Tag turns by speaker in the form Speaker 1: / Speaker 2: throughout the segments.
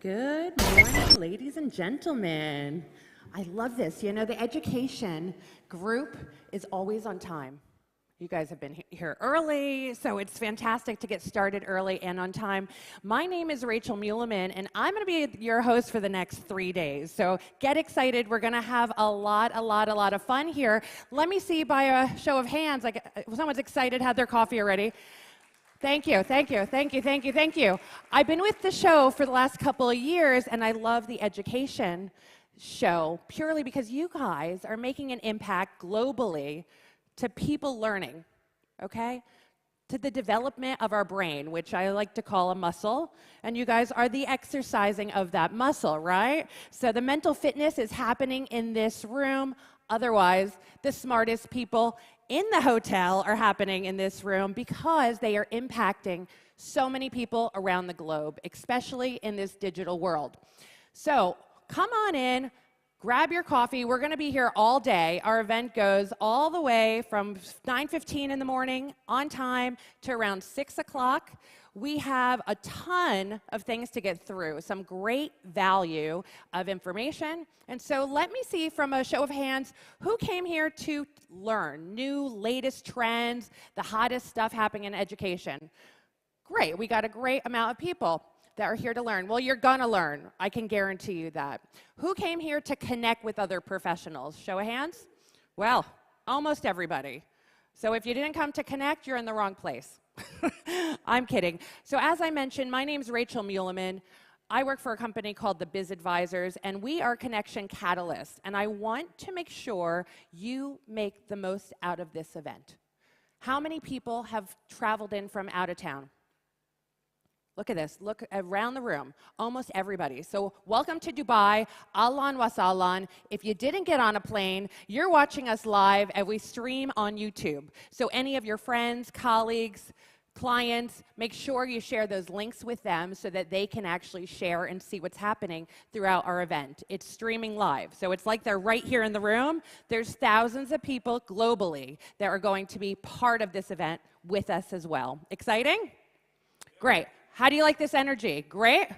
Speaker 1: Good morning, ladies and gentlemen. I love this. You know, the education group is always on time. You guys have been here early, so it's fantastic to get started early and on time. My name is Rachel Muleman, and I'm going to be your host for the next 3 days. So get excited. We're going to have a lot of fun here. Let me see by a show of hands, like someone's excited, had their coffee already. Thank you. I've been with the show for the last couple of years, and I love the education show purely because you guys are making an impact globally to people learning, okay? To the development of our brain, which I like to call a muscle, and you guys are the exercising of that muscle, right? So the mental fitness is happening in this room. Otherwise, the smartest people in the hotel are happening in this room because they are impacting so many people around the globe, especially in this digital world. So come on in, grab your coffee. We're going to be here all day. Our event goes all the way from 9:15 in the morning on time to around 6 o'clock. We have a ton of things to get through, some great value of information. And so let me see from a show of hands, who came here to learn new, latest trends, the hottest stuff happening in education? Great, we got a great amount of people that are here to learn. Well, you're gonna learn, I can guarantee you that. Who came here to connect with other professionals? Show of hands? Well, almost everybody. So if you didn't come to connect, you're in the wrong place. I'm kidding. So as I mentioned, my name's Rachel Muleman. I work for a company called the Biz Advisors, and we are Connection Catalysts. And I want to make sure you make the most out of this event. How many people have traveled in from out of town? Look at this. Look around the room. Almost everybody. So welcome to Dubai. Ahlan wa sahlan. If you didn't get on a plane, you're watching us live and we stream on YouTube. So any of your friends, colleagues, clients, make sure you share those links with them so that they can actually share and see what's happening throughout our event. It's streaming live. So it's like they're right here in the room. There's thousands of people globally that are going to be part of this event with us as well. Exciting? Great. How do you like this energy? Great?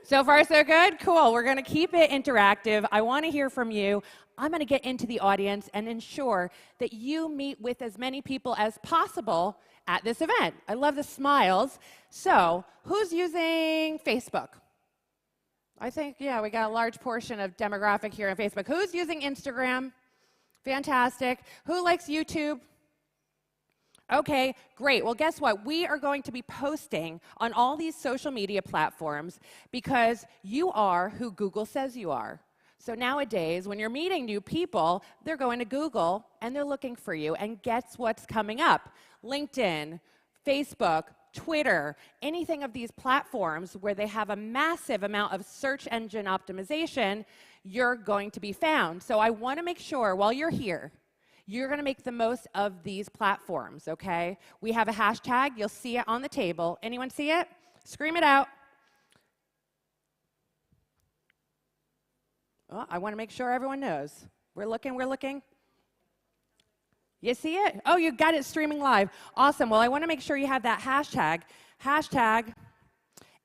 Speaker 1: So far, so good? Cool. We're going to keep it interactive. I want to hear from you. I'm going to get into the audience and ensure that you meet with as many people as possible at this event. I love the smiles. So, who's using Facebook? I think, yeah, we got a large portion of demographic here on Facebook. Who's using Instagram? Fantastic. Who likes YouTube? Okay, great. Well, guess what? We are going to be posting on all these social media platforms because you are who Google says you are. So nowadays, when you're meeting new people, they're going to Google and they're looking for you. And guess what's coming up? LinkedIn, Facebook, Twitter, anything of these platforms where they have a massive amount of search engine optimization, you're going to be found. So I want to make sure while you're here, you're going to make the most of these platforms, okay? We have a hashtag. You'll see it on the table. Anyone see it? Scream it out. Oh, I want to make sure everyone knows. We're looking. You see it? Oh, you got it streaming live. Awesome. Well, I want to make sure you have that hashtag. Hashtag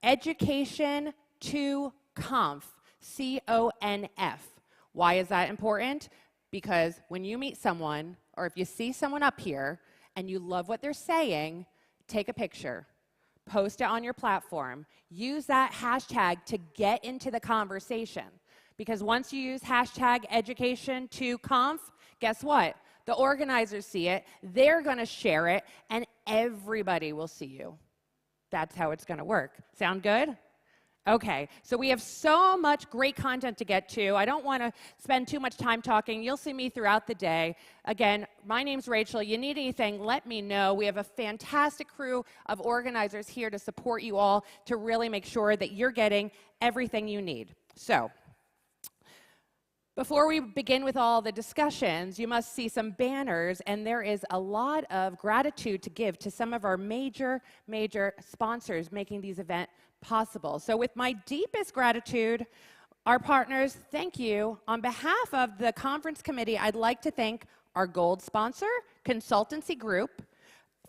Speaker 1: education2conf, C-O-N-F. Why is that important? Because when you meet someone, or if you see someone up here, and you love what they're saying, take a picture. Post it on your platform. Use that hashtag to get into the conversation. Because once you use hashtag education2conf, guess what? The organizers see it, they're going to share it, and everybody will see you. That's how it's going to work. Sound good? Okay, so we have so much great content to get to. I don't want to spend too much time talking. You'll see me throughout the day. Again, my name's Rachel. You need anything, let me know. We have a fantastic crew of organizers here to support you all to really make sure that you're getting everything you need. So, before we begin with all the discussions, you must see some banners, and there is a lot of gratitude to give to some of our major sponsors making these events possible. So with my deepest gratitude, our partners, thank you. On behalf of the conference committee, I'd like to thank our gold sponsor, Consultancy Group,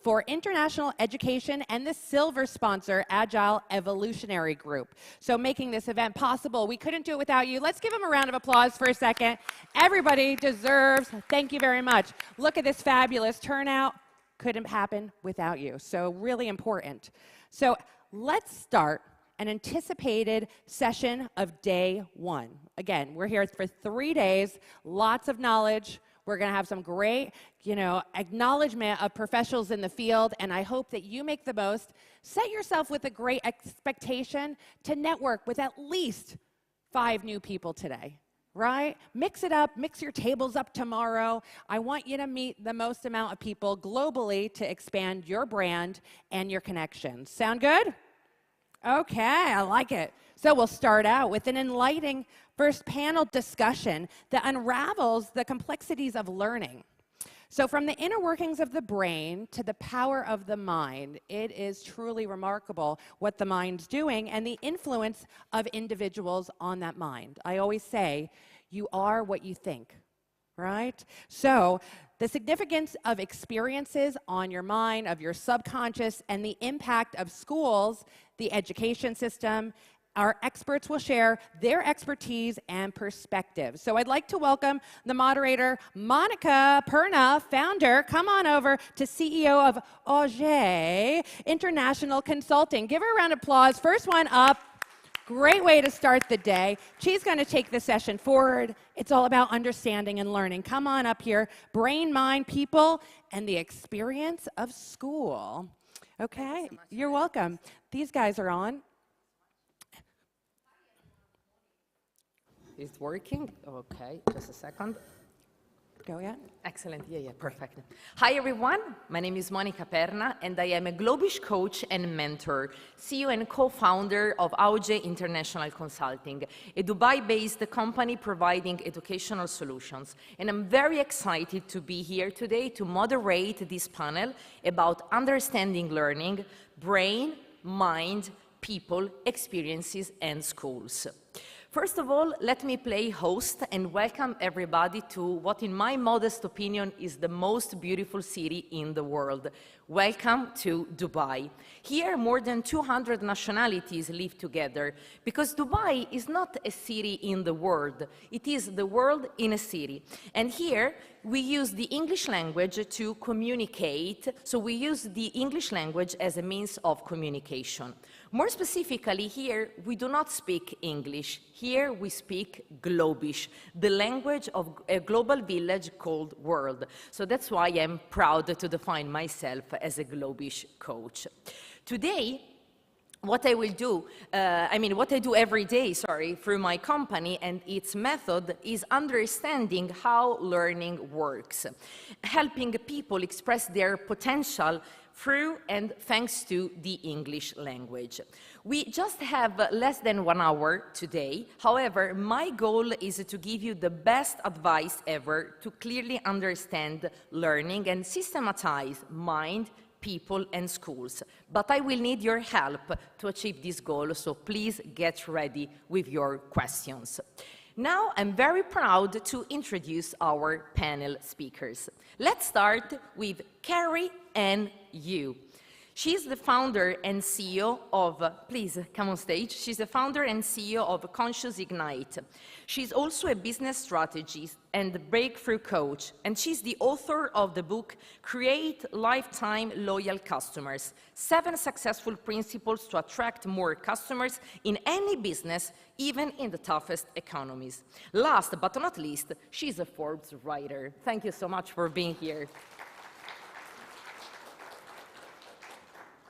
Speaker 1: for International Education and the silver sponsor, Agile Evolutionary Group. So making this event possible, we couldn't do it without you. Let's give them a round of applause for a second. Everybody deserves, thank you very much. Look at this fabulous turnout. Couldn't happen without you. So really important. So let's start an anticipated session of day one. Again, we're here for 3 days, lots of knowledge. We're going to have some great, acknowledgement of professionals in the field, and I hope that you make the most. Set yourself with a great expectation to network with at least 5 new people today. Right? Mix it up, mix your tables up tomorrow. I want you to meet the most amount of people globally to expand your brand and your connections. Sound good? Okay, I like it. So we'll start out with an enlightening first panel discussion that unravels the complexities of learning. So from the inner workings of the brain to the power of the mind, it is truly remarkable what the mind's doing and the influence of individuals on that mind. I always say, you are what you think, right? So the significance of experiences on your mind, of your subconscious, and the impact of schools, the education system. Our experts will share their expertise and perspectives. So I'd like to welcome the moderator, Monica Perna, founder. Come on over to CEO of Auger International Consulting. Give her a round of applause. First one up. Great way to start the day. She's going to take the session forward. It's all about understanding and learning. Come on up here. Brain, mind, people, and the experience of school. Okay, so you're welcome. These guys are on.
Speaker 2: Is it working? Okay, just a second.
Speaker 1: Go ahead.
Speaker 2: Excellent, yeah, perfect. Hi everyone, my name is Monica Perna and I am a Globish coach and mentor, CEO and co-founder of Auge International Consulting, a Dubai-based company providing educational solutions. And I'm very excited to be here today to moderate this panel about understanding learning, brain, mind, people, experiences, and schools. First of all, let me play host and welcome everybody to what, in my modest opinion, is the most beautiful city in the world. Welcome to Dubai. Here, more than 200 nationalities live together because Dubai is not a city in the world. It is the world in a city. And here, we use the English language to communicate. So we use the English language as a means of communication. More specifically, here, we do not speak English. Here, we speak Globish, the language of a global village called world. So that's why I'm proud to define myself as a Globish coach. Today, what I will do, what I do every day, through my company and its method is understanding how learning works, helping people express their potential through and thanks to the English language. We just have less than 1 hour today. However, my goal is to give you the best advice ever to clearly understand learning and systematize mind, people, and schools. But I will need your help to achieve this goal, so please get ready with your questions. Now, I'm very proud to introduce our panel speakers. Let's start with Carrie Ann Yu. She's the founder and CEO of, please come on stage. She's the founder and CEO of Conscious Ignite. She's also a business strategist and breakthrough coach, and she's the author of the book, Create Lifetime Loyal Customers, 7 Successful Principles to Attract More Customers in Any Business, even in the toughest economies. Last but not least, she's a Forbes writer. Thank you so much for being here.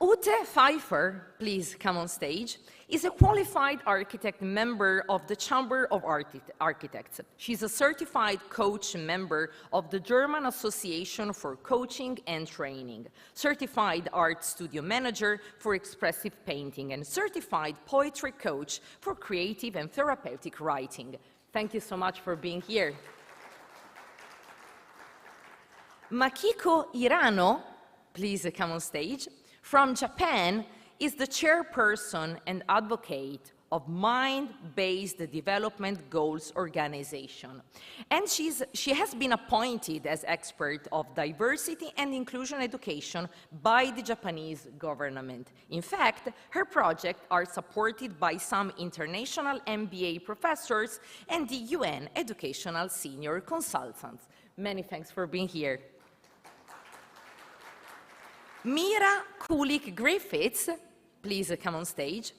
Speaker 2: Ute Pfeiffer, please come on stage, is a qualified architect member of the Chamber of Architects. She's a certified coach member of the German Association for Coaching and Training, certified art studio manager for expressive painting, and certified poetry coach for creative and therapeutic writing. Thank you so much for being here. Makiko Hirano, please come on stage, from Japan, is the chairperson and advocate of Mind-Based Development Goals Organization. And she has been appointed as expert of diversity and inclusion education by the Japanese government. In fact, her projects are supported by some international MBA professors and the UN Educational Senior Consultants. Many thanks for being here. Mira Kulik-Griffiths, please come on stage,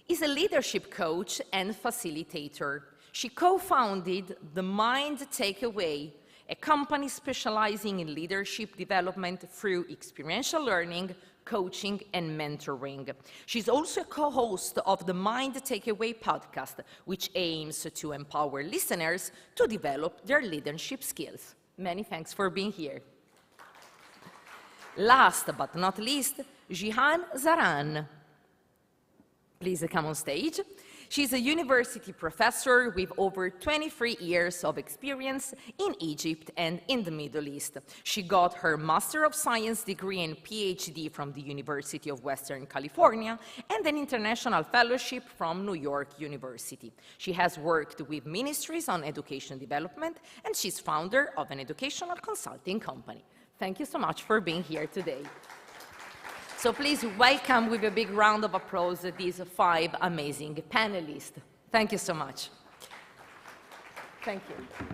Speaker 2: is a leadership coach and facilitator. She co-founded The Mind Takeaway, a company specializing in leadership development through experiential learning, coaching, and mentoring. She's also a co-host of the Mind Takeaway podcast, which aims to empower listeners to develop their leadership skills. Many thanks for being here. Last but not least, Jihan Zaran. Please come on stage. She's a university professor with over 23 years of experience in Egypt and in the Middle East. She got her Master of Science degree and PhD from the University of Western California and an international fellowship from New York University. She has worked with ministries on education development, and she's founder of an educational consulting company. Thank you so much for being here today. So please welcome with a big round of applause these 5 amazing panelists. Thank you so much. Thank you.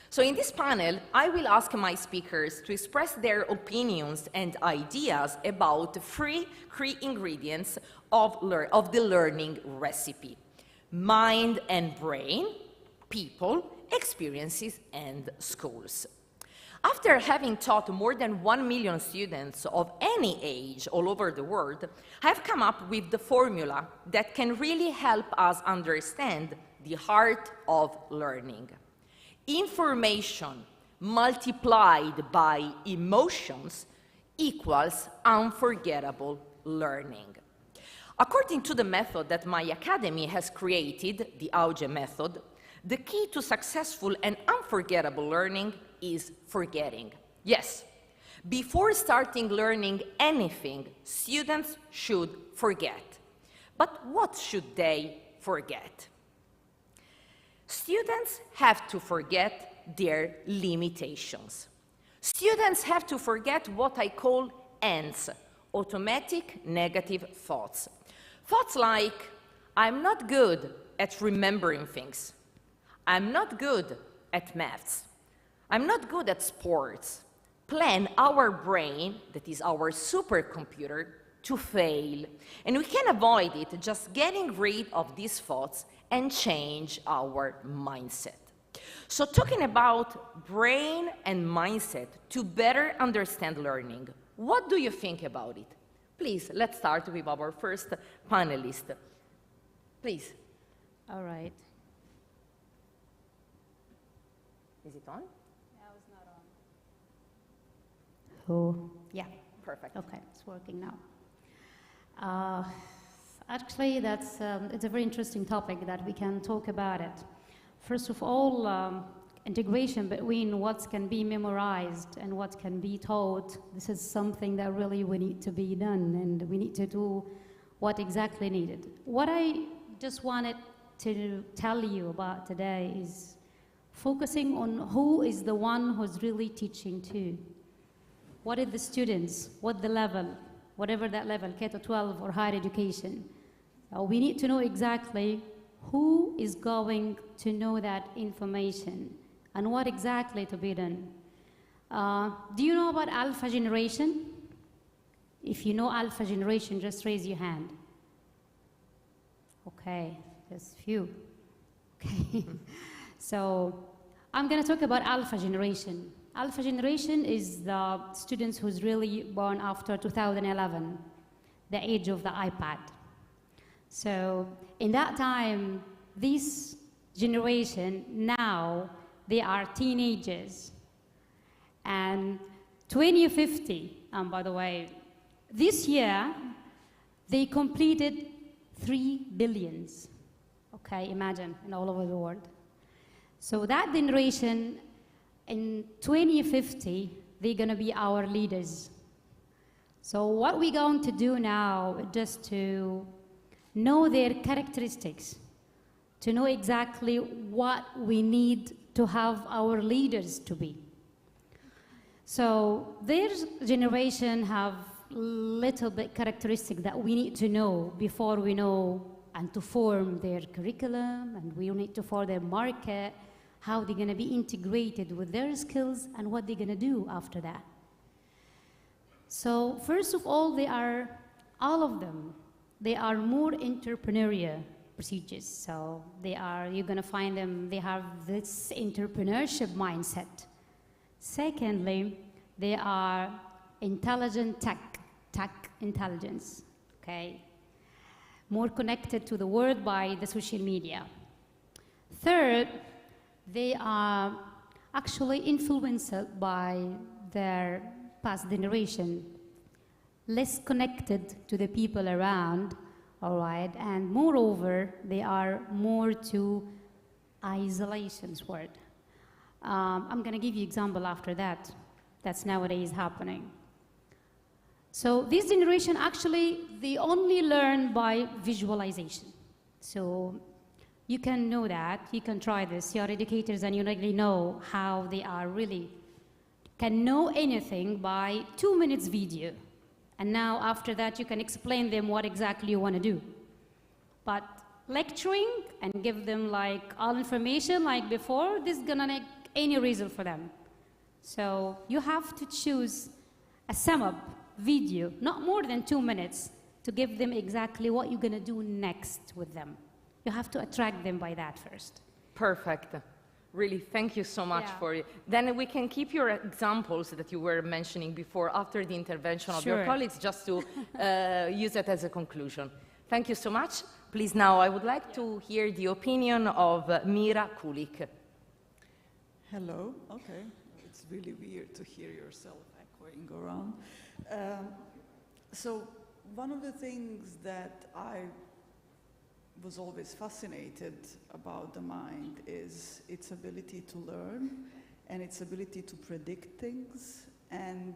Speaker 2: So in this panel, I will ask my speakers to express their opinions and ideas about the 3 key ingredients of the learning recipe: mind and brain, people, experiences, and schools. After having taught more than 1 million students of any age all over the world, I have come up with the formula that can really help us understand the heart of learning. Information multiplied by emotions equals unforgettable learning. According to the method that my academy has created, the AUGE method, the key to successful and unforgettable learning is forgetting. Yes, before starting learning anything, students should forget. But what should they forget? Students have to forget their limitations. Students have to forget what I call ANTs, automatic negative thoughts. Thoughts like, I'm not good at remembering things. I'm not good at maths. I'm not good at sports. Plan our brain, that is our supercomputer, to fail. And we can avoid it just getting rid of these thoughts and change our mindset. So talking about brain and mindset to better understand learning, what do you think about it? Please, let's start with our first panelist. Please.
Speaker 3: All right.
Speaker 2: Is it on?
Speaker 3: Oh, yeah.
Speaker 2: Perfect.
Speaker 3: Okay, it's working now. Actually, it's a very interesting topic that we can talk about it. First of all, integration between what can be memorized and what can be taught. This is something that really we need to be done, and we need to do what exactly needed. What I just wanted to tell you about today is focusing on who is the one who's really teaching to. What are the students? What the level? Whatever that level, K-12 or higher education. We need to know exactly who is going to know that information and what exactly to be done. Do you know about alpha generation? If you know alpha generation, just raise your hand. Okay, there's few. Okay, so I'm going to talk about alpha generation. Alpha generation is the students who's really born after 2011, the age of the iPad. So in that time, this generation now, they are teenagers. And 2050, by the way, this year, they completed 3 billion. Okay, imagine, in all over the world. So that generation, in 2050, they're going to be our leaders. So what we're going to do now, just to know their characteristics, to know exactly what we need to have our leaders to be. So their generation have little bit characteristic that we need to know before we know and to form their curriculum, and we need to form their market, how they're going to be integrated with their skills and what they're going to do after that. So first of all, all of them, they are more entrepreneurial procedures. So you're going to find them, they have this entrepreneurship mindset. Secondly, they are intelligent tech intelligence, okay? More connected to the world by the social media. Third, they are actually influenced by their past generation, less connected to the people around, all right? And moreover, they are more to isolation's word. I'm going to give you example after that. That's nowadays happening. So this generation, actually, they only learn by visualization. So you can know that, you can try this. You are educators and you really know how they are really, can know anything by 2 minutes video. And now after that, you can explain them what exactly you want to do. But lecturing and give them like all information like before, this is gonna make any result for them. So you have to choose a sum up video, not more than 2 minutes, to give them exactly what you're gonna do next with them. You have to attract them by that first.
Speaker 2: Perfect. Really, thank you so much for it. Then we can keep your examples that you were mentioning before after the intervention of your colleagues, just to use it as a conclusion. Thank you so much. Please, now I would like to hear the opinion of Mira Kulik.
Speaker 4: Hello. Okay. It's really weird to hear yourself echoing around. So one of the things that I was always fascinated about the mind is its ability to learn and its ability to predict things. And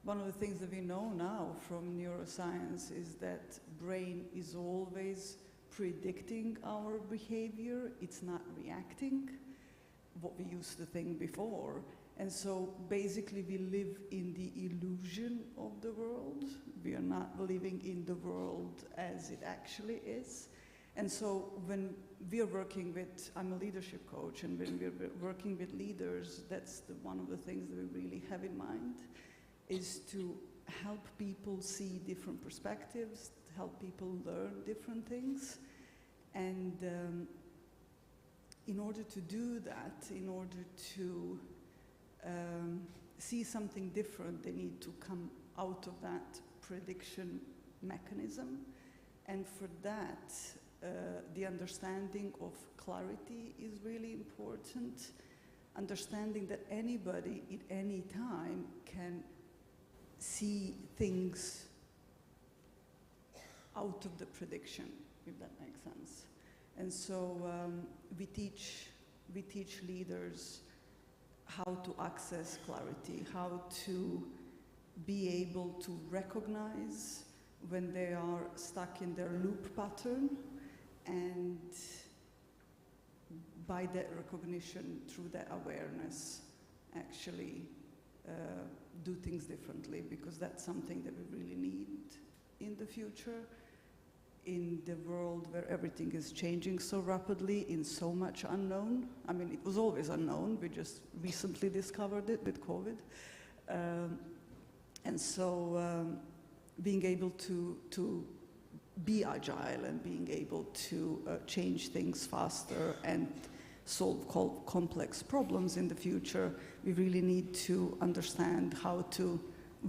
Speaker 4: one of the things that we know now from neuroscience is that brain is always predicting our behavior. It's not reacting, what we used to think before. And so basically we live in the illusion of the world. We are not living in the world as it actually is. And so when we are working with, I'm a leadership coach, and when we're working with leaders, that's one of the things that we really have in mind, is to help people see different perspectives, to help people learn different things. And in order to do that, in order to see something different, they need to come out of that prediction mechanism. And for that, the understanding of clarity is really important. Understanding that anybody at any time can see things out of the prediction, if that makes sense. And so we teach leaders how to access clarity, how to be able to recognize when they are stuck in their loop pattern, and by that recognition, through that awareness, actually do things differently, because that's something that we really need in the future, in the world where everything is changing so rapidly, in so much unknown. I mean, it was always unknown, we just recently discovered it with COVID. And so being able to be agile and being able to change things faster and solve complex problems in the future, we really need to understand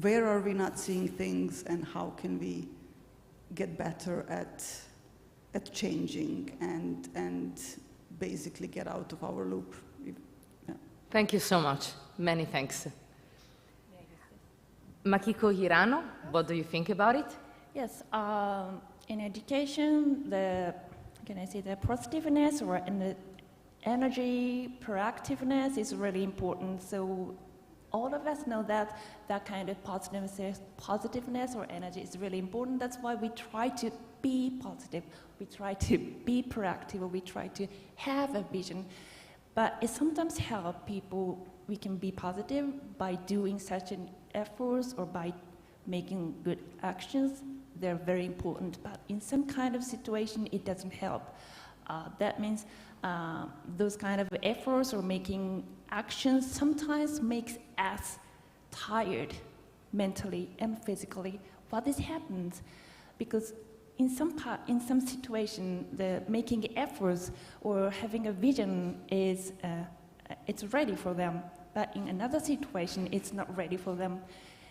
Speaker 4: where are we not seeing things, and how can we get better at changing and basically get out of our loop. Yeah.
Speaker 2: Thank you so much. Many thanks. Makiko Hirano, what do you think about it?
Speaker 5: Yes, in education, the positiveness or the energy, proactiveness is really important. So all of us know that kind of positiveness or energy is really important. That's why we try to be positive, we try to be proactive, or we try to have a vision. But it sometimes helps people, we can be positive by doing such an efforts or by making good actions. They're very important, but in some kind of situation, it doesn't help. That means those kind of efforts or making actions sometimes makes us tired mentally and physically. What this happens because in some situation, the making efforts or having a vision is it's ready for them, but in another situation, it's not ready for them.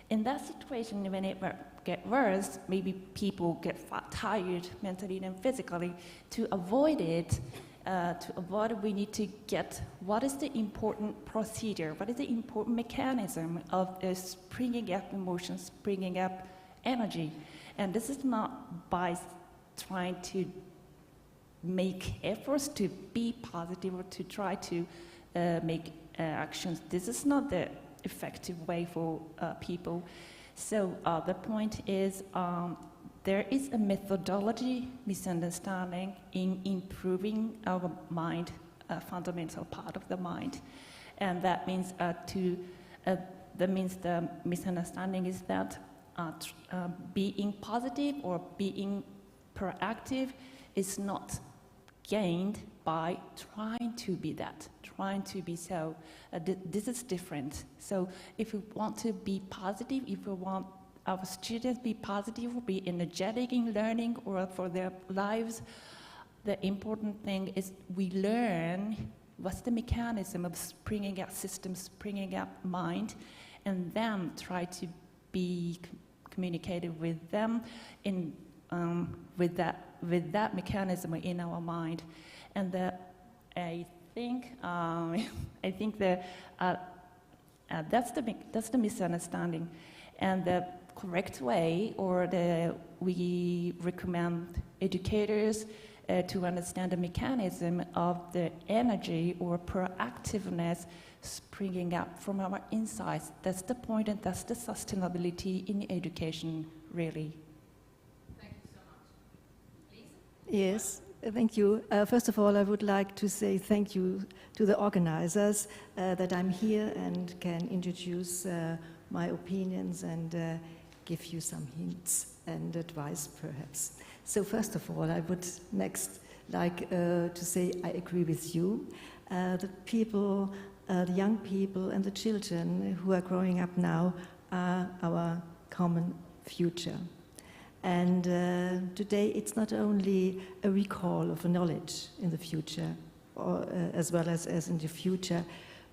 Speaker 5: In that situation, when it gets worse, maybe people get tired mentally and physically. To avoid it, we need to get what is the important procedure, what is the important mechanism of springing up emotions, springing up energy. And this is not by trying to make efforts to be positive or to try to make actions. This is not the effective way for people. So the point is there is a methodology misunderstanding in improving our mind, a fundamental part of the mind. And that means the misunderstanding is that being positive or being proactive is not gained by trying to be that, trying to be so. This is different. So if we want to be positive, if we want our students to be positive, or be energetic in learning or for their lives, the important thing is we learn what's the mechanism of springing up systems, springing up mind, and then try to be communicated with them in with that mechanism in our mind. And I think that's the misunderstanding. And the correct way, or we recommend educators to understand the mechanism of the energy or proactiveness springing up from our insights. That's the point, and that's the sustainability in education, really.
Speaker 2: Thank you so much. Please?
Speaker 6: Yes, thank you. First of all, I would like to say thank you to the organizers that I'm here and can introduce my opinions and give you some hints and advice, perhaps. So first of all, I would next like to say I agree with you. The people, the young people and the children who are growing up now are our common future. And today it's not only a recall of knowledge in the future, or as well as in the future,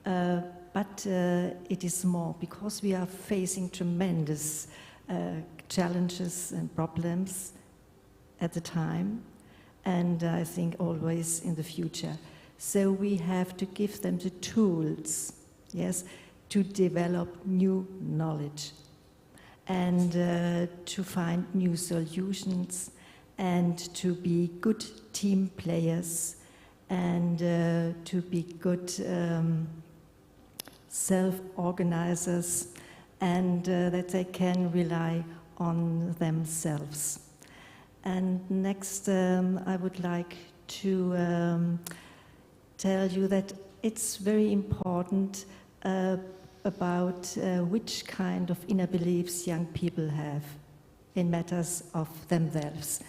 Speaker 6: but it is more because we are facing tremendous challenges and problems at the time, and I think always in the future. So we have to give them the tools, yes, to develop new knowledge and to find new solutions and to be good team players and to be good self-organizers and that they can rely on themselves. And next, I would like to tell you that it's very important about which kind of inner beliefs young people have in matters of themselves.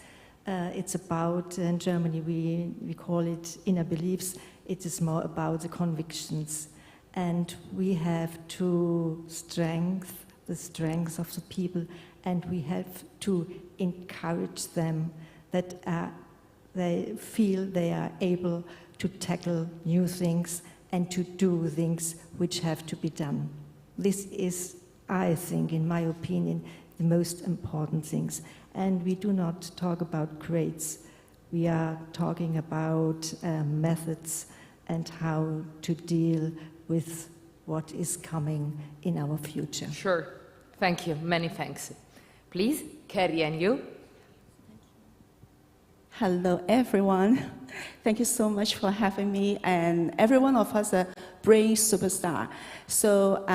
Speaker 6: It's about, in Germany we call it inner beliefs, it is more about the convictions. And we have to strengthen the strengths of the people, and we have to encourage them that they feel they are able to tackle new things and to do things which have to be done. This is, I think, in my opinion, the most important things. And we do not talk about grades. We are talking about methods and how to deal with what is coming in our future.
Speaker 2: Sure. Thank you. Many thanks. Please, Carrie, and you?
Speaker 5: Hello, everyone. Thank you so much for having me. And every one of us a brain superstar. So,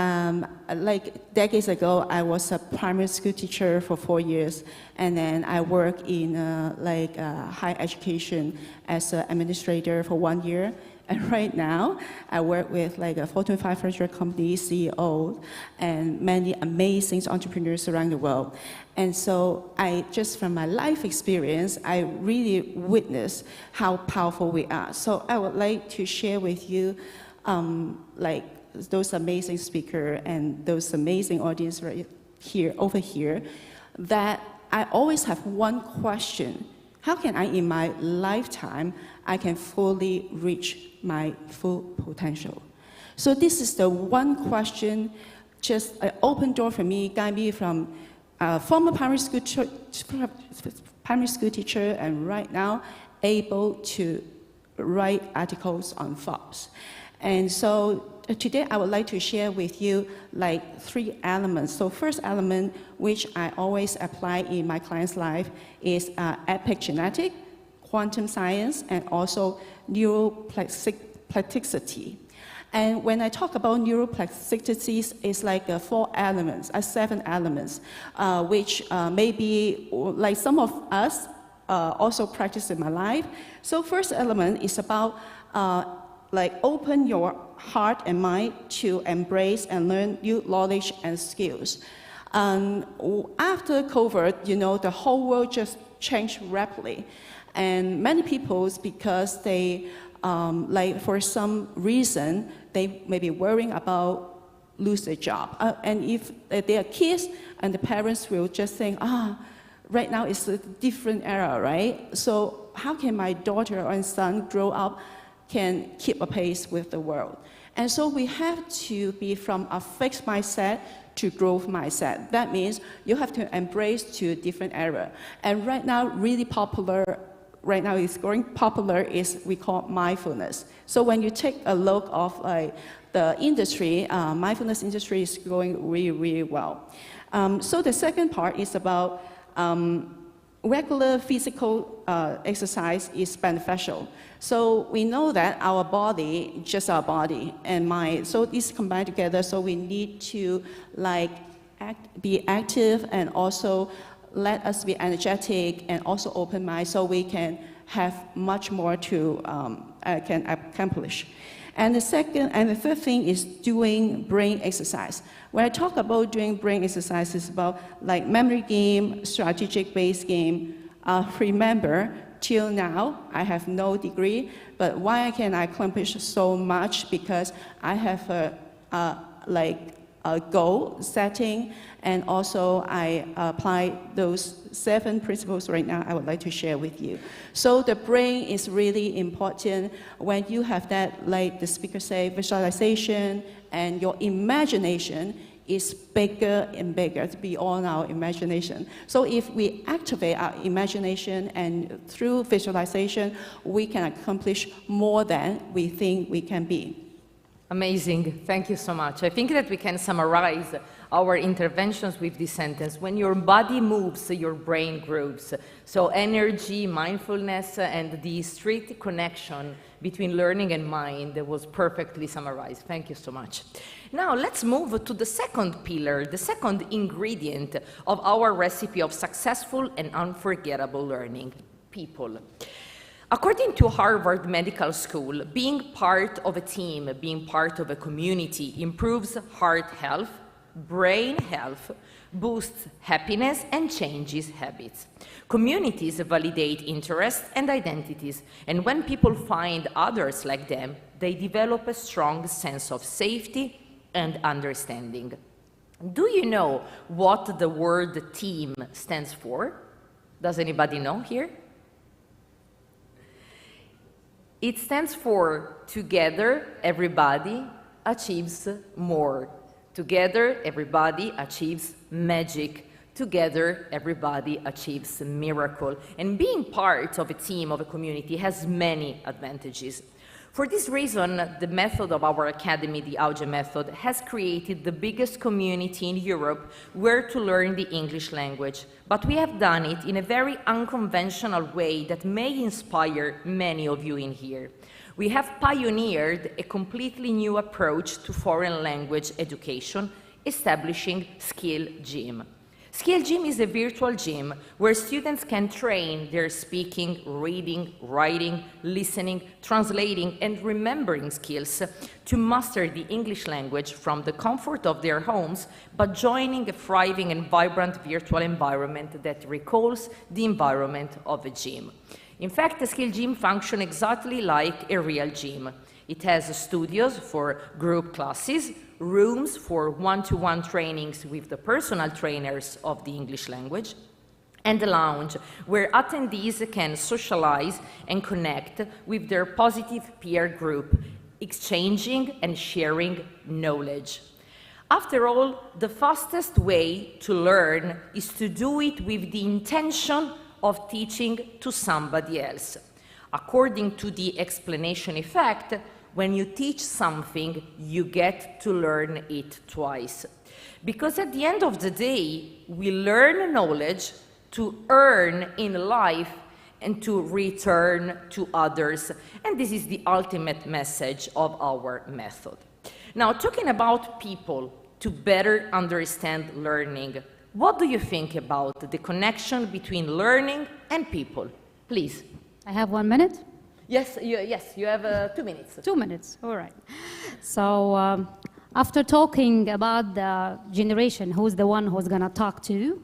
Speaker 5: like decades ago, I was a primary school teacher for 4 years, and then I worked in higher education as an administrator for 1 year. And right now, I work with like a Fortune 500 company CEO and many amazing entrepreneurs around the world. And so from my life experience, I really witnessed how powerful we are. So I would like to share with you those amazing speakers and those amazing audience right here, over here, that I always have one question. How can I, in my lifetime, I can fully reach my full potential? So this is the one question, just an open door for me, guide me from former primary school teacher and right now able to write articles on Forbes. And so today I would like to share with you like 3 elements. So first element, which I always apply in my client's life, is epigenetic, quantum science, and also neuroplasticity. And when I talk about neuroplasticity, it's like 4 elements, 7 elements, which maybe like some of us also practice in my life. So first element is about open your heart and mind to embrace and learn new knowledge and skills. After COVID, the whole world just changed rapidly. And many people, because they, for some reason, they may be worrying about lose their job. And if they are kids, and the parents will just think, right now it's a different era, right? So how can my daughter or son grow up, can keep a pace with the world? And so we have to be from a fixed mindset to growth mindset. That means you have to embrace to different era. And right now, really popular, right now is growing popular is we call mindfulness. So when you take a look of the industry, mindfulness industry is growing really, really well. So the second part is about regular physical exercise is beneficial. So we know that our body, just our body and mind, so these combine together, so we need to be active and also let us be energetic and also open mind so we can have much more to can accomplish. And the third thing is doing brain exercise. When I talk about doing brain exercise, it's about like memory game, strategic based game. Remember, till now, I have no degree, but why can I accomplish so much? Because I have a goal setting, and also I apply those 7 principles right now I would like to share with you. So the brain is really important. When you have that, like the speaker say, visualization, and your imagination is bigger and bigger, beyond our imagination. So if we activate our imagination and through visualization, we can accomplish more than we think we can be.
Speaker 2: Amazing. Thank you so much. I think that we can summarize our interventions with this sentence. When your body moves, your brain grows. So energy, mindfulness, and the strict connection between learning and mind was perfectly summarized. Thank you so much. Now let's move to the second pillar, the second ingredient of our recipe of successful and unforgettable learning: people. According to Harvard Medical School, being part of a team, being part of a community improves heart health, brain health, boosts happiness, and changes habits. Communities validate interests and identities, and when people find others like them, they develop a strong sense of safety and understanding. Do you know what the word team stands for? Does anybody know here? It stands for together, everybody achieves more. Together, everybody achieves magic. Together, everybody achieves a miracle. And being part of a team, of a community, has many advantages. For this reason, the method of our academy, the Auge method, has created the biggest community in Europe where to learn the English language. But we have done it in a very unconventional way that may inspire many of you in here. We have pioneered a completely new approach to foreign language education, establishing Skill Gym. Skill Gym is a virtual gym where students can train their speaking, reading, writing, listening, translating, and remembering skills to master the English language from the comfort of their homes, but joining a thriving and vibrant virtual environment that recalls the environment of a gym. In fact, the Skill Gym functions exactly like a real gym. It has studios for group classes, rooms for one-to-one trainings with the personal trainers of the English language, and a lounge where attendees can socialize and connect with their positive peer group, exchanging and sharing knowledge. After all, the fastest way to learn is to do it with the intention of teaching to somebody else. According to the explanation effect, when you teach something, you get to learn it twice. Because at the end of the day, we learn knowledge to earn in life and to return to others. And this is the ultimate message of our method. Now, talking about people to better understand learning, what do you think about the connection between learning and people? Please.
Speaker 3: I have 1 minute.
Speaker 2: Yes, you have 2 minutes.
Speaker 3: 2 minutes, all right. So after talking about the generation, who's the one who's going to talk to,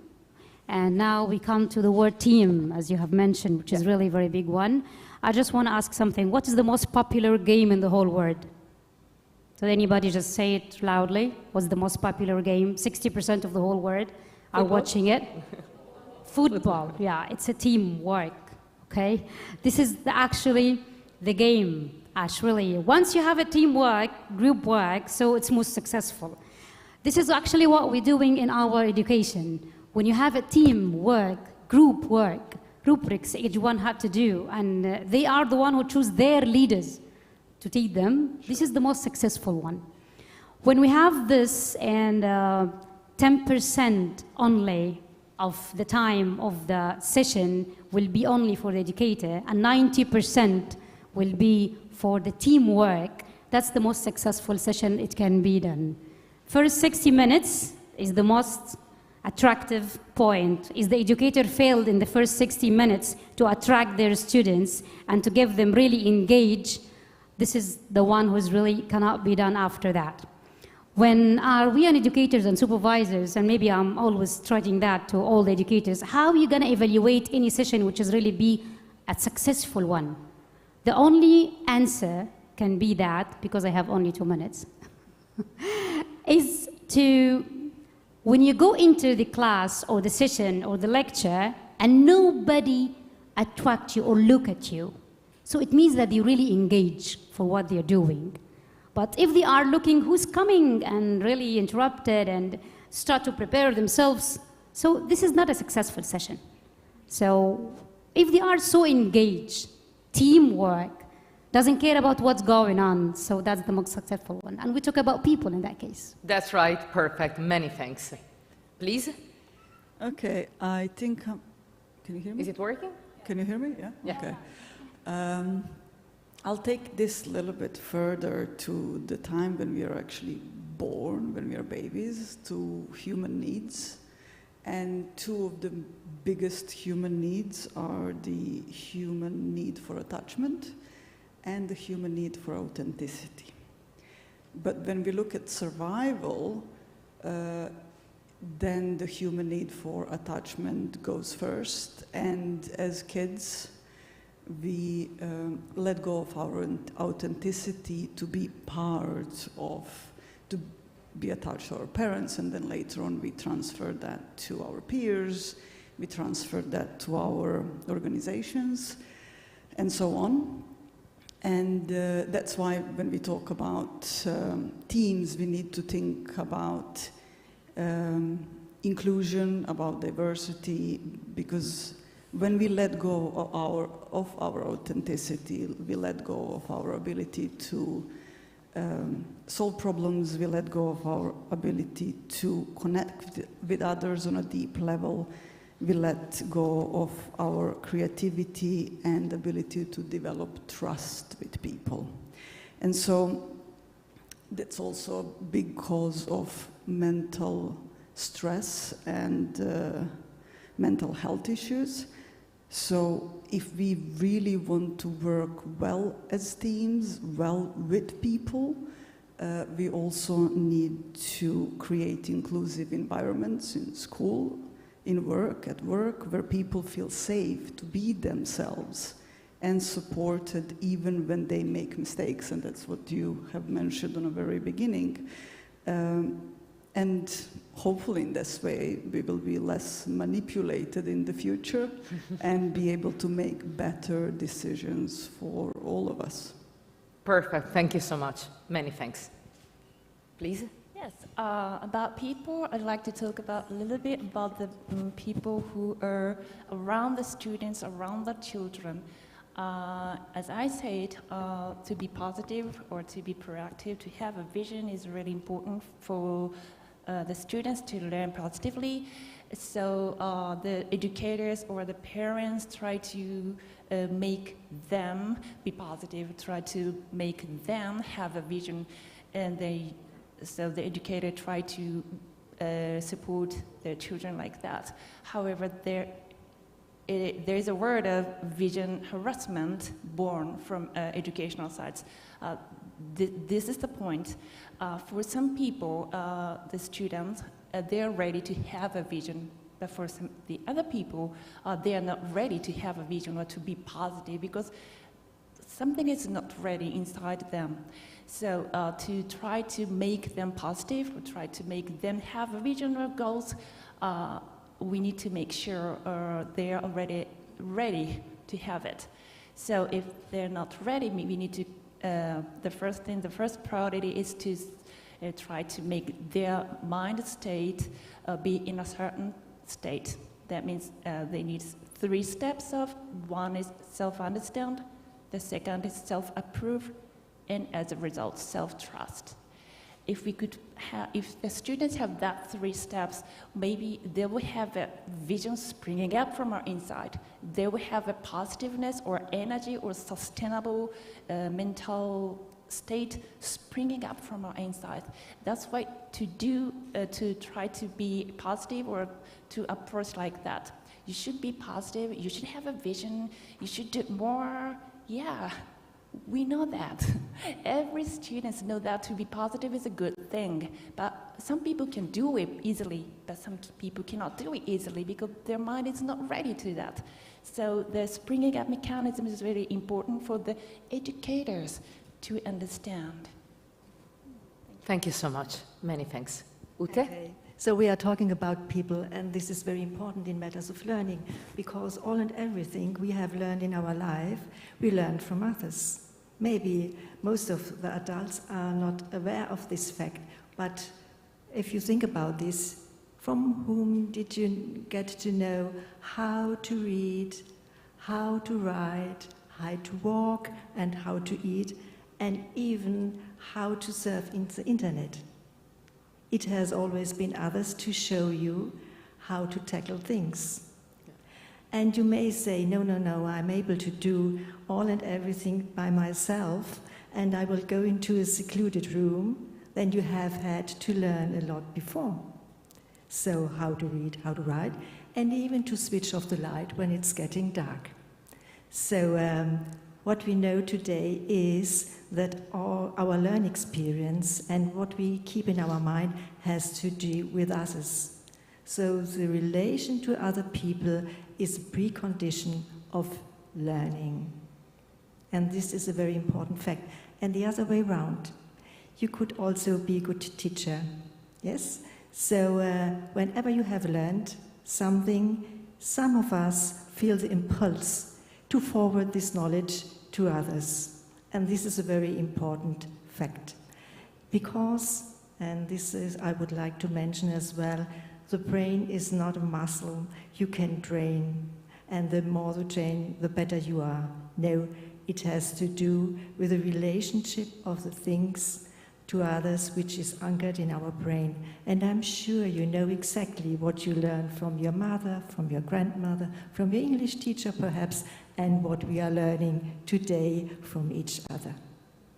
Speaker 3: and now we come to the word team, as you have mentioned, which is really a very big one. I just want to ask something. What is the most popular game in the whole world? So anybody just say it loudly. What's the most popular game? 60% of the whole world are watching it. Football, yeah, it's a teamwork. Okay, this is actually the game, Ash, really. Once you have a teamwork, group work, so it's most successful. This is actually what we're doing in our education. When you have a team work, rubrics each one have to do, and they are the one who choose their leaders to teach them. This is the most successful one. When we have this and 10% only of the time of the session will be only for the educator, and 90% will be for the teamwork, that's the most successful session it can be done. First 60 minutes is the most attractive point. Is the educator failed in the first 60 minutes to attract their students and to give them really engage, this is the one who's really cannot be done after that. When we are educators and supervisors, and maybe I'm always trying that to all the educators, how are you going to evaluate any session which is really be a successful one? The only answer can be that, because I have only 2 minutes, is to, when you go into the class or the session or the lecture and nobody attract you or look at you, so it means that they really engage for what they're doing. But if they are looking who's coming and really interrupted and start to prepare themselves, so this is not a successful session. So if they are so engaged, teamwork, doesn't care about what's going on, so that's the most successful one. And we talk about people in that case.
Speaker 2: That's right, perfect, many thanks. Please?
Speaker 4: Okay, I think, can you hear me?
Speaker 2: Is it working?
Speaker 4: Can you hear me? Yeah? Okay. I'll take this a little bit further to the time when we are actually born, when we are babies, to human needs. And two of the biggest human needs are the human need for attachment and the human need for authenticity. But when we look at survival, then the human need for attachment goes first. And as kids, we let go of our authenticity to be part of, to be attached to our parents, and then later on we transfer that to our peers, we transfer that to our organizations, and so on. And that's why when we talk about teams, we need to think about inclusion, about diversity, because when we let go of our authenticity, we let go of our ability to solve problems, we let go of our ability to connect with others on a deep level, we let go of our creativity and ability to develop trust with people. And so that's also a big cause of mental stress and mental health issues. So if we really want to work well as teams, well with people, we also need to create inclusive environments in school, at work, where people feel safe to be themselves and supported even when they make mistakes. And that's what you have mentioned on the very beginning. And hopefully in this way, we will be less manipulated in the future and be able to make better decisions for all of us.
Speaker 2: Perfect. Thank you so much. Many thanks. Please.
Speaker 5: Yes, about people, I'd like to talk about a little bit about the people who are around the students, around the children. As I said, to be positive or to be proactive, to have a vision is really important for the students to learn positively. So the educators or the parents try to make them be positive, try to make them have a vision, and so the educator try to support their children like that. However, there's a word of vision harassment born from educational sides. This is the point. For some people, the students, they're ready to have a vision, but for the other people, they are not ready to have a vision or to be positive because something is not ready inside them. So to try to make them positive, or try to make them have a vision or goals, we need to make sure they are already ready to have it. So if they're not ready, we need to, the first priority is to try to make their mind state be in a certain state. That means they need 3 steps of, one is self-understand, the second is self-approve, and as a result, self-trust. If the students have that 3 steps, maybe they will have a vision springing up from our inside. They will have a positiveness or energy or sustainable mental state springing up from our inside. That's why to try to be positive or to approach like that. You should be positive, you should have a vision, you should do more. Yeah, we know that. Every student knows that to be positive is a good thing, but some people can do it easily, but some people cannot do it easily because their mind is not ready to that. So the springing up mechanism is very important for the educators to understand.
Speaker 2: Thank you so much. Many thanks. Ute?
Speaker 6: Okay. So we are talking about people, and this is very important in matters of learning, because all and everything we have learned in our life, we learned from others. Maybe most of the adults are not aware of this fact, but if you think about this, from whom did you get to know how to read, how to write, how to walk, and how to eat, and even how to surf in the internet? It has always been others to show you how to tackle things. And you may say, no, I'm able to do all and everything by myself, and I will go into a secluded room. Then you have had to learn a lot before. So how to read, how to write, and even to switch off the light when it's getting dark. So what we know today is that all our learning experience and what we keep in our mind has to do with others. So the relation to other people is a precondition of learning. And this is a very important fact. And the other way around, you could also be a good teacher, yes? So whenever you have learned something, some of us feel the impulse to forward this knowledge to others. And this is a very important fact. Because, and this is, I would like to mention as well, the brain is not a muscle you can train. and the more you train, the better you are. No, it has to do with the relationship of the things to others, which is anchored in our brain. And I'm sure you know exactly what you learned from your mother, from your grandmother, from your English teacher perhaps, and what we are learning today from each other.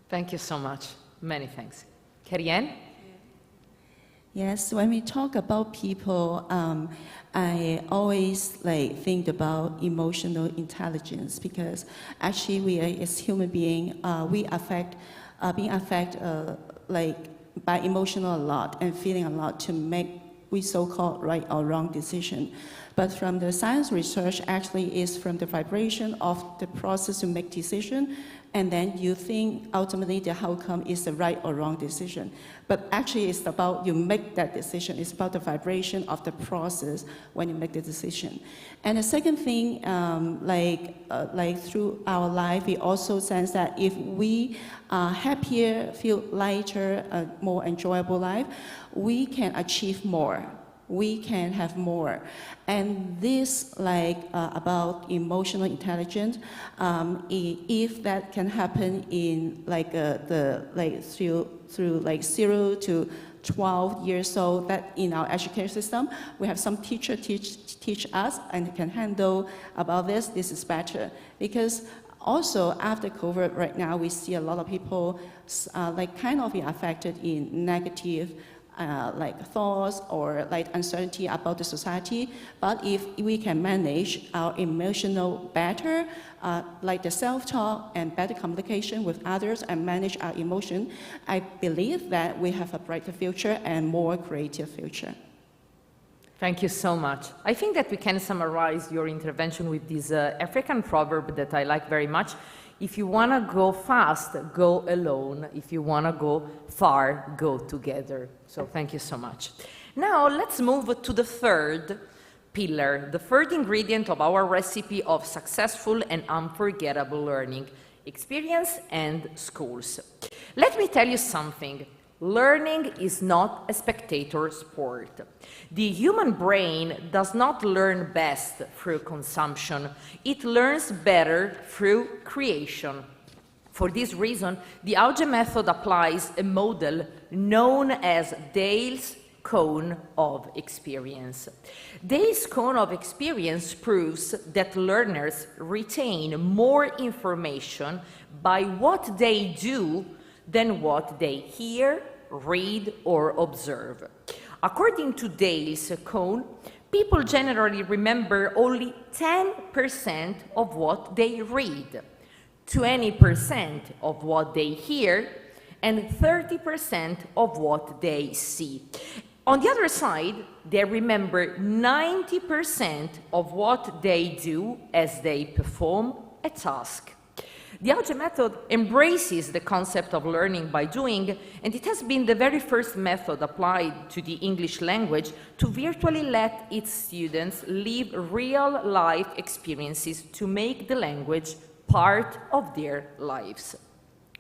Speaker 2: Thank you so much. Many thanks. Kerianne?
Speaker 7: Yes, when we talk about people, I always think about emotional intelligence, because actually we as human beings, we being affected by emotional a lot and feeling a lot to make we so-called right or wrong decision. But from the science research, actually is from the vibration of the process to make decision, and then you think ultimately the outcome is the right or wrong decision. But actually it's about you make that decision. It's about the vibration of the process when you make the decision. And the second thing, through our life, we also sense that if we are happier, feel lighter, a more enjoyable life, we can achieve more. We can have more. And this, about emotional intelligence, if that can happen in through 0 to 12 years old, that in our education system, we have some teacher teach us and can handle about this. This is better, because also after COVID right now, we see a lot of people kind of be affected in negative thoughts or uncertainty about the society. But if we can manage our emotional better, the self-talk and better communication with others and manage our emotion, I believe that we have a brighter future and more creative future.
Speaker 2: Thank you so much. I think that we can summarize your intervention with this African proverb that I like very much. If you want to go fast, go alone. If you want to go far, go together. So thank you so much. Now let's move to the third pillar, the third ingredient of our recipe of successful and unforgettable learning: experience and schools. Let me tell you something. Learning is not a spectator sport. The human brain does not learn best through consumption. It learns better through creation. For this reason, the Auge method applies a model known as Dale's cone of experience. Dale's cone of experience proves that learners retain more information by what they do than what they hear, read, or observe. According to Dale's cone, people generally remember only 10% of what they read, 20% of what they hear, and 30% of what they see. On the other side, they remember 90% of what they do as they perform a task. The Auge method embraces the concept of learning by doing, and it has been the very first method applied to the English language to virtually let its students live real-life experiences to make the language part of their lives.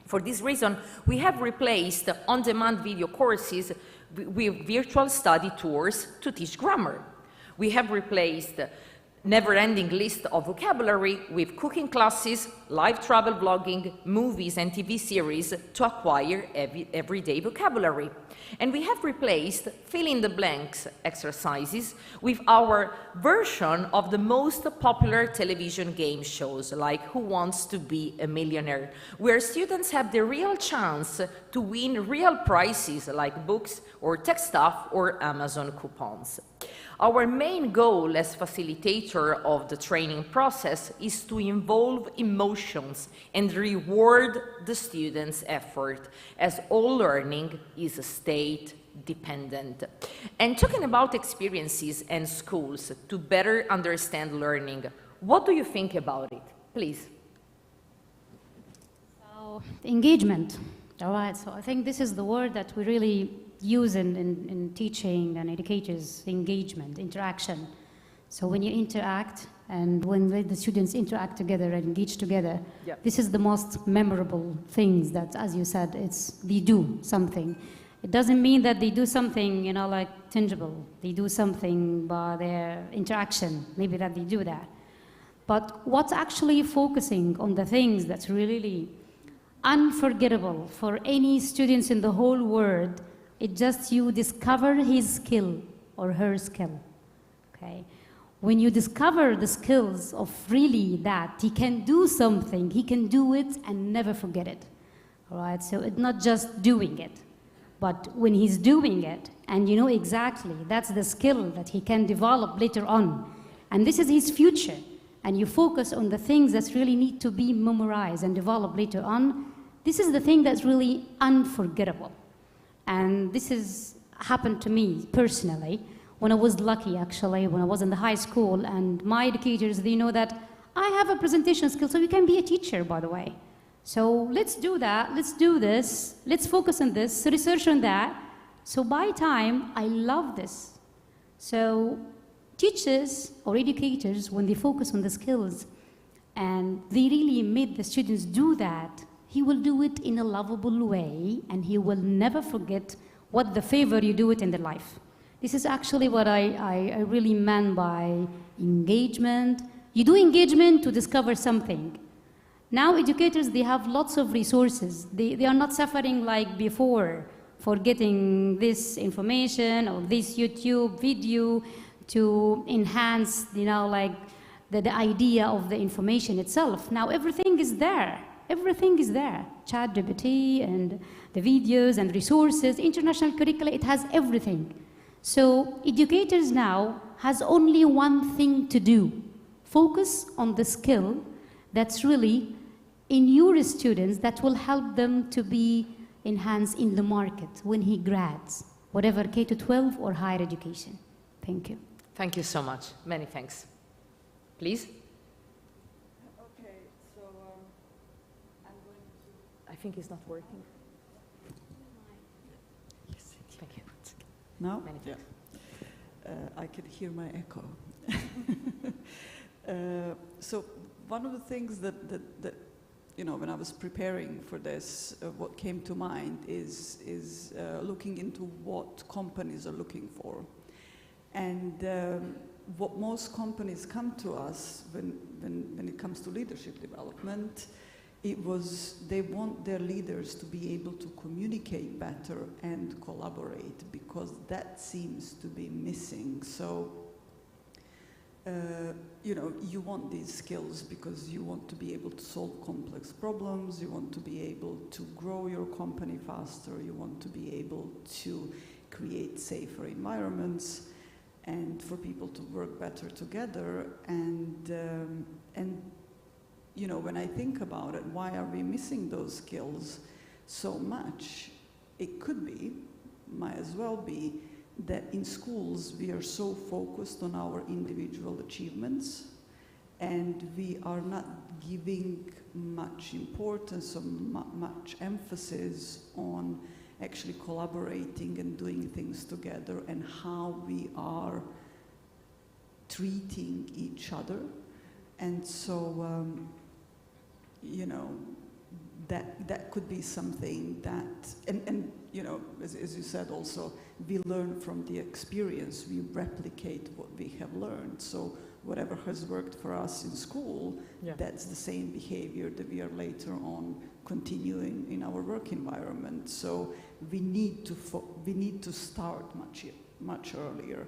Speaker 2: For this reason, we have replaced on-demand video courses with virtual study tours to teach grammar. We have replaced never-ending list of vocabulary with cooking classes, live travel blogging, movies and TV series to acquire everyday vocabulary. And we have replaced fill-in-the-blanks exercises with our version of the most popular television game shows, like Who Wants to Be a Millionaire, where students have the real chance to win real prizes like books or tech stuff or Amazon coupons. Our main goal as facilitator of the training process is to involve emotions and reward the students' effort, as all learning is state-dependent. And talking about experiences and schools to better understand learning, what do you think about it? Please.
Speaker 3: So, engagement. All right, so I think this is the word that we really use in teaching and educators: engagement, interaction. So when you interact and when the students interact together and engage together, this is the most memorable things that, as you said, they do something. It doesn't mean that they do something, tangible. They do something by their interaction, maybe that they do that. But what's actually focusing on the things that's really unforgettable for any students in the whole world, it's just you discover his skill or her skill, okay? When you discover the skills of really that, he can do something, he can do it and never forget it, all right? So it's not just doing it, but when he's doing it, and you know exactly that's the skill that he can develop later on, and this is his future, and you focus on the things that really need to be memorized and developed later on, this is the thing that's really unforgettable. And this has happened to me personally when I was lucky, actually, when I was in the high school, and my educators, they know that I have a presentation skill, so you can be a teacher, by the way. So let's do that, let's do this, let's focus on this, research on that. So by time, I love this. So teachers or educators, when they focus on the skills, and they really made the students do that, he will do it in a lovable way, and he will never forget what the favor you do it in their life. This is actually what I really meant by engagement. You do engagement to discover something. Now educators, they have lots of resources. They are not suffering like before for getting this information or this YouTube video to enhance, you know, like the idea of the information itself. Now everything is there. Everything is there. ChatGPT and the videos and resources, international curricula, it has everything. So educators now has only one thing to do. Focus on the skill that's really in your students that will help them to be enhanced in the market when he grads, whatever K-12 or higher education. Thank you.
Speaker 2: Thank you so much. Many thanks. Please.
Speaker 4: Okay, so I'm going to...
Speaker 2: I think it's not working. Thank you.
Speaker 4: Now?
Speaker 2: Many thanks.
Speaker 4: I can hear my echo. So one of the things that you know, when I was preparing for this, what came to mind is looking into what companies are looking for. And what most companies come to us when it comes to leadership development, they want their leaders to be able to communicate better and collaborate, because that seems to be missing. So, you know, you want these skills because you want to be able to solve complex problems, you want to be able to grow your company faster, you want to be able to create safer environments, and for people to work better together. And you know, when I think about it, why are we missing those skills so much? It could be, might as well be, that in schools we are so focused on our individual achievements, and we are not giving much importance or much emphasis on actually collaborating and doing things together, and how we are treating each other. And so, you know, that could be something that, and you know, as you said also, we learn from the experience, we replicate what we have learned. So whatever has worked for us in school, that's the same behavior that we are later on continuing in our work environment. So we need to start much earlier.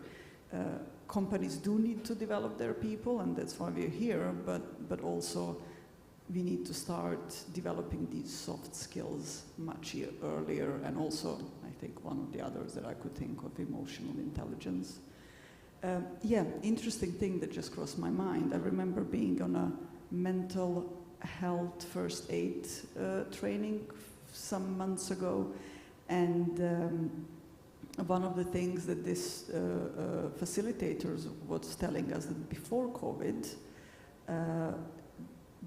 Speaker 4: Companies do need to develop their people, and that's why we're here, but also we need to start developing these soft skills much earlier, and also, I think one of the others that I could think of, emotional intelligence. Yeah, interesting thing that just crossed my mind. I remember being on a mental health first aid training some months ago, and one of the things that this facilitator was telling us, that before COVID,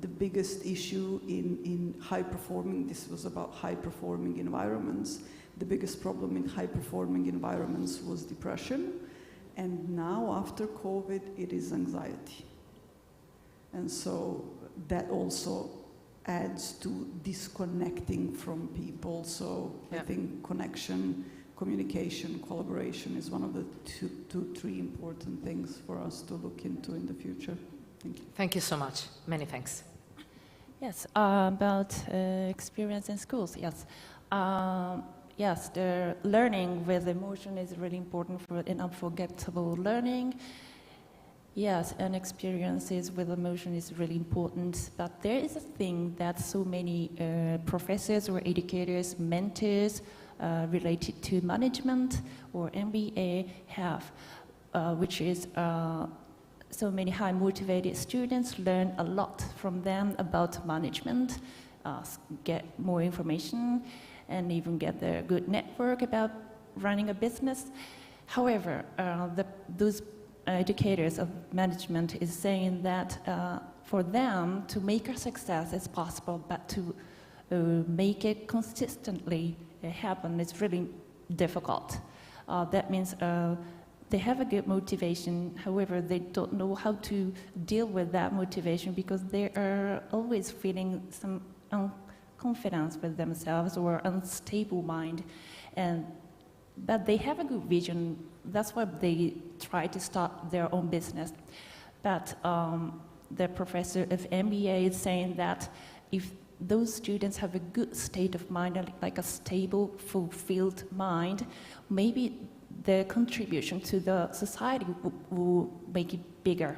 Speaker 4: the biggest issue in high-performing, this was about high-performing environments, the biggest problem in high-performing environments was depression, and now after COVID, it is anxiety. And so that also adds to disconnecting from people. So I think connection, communication, collaboration is one of the two, three important things for us to look into in the future. Thank you.
Speaker 2: Thank you so much. Many thanks.
Speaker 5: Yes, about experience in schools, yes. Yes, the learning with emotion is really important for an unforgettable learning. Yes, and experiences with emotion is really important, but there is a thing that so many professors or educators, mentors related to management or MBA have, which is so many high motivated students learn a lot from them about management, get more information, and even get a good network about running a business. However, those educators of management is saying that for them to make a success is possible, but to make it consistently happen is really difficult. That means they have a good motivation, however, they don't know how to deal with that motivation because they are always feeling some confidence with themselves or unstable mind, but they have a good vision. That's why they try to start their own business. But the professor of MBA is saying that if those students have a good state of mind, like a stable, fulfilled mind, maybe their contribution to the society will make it bigger.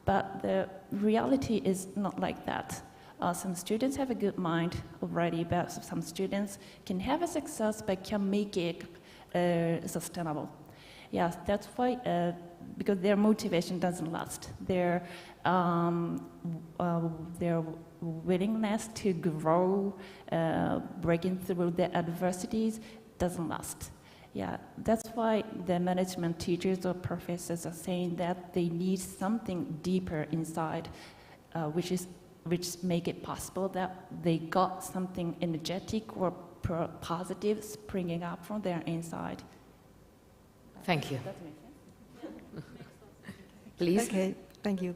Speaker 5: But the reality is not like that. Some students have a good mind already, but some students can have a success but can make it sustainable. Yes, that's why, because their motivation doesn't last. Their willingness to grow, breaking through the adversities doesn't last. Yeah, that's why the management teachers or professors are saying that they need something deeper inside, which make it possible that they got something energetic or positive springing up from their inside.
Speaker 2: Thank you. Please.
Speaker 6: Okay, thank you.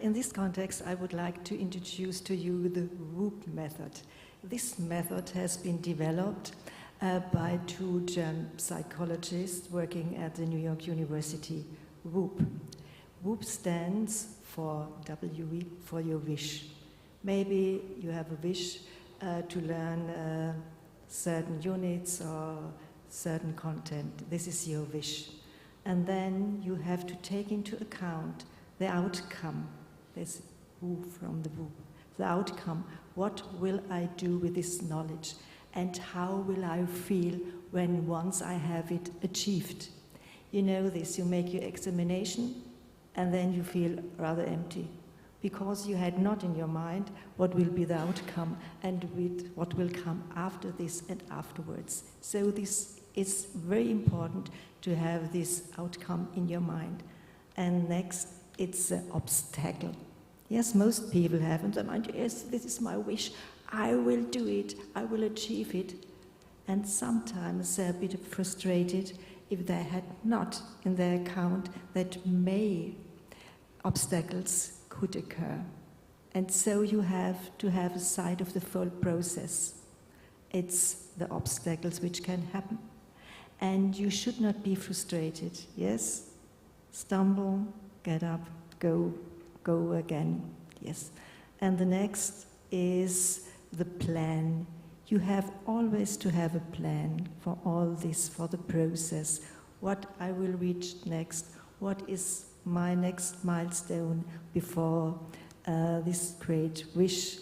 Speaker 6: In this context, I would like to introduce to you the WOOP method. This method has been developed by two German psychologists working at the New York University. WOOP. WOOP stands for W for your wish. Maybe you have a wish to learn certain units or certain content. This is your wish. And then you have to take into account the outcome. This WOOP from the WOOP. The outcome. What will I do with this knowledge? And how will I feel when once I have it achieved? You know this, you make your examination and then you feel rather empty because you had not in your mind what will be the outcome and with what will come after this and afterwards. So this is very important to have this outcome in your mind. And next, it's an obstacle. Yes, most people have in their mind, yes, this is my wish, I will do it, I will achieve it. And sometimes they're a bit frustrated if they had not in their account that obstacles could occur. And so you have to have a sight of the full process. It's the obstacles which can happen. And you should not be frustrated, yes? Stumble, get up, go again, yes. And the next is the plan. You have always to have a plan for all this, for the process. What I will reach next, what is my next milestone before this great wish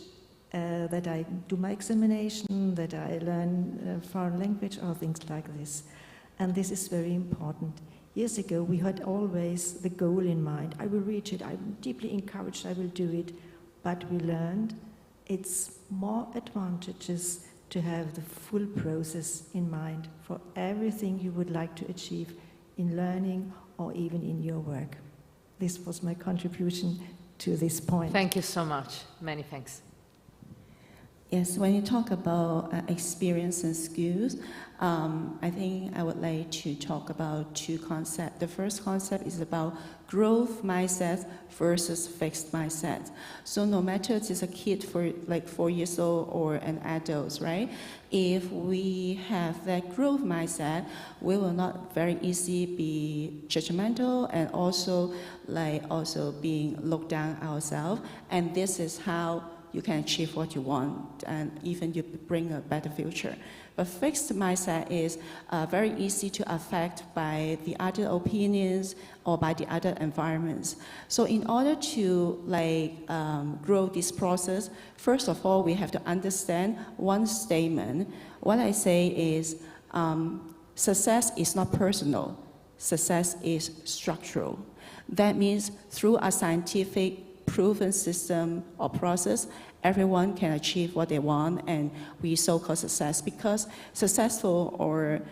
Speaker 6: that I do my examination, that I learn foreign language or things like this. And this is very important. Years ago, we had always the goal in mind. I will reach it, I'm deeply encouraged, I will do it. But we learned it's more advantageous to have the full process in mind for everything you would like to achieve in learning or even in your work. This was my contribution to this point.
Speaker 2: Thank you so much. Many thanks.
Speaker 7: Yes, when you talk about experience and skills, I think I would like to talk about two concepts. The first concept is about growth mindset versus fixed mindset. So no matter it's a kid for like 4 years old or an adult, right? If we have that growth mindset, we will not very easily be judgmental and also being looked down ourselves. And this is how you can achieve what you want and even you bring a better future. But fixed mindset is very easy to affect by the other opinions or by the other environments. So in order to grow this process, first of all, we have to understand one statement. What I say is success is not personal. Success is structural. That means through a scientific proven system or process, everyone can achieve what they want and we so-called success because successful or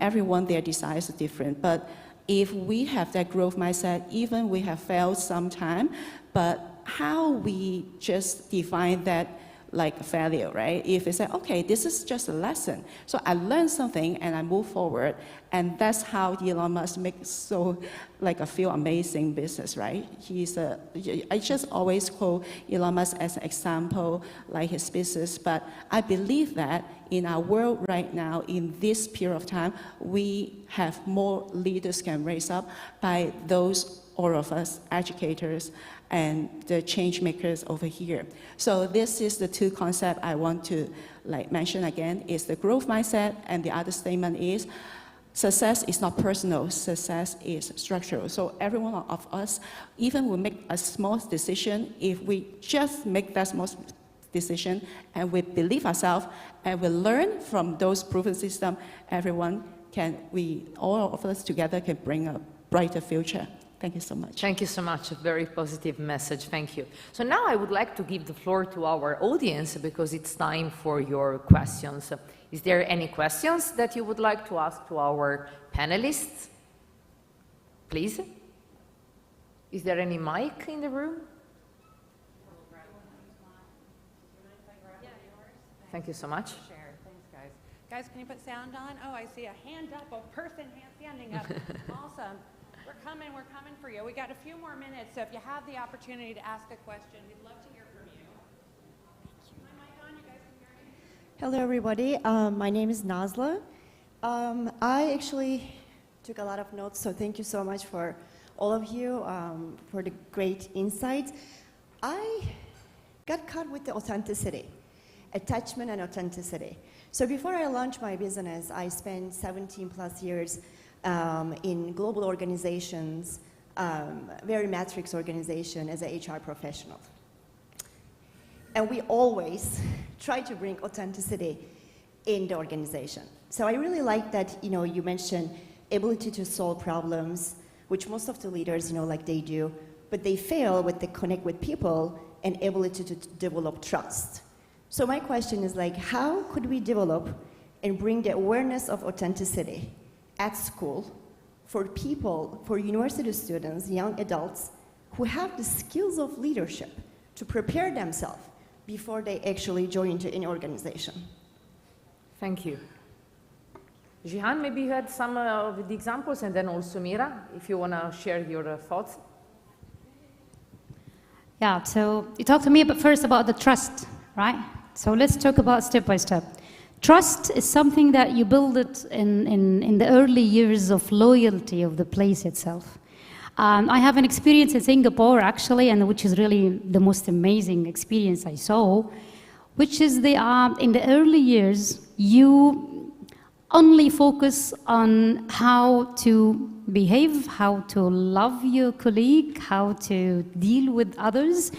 Speaker 7: everyone their desires are different. But if we have that growth mindset, even we have failed sometime, but how we just define that like failure, right? If we say, okay, this is just a lesson. So I learned something and I move forward. And that's how Elon Musk makes so like a feel amazing business, right? I just always quote Elon Musk as an example, like his business. But I believe that in our world right now, in this period of time, we have more leaders can raise up by those, all of us, educators, and the change makers over here. So this is the two concepts I want to mention again, is the growth mindset, and the other statement is success is not personal, success is structural. So every one of us, even we make a small decision, if we just make that small decision and we believe ourselves and we learn from those proven systems, all of us together can bring a brighter future. Thank you so much.
Speaker 2: Thank you so much. A very positive message. Thank you. So now I would like to give the floor to our audience because it's time for your questions. Is there any questions that you would like to ask to our panelists? Please. Is there any mic in the room? Thank you so much.
Speaker 1: Thanks, guys. Guys, can you put sound on? Oh, I see a hand up, a person standing up. Awesome. We're coming for you. We got a few more minutes, so if you have the opportunity to ask a question, we'd love to hear from you. My mic on, you guys can hear me?
Speaker 8: Hello, everybody. My name is Nazla. I actually took a lot of notes, so thank you so much for all of you for the great insights. I got caught with the authenticity, attachment and authenticity. So before I launched my business, I spent 17 plus years in global organizations, very matrix organization as an HR professional. And we always try to bring authenticity in the organization. So I really like that, you mentioned ability to solve problems, which most of the leaders, they do, but they fail with the connect with people and ability to develop trust. So my question is how could we develop and bring the awareness of authenticity at school for people, for university students, young adults who have the skills of leadership to prepare themselves before they actually join into any organization?
Speaker 2: Thank you. Jihan, maybe you had some of the examples, and then also Mira, if you want to share your thoughts.
Speaker 3: Yeah, so you talked to me first about the trust, right? So let's talk about step by step. Trust is something that you build it in the early years of loyalty of the place itself. I have an experience in Singapore, actually, and which is really the most amazing experience I saw, which is in the early years, you only focus on how to behave, how to love your colleague, how to deal with others,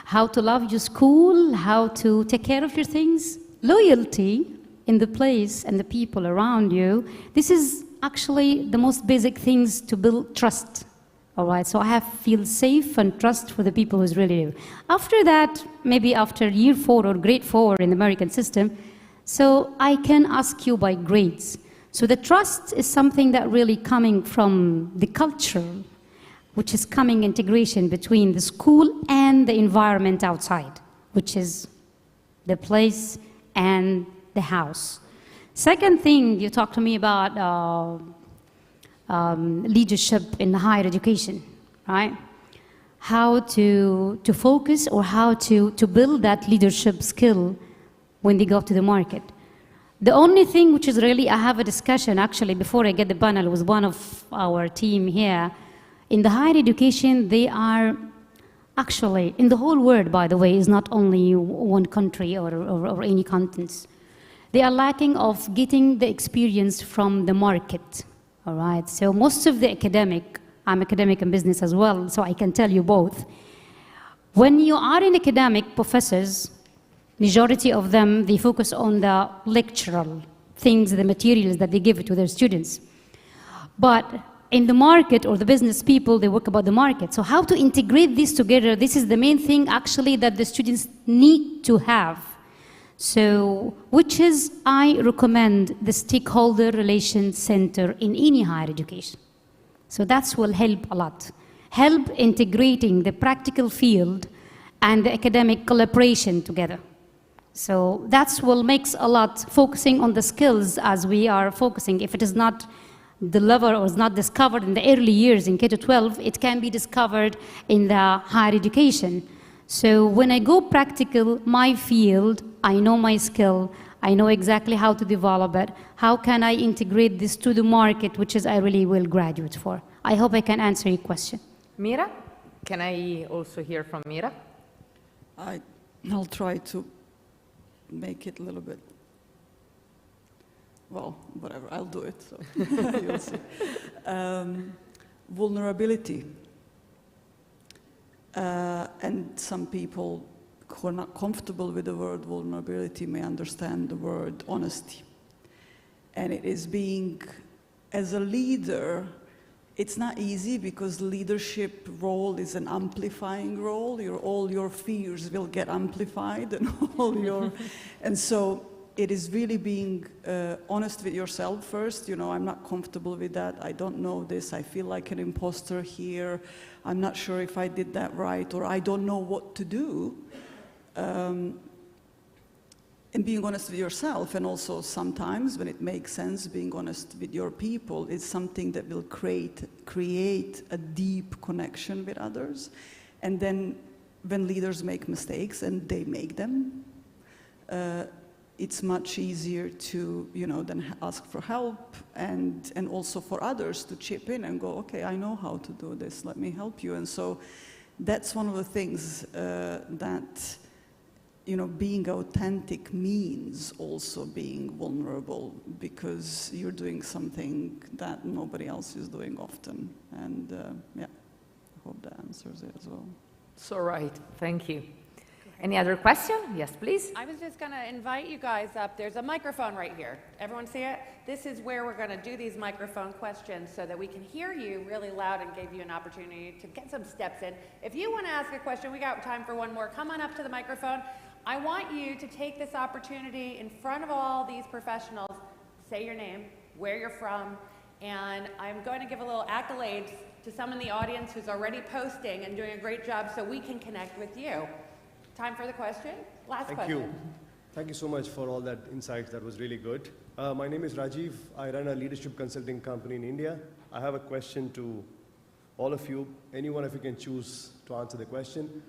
Speaker 3: how to love your school, how to take care of your things. Loyalty in the place and the people around you, this is actually the most basic things to build trust. All right, so I feel safe and trust for the people who's really do. After that, maybe after year 4 or grade 4 in the American system, so I can ask you by grades. So the trust is something that really coming from the culture, which is coming integration between the school and the environment outside, which is the place, and the house. Second thing, you talked to me about leadership in higher education, right? How to focus or how to build that leadership skill when they go to the market. The only thing which is really, I have a discussion actually before I get the panel with one of our team here. In the higher education, they are actually, in the whole world, by the way, is not only one country or any continents. They are lacking of getting the experience from the market, all right? So most of the I'm academic in business as well, so I can tell you both. When you are in academic professors, majority of them, they focus on the lectural things, the materials that they give to their students. But in the market or the business people, they work about the market. So how to integrate this together, this is the main thing actually that the students need to have. So, which is, I recommend the Stakeholder Relations Center in any higher education. So that will help a lot. Help integrating the practical field and the academic collaboration together. So that's what makes a lot, focusing on the skills as we are focusing. If it is not delivered or is not discovered in the early years in K-12, it can be discovered in the higher education. So when I go practical, my field, I know my skill, I know exactly how to develop it. How can I integrate this to the market, which is I really will graduate for? I hope I can answer your question.
Speaker 2: Mira, can I also hear from Mira?
Speaker 4: I'll try to make it a little bit, well, whatever, I'll do it, so you'll see. Vulnerability. And some people who are not comfortable with the word vulnerability may understand the word honesty. And it is being, as a leader, it's not easy because leadership role is an amplifying role. All your fears will get amplified and and so it is really being honest with yourself first. You know, I'm not comfortable with that. I don't know this. I feel like an imposter here. I'm not sure if I did that right, or I don't know what to do. And being honest with yourself, and also sometimes when it makes sense, being honest with your people is something that will create a deep connection with others. And then when leaders make mistakes, and they make them, it's much easier to, then ask for help, and also for others to chip in and go, okay, I know how to do this, let me help you. And so that's one of the things that, being authentic means also being vulnerable, because you're doing something that nobody else is doing often. And yeah, I hope that answers it as well.
Speaker 2: So right, thank you. Any other question? Yes, please.
Speaker 1: I was just going to invite you guys up. There's a microphone right here. Everyone see it? This is where we're going to do these microphone questions so that we can hear you really loud and give you an opportunity to get some steps in. If you want to ask a question, we got time for one more. Come on up to the microphone. I want you to take this opportunity in front of all these professionals, say your name, where you're from, and I'm going to give a little accolades to some in the audience who's already posting and doing a great job so we can connect with you. Time for the question? Last question.
Speaker 9: Thank you. Thank you so much for all that insights. That was really good. My name is Rajiv. I run a leadership consulting company in India. I have a question to all of you. Any one of you can choose to answer the question.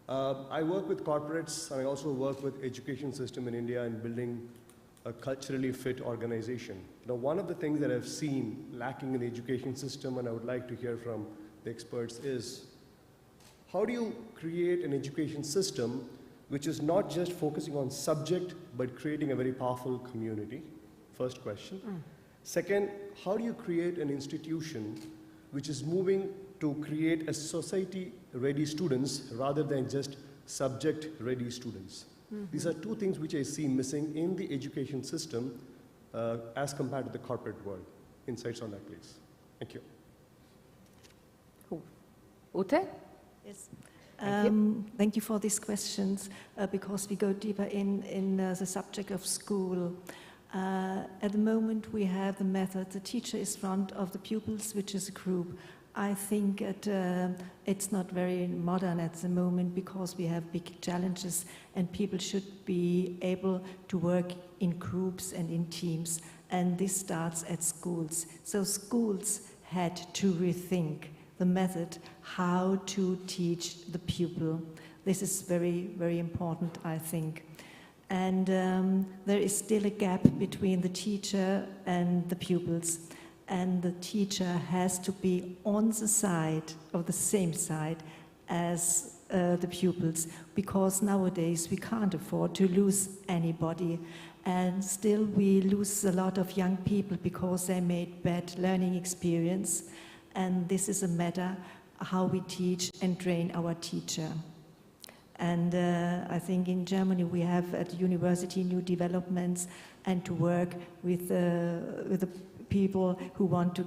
Speaker 9: I work with corporates, and I also work with education system in India in building a culturally fit organization. Now, one of the things that I've seen lacking in the education system, and I would like to hear from the experts, is how do you create an education system which is not just focusing on subject, but creating a very powerful community? First question. Second, how do you create an institution which is moving to create a society-ready students rather than just subject-ready students? These are two things which I see missing in the education system as compared to the corporate world. Insights on that, please. Thank you.
Speaker 2: Ute?
Speaker 6: Yes. Thank you for these questions, because we go deeper in the subject of school. At the moment, we have the method, the teacher is front of the pupils, which is a group. I think that it's not very modern at the moment because we have big challenges and people should be able to work in groups and in teams. And this starts at schools. So schools had to rethink the method how to teach the pupil. This is very, very important, I think. And there is still a gap between the teacher and the pupils. And the teacher has to be on the side, of the same side as the pupils, because nowadays we can't afford to lose anybody. And still we lose a lot of young people because they made bad learning experience. And this is a matter how we teach and train our teacher. And I think in Germany we have at university new developments and to work with the people who want to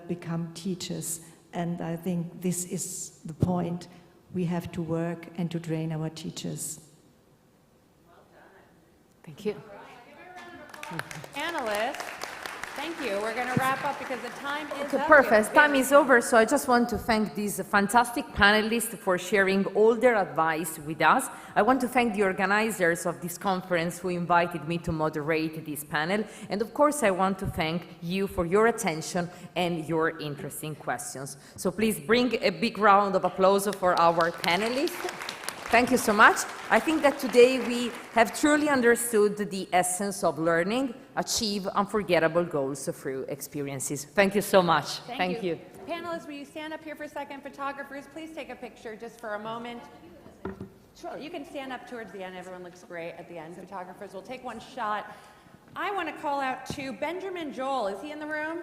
Speaker 6: become teachers. And I think this is the point. We have to work and to train our teachers.
Speaker 2: Thank you.
Speaker 1: Analysts, thank you. We're going to wrap up because the time is up.
Speaker 2: Perfect. Time is over, so I just want to thank these fantastic panelists for sharing all their advice with us. I want to thank the organizers of this conference who invited me to moderate this panel. And of course, I want to thank you for your attention and your interesting questions. So please bring a big round of applause for our panelists. Thank you so much. I think that today we have truly understood the essence of learning, achieve unforgettable goals through experiences. Thank you so much. Thank you.
Speaker 1: Panelists, will you stand up here for a second? Photographers, please take a picture just for a moment. Sure, you can stand up towards the end. Everyone looks great at the end. Photographers, we'll take one shot. I want to call out to Benjamin Joel. Is he in the room?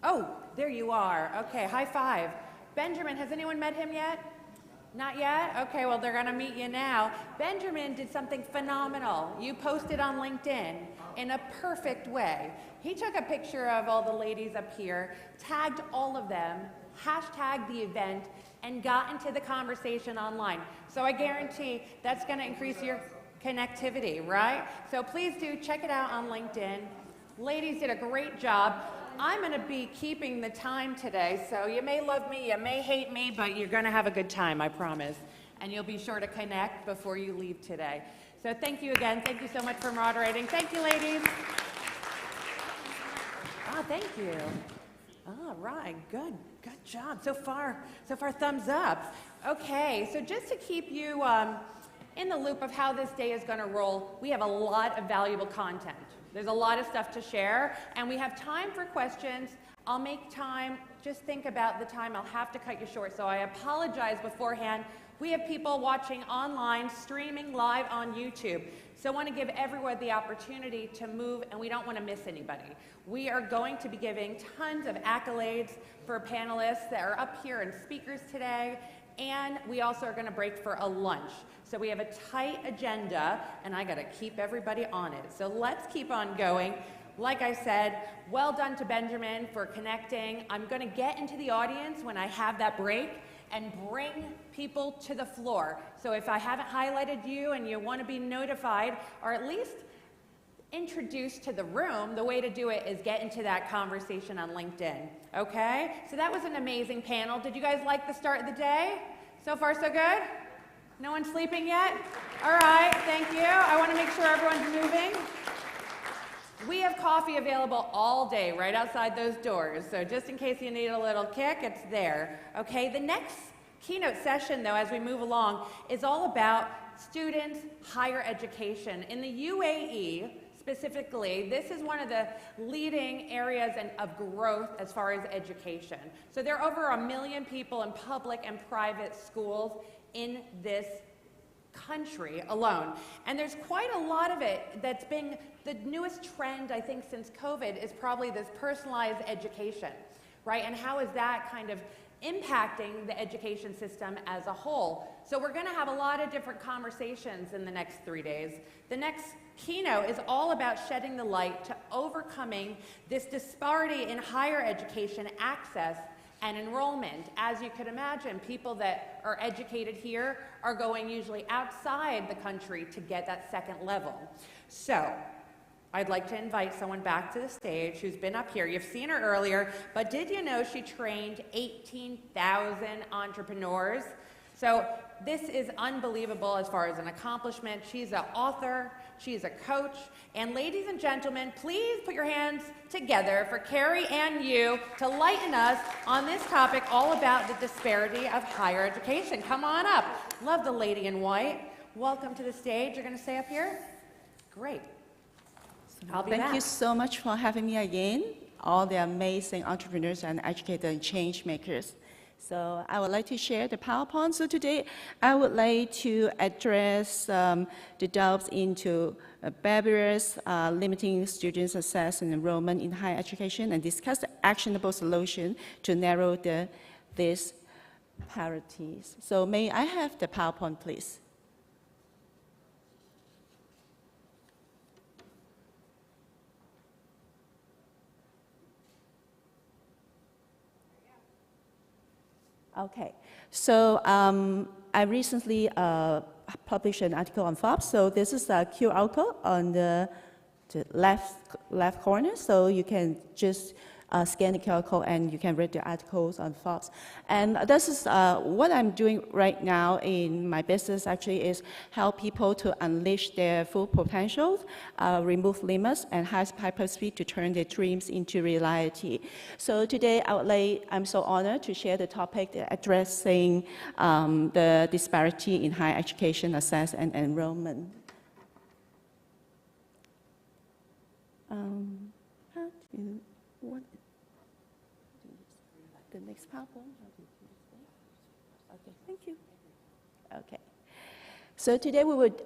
Speaker 1: Oh, there you are. Okay, high five. Benjamin, has anyone met him yet? Not yet? Okay, well, they're going to meet you now. Benjamin did something phenomenal. You posted on LinkedIn in a perfect way. He took a picture of all the ladies up here, tagged all of them, hashtagged the event, and got into the conversation online. So I guarantee that's going to increase your connectivity, right? So please do check it out on LinkedIn. Ladies did a great job. I'm going to be keeping the time today, so you may love me, you may hate me, but you're going to have a good time, I promise. And you'll be sure to connect before you leave today. So thank you again. Thank you so much for moderating. Thank you, ladies. Oh, thank you. All right, good job. So far, thumbs up. Okay, so just to keep you in the loop of how this day is going to roll, we have a lot of valuable content. There's a lot of stuff to share, and we have time for questions. I'll make time. Just think about the time. I'll have to cut you short, so I apologize beforehand. We have people watching online, streaming live on YouTube. So I want to give everyone the opportunity to move, and we don't want to miss anybody. We are going to be giving tons of accolades for panelists that are up here and speakers today, and we also are going to break for a lunch. So we have a tight agenda, and I got to keep everybody on it. So let's keep on going. Like I said, well done to Benjamin for connecting. I'm going to get into the audience when I have that break and bring people to the floor. So if I haven't highlighted you and you want to be notified, or at least introduced to the room, the way to do it is get into that conversation on LinkedIn, okay? So that was an amazing panel. Did you guys like the start of the day? So far, so good? No one sleeping yet? All right, thank you. I want to make sure everyone's moving. We have coffee available all day right outside those doors. So just in case you need a little kick, it's there. Okay, the next keynote session, though, as we move along, is all about students' higher education. In the UAE, specifically, this is one of the leading areas of growth as far as education. So there are over 1 million people in public and private schools in this country alone. And there's quite a lot of it that's been the newest trend, I think, since COVID is probably this personalized education, right? And how is that kind of impacting the education system as a whole? So we're going to have a lot of different conversations in the next 3 days. The next keynote is all about shedding the light to overcoming this disparity in higher education access and enrollment. As you could imagine, people that are educated here are going usually outside the country to get that second level. So I'd like to invite someone back to the stage who's been up here. You've seen her earlier, but did you know she trained 18,000 entrepreneurs? So this is unbelievable as far as an accomplishment. She's an author, she's a coach, and ladies and gentlemen, please put your hands together for Carrie and you to lighten us on this topic all about the disparity of higher education. Come on up. Love the lady in white. Welcome to the stage. You're going to stay up here? Great. I'll be back.
Speaker 7: Thank you so much for having me again, all the amazing entrepreneurs and educators and change makers. So I would like to share the PowerPoint. So today I would like to address the doubts into barriers limiting student success and enrollment in higher education and discuss the actionable solution to narrow these disparities. So may I have the PowerPoint, please? Okay, so I recently published an article on FOBS. So this is a QR code on the left corner. So you can just scan the QR code and you can read the articles on FOBS. And this is what I'm doing right now in my business actually is help people to unleash their full potential, remove limits, and have hyperspeed to turn their dreams into reality. So today I'm so honored to share the topic addressing the disparity in higher education access and enrollment. The next PowerPoint. Okay, thank you. Okay. So today we would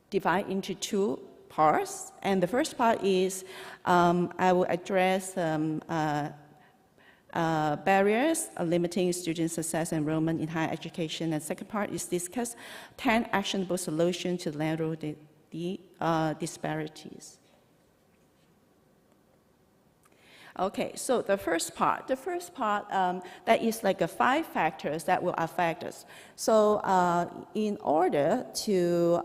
Speaker 7: divide into two parts. And the first part is I will address barriers limiting student success and enrollment in higher education. And the second part is discuss 10 actionable solutions to narrow the disparities. Okay, so the first part that is like 5 factors that will affect us. So in order to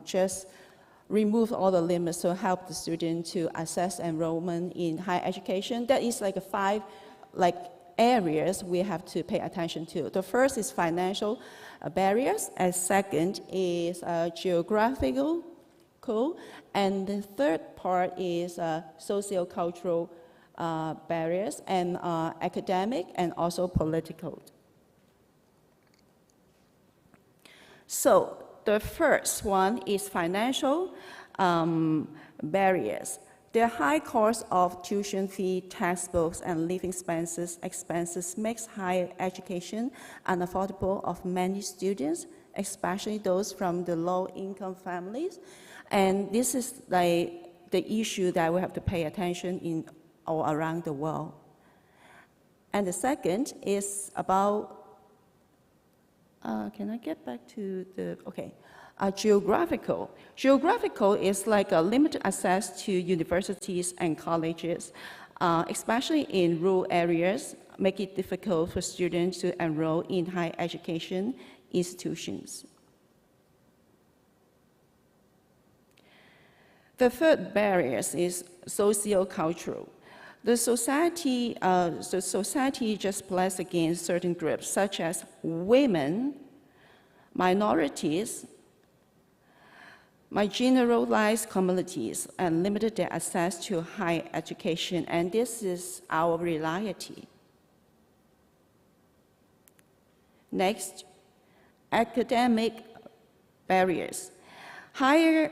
Speaker 7: just remove all the limits to help the student to access enrollment in higher education, that is like 5 areas we have to pay attention to. The first is financial barriers, and second is geographical, and the third part is socio-cultural barriers, and academic and also political. So the first one is financial barriers. The high cost of tuition fee, textbooks, and living expenses makes higher education unaffordable of many students, especially those from the low-income families. And this is the issue that we have to pay attention in all around the world. And the second is about, can I get back to the, okay, geographical. Geographical is like a limited access to universities and colleges, especially in rural areas, make it difficult for students to enroll in higher education institutions. The third barrier is socio-cultural. The society just plays against certain groups, such as women, minorities, marginalized communities, and limited their access to higher education, and this is our reality. Next, academic barriers. High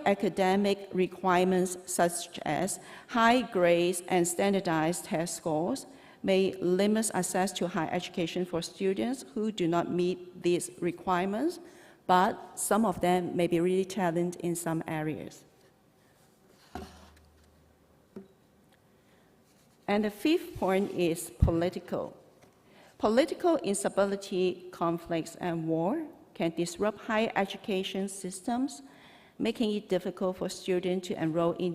Speaker 7: academic requirements such as high grades and standardized test scores may limit access to higher education for students who do not meet these requirements, but some of them may be really talented in some areas. And the fifth point is political. Political instability, conflicts, and war can disrupt higher education systems, making it difficult for students to enroll in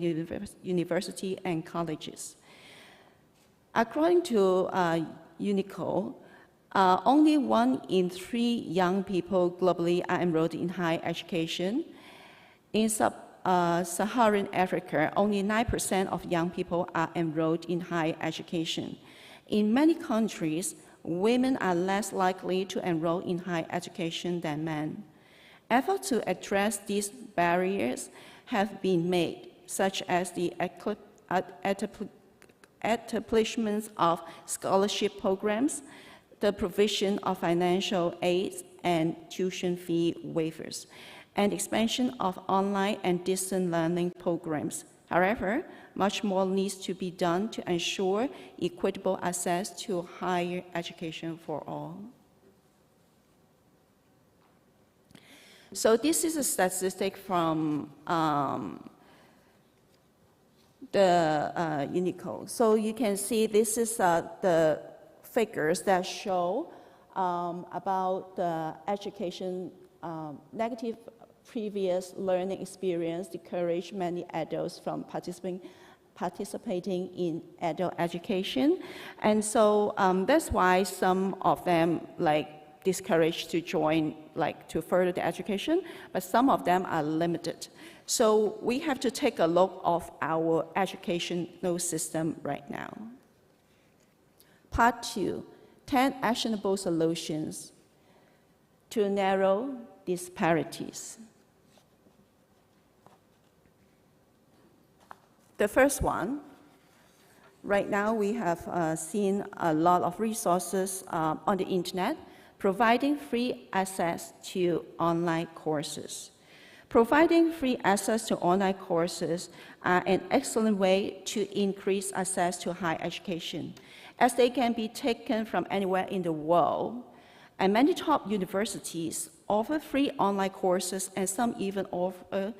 Speaker 7: university and colleges. According to UNICO, only 1 in 3 young people globally are enrolled in higher education. In sub-Saharan Africa, only 9% of young people are enrolled in higher education. In many countries, women are less likely to enroll in higher education than men. Efforts to address these barriers have been made, such as the establishment of scholarship programs, the provision of financial aid and tuition fee waivers, and expansion of online and distance learning programs. However, much more needs to be done to ensure equitable access to higher education for all. So this is a statistic from the Unicode. So you can see this is the figures that show about the education, negative previous learning experience discourage many adults from participating in adult education. And so that's why some of them discouraged to join, to further the education, but some of them are limited. So we have to take a look of our educational system right now. Part 2, 10 actionable solutions to narrow disparities. The first one, right now we have seen a lot of resources on the internet providing free access to online courses. Providing free access to online courses are an excellent way to increase access to higher education, as they can be taken from anywhere in the world. And many top universities offer free online courses, and some even offer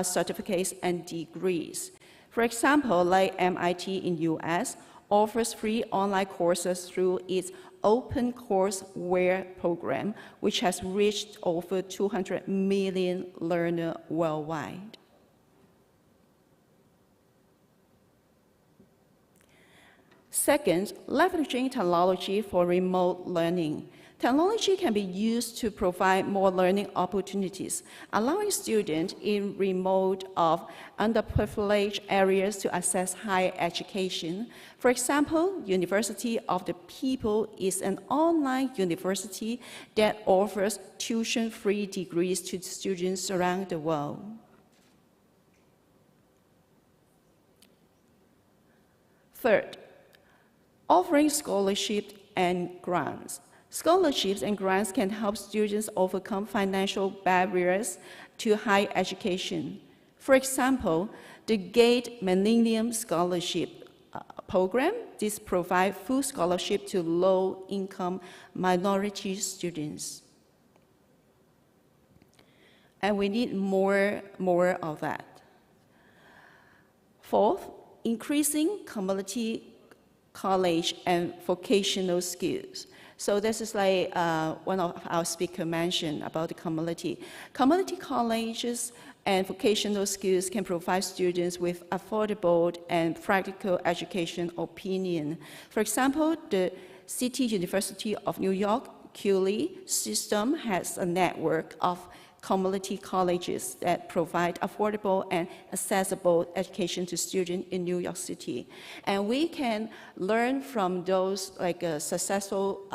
Speaker 7: certificates and degrees. For example, like MIT in US offers free online courses through its Open Courseware program, which has reached over 200 million learners worldwide. Second, leveraging technology for remote learning. Technology can be used to provide more learning opportunities, allowing students in remote or underprivileged areas to access higher education. For example, University of the People is an online university that offers tuition-free degrees to students around the world. Third, offering scholarships and grants. Scholarships and grants can help students overcome financial barriers to higher education. For example, the GATE Millennium Scholarship Program, this provides full scholarship to low-income minority students. And we need more of that. Fourth, increasing community college and vocational skills. So this is like one of our speakers mentioned about the community. Community colleges and vocational schools can provide students with affordable and practical education opinion. For example, the City University of New York, CUNY system has a network of community colleges that provide affordable and accessible education to students in New York City. And we can learn from those successful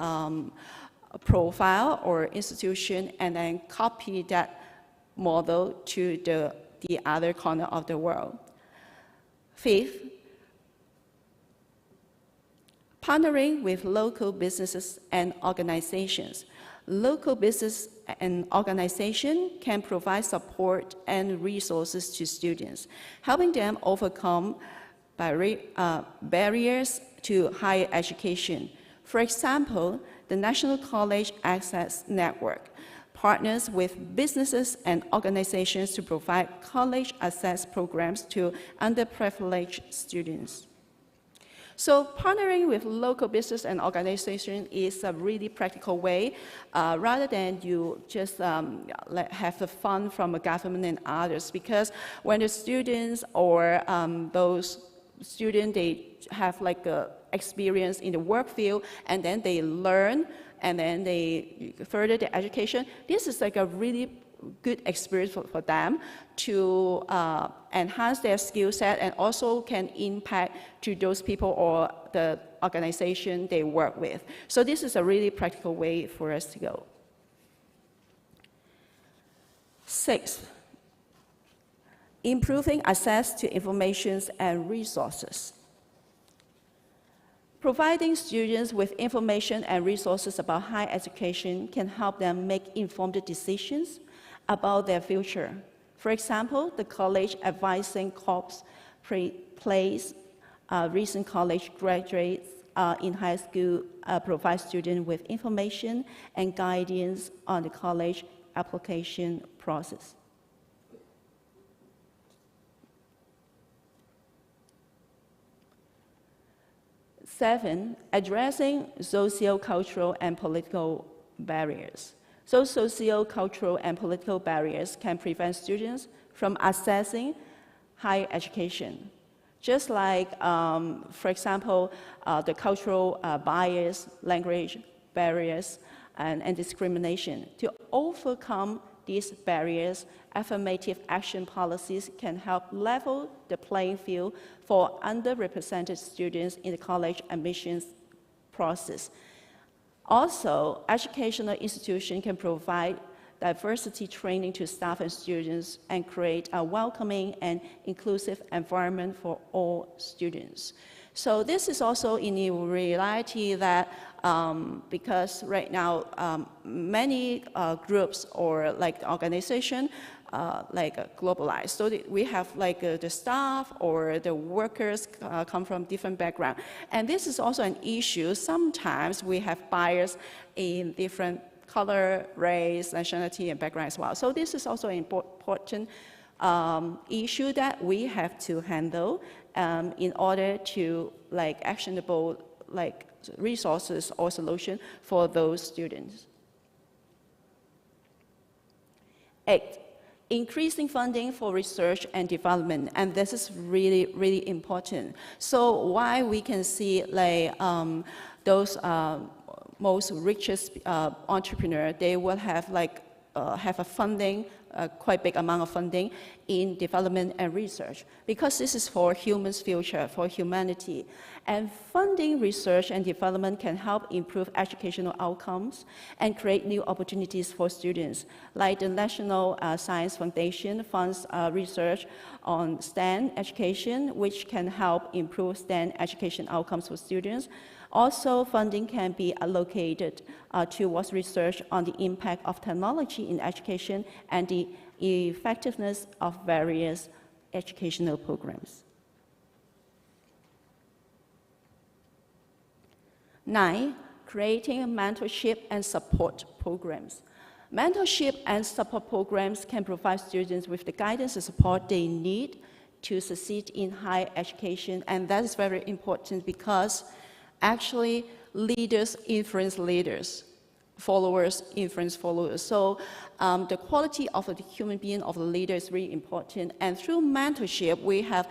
Speaker 7: profile or institution and then copy that model to the other corner of the world. Fifth, partnering with local businesses and organizations. Local business and organization can provide support and resources to students, helping them overcome barriers to higher education. For example, the National College Access Network partners with businesses and organizations to provide college access programs to underprivileged students. So partnering with local business and organization is a really practical way, rather than you just have the fund from the government and others. Because when the students or those students, they have a experience in the work field, and then they learn, and then they further their education, this is a really good experience for them to enhance their skill set and also can impact to those people or the organization they work with. So this is a really practical way for us to go. Sixth, improving access to information and resources. Providing students with information and resources about higher education can help them make informed decisions about their future. For example, the College Advising Corps plays recent college graduates in high school provide students with information and guidance on the college application process. Seven, addressing socio-cultural and political barriers. So socio-cultural and political barriers can prevent students from accessing higher education. Just like, for example, the cultural bias, language barriers, and discrimination. To overcome these barriers, affirmative action policies can help level the playing field for underrepresented students in the college admissions process. Also, educational institutions can provide diversity training to staff and students and create a welcoming and inclusive environment for all students. So this is also in the reality that because right now many groups or like the organization globalized. So we have the staff or the workers come from different backgrounds. And this is also an issue. Sometimes we have bias in different color, race, nationality, and background as well. So this is also an important issue that we have to handle in order to actionable resources or solution for those students. 8, increasing funding for research and development, and this is really, really important. So why we can see those most richest entrepreneur, they will have a funding, quite big amount of funding in development and research, because this is for humans' future, for humanity. And funding research and development can help improve educational outcomes and create new opportunities for students. Like the National Science Foundation funds research on STEM education, which can help improve STEM education outcomes for students. Also, funding can be allocated towards research on the impact of technology in education and the effectiveness of various educational programs. 9, creating mentorship and support programs. Mentorship and support programs can provide students with the guidance and support they need to succeed in higher education, and that is very important because actually leaders influence leaders, followers influence followers. So the quality of the human being of the leader is really important, and through mentorship we have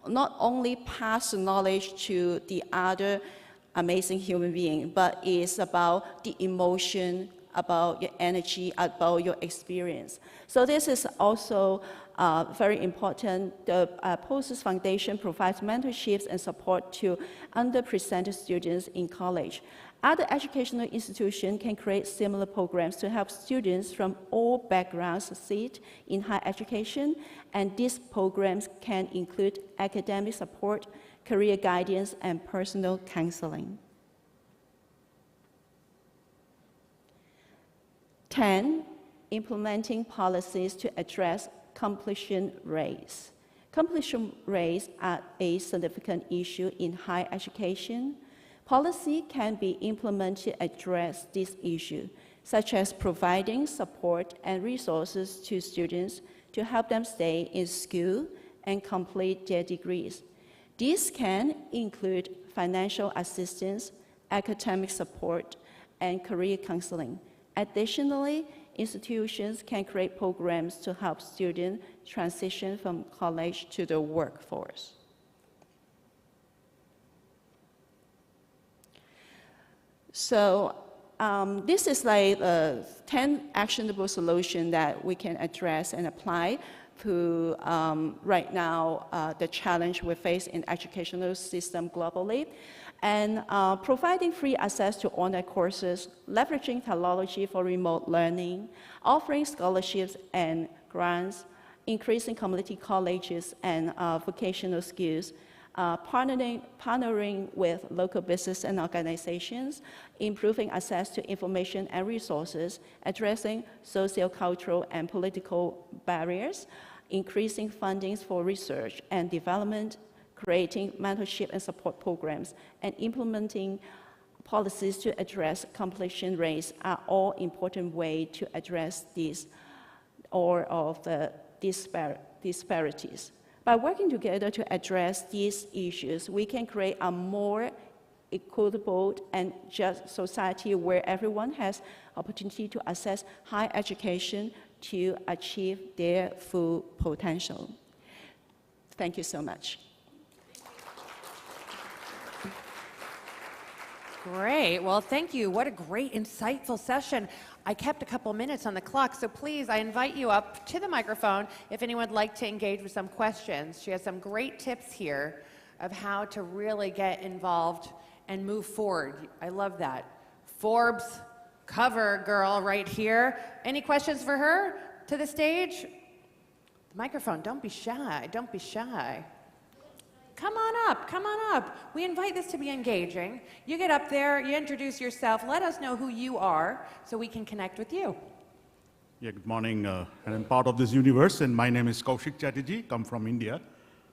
Speaker 7: not only passed knowledge to the other amazing human being, but it's about the emotion, about your energy, about your experience. So this is also very important. The POSES Foundation provides mentorships and support to underrepresented students in college. Other educational institutions can create similar programs to help students from all backgrounds succeed in higher education, and these programs can include academic support, career guidance, and personal counseling. 10, implementing policies to address completion rates. Completion rates are a significant issue in higher education. Policy can be implemented to address this issue, such as providing support and resources to students to help them stay in school and complete their degrees. These can include financial assistance, academic support, and career counseling. Additionally, institutions can create programs to help students transition from college to the workforce. So this is like 10 actionable solutions that we can address and apply to right now the challenge we face in educational system globally. And providing free access to online courses, leveraging technology for remote learning, offering scholarships and grants, increasing community colleges and vocational skills, partnering with local business and organizations, improving access to information and resources, addressing socio-cultural and political barriers, increasing fundings for research and development, creating mentorship and support programs, and implementing policies to address completion rates are all important ways to address these all of the disparities. By working together to address these issues, we can create a more equitable and just society where everyone has opportunity to access higher education to achieve their full potential. Thank you so much.
Speaker 1: Great. Well, thank you. What a great, insightful session. I kept a couple minutes on the clock, so please, I invite you up to the microphone if anyone would like to engage with some questions. She has some great tips here of how to really get involved and move forward. I love that. Forbes cover girl right here. Any questions for her to the stage? The microphone. Don't be shy. Don't be shy. Come on up, come on up. We invite this to be engaging. You get up there, you introduce yourself, let us know who you are so we can connect with you.
Speaker 10: Yeah, good morning. And I'm part of this universe, and my name is Kaushik Chatterjee, come from India.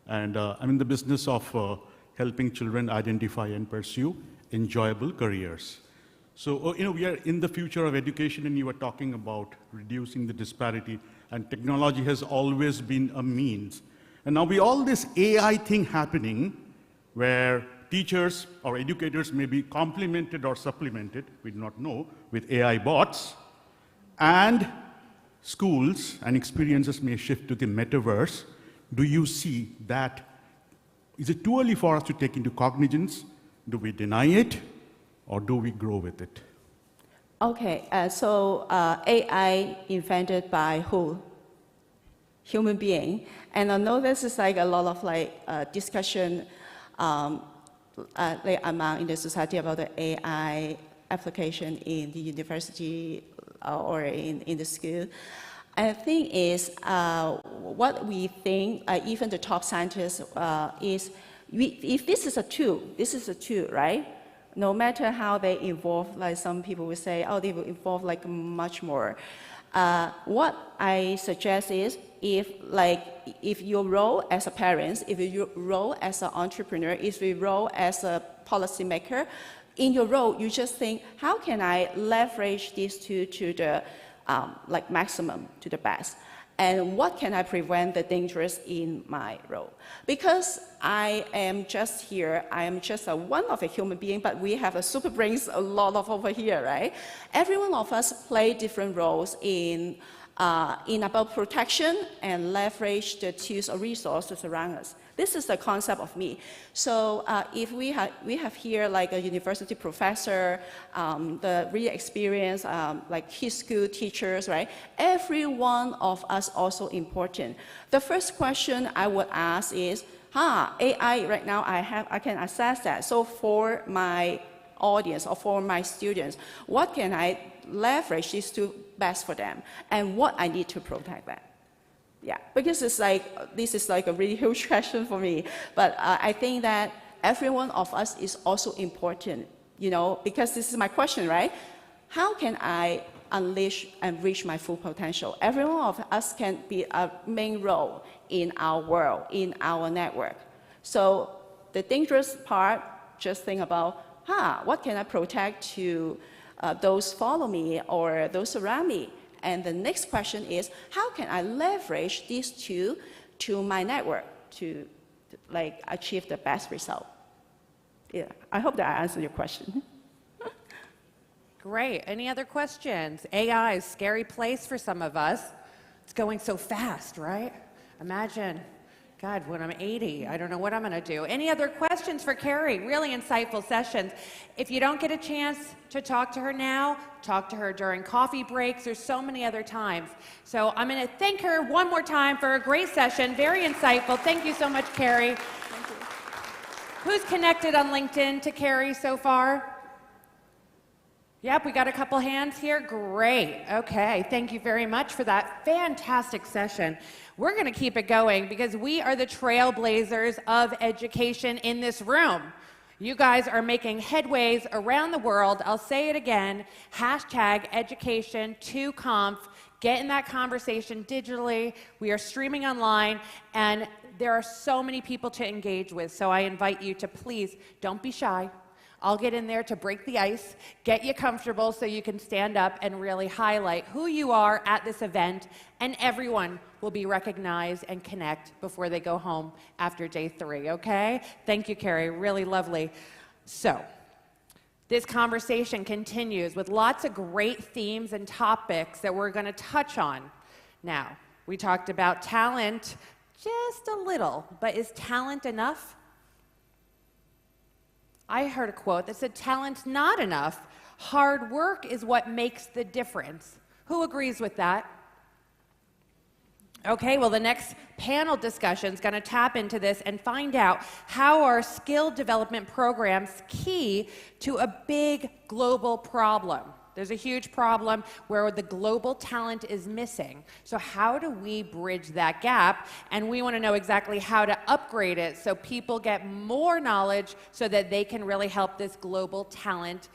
Speaker 10: And I'm in the business of helping children identify and pursue enjoyable careers. So, we are in the future of education, and you were talking about reducing the disparity, and technology has always been a means. And now with all this AI thing happening, where teachers or educators may be complemented or supplemented, we do not know, with AI bots, and schools and experiences may shift to the metaverse, do you see that? Is it too early for us to take into cognizance? Do we deny it, or do we grow with it?
Speaker 7: Okay, so AI invented by who? Human being. And I know this is like a lot of discussion among in the society about the AI application in the university or in the school. And the thing is, what we think, even the top scientists, is if this is a tool, right? No matter how they evolve, like some people will say, oh, they will evolve like much more. What I suggest is, if your role as a parent, if your role as an entrepreneur, if your role as a policymaker, in your role, you just think, how can I leverage these two to the maximum, to the best? And what can I prevent the dangerous in my role? Because I am just here, I am just one of a human being, but we have a super brains a lot of over here, right? Every one of us play different roles in about protection and leverage the tools or resources around us. This is the concept of me. So if we have here like a university professor, the really experienced like his school teachers, right? Every one of us also important. The first question I would ask is, AI right now I can assess that. So for my audience or for my students, what can I leverage these two best for them, and what I need to protect them? Yeah, because it's like, this is like a really huge question for me. But I think that every one of us is also important, because this is my question, right? How can I unleash and reach my full potential? Every one of us can be a main role in our world, in our network. So the dangerous part, just think about, what can I protect to those follow me or those around me? And the next question is, how can I leverage these two to my network to achieve the best result? Yeah, I hope that I answered your question.
Speaker 1: Great. Any other questions? AI is a scary place for some of us. It's going so fast, right? Imagine God, when I'm 80, I don't know what I'm going to do. Any other questions for Carrie? Really insightful sessions. If you don't get a chance to talk to her now, talk to her during coffee breaks. There's so many other times. So I'm going to thank her one more time for a great session. Very insightful. Thank you so much, Carrie.
Speaker 4: Thank you.
Speaker 1: Who's connected on LinkedIn to Carrie so far? Yep, we got a couple hands here. Great. Okay, thank you very much for that fantastic session. We're going to keep it going because we are the trailblazers of education in this room. You guys are making headways around the world. I'll say it again, #education2conf. Get in that conversation digitally. We are streaming online, and there are so many people to engage with. So I invite you to please don't be shy. I'll get in there to break the ice, get you comfortable so you can stand up and really highlight who you are at this event, and everyone will be recognized and connect before they go home after day 3, okay? Thank you, Carrie, really lovely. So, this conversation continues with lots of great themes and topics that we're gonna touch on. Now, we talked about talent just a little, but is talent enough? I heard a quote that said, talent's not enough. Hard work is what makes the difference. Who agrees with that? Okay, well, the next panel discussion is going to tap into this and find out how are skill development programs key to a big global problem. There's a huge problem where the global talent is missing. So how do we bridge that gap? And we want to know exactly how to upgrade it so people get more knowledge so that they can really help this global talent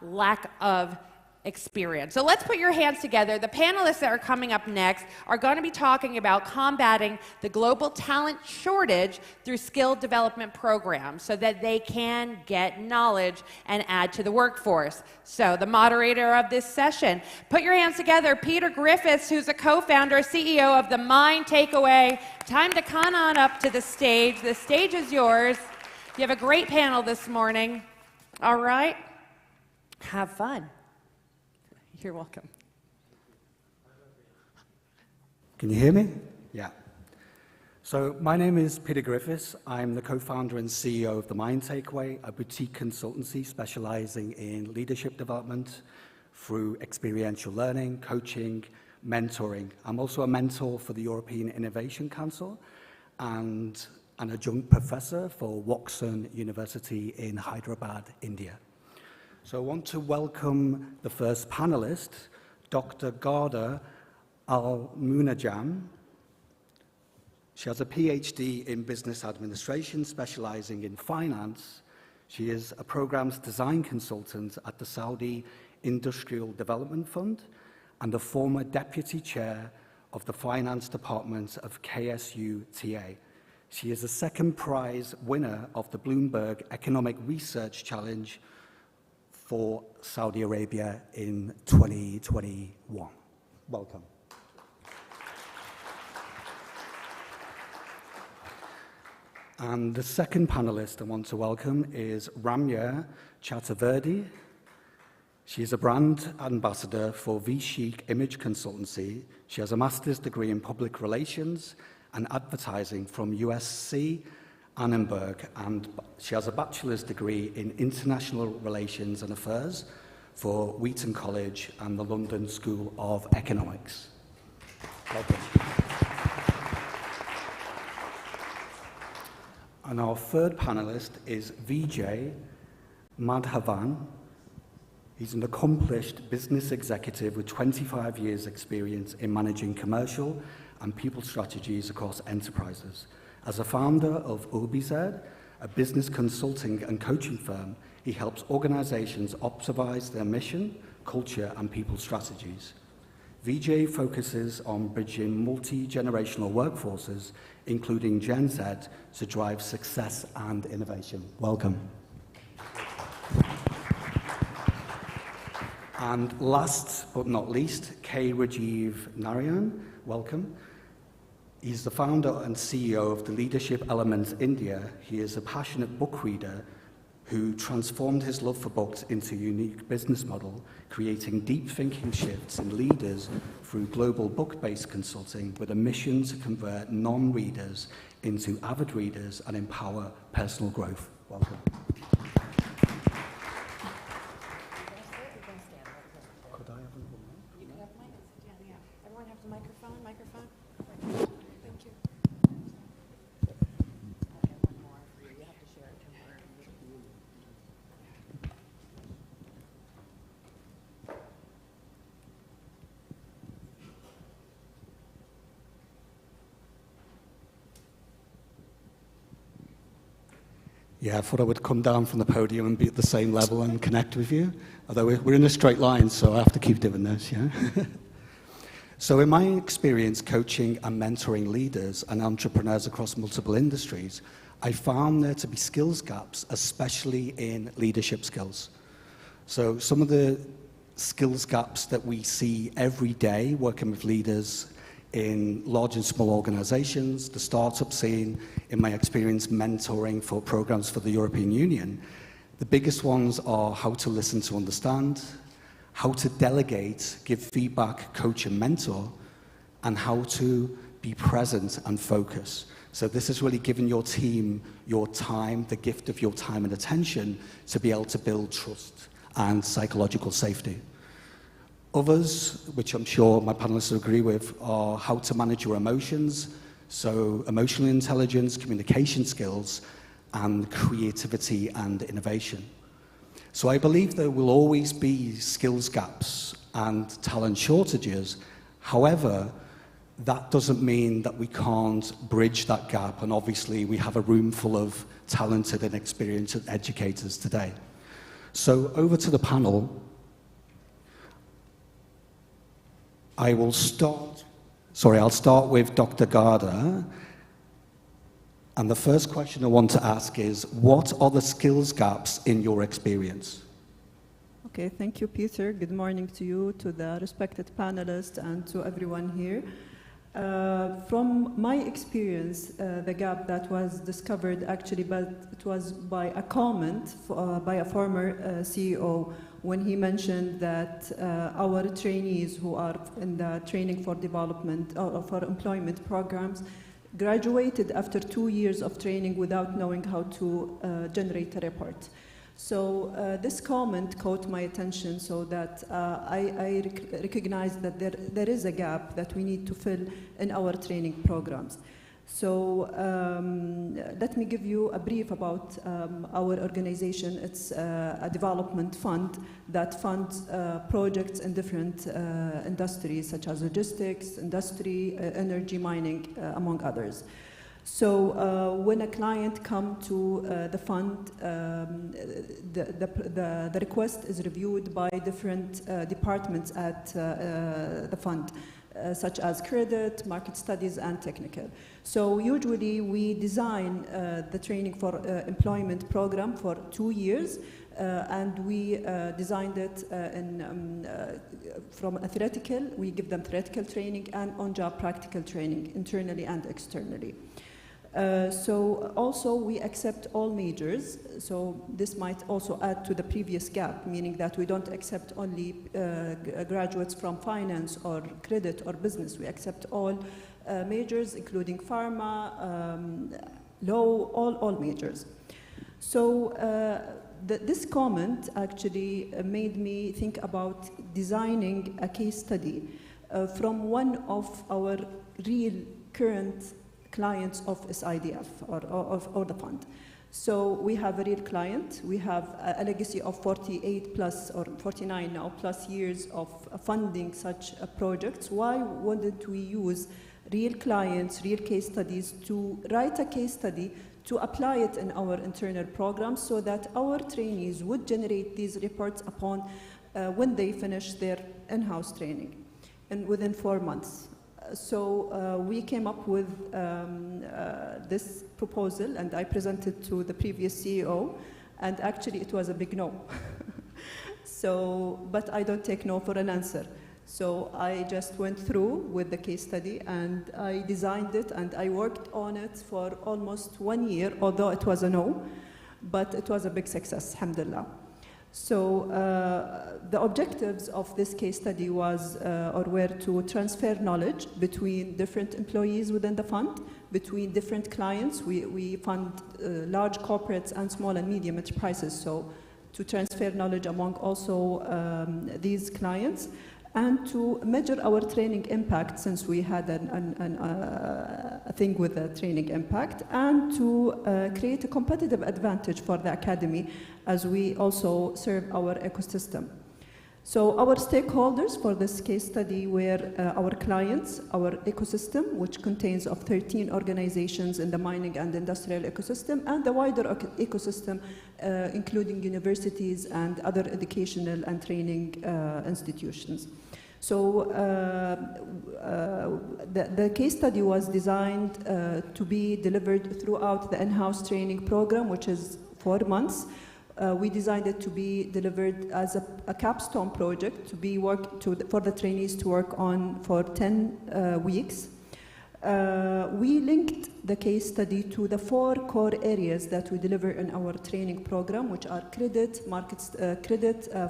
Speaker 1: lack of experience. So let's put your hands together. The panelists that are coming up next are going to be talking about combating the global talent shortage through skill development programs so that they can get knowledge and add to the workforce. So the moderator of this session, put your hands together, Peter Griffiths, who's a co-founder, CEO of the Mind Takeaway. Time to come on up to the stage. The stage is yours. You have a great panel this morning. All right? Have fun. You're welcome.
Speaker 11: Can you hear me? Yeah. So my name is Peter Griffiths. I'm the co-founder and CEO of The Mind Takeaway, a boutique consultancy specializing in leadership development through experiential learning, coaching, mentoring. I'm also a mentor for the European Innovation Council and an adjunct professor for Watson University in Hyderabad, India. So I want to welcome the first panelist, Dr. Garda Al-Munajam. She has a PhD in business administration, specializing in finance. She is a programs design consultant at the Saudi Industrial Development Fund and the former deputy chair of the finance department of KSUTA. She is a second prize winner of the Bloomberg Economic Research Challenge for Saudi Arabia in 2021. Welcome. And the second panelist I want to welcome is Ramya Chaturvedi. She is a brand ambassador for V-Chic Image Consultancy. She has a master's degree in public relations and advertising from USC Annenberg, and she has a bachelor's degree in international relations and affairs for Wheaton College and the London School of Economics. Welcome. And our third panelist is Vijay Madhavan. He's an accomplished business executive with 25 years' experience in managing commercial and people strategies across enterprises. As a founder of UbiZ, a business consulting and coaching firm, he helps organizations optimize their mission, culture, and people strategies. Vijay focuses on bridging multi-generational workforces, including Gen Z, to drive success and innovation. Welcome. And last but not least, K. Rajiv Narayan. Welcome. He's the founder and CEO of the Leadership Elements India. He is a passionate book reader who transformed his love for books into a unique business model, creating deep thinking shifts in leaders through global book-based consulting with a mission to convert non-readers into avid readers and empower personal growth. Welcome.
Speaker 1: Could I have a little mic? You can have mic. Yeah. Everyone have the microphone? Thank you. Okay, one more for you. You have to share it temporarily.
Speaker 11: Yeah, I thought I would come down from the podium and be at the same level and connect with you. Although we're in a straight line, so I have to keep doing this, yeah? So in my experience coaching and mentoring leaders and entrepreneurs across multiple industries, I found there to be skills gaps, especially in leadership skills. So some of the skills gaps that we see every day working with leaders in large and small organizations, the startup scene, in my experience mentoring for programs for the European Union, the biggest ones are how to listen to understand, how to delegate, give feedback, coach and mentor, and how to be present and focus. So this is really giving your team your time, the gift of your time and attention to be able to build trust and psychological safety. Others, which I'm sure my panelists will agree with, are how to manage your emotions, so emotional intelligence, communication skills, and creativity and innovation. So I believe there will always be skills gaps and talent shortages. However, that doesn't mean that we can't bridge that gap, and obviously we have a room full of talented and experienced educators today. So over to the panel. I'll start with Dr. Garda. And the first question I want to ask is, what are the skills gaps in your experience?
Speaker 12: Okay, thank you, Peter. Good morning to you, to the respected panelists, and to everyone here. From my experience, the gap that was discovered actually, but it was by a comment by a former CEO when he mentioned that our trainees who are in the training for development or for employment programs graduated after 2 years of training without knowing how to generate a report. So this comment caught my attention, so that I recognized that there is a gap that we need to fill in our training programs. So let me give you a brief about our organization. It's a development fund that funds projects in different industries, such as logistics, industry, energy, mining, among others. So when a client comes to the fund, the request is reviewed by different departments at the fund, such as credit, market studies, and technical. So usually we design the training for employment program for 2 years, and we designed it from a theoretical, we give them theoretical training, and on-job practical training, internally and externally. So also we accept all majors, so this might also add to the previous gap, meaning that we don't accept only graduates from finance or credit or business. We accept all majors, including pharma, law, all majors. So this comment actually made me think about designing a case study from one of our real current clients of SIDF or the fund. So we have a real client. We have a legacy of 48 plus or 49 now plus years of funding such projects. Why wouldn't we use real clients, real case studies to write a case study to apply it in our internal programs so that our trainees would generate these reports upon when they finish their in-house training and within 4 months. So we came up with this proposal, and I presented to the previous CEO, and actually it was a big no. So, but I don't take no for an answer. So I just went through with the case study, and I designed it, and I worked on it for almost 1 year, although it was a no. but it was a big success, alhamdulillah. So the objectives of this case study was or were to transfer knowledge between different employees within the fund, between different clients. We fund large corporates and small and medium enterprises, so to transfer knowledge among also these clients, and to measure our training impact, since we had a thing with the training impact, and to create a competitive advantage for the academy as we also serve our ecosystem. So our stakeholders for this case study were our clients, our ecosystem, which contains of 13 organizations in the mining and industrial ecosystem, and the wider ecosystem, including universities and other educational and training institutions. So the case study was designed to be delivered throughout the in-house training program, which is 4 months. We designed it to be delivered as a capstone project to be for the trainees to work on for 10 weeks. We linked the case study to the 4 core areas that we deliver in our training program, which are credit, markets,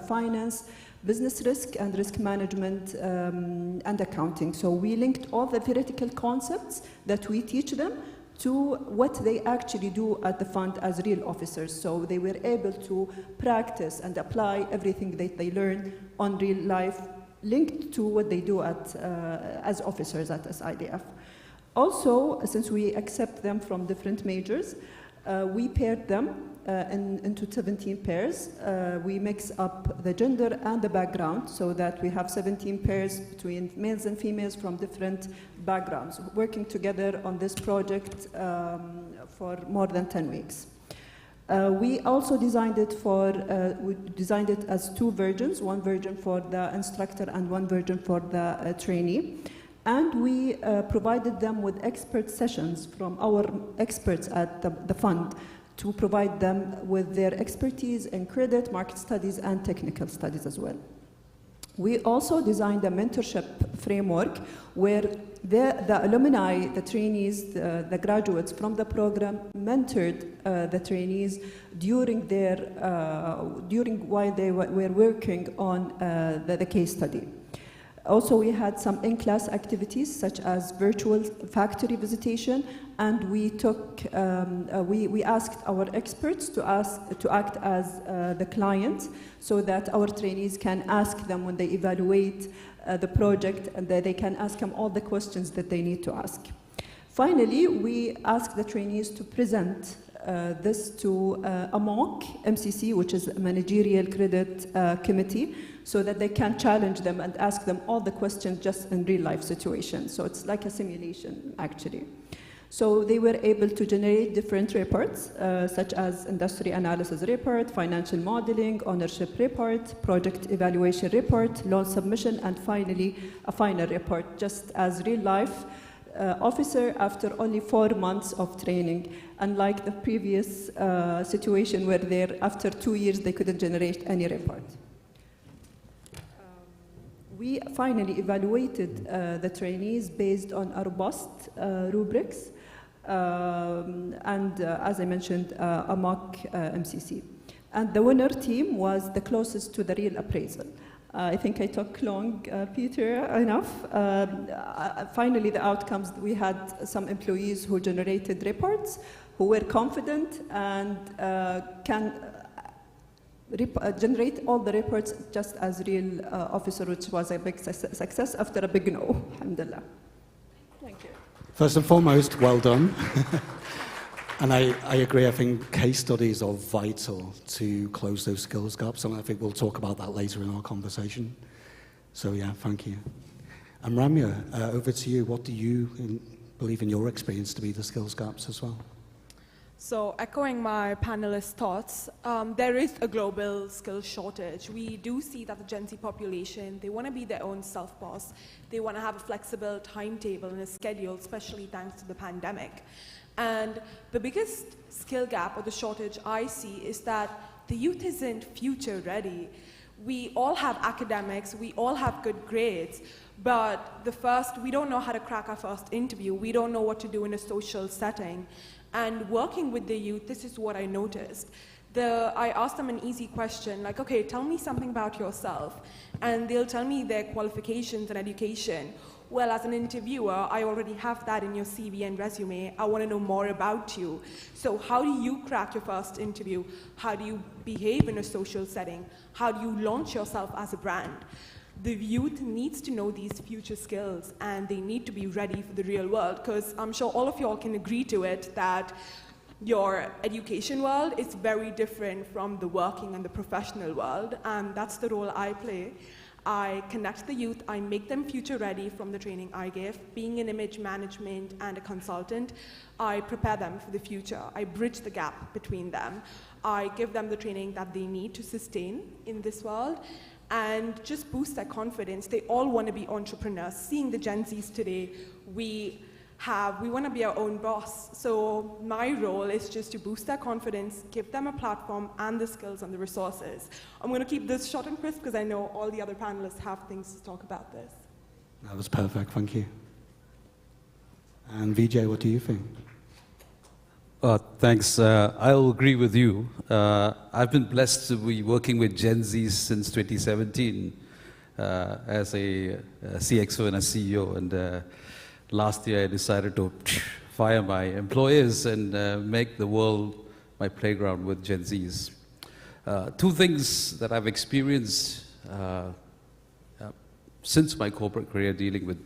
Speaker 12: finance, business risk and risk management, and accounting. So we linked all the theoretical concepts that we teach them to what they actually do at the fund as real officers. So they were able to practice and apply everything that they learned on real life, linked to what they do as officers at SIDF. Also, since we accept them from different majors, we paired them into 17 pairs. We mix up the gender and the background so that we have 17 pairs between males and females from different backgrounds, working together on this project for more than 10 weeks. We also designed it as 2 versions, 1 version for the instructor and 1 version for the trainee. And we provided them with expert sessions from our experts at the fund to provide them with their expertise in credit, market studies, and technical studies as well. We also designed a mentorship framework where the alumni, the trainees, the graduates from the program mentored the trainees during while they were working on the case study. Also, we had some in-class activities such as virtual factory visitation, and we asked our experts to act as the client, so that our trainees can ask them when they evaluate the project, and that they can ask them all the questions that they need to ask. Finally, we asked the trainees to present this to a MOC, MCC, which is a Managerial Credit Committee, so that they can challenge them and ask them all the questions just in real life situations. So it's like a simulation, actually. So they were able to generate different reports, such as industry analysis report, financial modeling, ownership report, project evaluation report, loan submission, and finally, a final report, just as real life officer after only 4 months of training, unlike the previous situation where after 2 years they couldn't generate any report. We finally evaluated the trainees based on a robust rubrics and, as I mentioned, a mock MCC. And the winner team was the closest to the real appraisal. I think I talked long, Peter, enough. Finally, the outcomes, we had some employees who generated reports, who were confident and can generate all the reports just as real officer, which was a big success after a big no, alhamdulillah. Thank you.
Speaker 11: First and foremost, well done. And I agree, I think case studies are vital to close those skills gaps, and I think we'll talk about that later in our conversation. So yeah, thank you. And Ramya, over to you. What do you believe in your experience to be the skills gaps as well?
Speaker 13: So echoing my panelists' thoughts, there is a global skills shortage. We do see that the Gen Z population, they want to be their own self-boss. They want to have a flexible timetable and a schedule, especially thanks to the pandemic. And the biggest skill gap or the shortage I see is that the youth isn't future ready. We all have academics, we all have good grades, but we don't know how to crack our first interview. We don't know what to do in a social setting. And working with the youth, this is what I noticed. I asked them an easy question, like, okay, tell me something about yourself. And they'll tell me their qualifications and education. Well, as an interviewer, I already have that in your CV and resume. I want to know more about you. So how do you crack your first interview? How do you behave in a social setting? How do you launch yourself as a brand? The youth needs to know these future skills, and they need to be ready for the real world, because I'm sure all of you all can agree to it that your education world is very different from the working and the professional world, and that's the role I play. I connect the youth, I make them future ready from the training I give. Being in image management and a consultant, I prepare them for the future. I bridge the gap between them. I give them the training that they need to sustain in this world and just boost their confidence. They all want to be entrepreneurs. Seeing the Gen Zs today, we want to be our own boss. So my role is just to boost their confidence, give them a platform and the skills and the resources. I'm going to keep this short and crisp because I know all the other panelists have things to talk about this.
Speaker 11: That was perfect, thank you. And Vijay, what do you think?
Speaker 14: Thanks. I'll agree with you. I've been blessed to be working with Gen Z since 2017 as a CXO and a CEO. And last year I decided to fire my employers and make the world my playground with Gen Zs. Two things that I've experienced since my corporate career dealing with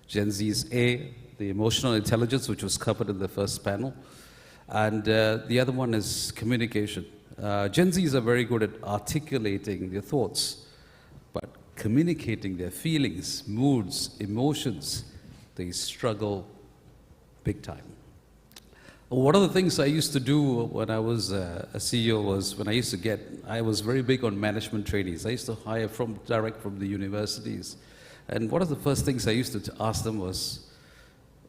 Speaker 14: Gen Zs. A, the emotional intelligence, which was covered in the first panel. And the other one is communication. Gen Zs are very good at articulating their thoughts, but communicating their feelings, moods, emotions, they struggle big time. One of the things I used to do when I was a CEO was I was very big on management trainees. I used to hire direct from the universities. And one of the first things I used to ask them was,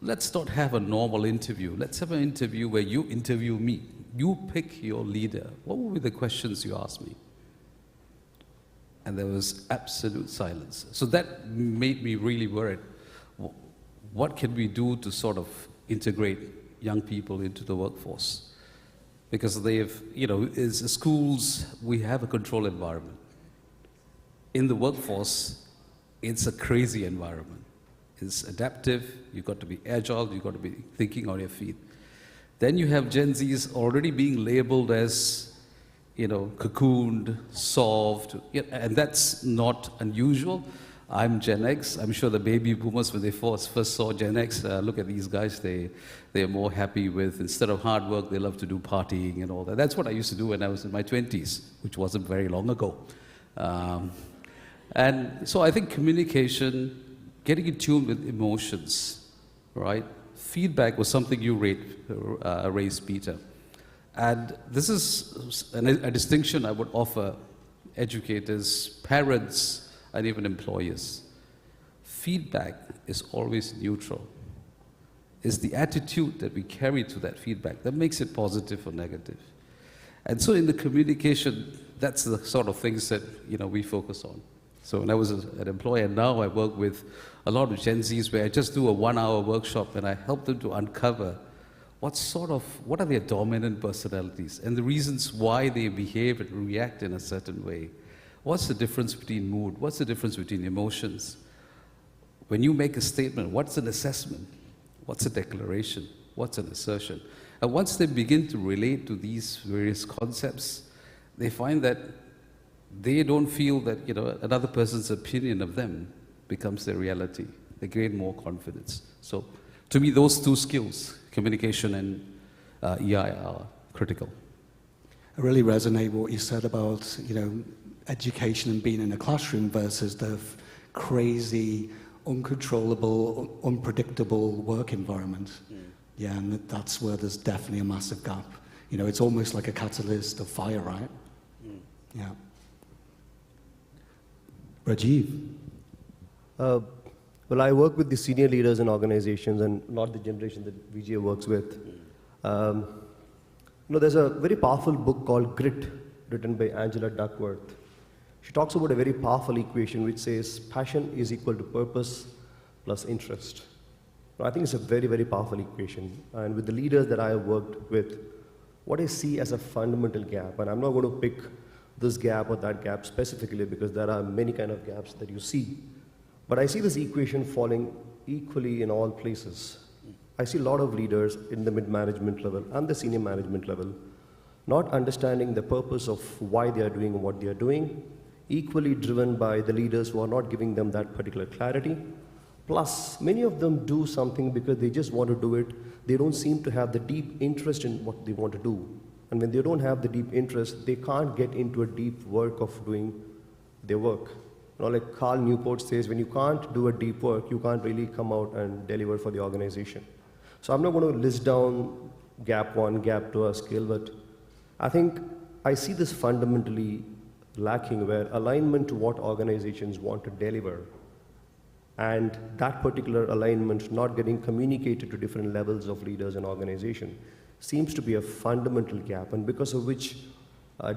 Speaker 14: let's not have a normal interview. Let's have an interview where you interview me. You pick your leader. What would be the questions you ask me? And there was absolute silence. So that made me really worried. What can we do to sort of integrate young people into the workforce? Because as schools, we have a control environment. In the workforce, it's a crazy environment. It's adaptive, you've got to be agile, you've got to be thinking on your feet. Then you have Gen Zs already being labeled as, cocooned, soft, and that's not unusual. I'm Gen X. I'm sure the baby boomers, when they first saw Gen X, look at these guys, they're more happy with, instead of hard work, they love to do partying and all that. That's what I used to do when I was in my 20s, which wasn't very long ago. And so I think communication, getting in tune with emotions, right? Feedback was something you raised, Peter. And this is a distinction I would offer educators, parents, and even employers. Feedback is always neutral. It's the attitude that we carry to that feedback that makes it positive or negative. And so in the communication, that's the sort of things that we focus on. So when I was an employer, now I work with a lot of Gen Zs where I just do a 1-hour workshop and I help them to uncover what are their dominant personalities and the reasons why they behave and react in a certain way. What's the difference between mood? What's the difference between emotions? When you make a statement, what's an assessment? What's a declaration? What's an assertion? And once they begin to relate to these various concepts, they find that they don't feel that another person's opinion of them becomes their reality. They gain more confidence. So to me, those two skills, communication and EI, are critical.
Speaker 11: I really resonate with what you said about education and being in a classroom versus the crazy, uncontrollable, unpredictable work environment. Yeah, and that's where there's definitely a massive gap. It's almost like a catalyst of fire, right? Yeah. Rajiv?
Speaker 9: Well, I work with the senior leaders in organizations and not the generation that Vijay works with. There's a very powerful book called Grit, written by Angela Duckworth. She talks about a very powerful equation which says passion is equal to purpose plus interest. I think it's a very, very powerful equation. And with the leaders that I have worked with, what I see as a fundamental gap, and I'm not going to pick this gap or that gap specifically because there are many kind of gaps that you see, but I see this equation falling equally in all places. I see a lot of leaders in the mid-management level and the senior management level not understanding the purpose of why they are doing what they are doing, equally driven by the leaders who are not giving them that particular clarity. Plus, many of them do something because they just want to do it. They don't seem to have the deep interest in what they want to do. And when they don't have the deep interest, they can't get into a deep work of doing their work. Like Carl Newport says, when you can't do a deep work, you can't really come out and deliver for the organization. So I'm not going to list down gap 1, gap 2 skill, but I think I see this fundamentally lacking where alignment to what organizations want to deliver and that particular alignment not getting communicated to different levels of leaders and organization seems to be a fundamental gap, and because of which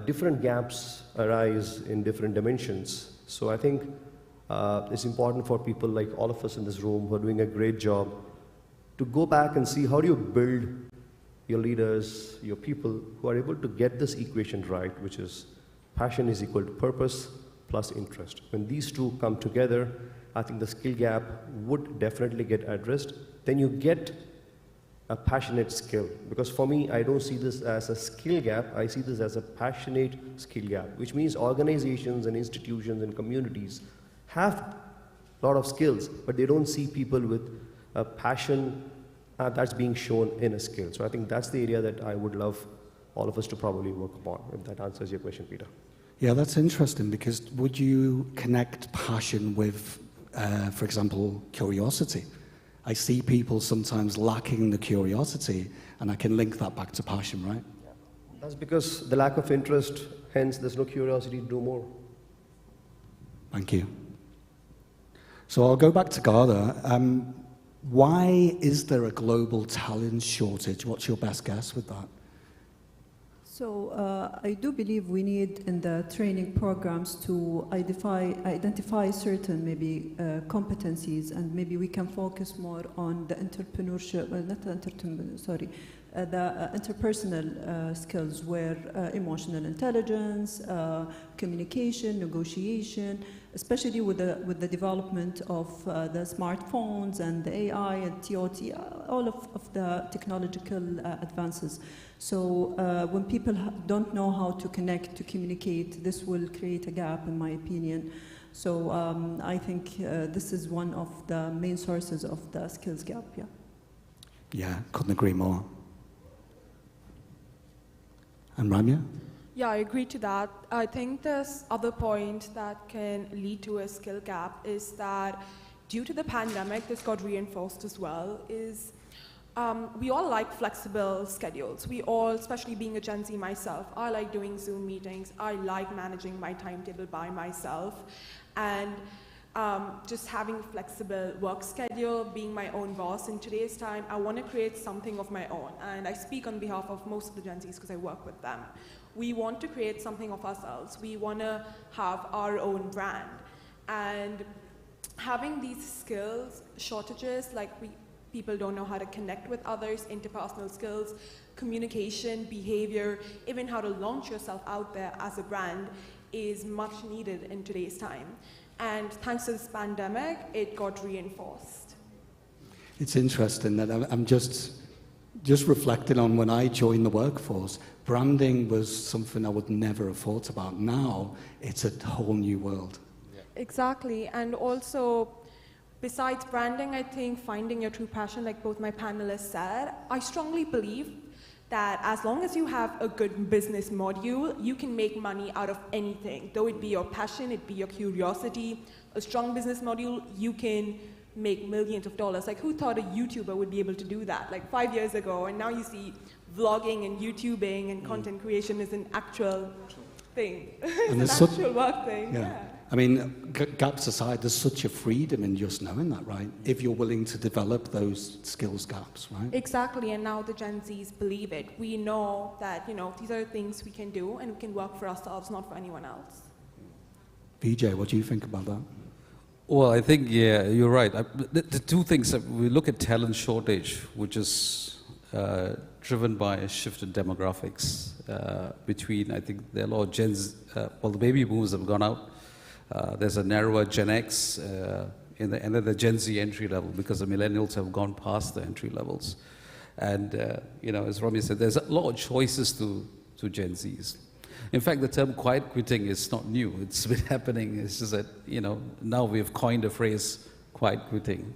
Speaker 9: different gaps arise in different dimensions. So I think it's important for people like all of us in this room who are doing a great job to go back and see how do you build your leaders, your people who are able to get this equation right, which is passion is equal to purpose plus interest. When these two come together, I think the skill gap would definitely get addressed. Then you get a passionate skill. Because for me, I don't see this as a skill gap, I see this as a passionate skill gap, which means organizations and institutions and communities have a lot of skills, but they don't see people with a passion that's being shown in a skill. So I think that's the area that I would love all of us to probably work upon, if that answers your question, Peter.
Speaker 11: Yeah, that's interesting, because would you connect passion with, for example, curiosity? I see people sometimes lacking the curiosity, and I can link that back to passion, right?
Speaker 9: Yeah. That's because the lack of interest, hence there's no curiosity to do more.
Speaker 11: Thank you. So I'll go back to Garda. Why is there a global talent shortage? What's your best guess with that?
Speaker 12: So I do believe we need in the training programs to identify certain maybe competencies, and maybe we can focus more on the entrepreneurship, the interpersonal skills, where emotional intelligence, communication, negotiation, especially with the development of the smartphones and the AI and TOT, all of the technological advances. So when people don't know how to connect, to communicate, this will create a gap, in my opinion. So I think this is one of the main sources of the skills gap, yeah.
Speaker 11: Yeah, couldn't agree more. And Ramya?
Speaker 13: Yeah, I agree to that. I think this other point that can lead to a skill gap is that due to the pandemic, this got reinforced as well, is we all like flexible schedules. We all, especially being a Gen Z myself, I like doing Zoom meetings. I like managing my timetable by myself. And just having a flexible work schedule, being my own boss in today's time, I want to create something of my own. And I speak on behalf of most of the Gen Zs because I work with them. We want to create something of ourselves. We want to have our own brand. And having these skills shortages, like people don't know how to connect with others, interpersonal skills, communication, behavior, even how to launch yourself out there as a brand is much needed in today's time. And thanks to this pandemic, it got reinforced.
Speaker 11: It's interesting that I'm just reflecting on when I joined the workforce. Branding was something I would never have thought about. Now, it's a whole new world.
Speaker 13: Exactly, and also, besides branding, I think finding your true passion, like both my panelists said, I strongly believe that as long as you have a good business module, you can make money out of anything. Though it be your passion, it be your curiosity, a strong business module, you can make millions of dollars. Like, who thought a YouTuber would be able to do that? Like 5 years ago, and now you see vlogging and YouTubing and content creation is an actual thing. It's an actual work thing. Yeah.
Speaker 11: I mean, gaps aside, there's such a freedom in just knowing that, right? If you're willing to develop those skills gaps, right?
Speaker 13: Exactly, and now the Gen Zs believe it. We know that, these are things we can do, and we can work for ourselves, not for anyone else.
Speaker 11: VJ, what do you think about that?
Speaker 14: Well, I think, yeah, you're right. The two things, that we look at talent shortage, which is driven by a shift in demographics between, I think, there are a lot of Gens, well, the baby boomers have gone out. There's a narrower Gen X, and then the Gen Z entry level, because the millennials have gone past the entry levels. And, you know, as Romy said, there's a lot of choices to Gen Zs. In fact, the term quiet quitting is not new. It's been happening. It's just that, you know, now we've coined the phrase quiet quitting.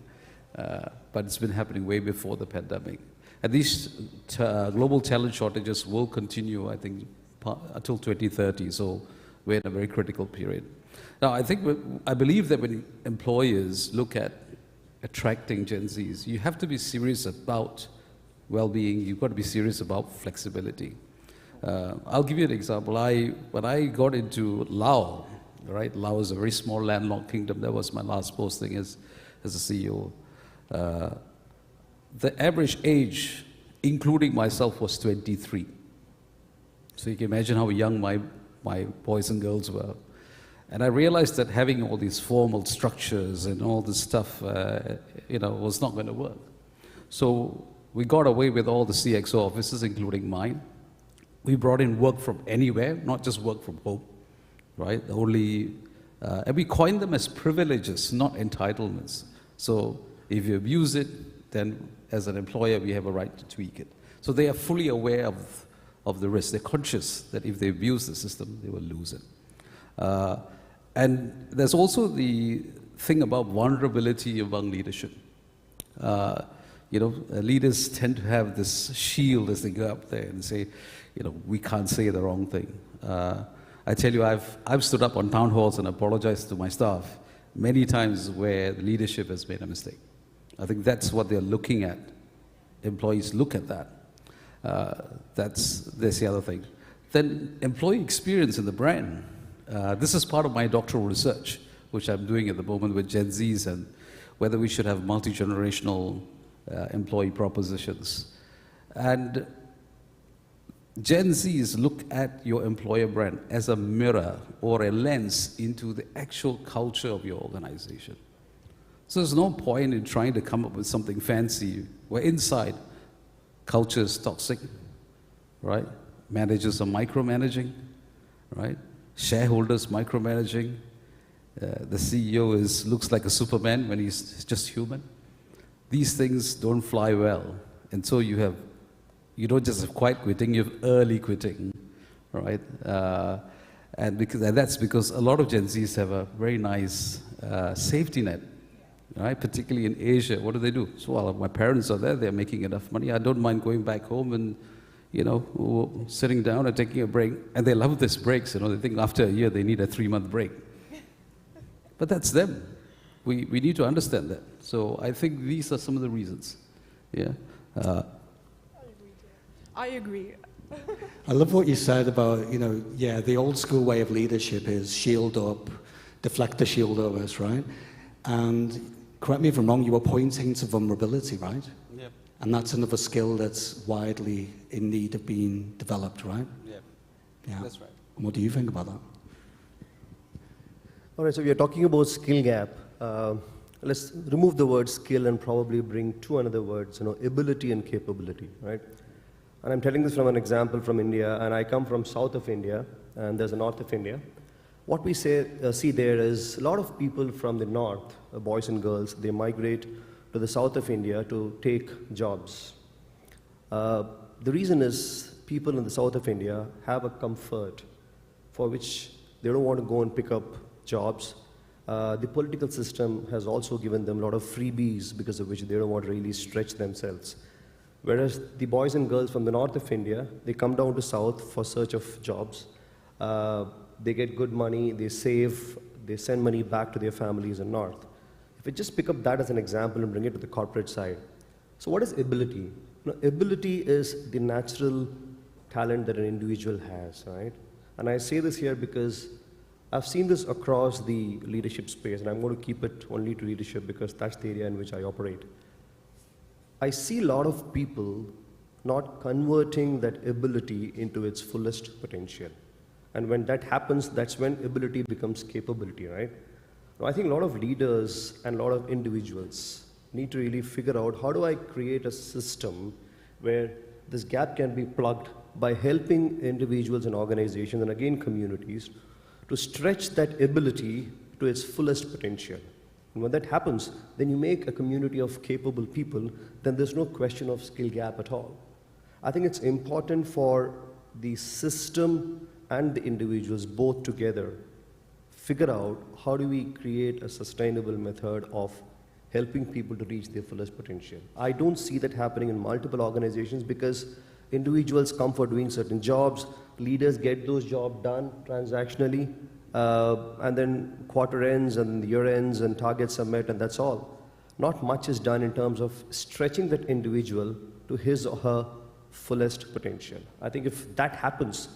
Speaker 14: But it's been happening way before the pandemic. And these global talent shortages will continue, I think, until 2030. So we're in a very critical period. Now, I believe that when employers look at attracting Gen Zs, you have to be serious about well-being. You've got to be serious about flexibility. I'll give you an example. When I got into Laos, right? Laos is a very small landlocked kingdom. That was my last posting as a CEO. The average age, including myself, was 23. So you can imagine how young my boys and girls were. And I realized that having all these formal structures and all this stuff, you know, was not going to work. So we got away with all the CXO offices, including mine. We brought in work from anywhere, not just work from home, right? And we coined them as privileges, not entitlements. So if you abuse it, then as an employer, we have a right to tweak it. So they are fully aware of the risk. They're conscious that if they abuse the system, they will lose it. And there's also the thing about vulnerability among leadership. You know, leaders tend to have this shield as they go up there and say, you know, we can't say the wrong thing. I tell you, I've stood up on town halls and apologized to my staff many times where the leadership has made a mistake. I think that's what they're looking at. Employees look at that. That's the other thing. Then employee experience in the brand. This is part of my doctoral research, which I'm doing at the moment with Gen Zs, and whether we should have multi-generational employee propositions. And Gen Zs look at your employer brand as a mirror or a lens into the actual culture of your organization. So there's no point in trying to come up with something fancy where inside culture is toxic, right? Managers are micromanaging, right? Shareholders micromanaging. The CEO looks like a Superman when he's just human. These things don't fly well. And so you don't just have quiet quitting, you have early quitting, right? And that's because a lot of Gen Zs have a very nice safety net, right? Particularly in Asia. What do? So, well, my parents are there, they're making enough money. I don't mind going back home and, you know, sitting down and taking a break. And they love these breaks, you know. They think after a year they need a 3-month break. But that's them. We need to understand that. So I think these are some of the reasons. Yeah.
Speaker 13: I agree.
Speaker 11: I love what you said about, you know, yeah, the old school way of leadership is shield up, deflect the shield over us, right? And correct me if I'm wrong, you were pointing to vulnerability, right?
Speaker 14: Yep.
Speaker 11: And that's another skill that's widely in need of being developed, right?
Speaker 14: Yep.
Speaker 11: Yeah.
Speaker 14: That's right.
Speaker 11: And what do you think about that?
Speaker 9: All right, so we are talking about skill gap. Let's remove the word skill and probably bring two another words, you know, ability and capability, right? And I'm telling this from an example from India, and I come from south of India, and there's a north of India. What we see there is a lot of people from the north, boys and girls, they migrate to the south of India to take jobs. The reason is people in the south of India have a comfort for which they don't want to go and pick up jobs. The political system has also given them a lot of freebies because of which they don't want to really stretch themselves. Whereas the boys and girls from the north of India, they come down to south for search of jobs. They get good money, they save, they send money back to their families in north. If we just pick up that as an example and bring it to the corporate side. So what is ability? You know, ability is the natural talent that an individual has, right? And I say this here because I've seen this across the leadership space, and I'm going to keep it only to leadership because that's the area in which I operate. I see a lot of people not converting that ability into its fullest potential. And when that happens, that's when ability becomes capability, right? Now, I think a lot of leaders and a lot of individuals need to really figure out, how do I create a system where this gap can be plugged by helping individuals and organizations, and again communities, to stretch that ability to its fullest potential. And when that happens, then you make a community of capable people, then there's no question of skill gap at all. I think it's important for the system and the individuals both together figure out, how do we create a sustainable method of helping people to reach their fullest potential. I don't see that happening in multiple organizations, because individuals come for doing certain jobs, leaders get those jobs done transactionally, and then quarter ends and year ends and targets are met, and that's all. Not much is done in terms of stretching that individual to his or her fullest potential. I think if that happens,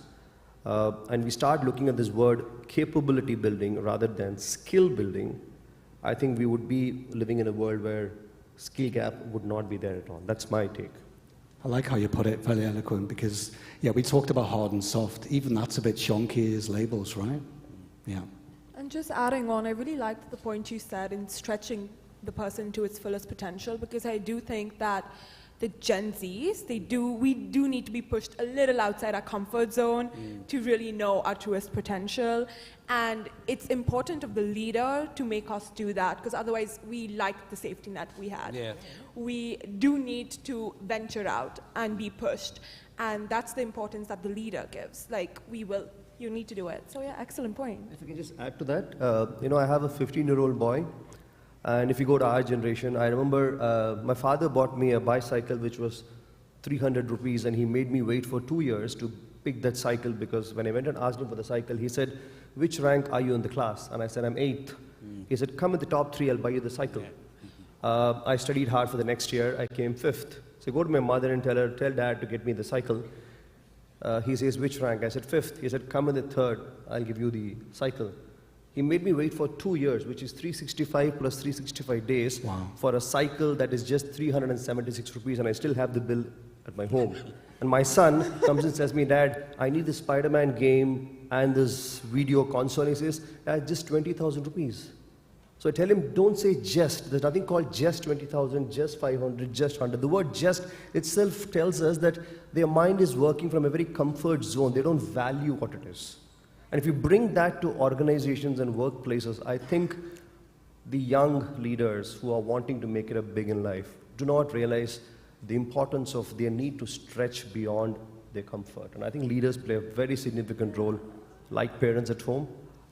Speaker 9: and we start looking at this word capability building rather than skill building, I think we would be living in a world where skill gap would not be there at all. That's my take.
Speaker 11: I like how you put it, very eloquent, because, yeah, we talked about hard and soft. Even that's a bit shonky as labels, right? Yeah.
Speaker 13: And just adding on, I really liked the point you said in stretching the person to its fullest potential, because I do think that the Gen Zs, we do need to be pushed a little outside our comfort zone to really know our truest potential. And it's important of the leader to make us do that, because otherwise we like the safety net we had.
Speaker 14: Yeah.
Speaker 13: We do need to venture out and be pushed. And that's the importance that the leader gives. Like, you need to do it. So yeah, excellent point.
Speaker 9: If I can just add to that, I have a 15-year-old boy. And if you go to our generation, I remember my father bought me a bicycle which was 300 rupees, and he made me wait for 2 years to pick that cycle, because when I went and asked him for the cycle, he said, "Which rank are you in the class?" And I said, "I'm 8th. He said, "Come in the top 3, I'll buy you the cycle." I studied hard for the next year. I came 5th. So I go to my mother and tell dad to get me the cycle. He says, "Which rank?" I said, 5th. He said, "Come in the 3rd, I'll give you the cycle." He made me wait for 2 years, which is 365 plus 365 days, for a cycle that is just 376 rupees, and I still have the bill at my home. And my son comes and says to me, "Dad, I need the Spider-Man game and this video console." He says, "Just 20,000 rupees. So I tell him, don't say just. There's nothing called just 20,000, just 500, just 100. The word just itself tells us that their mind is working from a very comfort zone. They don't value what it is. And if you bring that to organizations and workplaces, I think the young leaders who are wanting to make it up big in life do not realize the importance of their need to stretch beyond their comfort. And I think leaders play a very significant role, like parents at home,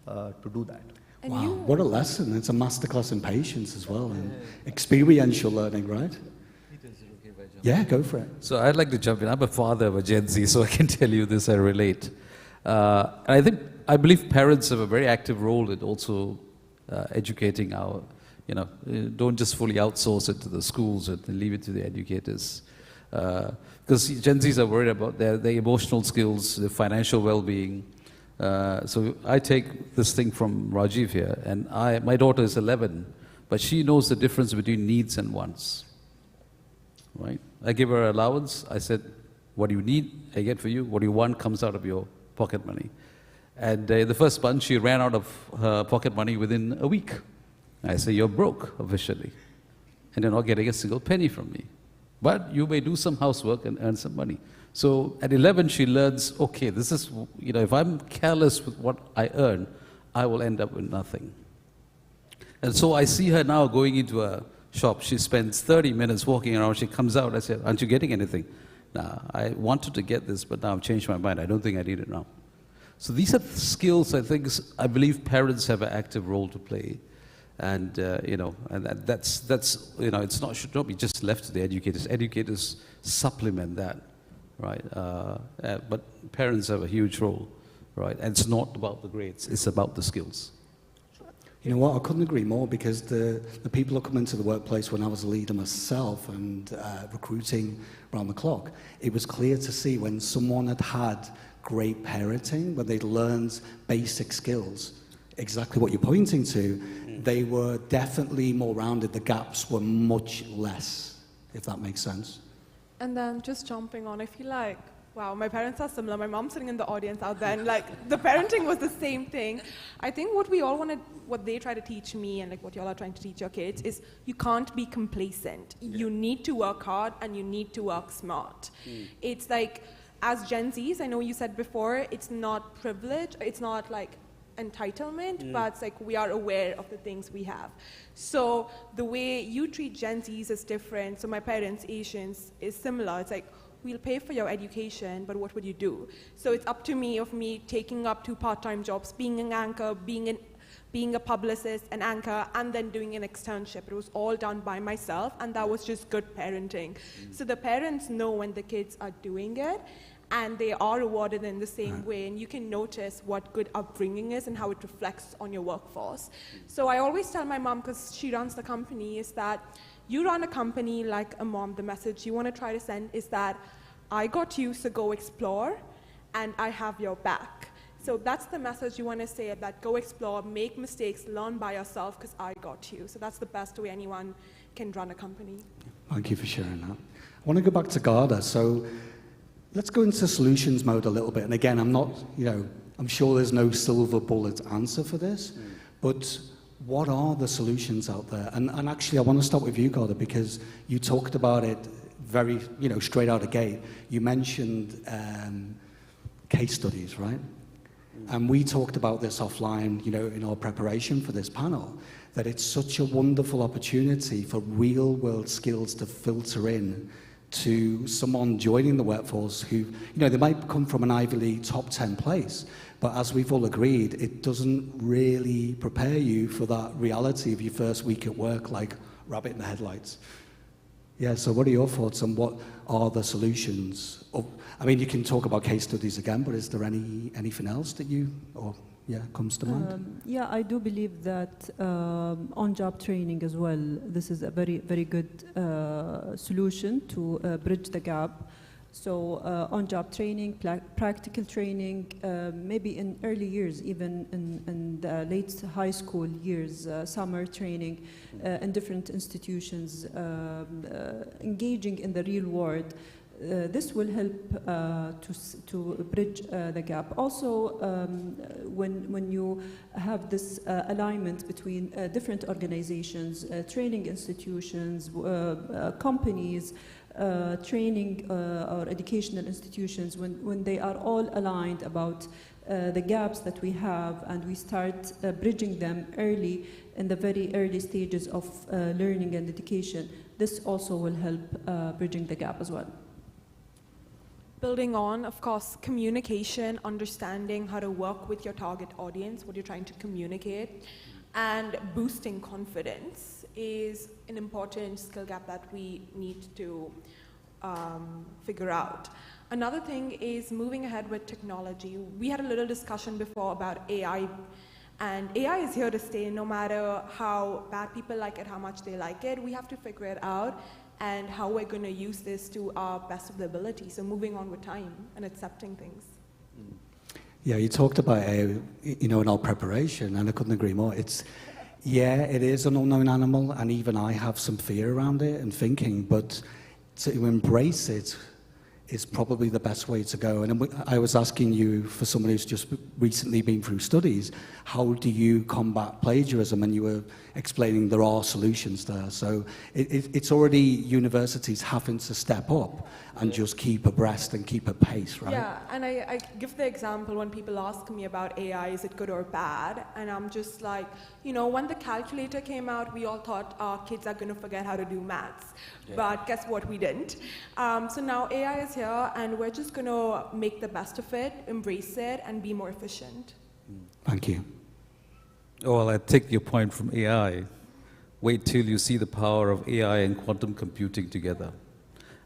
Speaker 9: to do that.
Speaker 13: And
Speaker 11: wow, what a lesson. It's a masterclass in patience as well, and experiential learning, right? Yeah, go for it.
Speaker 14: So I'd like to jump in. I'm a father of a Gen Z, so I can tell you this, I relate. And I believe parents have a very active role in also educating our, don't just fully outsource it to the schools and leave it to the educators. Because Gen Zs are worried about their emotional skills, their financial well-being. So I take this thing from Rajiv here, and my daughter is 11, but she knows the difference between needs and wants. Right? I give her allowance. I said, "What do you need? I get for you. What do you want comes out of your pocket money." And the first month, she ran out of her pocket money within a week. I say, "You're broke officially, and you're not getting a single penny from me. But you may do some housework and earn some money." So at 11, she learns, okay, this is, if I'm careless with what I earn, I will end up with nothing. And so I see her now going into a shop. She spends 30 minutes walking around. She comes out. I said, "Aren't you getting anything?" "Nah, I wanted to get this, but now I've changed my mind. I don't think I need it now." So these are skills, I believe parents have an active role to play. And, and that's should not be just left to the educators. Educators supplement that, right? But parents have a huge role, right? And it's not about the grades, it's about the skills.
Speaker 11: You know what, I couldn't agree more, because the people who come into the workplace when I was a leader myself and recruiting around the clock, it was clear to see when someone had great parenting, when they'd learned basic skills, exactly what you're pointing to, they were definitely more rounded. The gaps were much less, if that makes sense.
Speaker 13: And then just jumping on, I feel like Wow, my parents are similar. My mom's sitting in the audience out there, and like the parenting was the same thing. I think what we all wanted, what they try to teach me, and like what y'all are trying to teach your kids, is you can't be complacent. You need to work hard and you need to work smart. It's like, as Gen Zs, I know you said before, it's not privilege, it's not like entitlement, but it's like we are aware of the things we have. So the way you treat Gen Zs is different. So my parents, Asians, is similar. It's like, we'll pay for your education, but what would you do? So it's up to me taking up 2 part-time jobs, being an anchor, being a publicist, an anchor, and then doing an externship. It was all done by myself, and that was just good parenting. So the parents know when the kids are doing it, and they are rewarded in the same way, and you can notice what good upbringing is and how it reflects on your workforce. So I always tell my mom, because she runs the company, is that you run a company like a mom. The message you want to try to send is that I got you, so go explore, and I have your back. So that's the message you want to say, that go explore, make mistakes, learn by yourself, because I got you. So that's the best way anyone can run a company.
Speaker 11: Thank you for sharing that. I want to go back to Garda. So let's go into solutions mode a little bit. And again, I'm sure there's no silver bullet answer for this, but what are the solutions out there? And actually, I want to start with you, Garda, because you talked about it very, straight out the gate. You mentioned case studies, right? And we talked about this offline, in our preparation for this panel, that it's such a wonderful opportunity for real-world skills to filter in to someone joining the workforce who, they might come from an Ivy League top 10 place, but as we've all agreed, it doesn't really prepare you for that reality of your first week at work, like rabbit in the headlights. Yeah, so what are your thoughts on what are the solutions? You can talk about case studies again, but is there anything else that comes to mind?
Speaker 12: I do believe that on-job training as well, this is a very, very good solution to bridge the gap. So on-job training, practical training, maybe in early years, even in the late high school years, summer training in different institutions, engaging in the real world. This will help to bridge the gap. Also, when you have this alignment between different organizations, training institutions, companies, training or educational institutions, when they are all aligned about the gaps that we have, and we start bridging them early in the very early stages of learning and education, this also will help bridging the gap as well.
Speaker 13: Building on, of course, communication, understanding how to work with your target audience, what you're trying to communicate, and boosting confidence is an important skill gap that we need to figure out. Another thing is moving ahead with technology. We had a little discussion before about AI, and AI is here to stay. No matter how bad people like it, how much they like it, we have to figure it out and how we're going to use this to our best of the ability. So moving on with time and accepting things.
Speaker 11: Yeah, you talked about in our preparation, and I couldn't agree more. It is an unknown animal, and even I have some fear around it and thinking, but to embrace it is probably the best way to go. And I was asking you, for someone who's just recently been through studies, how do you combat plagiarism? And you were explaining there are solutions there. So it's already universities having to step up and just keep abreast and keep a pace, right?
Speaker 13: Yeah, and I give the example when people ask me about AI, is it good or bad? And I'm just like, when the calculator came out, we all thought our kids are going to forget how to do maths. Yeah. But guess what? We didn't. So now AI is here, and we're just going to make the best of it, embrace it, and be more efficient.
Speaker 11: Thank you.
Speaker 14: Oh, well, I take your point from AI. Wait till you see the power of AI and quantum computing together.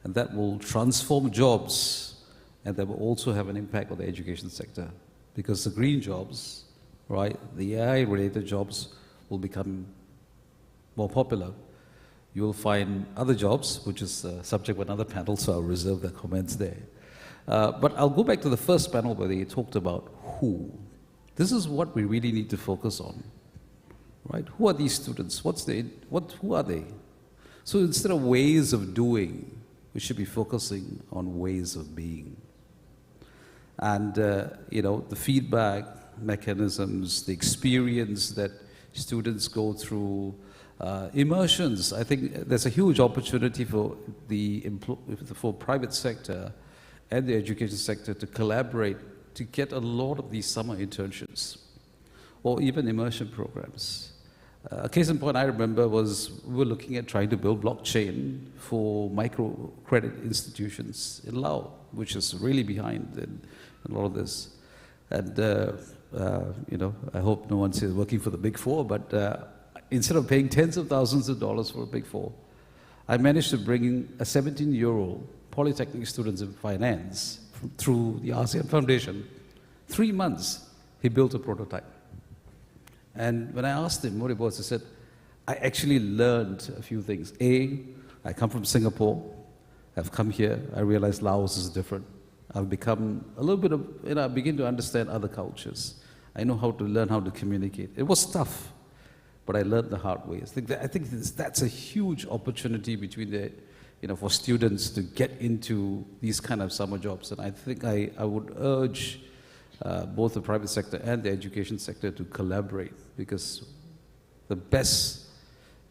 Speaker 14: And that will transform jobs, and that will also have an impact on the education sector. Because the green jobs, right, the AI-related jobs will become more popular. You will find other jobs, which is subject of another panel, so I'll reserve the comments there. But I'll go back to the first panel where they talked about who. This is what we really need to focus on, right? Who are these students? Who are they? So instead of ways of doing, we should be focusing on ways of being. And, the feedback mechanisms, the experience that students go through, immersions. I think there's a huge opportunity for for private sector and the education sector to collaborate to get a lot of these summer internships or even immersion programs. A case in point I remember was we were looking at trying to build blockchain for microcredit institutions in Laos, which is really behind in a lot of this. And, I hope no one's here working for the Big Four, but instead of paying tens of thousands of dollars for a Big Four, I managed to bring in a 17-year-old polytechnic student in finance through the ASEAN Foundation. 3 months, he built a prototype. And when I asked him what it was, he said, I actually learned a few things. I come from Singapore. I've come here. I realized Laos is different. I've become a little bit of, I begin to understand other cultures. I know how to learn how to communicate. It was tough, but I learned the hard way. I think that's a huge opportunity between for students to get into these kind of summer jobs. And I think I would urge both the private sector and the education sector to collaborate, because the best,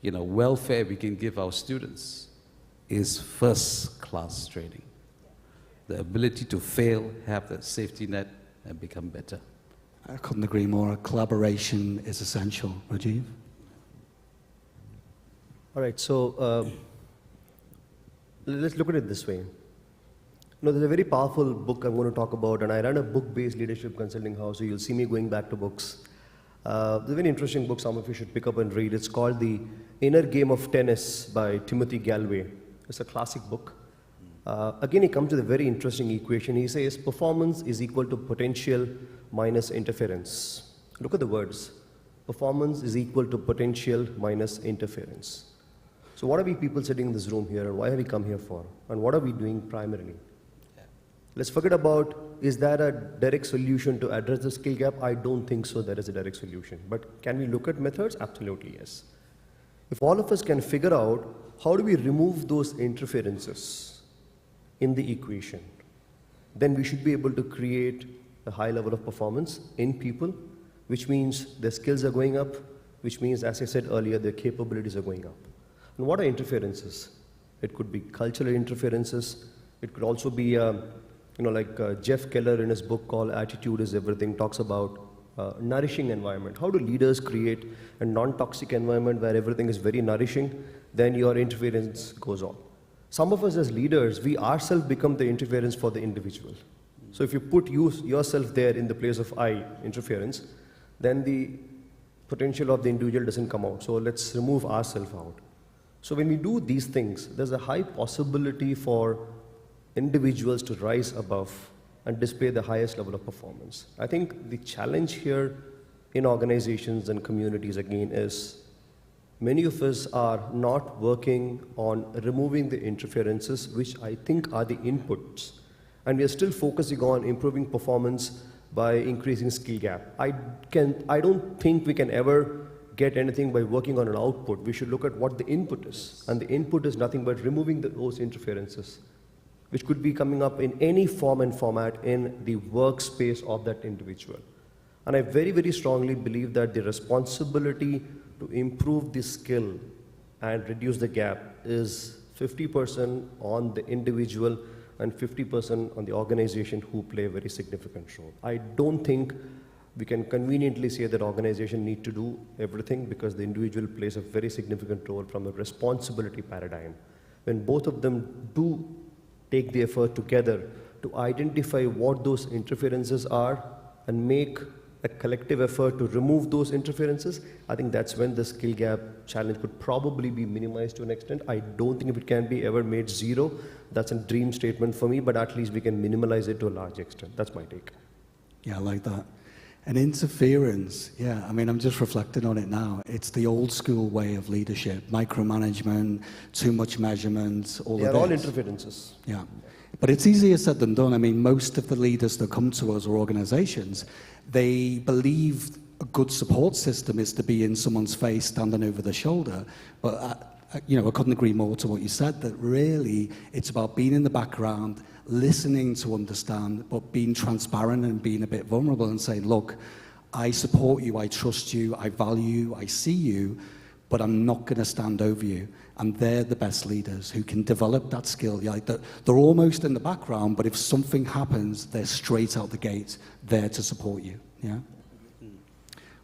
Speaker 14: welfare we can give our students is first-class training. The ability to fail, have that safety net, and become better.
Speaker 11: I couldn't agree more. Collaboration is essential. Rajiv?
Speaker 9: All right, so let's look at it this way. There's a very powerful book I'm going to talk about, and I run a book-based leadership consulting house, so you'll see me going back to books. There's a very interesting book some of you should pick up and read. It's called The Inner Game of Tennis by Timothy Galway. It's a classic book. Again, he comes to a very interesting equation. He says performance is equal to potential minus interference. Look at the words. Performance is equal to potential minus interference. So what are we people sitting in this room here, and why have we come here for? And what are we doing primarily? Let's forget about, is that a direct solution to address the skill gap? I don't think so, there is a direct solution. But can we look at methods? Absolutely, yes. If all of us can figure out how do we remove those interferences in the equation, then we should be able to create a high level of performance in people, which means their skills are going up, which means, as I said earlier, their capabilities are going up. And what are interferences? It could be cultural interferences. It could also be, Jeff Keller in his book called Attitude is Everything talks about nourishing environment. How do leaders create a non-toxic environment where everything is very nourishing? Then your interference goes on. Some of us as leaders, we ourselves become the interference for the individual. So if you put yourself there in the place of I, interference, then the potential of the individual doesn't come out. So let's remove ourselves out. So when we do these things, there's a high possibility for individuals to rise above and display the highest level of performance. I think the challenge here in organizations and communities again is many of us are not working on removing the interferences, which I think are the inputs. And we are still focusing on improving performance by increasing skill gap. I don't think we can ever get anything by working on an output. We should look at what the input is. And the input is nothing but removing those interferences, which could be coming up in any form and format in the workspace of that individual. And I very, very strongly believe that the responsibility to improve the skill and reduce the gap is 50% on the individual and 50% on the organization who play a very significant role. I don't think we can conveniently say that organization need to do everything, because the individual plays a very significant role from a responsibility paradigm. When both of them do take the effort together to identify what those interferences are and make a collective effort to remove those interferences, I think that's when the skill gap challenge could probably be minimized to an extent. I don't think if it can be ever made zero. That's a dream statement for me, but at least we can minimize it to a large extent. That's my take.
Speaker 11: Yeah, I like that. And interference, yeah, I mean, I'm just reflecting on it now. It's the old school way of leadership, micromanagement, too much measurement, all of this.
Speaker 9: They're all interferences.
Speaker 11: Yeah, but it's easier said than done. I mean, most of the leaders that come to us or organizations, they believe a good support system is to be in someone's face, standing over their shoulder. But, I couldn't agree more to what you said, that really it's about being in the background, listening to understand, but being transparent and being a bit vulnerable and saying, look, I support you, I trust you, I value you, I see you, but I'm not going to stand over you. And they're the best leaders who can develop that skill. Like they're almost in the background, but if something happens, they're straight out the gate there to support you. Yeah.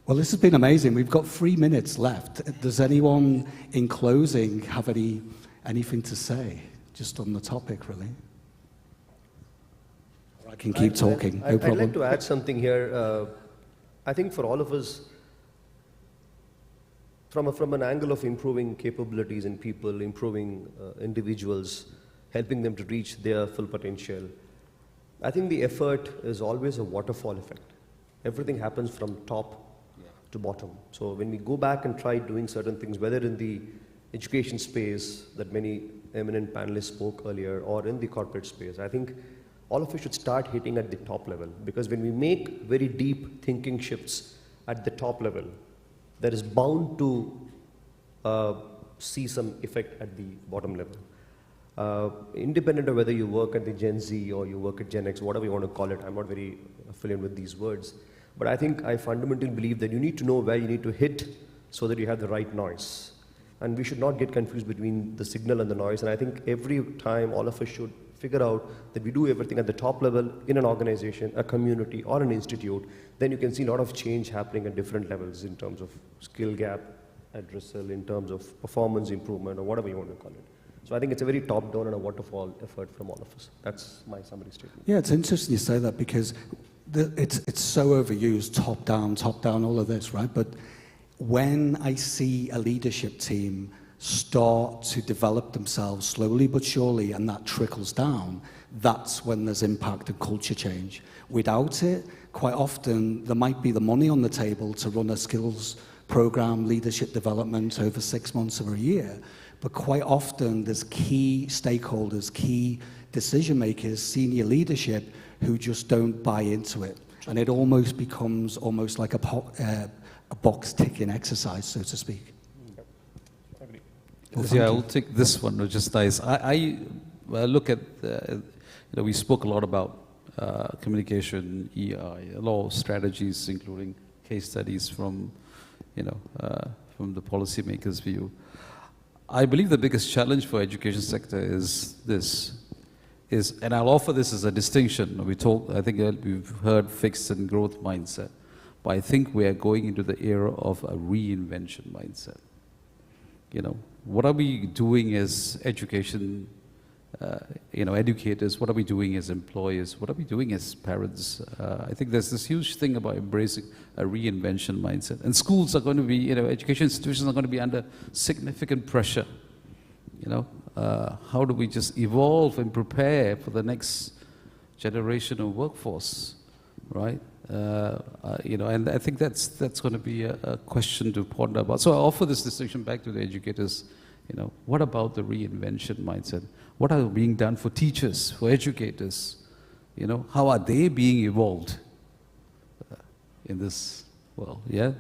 Speaker 11: Well, this has been amazing. We've got 3 minutes left. Does anyone, in closing, have anything to say just on the topic, really? Or I can keep talking. No problem.
Speaker 9: I'd like to add something here. I think for all of us, from an angle of improving capabilities in people, improving individuals, helping them to reach their full potential, I think the effort is always a waterfall effect. Everything happens from top to bottom. So when we go back and try doing certain things, whether in the education space that many eminent panelists spoke earlier, or in the corporate space, I think all of us should start hitting at the top level. Because when we make very deep thinking shifts at the top level, that is bound to see some effect at the bottom level. Independent of whether you work at the Gen Z or you work at Gen X, whatever you want to call it, I'm not very familiar with these words. But I fundamentally believe that you need to know where you need to hit so that you have the right noise. And we should not get confused between the signal and the noise. And I think every time all of us should figure out that we do everything at the top level in an organization, a community, or an institute, then you can see a lot of change happening at different levels in terms of skill gap addressal, in terms of performance improvement, or whatever you want to call it. So I think it's a very top-down and a waterfall effort from all of us. That's my summary statement.
Speaker 11: Yeah, it's interesting you say that because it's so overused, top down, all of this, right? But when I see a leadership team start to develop themselves slowly but surely, and that trickles down, that's when there's impact and culture change. Without it, quite often, there might be the money on the table to run a skills program, leadership development over 6 months or a year, but quite often there's key stakeholders, key decision makers, senior leadership who just don't buy into it. And it almost becomes almost like a box-ticking exercise, so to speak.
Speaker 14: Well, yeah, I'll take this one, which is nice. I look at, we spoke a lot about communication, EI, a lot of strategies, including case studies from the policymakers' view. I believe the biggest challenge for education sector is this, and I'll offer this as a distinction. I think we've heard fixed and growth mindset, but I think we are going into the era of a reinvention mindset. What are we doing as education, educators? What are we doing as employers? What are we doing as parents? I think there's this huge thing about embracing a reinvention mindset. And schools are going to be, education institutions are going to be under significant pressure. How do we just evolve and prepare for the next generation of workforce, right? And I think that's going to be a question to ponder about. So I offer this distinction back to the educators. What about the reinvention mindset? What are being done for teachers, for educators? How are they being evolved in this world? Yeah?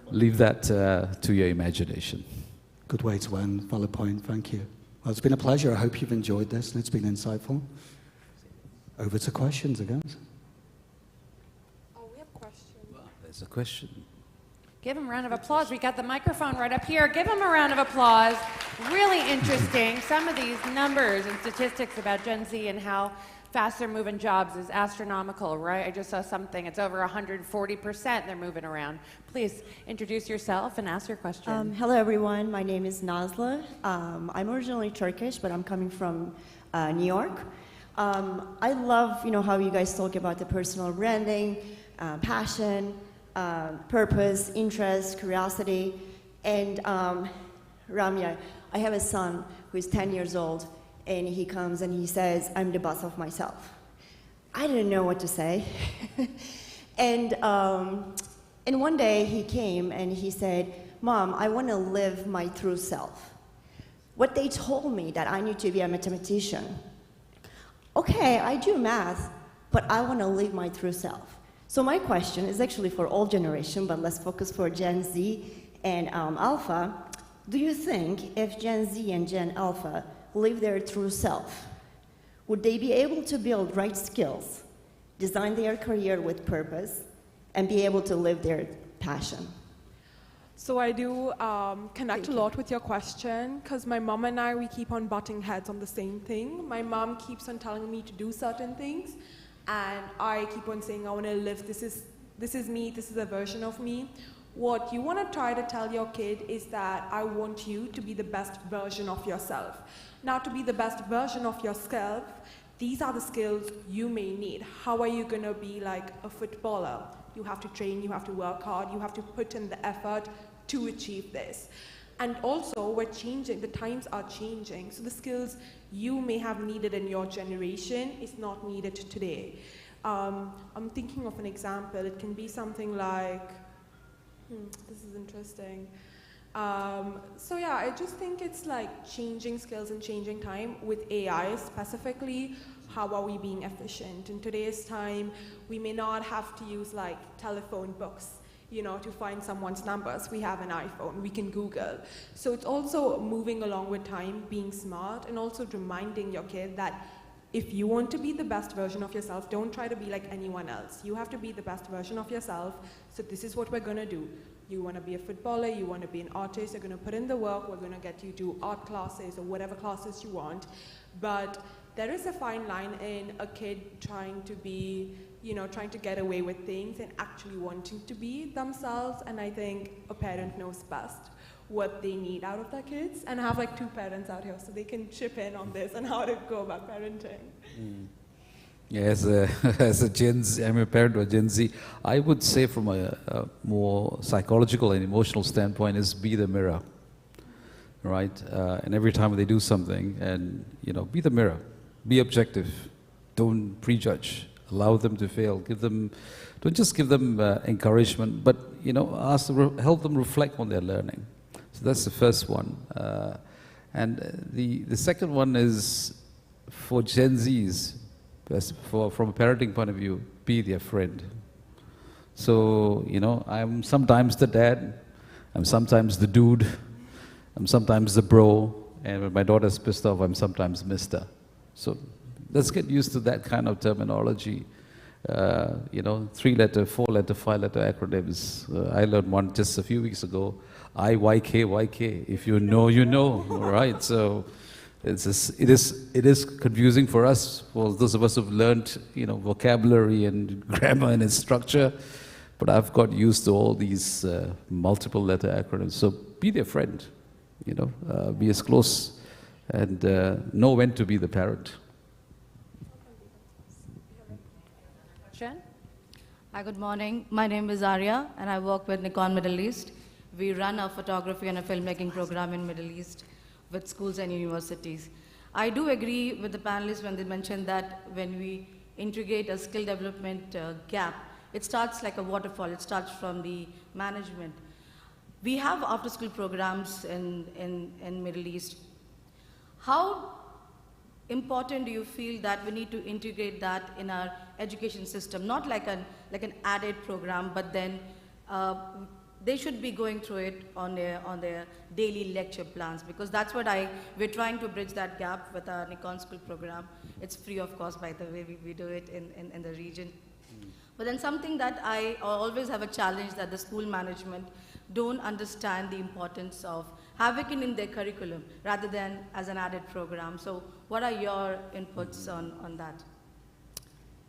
Speaker 14: Leave that to your imagination.
Speaker 11: Good way to end. Valid point. Thank you. Well, it's been a pleasure. I hope you've enjoyed this and it's been insightful. Over to questions again.
Speaker 13: Oh, we have questions.
Speaker 14: There's a question.
Speaker 1: Give him a round of applause. We got the microphone right up here. Give him a round of applause. Really interesting. Some of these numbers and statistics about Gen Z and how fast they're moving jobs is astronomical, right? I just saw something. It's over 140% they're moving around. Please introduce yourself and ask your question.
Speaker 8: Hello, everyone. My name is Nazlı. I'm originally Turkish, but I'm coming from New York. I love, how you guys talk about the personal branding, passion, purpose, interest, curiosity. And Ramya, I have a son who is 10 years old, and he comes and he says, I'm the boss of myself. I didn't know what to say. And one day he came and he said, Mom, I want to live my true self. What they told me that I need to be a mathematician. Okay, I do math, but I want to live my true self. So my question is actually for all generations, but let's focus for Gen Z and Alpha. Do you think if Gen Z and Gen Alpha live their true self, would they be able to build right skills, design their career with purpose, and be able to live their passion?
Speaker 13: So I do connect a lot with your question, because my mom and I, we keep on butting heads on the same thing. My mom keeps on telling me to do certain things, and I keep on saying, I want to live, this is me, this is a version of me. What you want to try to tell your kid is that I want you to be the best version of yourself. Now, to be the best version of yourself, these are the skills you may need. How are you going to be like a footballer? You have to train, you have to work hard, you have to put in the effort to achieve this. And also, we're changing, the times are changing. So the skills you may have needed in your generation is not needed today. I'm thinking of an example. It can be something like, this is interesting. So yeah, I just think it's like changing skills and changing time. With AI specifically, how are we being efficient? In today's time, we may not have to use like telephone books, you know, to find someone's numbers. We have an iPhone, we can Google. So it's also moving along with time, being smart, and also reminding your kid that if you want to be the best version of yourself, don't try to be like anyone else. You have to be the best version of yourself. So this is what we're gonna do. You wanna be a footballer, you wanna be an artist, you're gonna put in the work, we're gonna get you to art classes or whatever classes you want. But there is a fine line in a kid trying to be, you know, trying to get away with things and actually wanting to be themselves. And I think a parent knows best what they need out of their kids. And I have like 2 parents out here, so they can chip in on this and how to go about parenting.
Speaker 14: Yeah, as a Gen Z, I'm a parent of Gen Z. I would say from a more psychological and emotional standpoint is be the mirror, right? And every time they do something, and you know, be the mirror, be objective, don't prejudge, allow them to fail, don't just give them encouragement, but you know, help them reflect on their learning. So that's the first one. And the second one is for Gen Zs, from a parenting point of view, be their friend. So, you know, I'm sometimes the dad, I'm sometimes the dude, I'm sometimes the bro, and when my daughter's pissed off, I'm sometimes Mr. So let's get used to that kind of terminology. You know, 3-letter, 4-letter, 5-letter acronyms. I learned one just a few weeks ago. IYK. If you know, you know, right? So it is confusing for us, for those of us who've learned, you know, vocabulary and grammar and its structure. But I've got used to all these multiple letter acronyms. So be their friend, you know, be as close and know when to be the parent.
Speaker 15: Hi, good morning. My name is Arya, and I work with Nikon Middle East. We run a photography and a filmmaking program in Middle East with schools and universities. I do agree with the panelists when they mentioned that when we integrate a skill development gap, it starts like a waterfall. It starts from the management. We have after-school programs in Middle East. How important do you feel that we need to integrate that in our education system? Not like an added program, but then they should be going through it on their daily lecture plans, because that's what we're trying to bridge that gap with our Nikon School program. It's free of cost, by the way, we do it in the region. But then something that I always have a challenge, that the school management don't understand the importance of having it in their curriculum rather than as an added program. So what are your inputs on that?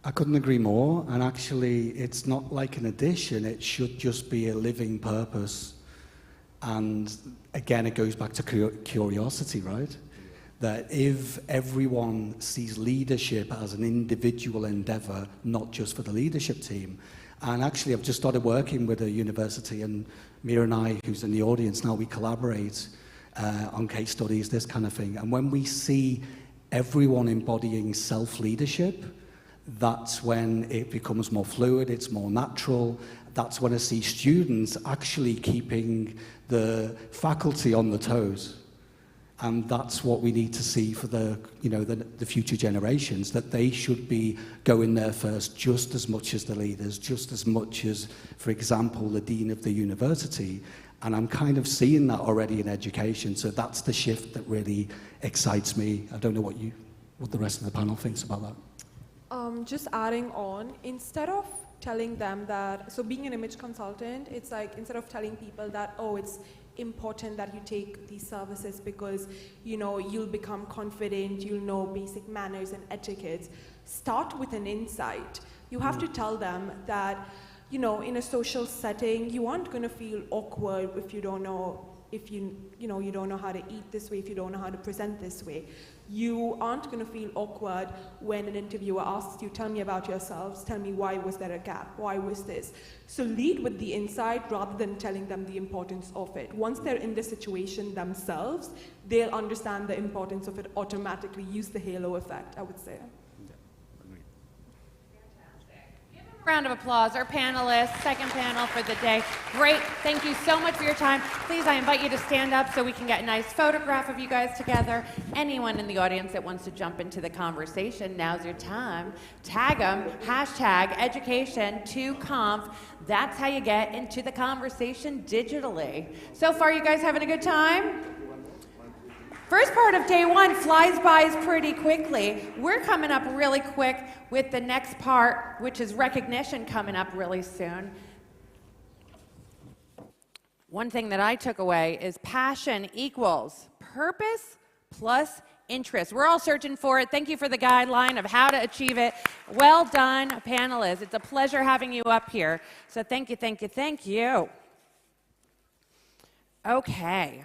Speaker 11: I couldn't agree more, and actually it's not like an addition, it should just be a living purpose. And again, it goes back to curiosity, right? That if everyone sees leadership as an individual endeavor, not just for the leadership team, and actually I've just started working with a university, and Mira and I, who's in the audience now, we collaborate on case studies, this kind of thing. And when we see everyone embodying self-leadership, that's when it becomes more fluid, it's more natural. That's when I see students actually keeping the faculty on the toes. And that's what we need to see for the future generations, that they should be going there first just as much as the leaders, just as much as, for example, the dean of the university. And I'm kind of seeing that already in education. So that's the shift that really excites me. I don't know what you what the rest of the panel thinks about that.
Speaker 13: Just adding on, instead of telling them that, so being an image consultant, it's like instead of telling people that, oh, it's important that you take these services because, you know, you'll become confident, you'll know basic manners and etiquettes, start with an insight. You have to tell them that, you know, in a social setting, you aren't going to feel awkward if you don't know, you don't know how to eat this way, if you don't know how to present this way. You aren't going to feel awkward when an interviewer asks you, tell me about yourselves, tell me why was there a gap, why was this? So lead with the insight rather than telling them the importance of it. Once they're in the situation themselves, they'll understand the importance of it automatically. Use the halo effect, I would say.
Speaker 1: Round of applause, our panelists, second panel for the day. Great, thank you so much for your time. Please, I invite you to stand up so we can get a nice photograph of you guys together. Anyone in the audience that wants to jump into the conversation, now's your time. Tag them, #education2conf. That's how you get into the conversation digitally. So far, you guys having a good time? First part of day one flies by pretty quickly. We're coming up really quick with the next part, which is recognition coming up really soon. One thing that I took away is passion equals purpose plus interest. We're all searching for it. Thank you for the guideline of how to achieve it. Well done, panelists. It's a pleasure having you up here. So thank you, thank you, thank you. Okay.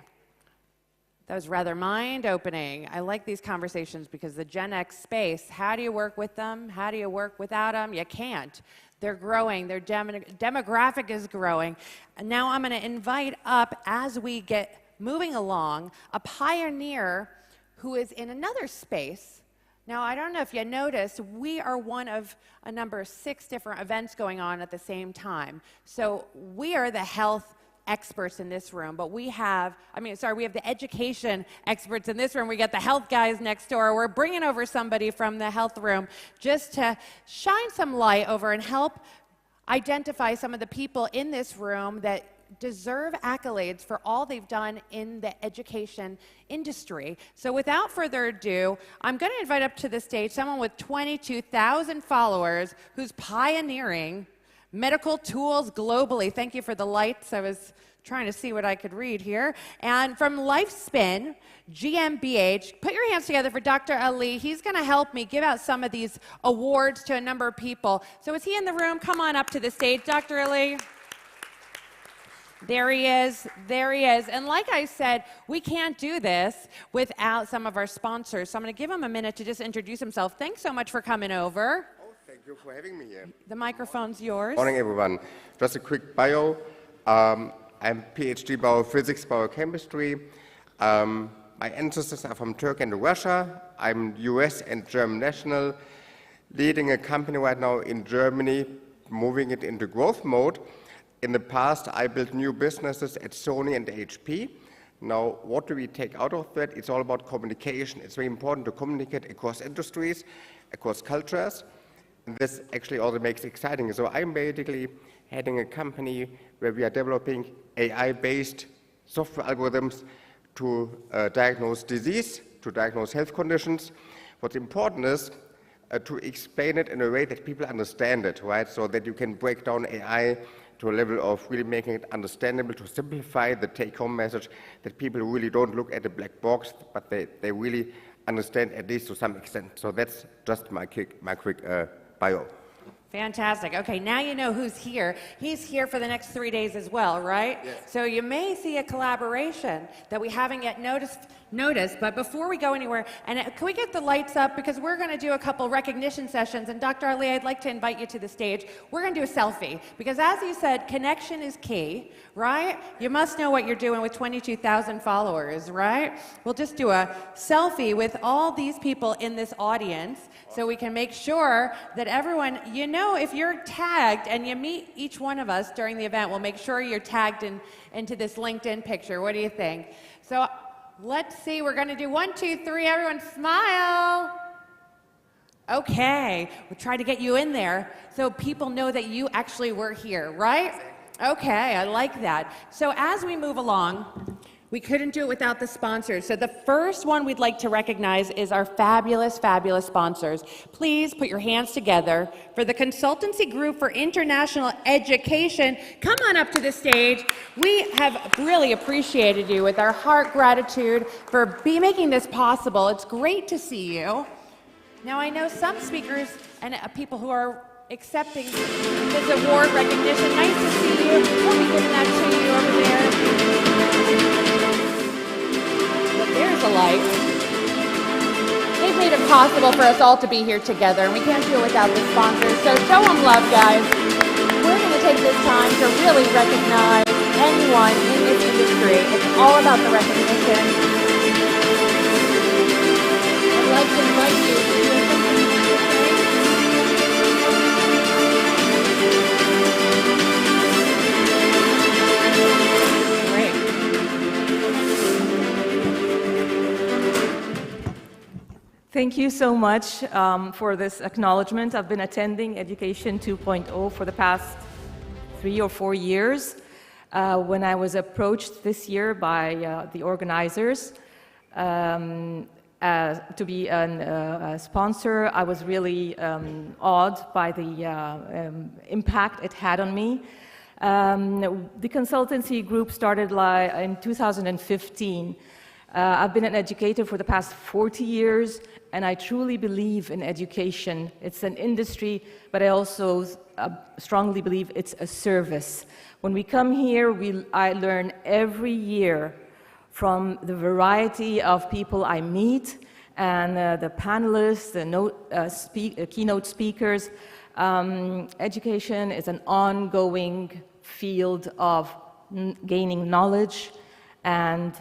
Speaker 1: That was rather mind-opening. I like these conversations because the Gen X space, how do you work with them? How do you work without them? You can't. They're growing. Their demographic is growing. And now I'm going to invite up, as we get moving along, a pioneer who is in another space. Now, I don't know if you noticed, we are one of a number of 6 different events going on at the same time. So we are the health experts in this room, but we have the education experts in this room. We got the health guys next door. We're bringing over somebody from the health room just to shine some light over and help identify some of the people in this room that deserve accolades for all they've done in the education industry. So without further ado, I'm going to invite up to the stage someone with 22,000 followers who's pioneering medical tools globally. Thank you for the lights. I was trying to see what I could read here. And from Lifespin, GmbH, put your hands together for Dr. Ali. He's going to help me give out some of these awards to a number of people. So is he in the room? Come on up to the stage, Dr. Ali. There he is. There he is. And like I said, we can't do this without some of our sponsors. So I'm going to give him a minute to just introduce himself. Thank so much for coming over.
Speaker 16: Thank you for having me here.
Speaker 1: The microphone's yours.
Speaker 16: Morning, everyone. Just a quick bio. I'm PhD biophysics, biochemistry. My ancestors are from Turkey and Russia. I'm US and German national, leading a company right now in Germany, moving it into growth mode. In the past, I built new businesses at Sony and HP. Now, what do we take out of that? It's all about communication. It's very important to communicate across industries, across cultures. This actually also makes it exciting. So I'm basically heading a company where we are developing AI-based software algorithms to diagnose disease, to diagnose health conditions. What's important is to explain it in a way that people understand it, right? So that you can break down AI to a level of really making it understandable, to simplify the take-home message, that people really don't look at a black box, but they really understand at least to some extent. So that's just my quick bio.
Speaker 1: Fantastic. Okay, now you know who's here. He's here for the next 3 days as well, right?
Speaker 16: Yes.
Speaker 1: So you may see a collaboration that we haven't yet noticed. But before we go anywhere, and can we get the lights up? Because we're going to do a couple recognition sessions. And Dr. Ali, I'd like to invite you to the stage. We're going to do a selfie. Because as you said, connection is key, right? You must know what you're doing with 22,000 followers, right? We'll just do a selfie with all these people in this audience so we can make sure that everyone, you know, if you're tagged and you meet each one of us during the event, we'll make sure you're tagged into this LinkedIn picture. What do you think? So let's see, we're going to do 1, 2, 3, everyone smile. Okay, we'll try to get you in there so people know that you actually were here, right? Okay, I like that. So as we move along, We couldn't do it without the sponsors. So the first one we'd like to recognize is our fabulous, fabulous sponsors. Please put your hands together for the Consultancy Group for International Education. Come on up to the stage. We have really appreciated you with our heart gratitude for making this possible. It's great to see you. Now I know some speakers and people who are accepting this award recognition. Nice to see you. We'll be giving that to you over there. But there's a light. They've made it possible for us all to be here together, and we can't do it without the sponsors. So show them love, guys. We're going to take this time to really recognize anyone in this industry. It's all about the recognition. I'd like to invite you to do something you want to say.
Speaker 2: Thank you so much for this acknowledgement. I've been attending Education 2.0 for the past 3 or 4 years. When I was approached this year by the organizers to be a sponsor, I was really awed by the impact it had on me. The consultancy group started in 2015. I've been an educator for the past 40 years, and I truly believe in education. It's an industry, but I also strongly believe it's a service. When we come here, I learn every year from the variety of people I meet and the panelists, the keynote speakers. Education is an ongoing field of gaining knowledge and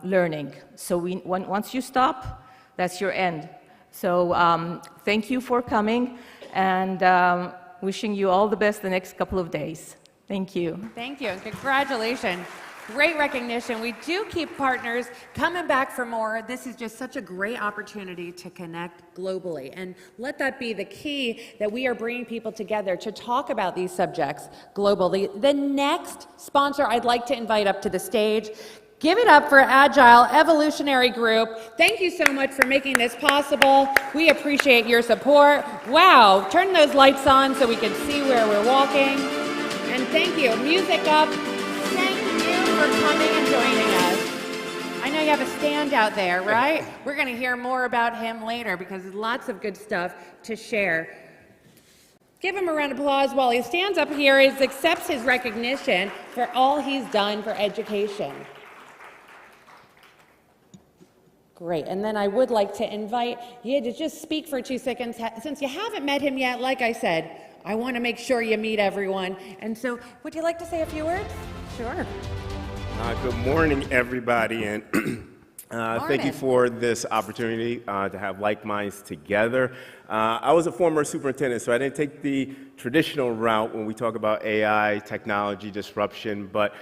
Speaker 2: learning. So once you stop, that's your end. So thank you for coming, and wishing you all the best the next couple of days. Thank you.
Speaker 1: Thank you, and congratulations. Great recognition. We do keep partners coming back for more. This is just such a great opportunity to connect globally, and let that be the key, that we are bringing people together to talk about these subjects globally. The next sponsor I'd like to invite up to the stage. Give it up for Agile Evolutionary Group. Thank you so much for making this possible. We appreciate your support. Wow, turn those lights on so we can see where we're walking. And thank you. Music up. Thank you for coming and joining us. I know you have a stand out there, right? We're going to hear more about him later because there's lots of good stuff to share. Give him a round of applause while he stands up here and accepts his recognition for all he's done for education. Great, and then I would like to invite you to just speak for 2 seconds. Since you haven't met him yet, like I said, I want to make sure you meet everyone. And so, would you like to say a few words? Sure.
Speaker 17: Good morning, everybody, and thank you for this opportunity to have like minds together. I was a former superintendent, so I didn't take the traditional route when we talk about AI, technology, disruption, but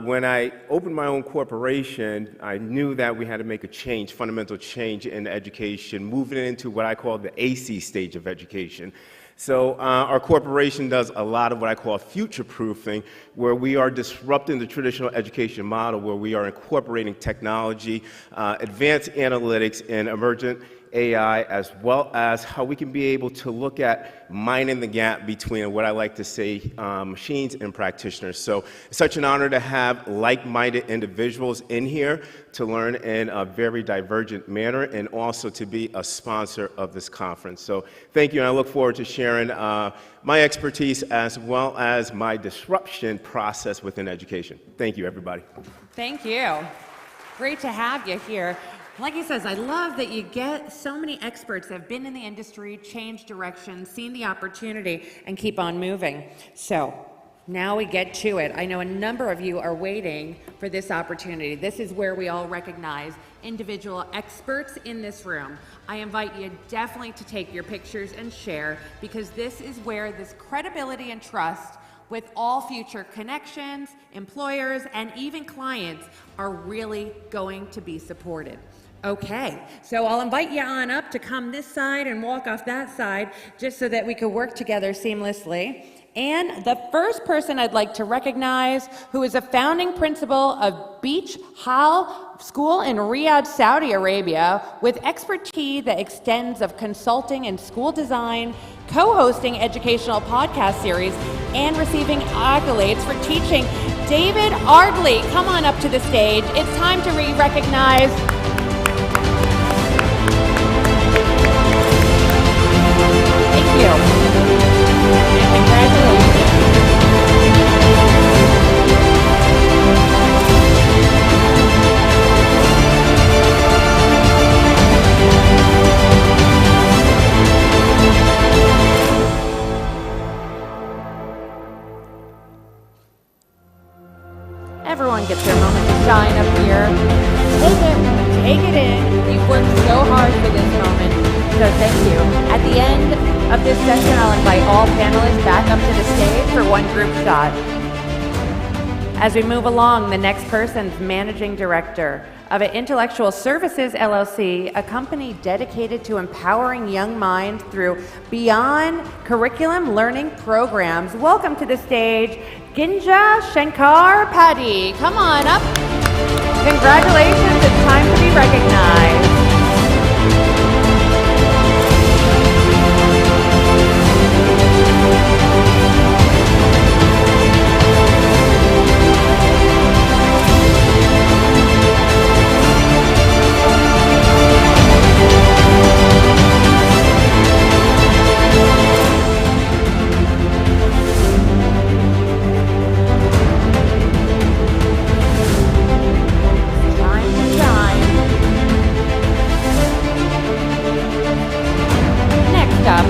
Speaker 17: when I opened my own corporation, I knew that we had to make a change, fundamental change in education, moving into what I call the AC stage of education. So our corporation does a lot of what I call future-proofing, where we are disrupting the traditional education model, where we are incorporating technology, advanced analytics, and emergent AI, as well as how we can be able to look at mining the gap between what I like to say machines and practitioners. So it's such an honor to have like-minded individuals in here to learn in a very divergent manner, and also to be a sponsor of this conference. So thank you, and I look forward to sharing my expertise as well as my disruption process within education. Thank you, everybody.
Speaker 1: Thank you. Great to have you here. Like he says, I love that you get so many experts that have been in the industry, changed direction, seen the opportunity, and keep on moving. So now we get to it. I know a number of you are waiting for this opportunity. This is where we all recognize individual experts in this room. I invite you definitely to take your pictures and share, because this is where this credibility and trust with all future connections, employers, and even clients are really going to be supported. Okay, so I'll invite you on up to come this side and walk off that side, just so that we can work together seamlessly. And the first person I'd like to recognize, who is a founding principal of Beach Hal School in Riyadh, Saudi Arabia, with expertise that extends of consulting in school design, co-hosting educational podcast series, and receiving accolades for teaching. David Ardley, come on up to the stage. It's time to recognize Thank you. And congratulations. Everyone gets their moment to shine up here. Take it in. You've worked so hard for this moment, so thank you. At the end of this session, I'll invite all panelists back up to the stage for one group shot. As we move along, the next person's managing director of Intellectual Services LLC, a company dedicated to empowering young minds through beyond curriculum learning programs. Welcome to the stage, Ginja Shankar Paddy. Come on up. Congratulations, it's time to be recognized.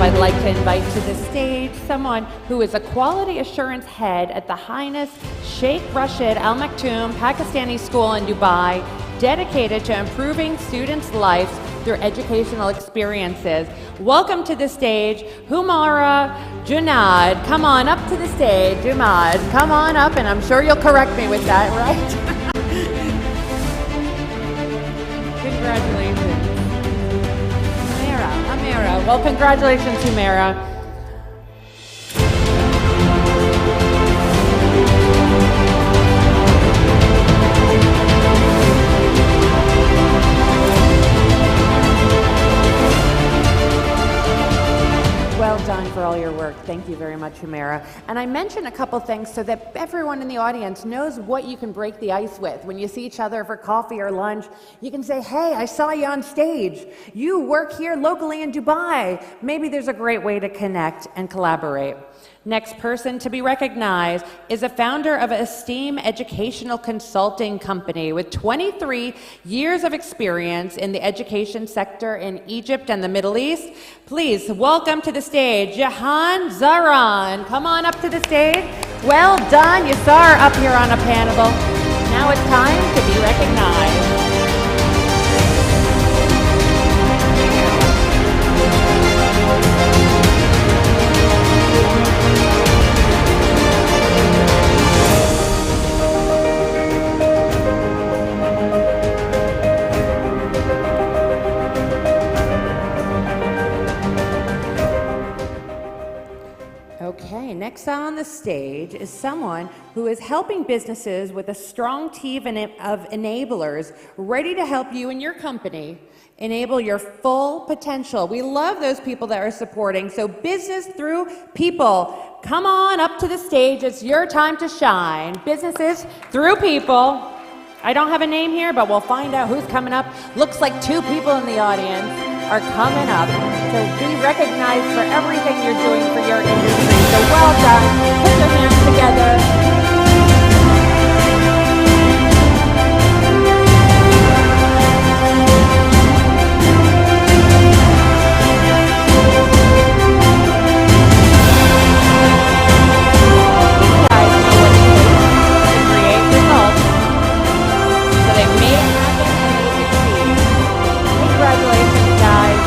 Speaker 1: I'd like to invite to the stage someone who is a quality assurance head at the Highness Sheikh Rashid Al Maktoum Pakistani School in Dubai, dedicated to improving students' lives through educational experiences. Welcome to the stage, Humara Junaid. Come on up to the stage, Junaid. Come on up, and I'm sure you'll correct me with that, right? Congratulations. Humera. Well, congratulations, Humera. Well done for all your work. Thank you very much, Humera. And I mentioned a couple things so that everyone in the audience knows what you can break the ice with. When you see each other for coffee or lunch, you can say, hey, I saw you on stage. You work here locally in Dubai. Maybe there's a great way to connect and collaborate. Next person to be recognized is a founder of Esteem Educational Consulting Company with 23 years of experience in the education sector in Egypt and the Middle East. Please welcome to the stage, Jahan Zaran. Come on up to the stage. Well done. You saw her up here on a panel. Now it's time to be recognized. Okay, next on the stage is someone who is helping businesses with a strong team of enablers ready to help you and your company enable your full potential. We love those people that are supporting. So business through people, come on up to the stage. It's your time to shine. Businesses through people. I don't have a name here, but we'll find out who's coming up. Looks like 2 people in the audience are coming up. So be recognized for everything you're doing for your industry. So well done. Put your hands together. Congratulations, guys.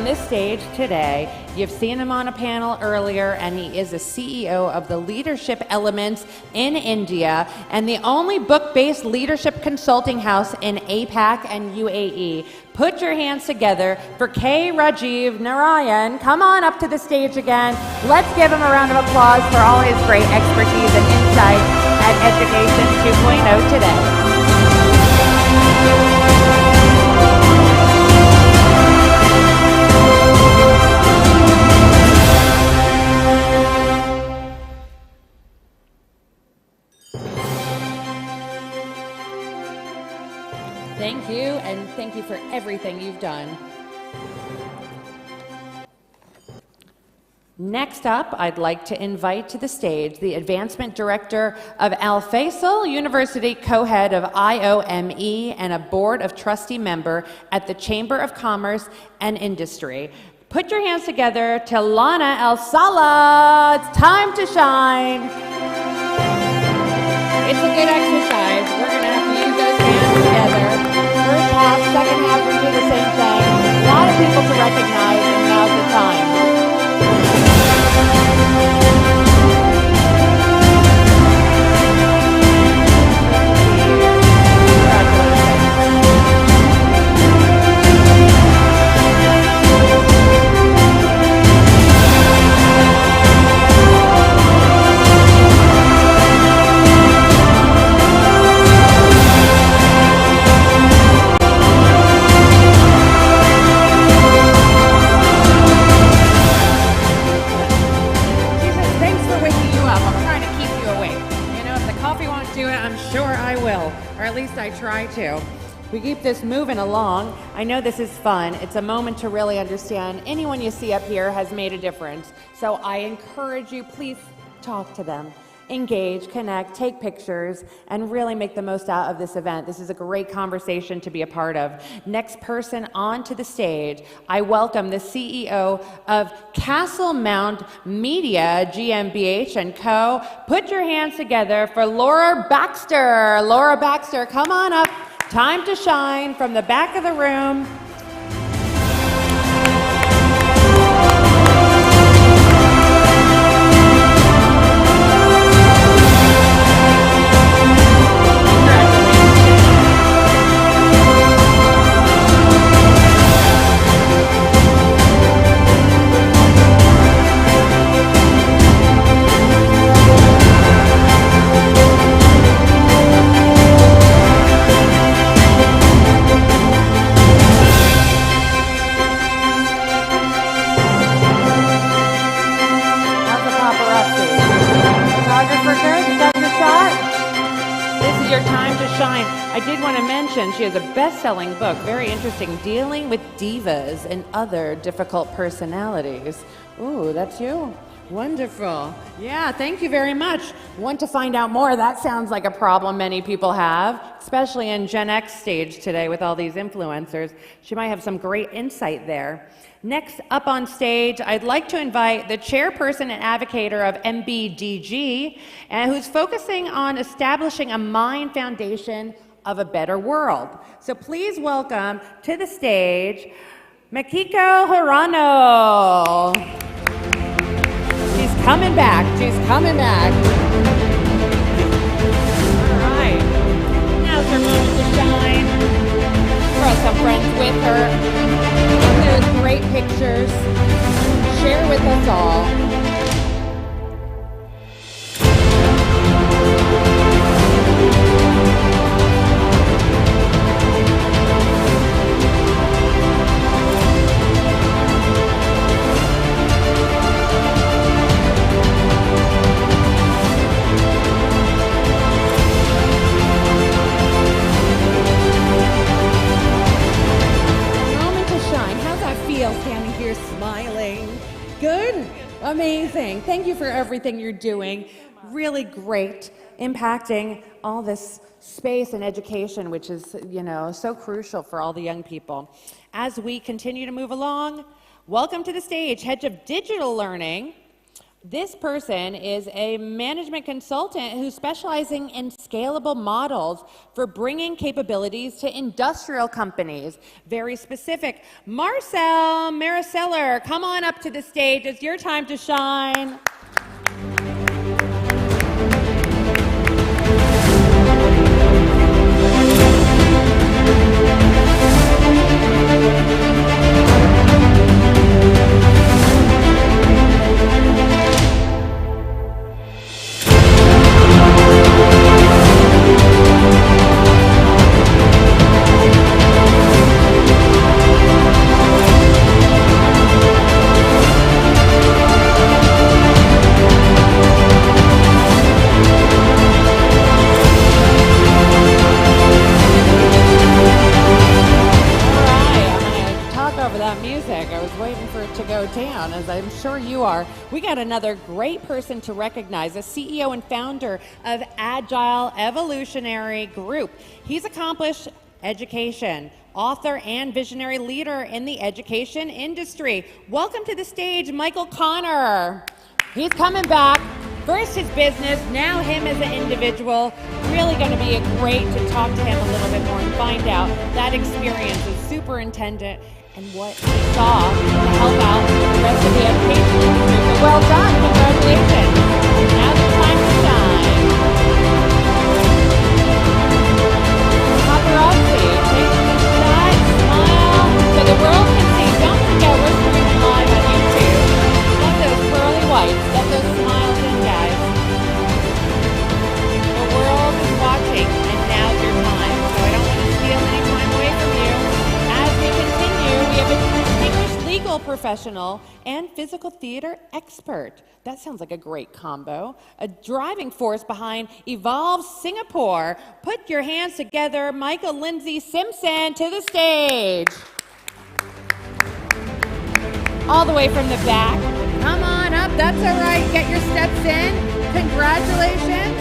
Speaker 1: this stage today. You've seen him on a panel earlier, and he is the CEO of the Leadership Elements in India and the only book-based leadership consulting house in APAC and UAE. Put your hands together for K. Rajiv Narayan. Come on up to the stage again. Let's give him a round of applause for all his great expertise and insight at Education 2.0 today. Thank you, and thank you for everything you've done. Next up, I'd like to invite to the stage the Advancement Director of Al Faisal University, co-head of IOME, and a Board of Trustee member at the Chamber of Commerce and Industry. Put your hands together to Lana El Sala. It's time to shine. It's a good exercise. We're going to have to use those hands together. First half, second half, we do the same thing. A lot of people to recognize, and now's the time. At least I try to. We keep this moving along. I know this is fun. It's a moment to really understand anyone you see up here has made a difference. So I encourage you, please talk to them. Engage, connect, take pictures, and really make the most out of this event. This is a great conversation to be a part of. Next person onto the stage, I welcome the CEO of Castle Mount Media GmbH and Co. Put your hands together for Laura Baxter. Laura Baxter, come on up. Time to shine from the back of the room. I did want to mention she has a best-selling book, very interesting, Dealing with Divas and Other Difficult Personalities. Ooh, that's you? Wonderful. Yeah, thank you very much. Want to find out more? That sounds like a problem many people have, especially in Gen X stage today with all these influencers. She might have some great insight there. Next up on stage, I'd like to invite the chairperson and advocator of MBDG, who's focusing on establishing a mind foundation of a better world. So please welcome to the stage, Makiko Hirano. She's coming back. She's coming back. All right. Now's her moment to shine. Throw some friends with her. Get those great pictures. Share with us all. Standing here smiling. Good? Amazing. Thank you for everything you're doing. Really great. Impacting all this space and education, which is, so crucial for all the young people. As we continue to move along, welcome to the stage, Head of Digital Learning, This person is a management consultant who's specializing in scalable models for bringing capabilities to industrial companies. Very specific. Marcel Mariceller, come on up to the stage. It's your time to shine. Down, as I'm sure you are. We got another great person to recognize, a CEO and founder of Agile Evolutionary Group. He's accomplished education, author, and visionary leader in the education industry. Welcome to the stage, Michael Connor. He's coming back. First his business, now him as an individual. Really going to be great to talk to him a little bit more and find out that experience as superintendent and what he saw to help out the rest of the education industry. So well done, congratulations. Now's the time to shine. Paparazzi, take a shot, smile, so the world can see. Don't forget, we're streaming live on YouTube. Let those pearly whites, let those smiles in, guys. The world is watching, and now's your time. So I don't want to steal any time away from you. As we continue, we have a distinguished legal professional and physical theater expert. That sounds like a great combo. A driving force behind Evolve Singapore. Put your hands together, Michael Lindsay Simpson, to the stage. All the way from the back. Come on up, that's all right. Get your steps in. Congratulations.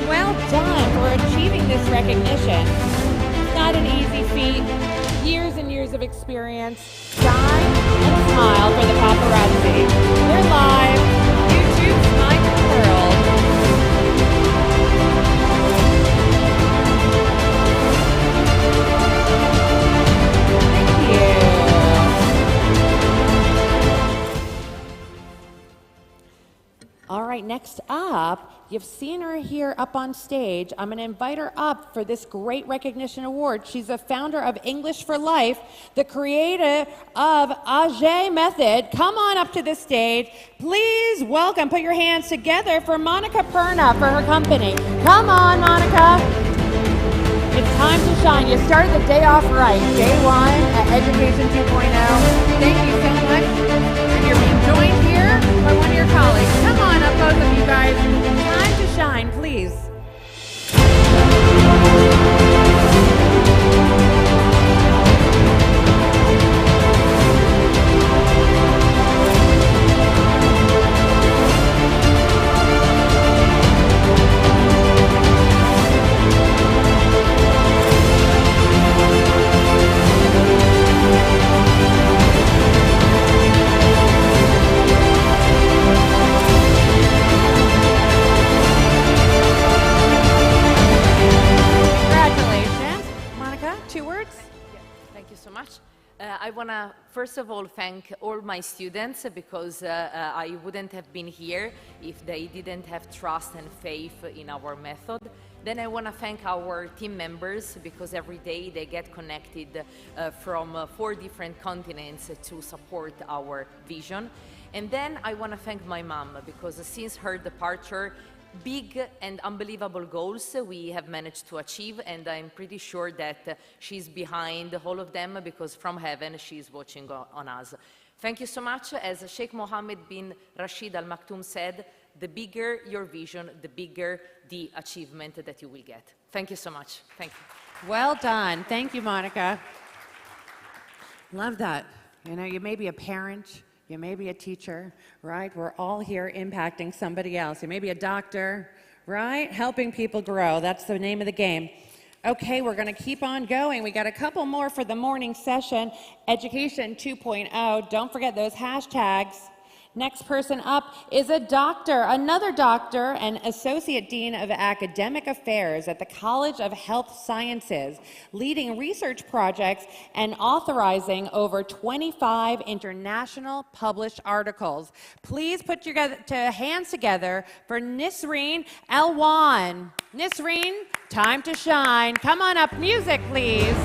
Speaker 1: Well done for achieving this recognition. It's not an easy feat. Years and years of experience. Shine and smile for the paparazzi. We're live. YouTube's my world. Thank you. All right, next up, you've seen her here up on stage. I'm going to invite her up for this great recognition award. She's the founder of English for Life, the creator of AG Method. Come on up to the stage. Please welcome, put your hands together for Monica Perna for her company. Come on, Monica. It's time to shine. You started the day off right. Day one at Education 2.0. Thank you so much. And you're being joined here by one of your colleagues. Come on up, both of you guys. Time to shine, please.
Speaker 2: I want to, first of all, thank all my students because I wouldn't have been here if they didn't have trust and faith in our method. Then I want to thank our team members because every day they get connected from 4 different continents to support our vision. And then I want to thank my mom because since her departure, big and unbelievable goals we have managed to achieve, and I'm pretty sure that she's behind all of them because from heaven she's watching on us. Thank you so much. As Sheikh Mohammed bin Rashid Al Maktoum said, the bigger your vision, the bigger the achievement that you will get. Thank you so much. Thank you.
Speaker 1: Well done. Thank you, Monica. Love that. You know, you may be a parent, you may be a teacher, right? We're all here impacting somebody else. You may be a doctor, right? Helping people grow. That's the name of the game. Okay, we're going to keep on going. We got a couple more for the morning session. Education 2.0. Don't forget those hashtags. Next person up is a doctor, another doctor, and Associate Dean of Academic Affairs at the College of Health Sciences, leading research projects and authorizing over 25 international published articles. Please put your hands together for Nisreen Elwan. Nisreen, time to shine. Come on up, music, please.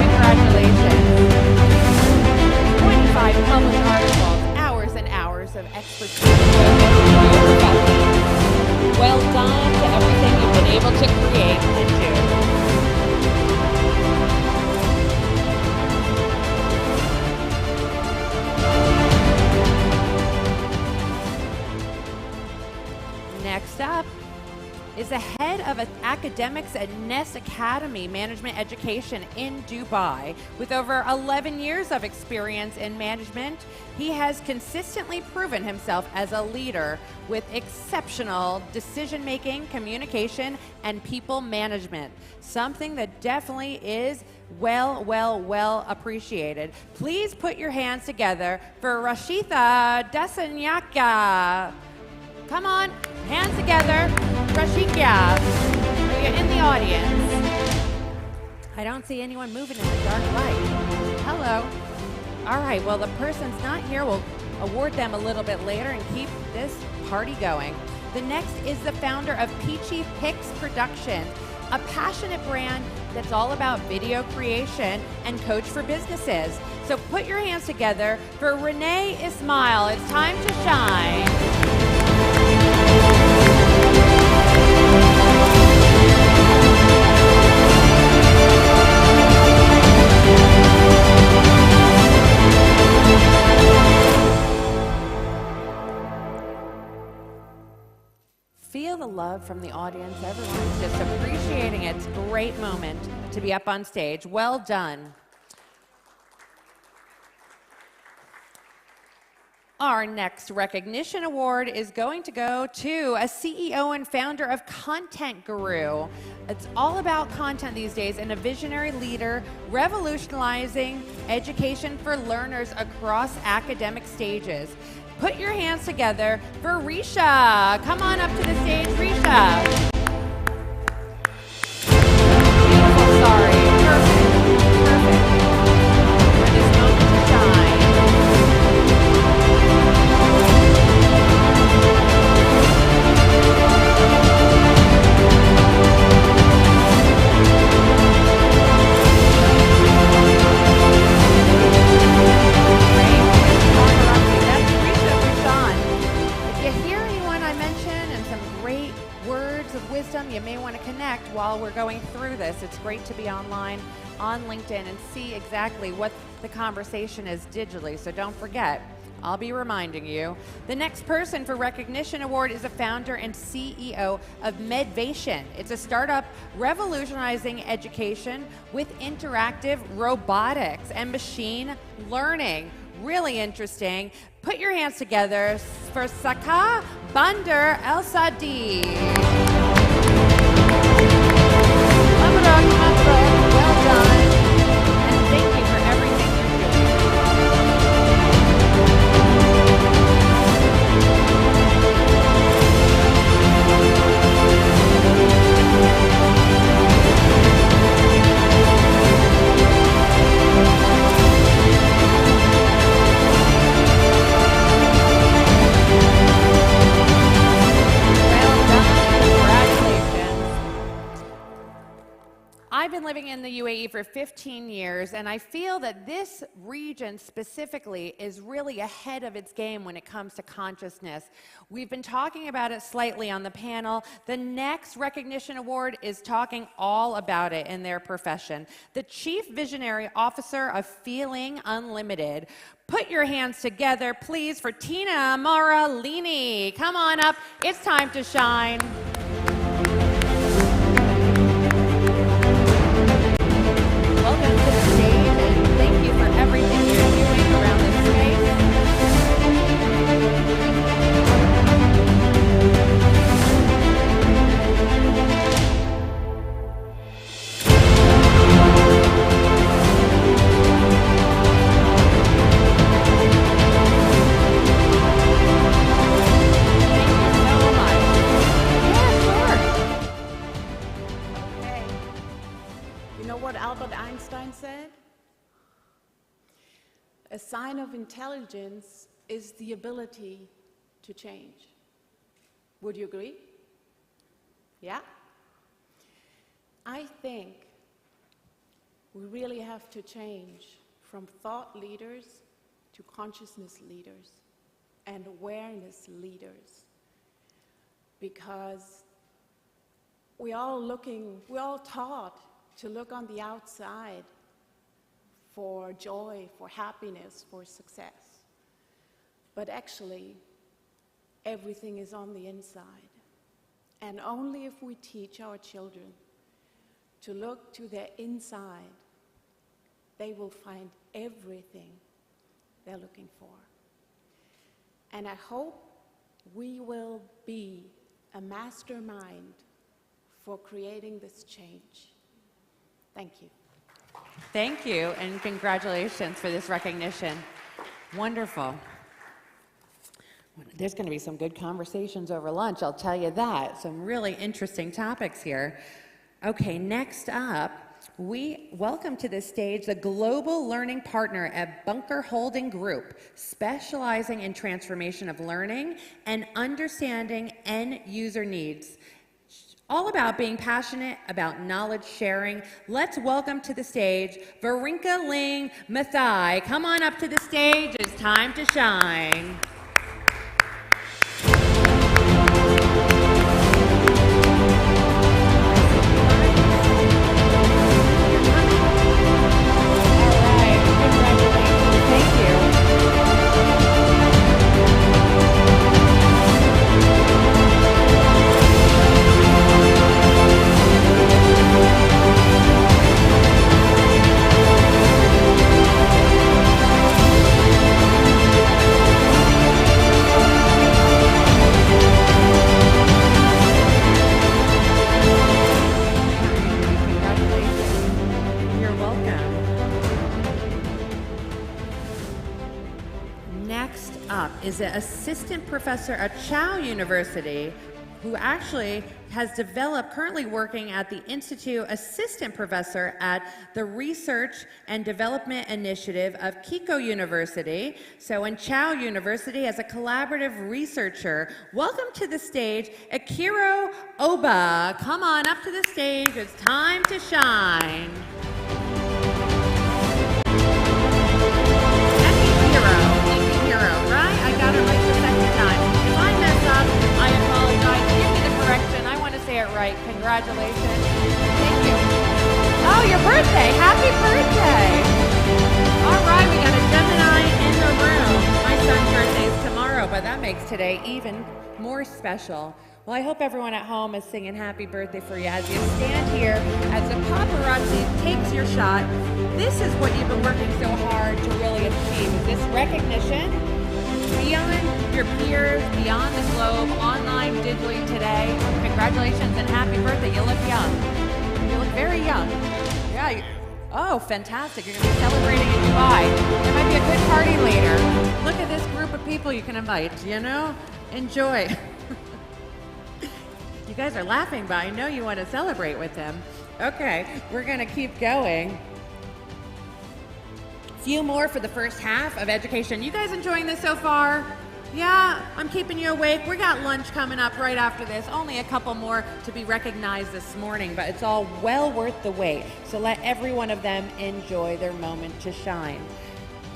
Speaker 1: Congratulations. 25 published articles, hours and hours of expertise. Well done to everything you've been able to create and do. Next up is the head of academics at Nest Academy Management Education in Dubai. With over 11 years of experience in management, he has consistently proven himself as a leader with exceptional decision-making, communication, and people management, something that definitely is well appreciated. Please put your hands together for Rashitha Dasanyaka. Come on, hands together. Rashika, are you in the audience? I don't see anyone moving in the dark light. Hello. All right, well, the person's not here. We'll award them a little bit later and keep this party going. The next is the founder of Peachy Picks Production, a passionate brand that's all about video creation and coach for businesses. So put your hands together for Renee Ismail. It's time to shine. Feel the love from the audience. Everyone's just appreciating it. It's a great moment to be up on stage. Well done. Our next recognition award is going to go to a CEO and founder of Content Guru. It's all about content these days and a visionary leader revolutionizing education for learners across academic stages. Put your hands together for Risha. Come on up to the stage, Risha. Beautiful, sorry. Perfect. For this moment to shine. You may want to connect while we're going through this. It's great to be online on LinkedIn and see exactly what the conversation is digitally, so don't forget. I'll be reminding you. The next person for recognition award is the founder and CEO of Medvation. It's a startup revolutionizing education with interactive robotics and machine learning. Really interesting. Put your hands together for Saka Bandar El Sadi. Well done, and thank you for everything you're I've been living in the UAE for 15 years, and I feel that this region specifically is really ahead of its game when it comes to consciousness. We've been talking about it slightly on the panel. The next recognition award is talking all about it in their profession. The Chief Visionary Officer of Feeling Unlimited. Put your hands together, please, for Tina Moralini. Come on up. It's time to shine. Welcome to the stage, and thank you for everything you're doing around this space.
Speaker 18: sign of intelligence is the ability to change. Would you agree? Yeah? I think we really have to change from thought leaders to consciousness leaders and awareness leaders, because we're all taught to look on the outside for joy, for happiness, for success. But actually, everything is on the inside. And only if we teach our children to look to their inside, they will find everything they're looking for. And I hope we will be a mastermind for creating this change. Thank you.
Speaker 1: Thank you, and congratulations for this recognition. Wonderful. There's going to be some good conversations over lunch, I'll tell you that. Some really interesting topics here. Okay, next up, we welcome to the stage the Global Learning Partner at Bunker Holding Group, specializing in transformation of learning and understanding end user needs. All about being passionate about knowledge sharing. Let's welcome to the stage Varinka Ling Mathai. Come on up to the stage, it's time to shine. Is an assistant professor at Chow University, who actually has developed, currently working at the Institute, assistant professor at the Research and Development Initiative of Kiko University. So in Chow University as a collaborative researcher. Welcome to the stage, Akiro Oba. Come on up to the stage, it's time to shine. Right? I got it right the second time. If I mess up, I apologize. Give me the correction. I want to say it right. Congratulations. Thank you. Oh, your birthday. Happy birthday. All right, we got a Gemini in the room. My son's birthday is tomorrow, but that makes today even more special. Well, I hope everyone at home is singing happy birthday for you as you stand here as the paparazzi takes your shot. This is what you've been working so hard to really achieve, is this recognition beyond your peers, beyond the globe, online, digitally today. Congratulations and happy birthday. You look young. You look very young. Yeah. Oh, fantastic. You're going to be celebrating in Dubai. There might be a good party later. Look at this group of people you can invite, you know? Enjoy. You guys are laughing, but I know you want to celebrate with them. Okay, we're going to keep going. Few more for the first half of education. You guys enjoying this so far? Yeah, I'm keeping you awake. We got lunch coming up right after this. Only a couple more to be recognized this morning, but it's all well worth the wait. So let every one of them enjoy their moment to shine.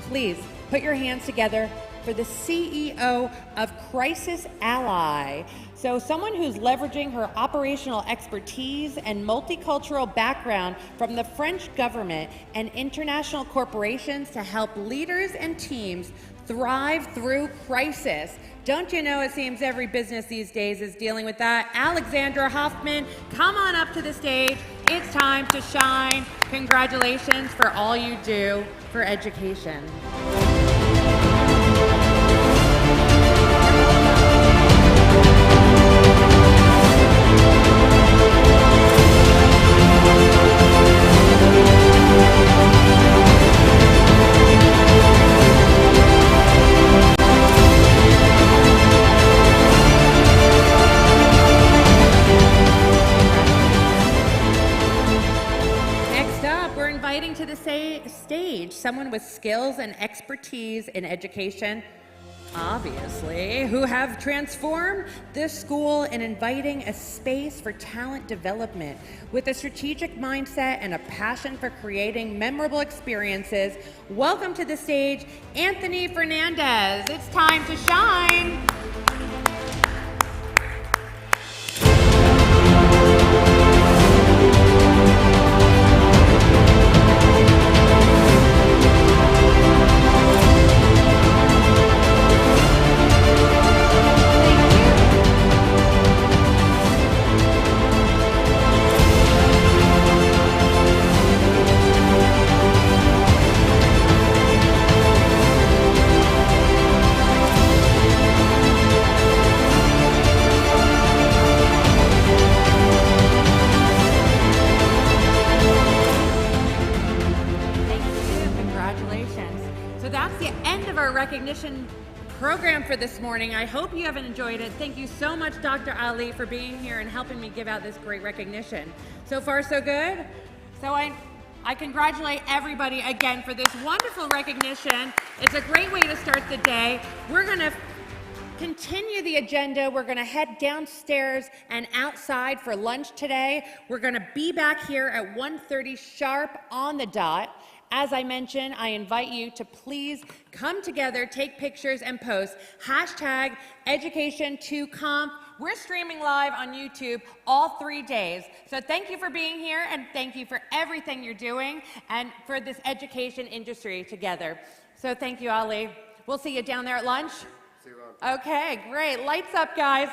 Speaker 1: Please put your hands together for the CEO of Crisis Ally. So someone who's leveraging her operational expertise and multicultural background from the French government and international corporations to help leaders and teams thrive through crisis. Don't you know it seems every business these days is dealing with that? Alexandra Hoffman, come on up to the stage. It's time to shine. Congratulations for all you do for education. To the stage someone with skills and expertise in education, obviously, who have transformed this school in inviting a space for talent development with a strategic mindset and a passion for creating memorable experiences. Welcome to the stage, Anthony Fernandez. It's time to shine. Recognition program for this morning. I hope you have enjoyed it. Thank you so much, Dr. Ali, for being here and helping me give out this great recognition. So far, so good. So I congratulate everybody again for this wonderful recognition. It's a great way to start the day. We're going to continue the agenda. We're going to head downstairs and outside for lunch today. We're going to be back here at 1:30 sharp on the dot. As I mentioned, I invite you to please come together, take pictures, and post. Hashtag Education2Conf. We're streaming live on YouTube all 3 days. So thank you for being here, and thank you for everything you're doing and for this education industry together. So thank you, Ali. We'll see you down there at lunch.
Speaker 16: See you around.
Speaker 1: Okay, great. Lights up, guys.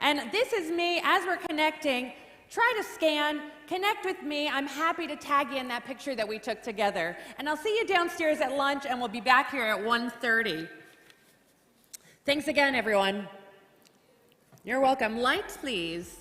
Speaker 1: And this is me as we're connecting. Try to scan, connect with me. I'm happy to tag you in that picture that we took together. And I'll see you downstairs at lunch, and we'll be back here at 1:30. Thanks again, everyone. You're welcome. Lights, please.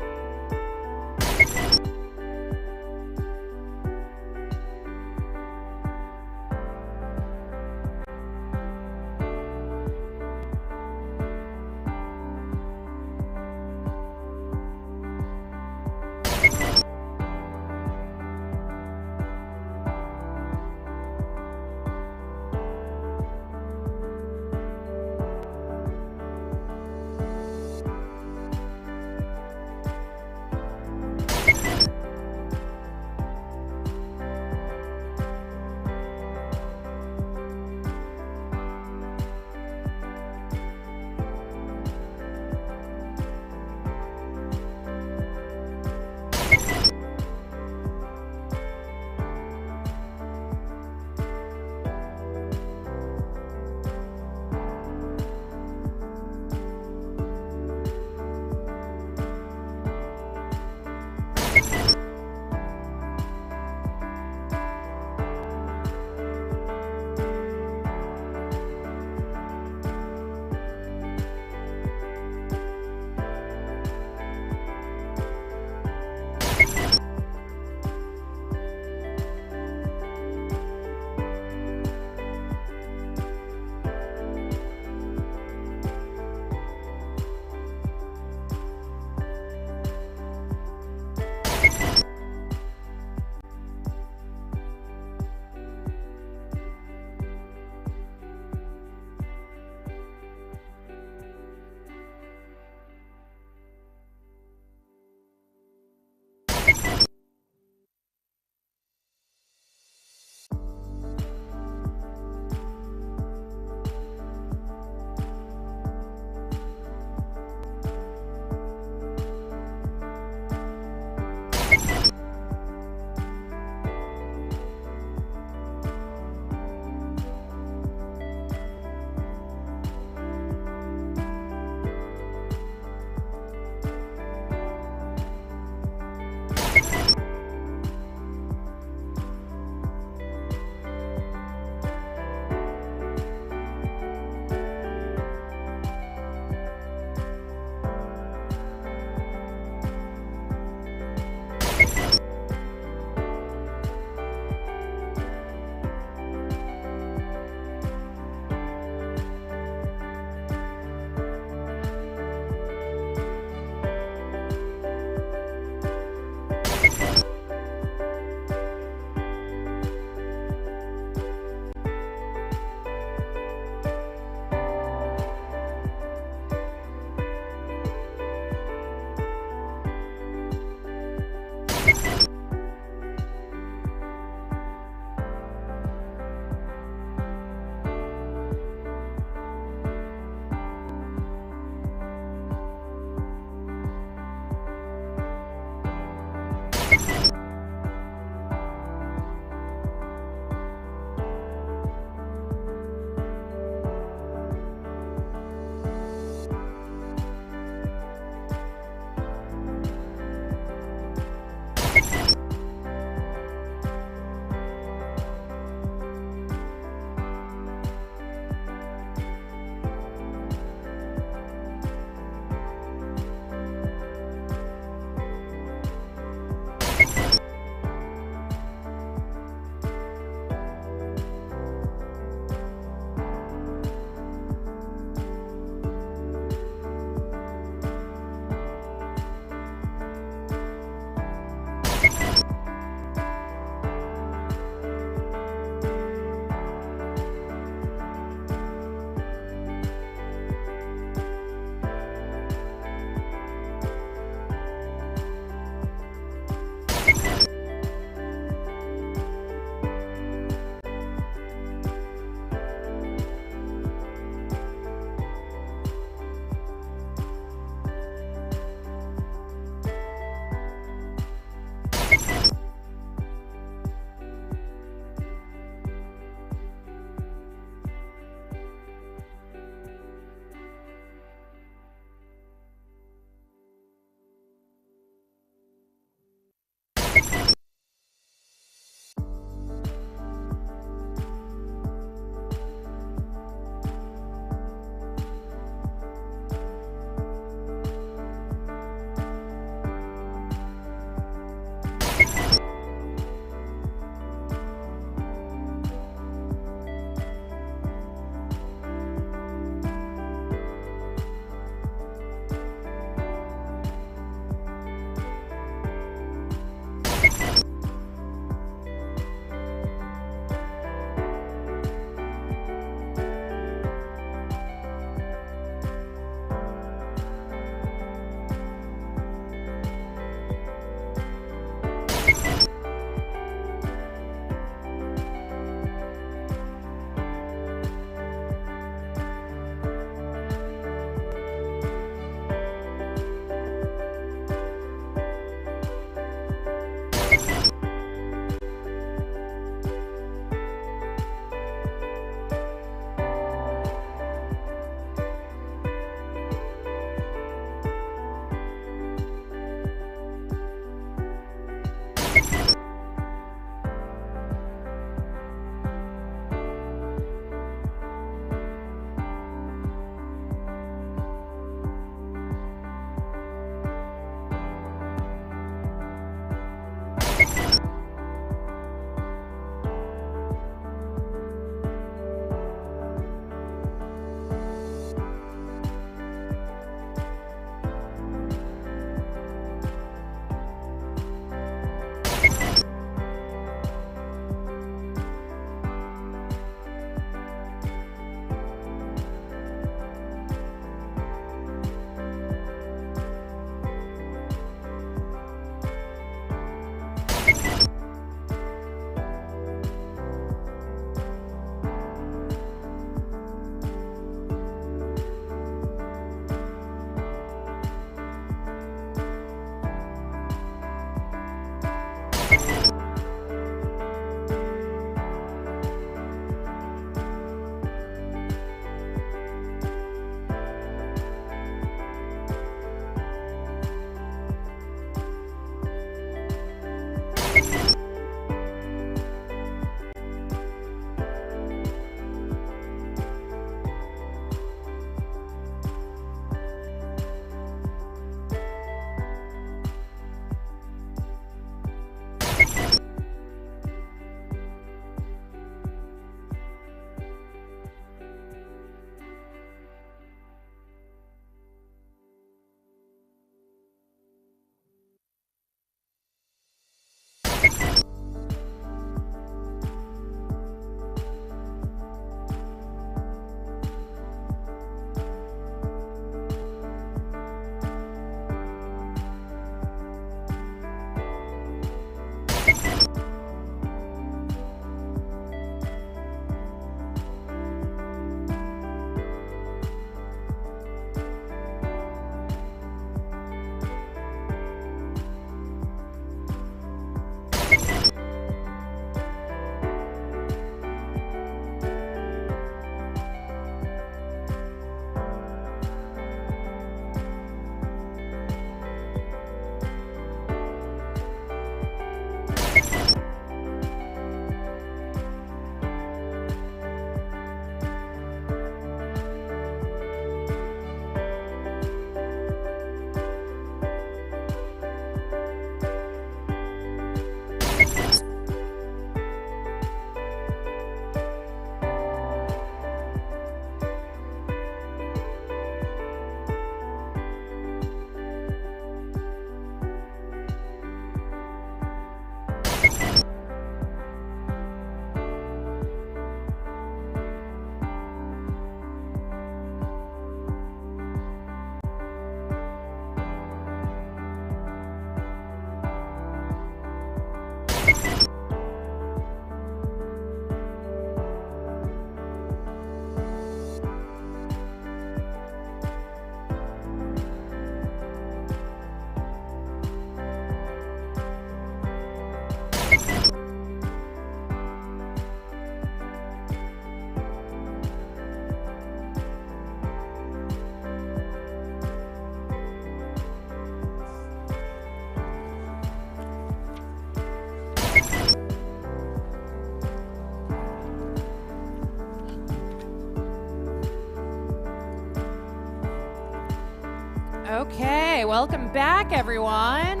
Speaker 1: Okay, welcome back, everyone.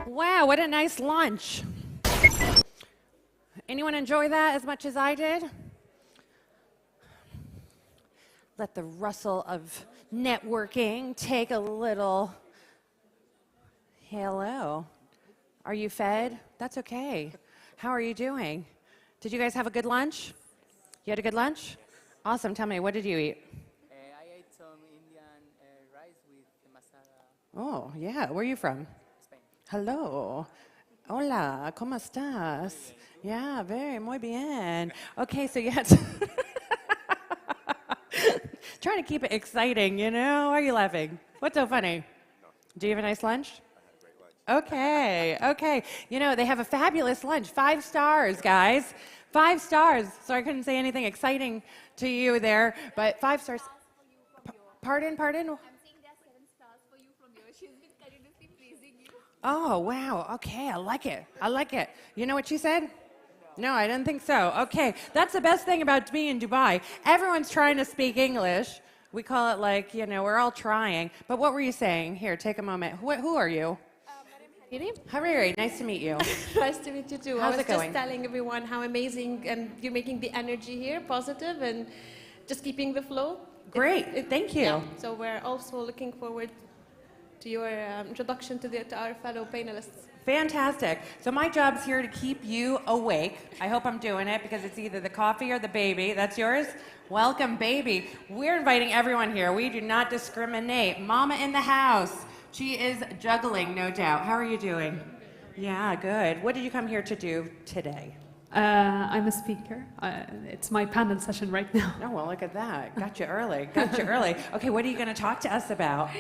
Speaker 1: Wow, what a nice lunch. Anyone enjoy that as much as I did? Let the rustle of networking take a little. Hello. Are you fed? That's okay. How are you doing? Did you guys have a good lunch? You had a good lunch? Awesome. Tell me, what did you eat?
Speaker 19: I ate some Indian rice with masala.
Speaker 1: Oh, yeah. Where are you from?
Speaker 19: Spain.
Speaker 1: Hello. Hola, ¿cómo estás? Yeah, muy bien. Okay, so you had to trying to keep it exciting, you know? Why are you laughing? What's so funny? Do you have a nice lunch? Okay, okay. You know, they have a fabulous lunch. 5 stars, guys. 5 stars. So I couldn't say anything exciting to you there, but 5 stars. Pardon?
Speaker 20: I'm saying there are 7 stars for you from here. She's been continuously praising you.
Speaker 1: Oh, wow. Okay, I like it. I like it. You know what she said? No, I didn't think so. Okay, that's the best thing about being in Dubai. Everyone's trying to speak English. We call it like, you know, we're all trying. But what were you saying? Here, take a moment. Who are you? Hariri, nice to meet you.
Speaker 21: Nice to meet you too.
Speaker 1: How's
Speaker 21: I was
Speaker 1: it going?
Speaker 21: just telling everyone how amazing and you're making the energy here positive and just keeping the flow.
Speaker 1: Great, thank you.
Speaker 21: Yeah, so we're also looking forward to your introduction to our fellow panelists.
Speaker 1: Fantastic. So my job's here to keep you awake. I hope I'm doing it because it's either the coffee or the baby. That's yours? Welcome, baby. We're inviting everyone here. We do not discriminate. Mama in the house. She is juggling, no doubt. How are you doing? Yeah, good. What did you come here to do today?
Speaker 22: I'm a speaker. It's my panel session right now.
Speaker 1: Oh, well, look at that. Got you early. Got you early. Okay, what are you going to talk to us about?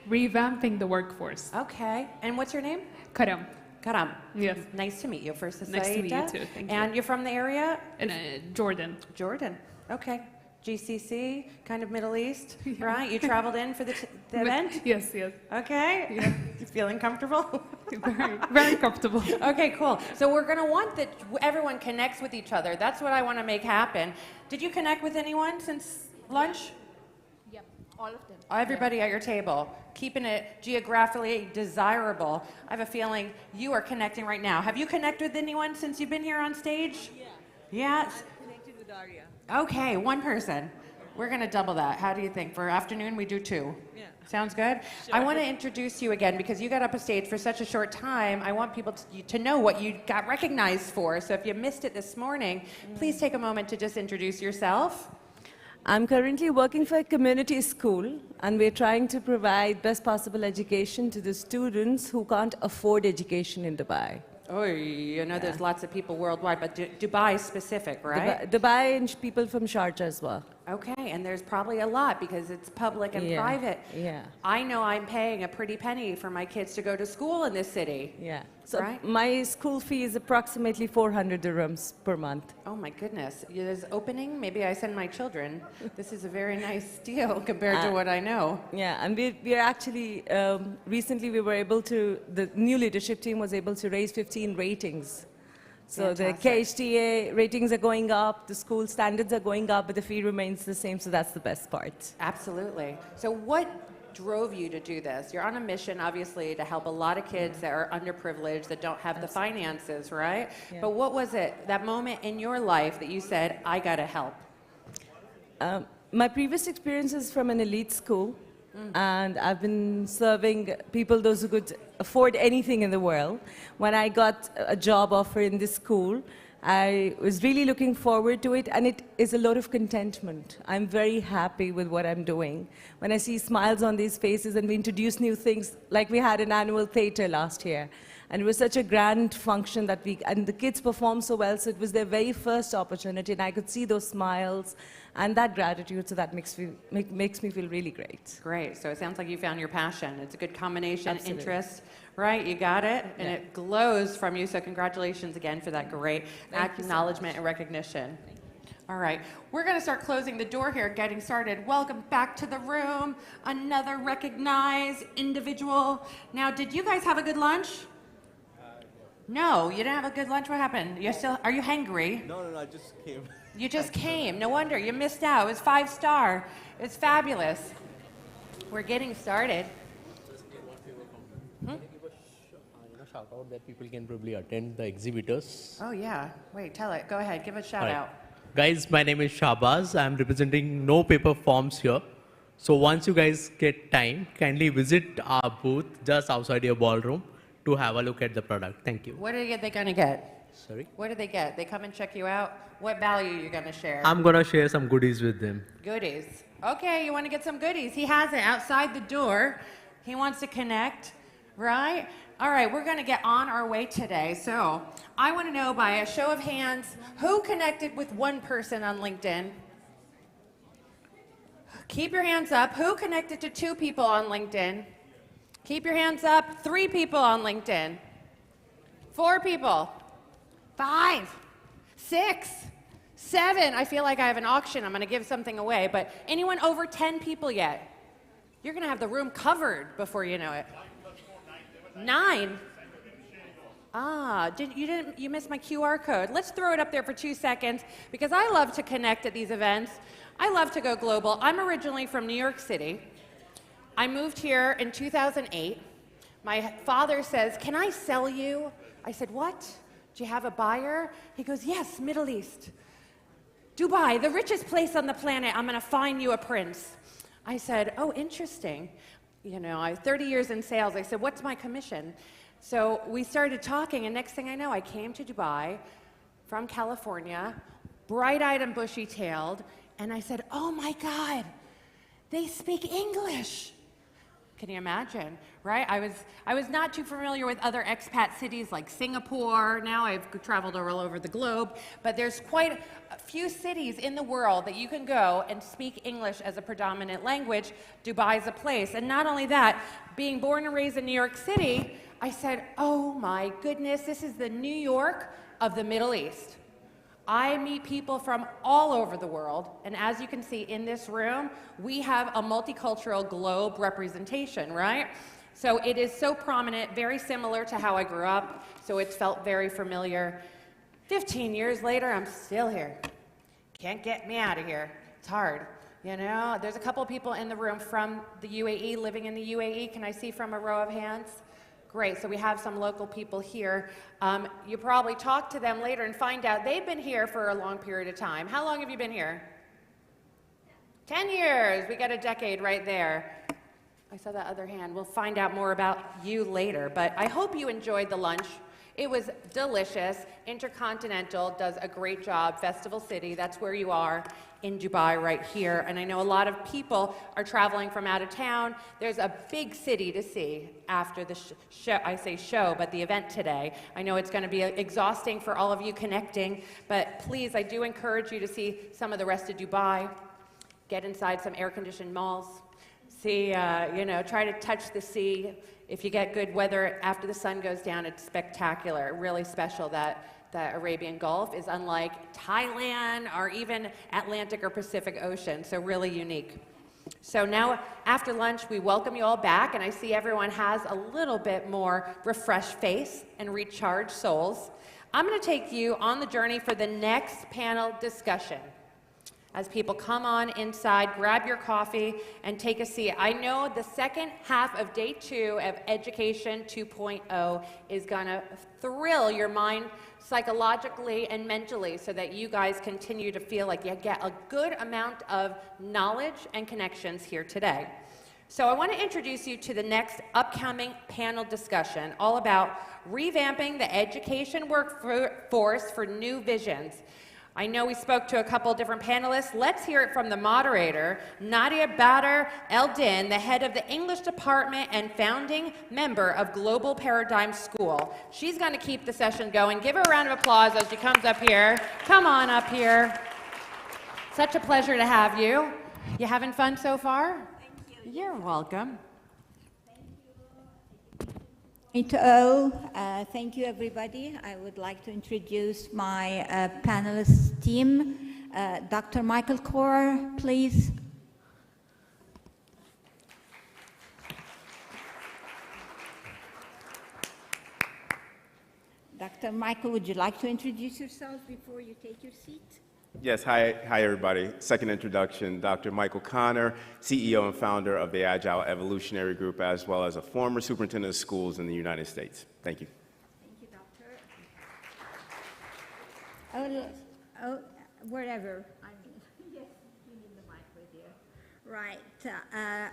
Speaker 22: Revamping the workforce.
Speaker 1: Okay. And what's your name?
Speaker 22: Karam.
Speaker 1: Karam.
Speaker 22: Yes.
Speaker 1: Nice to meet you, first.
Speaker 22: Nice to meet you too. Thank you.
Speaker 1: And you're from the area?
Speaker 22: In Jordan.
Speaker 1: Jordan. Okay. GCC, kind of Middle East, right? You traveled in for the event?
Speaker 22: Yes, yes.
Speaker 1: Okay.
Speaker 22: Yeah.
Speaker 1: You feeling comfortable?
Speaker 22: Very, very comfortable.
Speaker 1: Okay, cool. So we're going to want that everyone connects with each other. That's what I want to make happen. Did you connect with anyone since lunch?
Speaker 21: Yep, all of them.
Speaker 1: Everybody at your table, keeping it geographically desirable. I have a feeling you are connecting right now. Have you connected with anyone since you've been here on stage?
Speaker 23: Yeah.
Speaker 1: Yeah?
Speaker 23: I'm connected with Arya.
Speaker 1: Okay, one person. We're going to double that. How do you think? For afternoon, we do 2.
Speaker 23: Yeah.
Speaker 1: Sounds good?
Speaker 23: Sure.
Speaker 1: I want to introduce you again because you got up a stage for such a short time. I want people to know what you got recognized for. So if you missed it this morning, please take a moment to just introduce yourself.
Speaker 23: I'm currently working for a community school, and we're trying to provide best possible education to the students who can't afford education in Dubai.
Speaker 1: Oh, you know, there's lots of people worldwide, but Dubai specific, right?
Speaker 23: Dubai and people from Sharjah as well.
Speaker 1: Okay, and there's probably a lot because it's public and
Speaker 23: Yeah,
Speaker 1: private.
Speaker 23: yeah.
Speaker 1: I know I'm paying a pretty penny for my kids to go to school in this city.
Speaker 23: Yeah. So
Speaker 1: Right?
Speaker 23: my school fee is approximately 400 dirhams per month.
Speaker 1: Oh my goodness. There's opening. Maybe I send my children. This is a very nice deal compared to what I know.
Speaker 23: Yeah, and we're actually, recently we were able to, the new leadership team was able to raise 15 ratings. So
Speaker 1: Fantastic.
Speaker 23: the KHTA ratings are going up, the school standards are going up, but the fee remains the same, so that's the best part.
Speaker 1: Absolutely. So what drove you to do this? You're on a mission, obviously, to help a lot of kids that are underprivileged, that don't have the finances, right?
Speaker 23: Yeah.
Speaker 1: But what was it, that moment in your life that you said, I gotta help?
Speaker 23: My previous experience is from an elite school, and I've been serving people, those who could afford anything in the world. When I got a job offer in this school, I was really looking forward to it, and it is a lot of contentment. I'm very happy with what I'm doing. When I see smiles on these faces and we introduce new things, like we had an annual theater last year, and it was such a grand function that and the kids performed so well, so it was their very first opportunity, and I could see those smiles and that gratitude, so that makes me feel really great.
Speaker 1: Great. So it sounds like you found your passion. It's a good combination,
Speaker 23: Absolutely.
Speaker 1: interest, right? You got it, and
Speaker 23: Yeah.
Speaker 1: it glows from you. So congratulations again for that great
Speaker 23: Thank you so
Speaker 1: acknowledgement and recognition. All right, we're going to start closing the door here, getting started. Welcome back to the room. Another recognized individual. Now, did you guys have a good lunch? No, you didn't have a good lunch. What happened? Are you hangry?
Speaker 24: No, I just came.
Speaker 1: You just came. No wonder. You missed out. It was 5-star. It's fabulous. We're getting started.
Speaker 3: shout out that people can probably attend the exhibitors.
Speaker 1: Oh, yeah. Wait, tell it. Go ahead. Give a shout out.
Speaker 3: Guys, my name is Shahbaz. I'm representing No Paper Forms here. So once you guys get time, kindly visit our booth just outside your ballroom to have a look at the product. Thank you.
Speaker 1: What are they going to get?
Speaker 3: Sorry?
Speaker 1: What do they get? They come and check you out? What value are you going to share?
Speaker 3: I'm going to share some goodies with them.
Speaker 1: Goodies. Okay, you want to get some goodies. He has it outside the door. He wants to connect, right? All right, we're going to get on our way today. So I want to know by a show of hands, who connected with one person on LinkedIn? Keep your hands up. Who connected to 2 people on LinkedIn? Keep your hands up. 3 people on LinkedIn. 4 people. 5. 6. 7. I feel like I have an auction. I'm going to give something away. But anyone over 10 people yet? You're going to have the room covered before you know it. 9. Ah, you missed my QR code. Let's throw it up there for 2 seconds because I love to connect at these events. I love to go global. I'm originally from New York City. I moved here in 2008. My father says, "Can I sell you?" I said, "What? Do you have a buyer?" He goes, "Yes, Middle East. Dubai, the richest place on the planet. I'm going to find you a prince." I said, "Oh, interesting." You know, I 30 years in sales. I said, "What's my commission?" So we started talking, and next thing I know, I came to Dubai from California, bright-eyed and bushy-tailed, and I said, "Oh my God, they speak English." Can you imagine, right? I was not too familiar with other expat cities like Singapore. Now I've traveled all over the globe, but there's quite a few cities in the world that you can go and speak English as a predominant language. Dubai's a place. And not only that, being born and raised in New York City, I said, "Oh my goodness, this is the New York of the Middle East." I meet people from all over the world, and as you can see in this room, we have a multicultural globe representation, right? So it is so prominent, very similar to how I grew up, so it's felt very familiar. 15 years later, I'm still here. Can't get me out of here. It's hard, you know? There's a couple of people in the room from the UAE, living in the UAE. Can I see from a row of hands? Great, so we have some local people here. You probably talk to them later and find out they've been here for a long period of time. How long have you been here? 10 years. We got a decade right there. I saw that other hand. We'll find out more about you later, but I hope you enjoyed the lunch. It was delicious. Intercontinental does a great job. Festival City, that's where you are, in Dubai right here. And I know a lot of people are traveling from out of town. There's a big city to see after the show. I say show, but the event today. I know it's going to be exhausting for all of you connecting, but please, I do encourage you to see some of the rest of Dubai. Get inside some air-conditioned malls. See, you know, try to touch the sea. If you get good weather after the sun goes down, it's spectacular, really special. That Arabian Gulf is unlike Thailand or even Atlantic or Pacific Ocean, so really unique. So now, after lunch, we welcome you all back, and I see everyone has a little bit more refreshed face and recharged souls. I'm going to take you on the journey for the next panel discussion. As people come on inside, grab your coffee and take a seat. I know the second half of day 2 of Education 2.0 is going to thrill your mind psychologically and mentally so that you guys continue to feel like you get a good amount of knowledge and connections here today. So I want to introduce you to the next upcoming panel discussion, all about revamping the education workforce for new visions. I know we spoke to a couple different panelists. Let's hear it from the moderator, Nadia Badr Eldin, the head of the English department and founding member of Global Paradigm School. She's going to keep the session going. Give her a round of applause as she comes up here. Come on up here. Such a pleasure to have you. You having fun so far? Thank you. You're welcome.
Speaker 5: Thank you, everybody. I would like to introduce my panelist team. Dr. Michael Corr, please. Dr. Michael, would you like to introduce yourself before you take your seat?
Speaker 17: Yes, hi everybody. Second introduction, Dr. Michael Connor, CEO and founder of the Agile Evolutionary Group, as well as a former superintendent of schools in the United States. Thank you.
Speaker 5: Oh, wherever. I mean, yes, you need the mic with you. Right.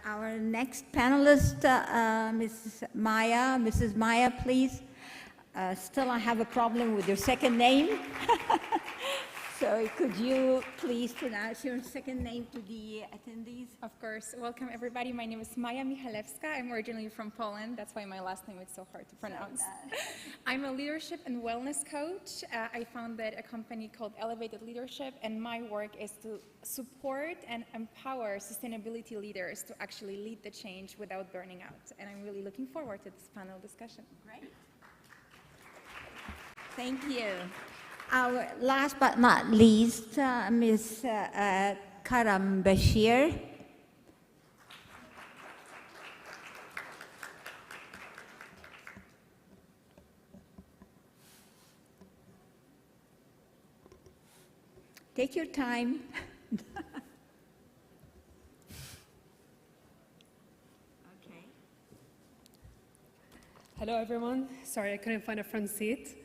Speaker 5: Our next panelist, Mrs. Maya, please. Still, I have a problem with your second name. So could you please pronounce your second name to the attendees?
Speaker 6: Of course. Welcome, everybody. My name is Maja Michalewska. I'm originally from Poland. That's why my last name is so hard to pronounce. I'm a leadership and wellness coach. I founded a company called Elevated Leadership, and my work is to support and empower sustainability leaders to actually lead the change without burning out. And I'm really looking forward to this panel discussion.
Speaker 5: Great. Thank you. Our last but not least, Ms. Karam Bashir. Take your time.
Speaker 22: Okay. Hello, everyone. Sorry, I couldn't find a front seat.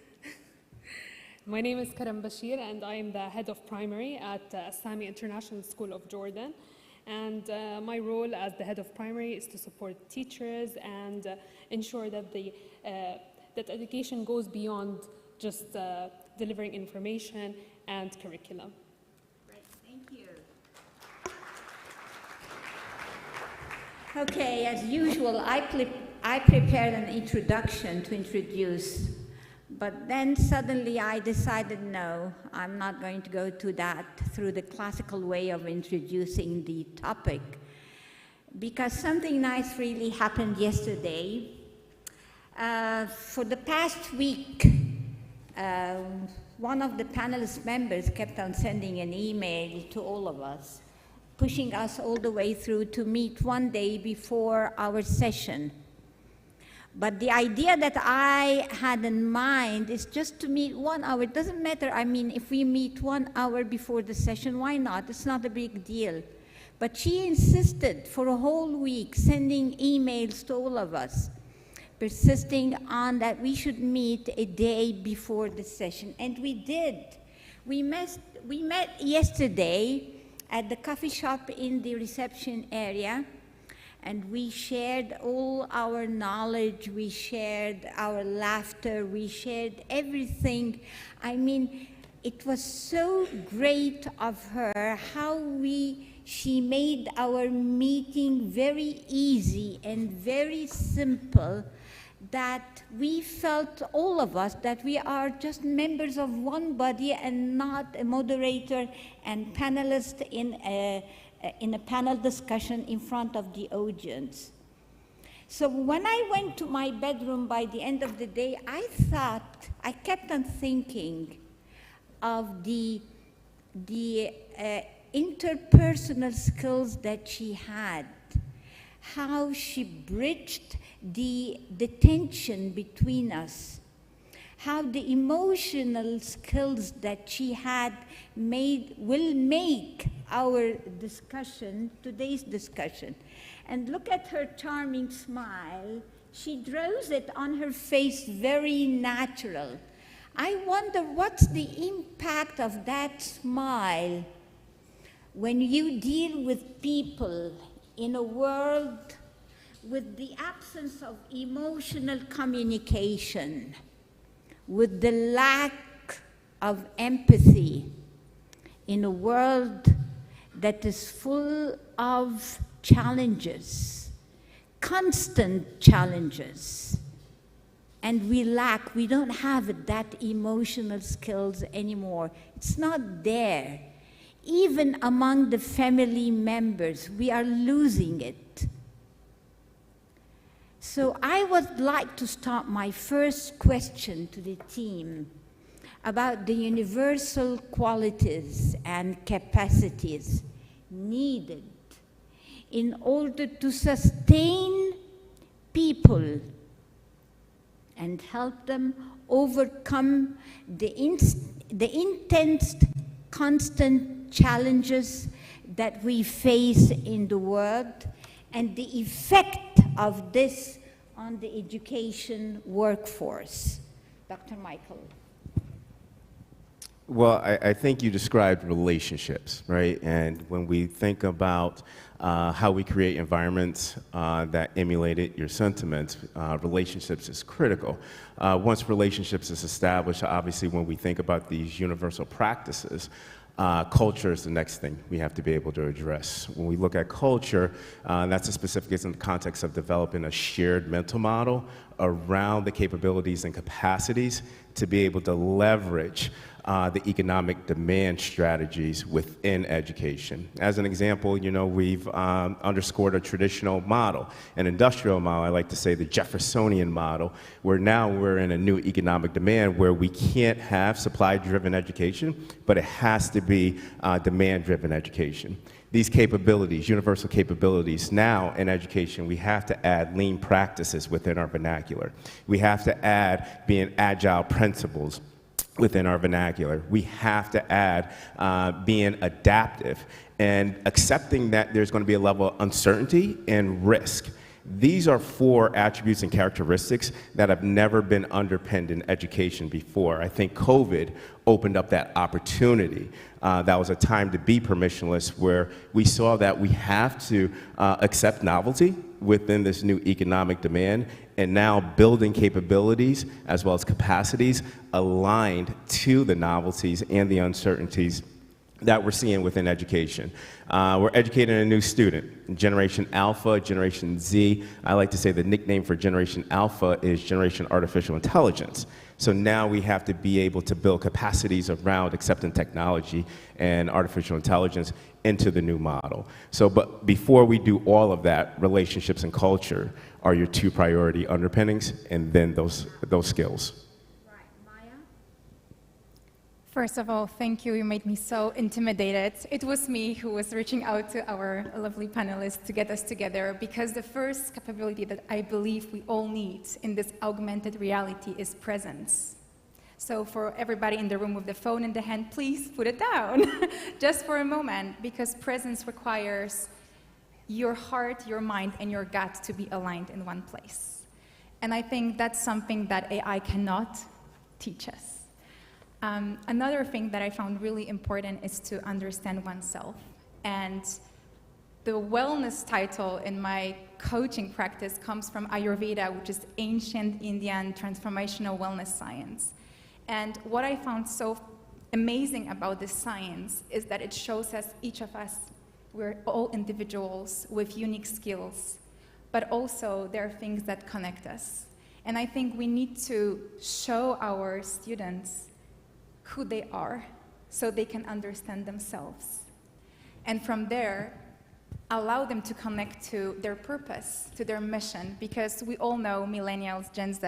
Speaker 22: My name is Karam Bashir, and I am the head of primary at Sami International School of Jordan. And my role as the head of primary is to support teachers and ensure that that education goes beyond just delivering information and curriculum.
Speaker 5: Great, thank you. Okay, as usual, I prepared an introduction to introduce. But then suddenly I decided, no, I'm not going to go to that through the classical way of introducing the topic, because something nice really happened yesterday. For the past week, one of the panelist members kept on sending an email to all of us, pushing us all the way through to meet one day before our session. But the idea that I had in mind is just to meet 1 hour. It doesn't matter. I mean, if we meet 1 hour before the session, why not? It's not a big deal. But she insisted for a whole week, sending emails to all of us, persisting on that we should meet a day before the session. And we did. We met yesterday at the coffee shop in the reception area. And we shared all our knowledge, we shared our laughter, we shared everything. I mean, it was so great of her how she made our meeting very easy and very simple, that we felt, all of us, that we are just members of one body and not a moderator and panelist in a panel discussion in front of the audience. So when I went to my bedroom by the end of the day, I kept on thinking of the interpersonal skills that she had, how she bridged the tension between us, how the emotional skills that she had will make our discussion, today's discussion. And look at her charming smile. She draws it on her face very natural. I wonder what's the impact of that smile when you deal with people in a world with the absence of emotional communication, with the lack of empathy, in a world that is full of challenges, constant challenges. And we don't have that emotional skills anymore. It's not there. Even among the family members, we are losing it. So I would like to start my first question to the team about the universal qualities and capacities needed in order to sustain people and help them overcome the intense, constant challenges that we face in the world and the effect of this on the education workforce. Dr. Michael.
Speaker 17: Well, I think you described relationships, right? And when we think about how we create environments that emulate your sentiments, relationships is critical. Once relationships is established, obviously when we think about these universal practices, culture is the next thing we have to be able to address. When we look at culture, that's a specific in the context of developing a shared mental model around the capabilities and capacities to be able to leverage the economic demand strategies within education. As an example, you know, we've underscored a traditional model, an industrial model, I like to say the Jeffersonian model, where now we're in a new economic demand where we can't have supply-driven education, but it has to be demand-driven education. These capabilities, universal capabilities, now in education, we have to add lean practices within our vernacular. We have to add being agile principles within our vernacular. We have to add being adaptive and accepting that there's going to be a level of uncertainty and risk. These are 4 attributes and characteristics that have never been underpinned in education before. I think COVID opened up that opportunity. That was a time to be permissionless, where we saw that we have to accept novelty within this new economic demand, and now building capabilities as well as capacities aligned to the novelties and the uncertainties that we're seeing within education. We're educating a new student, Generation Alpha, Generation Z. I like to say the nickname for Generation Alpha is Generation Artificial Intelligence. So now we have to be able to build capacities around accepting technology and artificial intelligence into the new model. So, but before we do all of that, relationships and culture are your 2 priority underpinnings, and then those skills.
Speaker 6: First of all, thank you. You made me so intimidated. It was me who was reaching out to our lovely panelists to get us together, because the first capability that I believe we all need in this augmented reality is presence. So for everybody in the room with the phone in the hand, please put it down just for a moment, because presence requires your heart, your mind, and your gut to be aligned in one place. And I think that's something that AI cannot teach us. Another thing that I found really important is to understand oneself. And the wellness title in my coaching practice comes from Ayurveda, which is ancient Indian transformational wellness science. And what I found so amazing about this science is that it shows us, each of us, we're all individuals with unique skills, but also there are things that connect us. And I think we need to show our students who they are so they can understand themselves. And from there, allow them to connect to their purpose, to their mission, because we all know, millennials, Gen Z,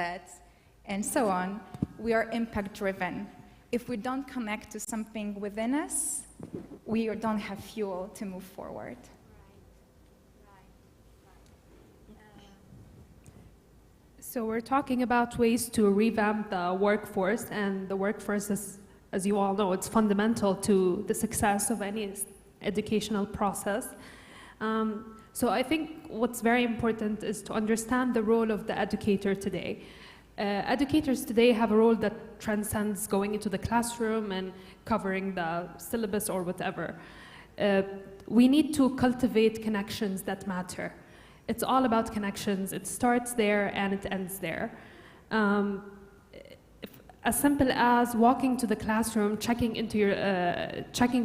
Speaker 6: and so on, we are impact-driven. If we don't connect to something within us, we don't have fuel to move forward.
Speaker 22: So we're talking about ways to revamp the workforce, and the workforce is, as you all know, it's fundamental to the success of any educational process. So I think what's very important is to understand the role of the educator today. Educators today have a role that transcends going into the classroom and covering the syllabus or whatever. We need to cultivate connections that matter. It's all about connections. It starts there and it ends there. As simple as walking to the classroom, checking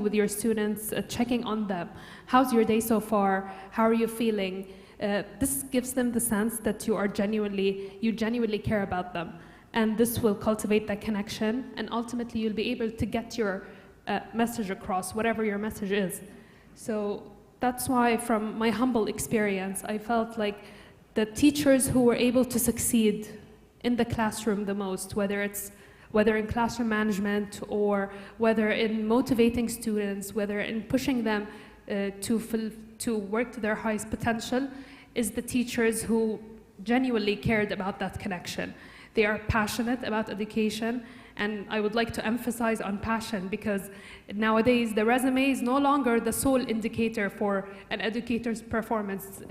Speaker 22: with your students, checking on them. How's your day so far? How are you feeling? This gives them the sense that you genuinely care about them. And this will cultivate that connection, and ultimately you'll be able to get your message across, whatever your message is. So that's why, from my humble experience, I felt like the teachers who were able to succeed in the classroom the most, whether in classroom management or whether in motivating students, whether in pushing them to work to their highest potential, is the teachers who genuinely cared about that connection. They are passionate about education, and I would like to emphasize on passion, because nowadays the resume is no longer the sole indicator for an educator's performance.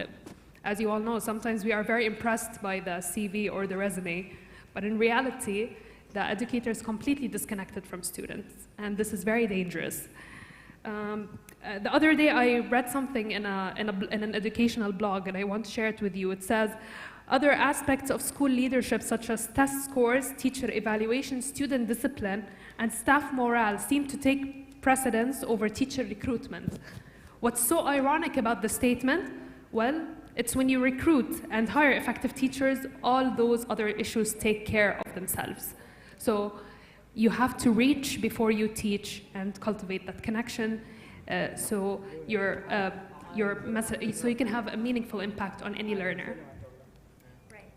Speaker 22: As you all know, sometimes we are very impressed by the CV or the resume, but in reality, the educator is completely disconnected from students, and this is very dangerous. The other day I read something in an educational blog, and I want to share it with you. It says, other aspects of school leadership, such as test scores, teacher evaluation, student discipline, and staff morale, seem to take precedence over teacher recruitment. What's so ironic about the statement? Well, it's when you recruit and hire effective teachers, all those other issues take care of themselves. So you have to reach before you teach and cultivate that connection, so you can have a meaningful impact on any learner.
Speaker 5: Right.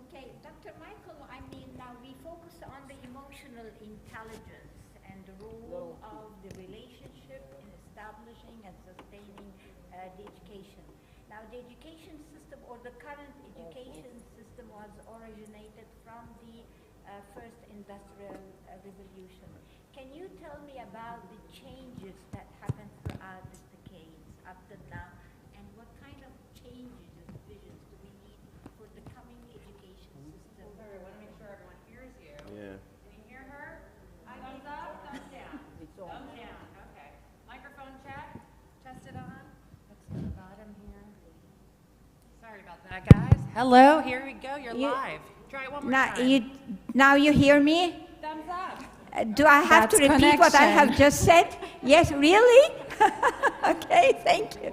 Speaker 5: Okay, Dr. Michael, I mean, now we focus on the emotional intelligence and the role of the relationship in establishing and sustaining the education. Now, the education system, or the current education system, was originated from the first industrial revolution. Can you tell me about the changes that happened throughout the decades up to now, and what kind of changes and visions do we need for the coming education system?
Speaker 2: Sorry, I want to make sure everyone hears you.
Speaker 17: Yeah.
Speaker 2: Can you hear her? Thumbs up, thumbs down. Thumbs down, okay. Microphone check, test it on. Looks to the bottom here. Sorry about that, guys. Hello, here we go, you're live. Try it one more time.
Speaker 5: Now you hear me?
Speaker 2: Thumbs up.
Speaker 5: Do I have to repeat what I have just said? Yes, really? Okay, thank you.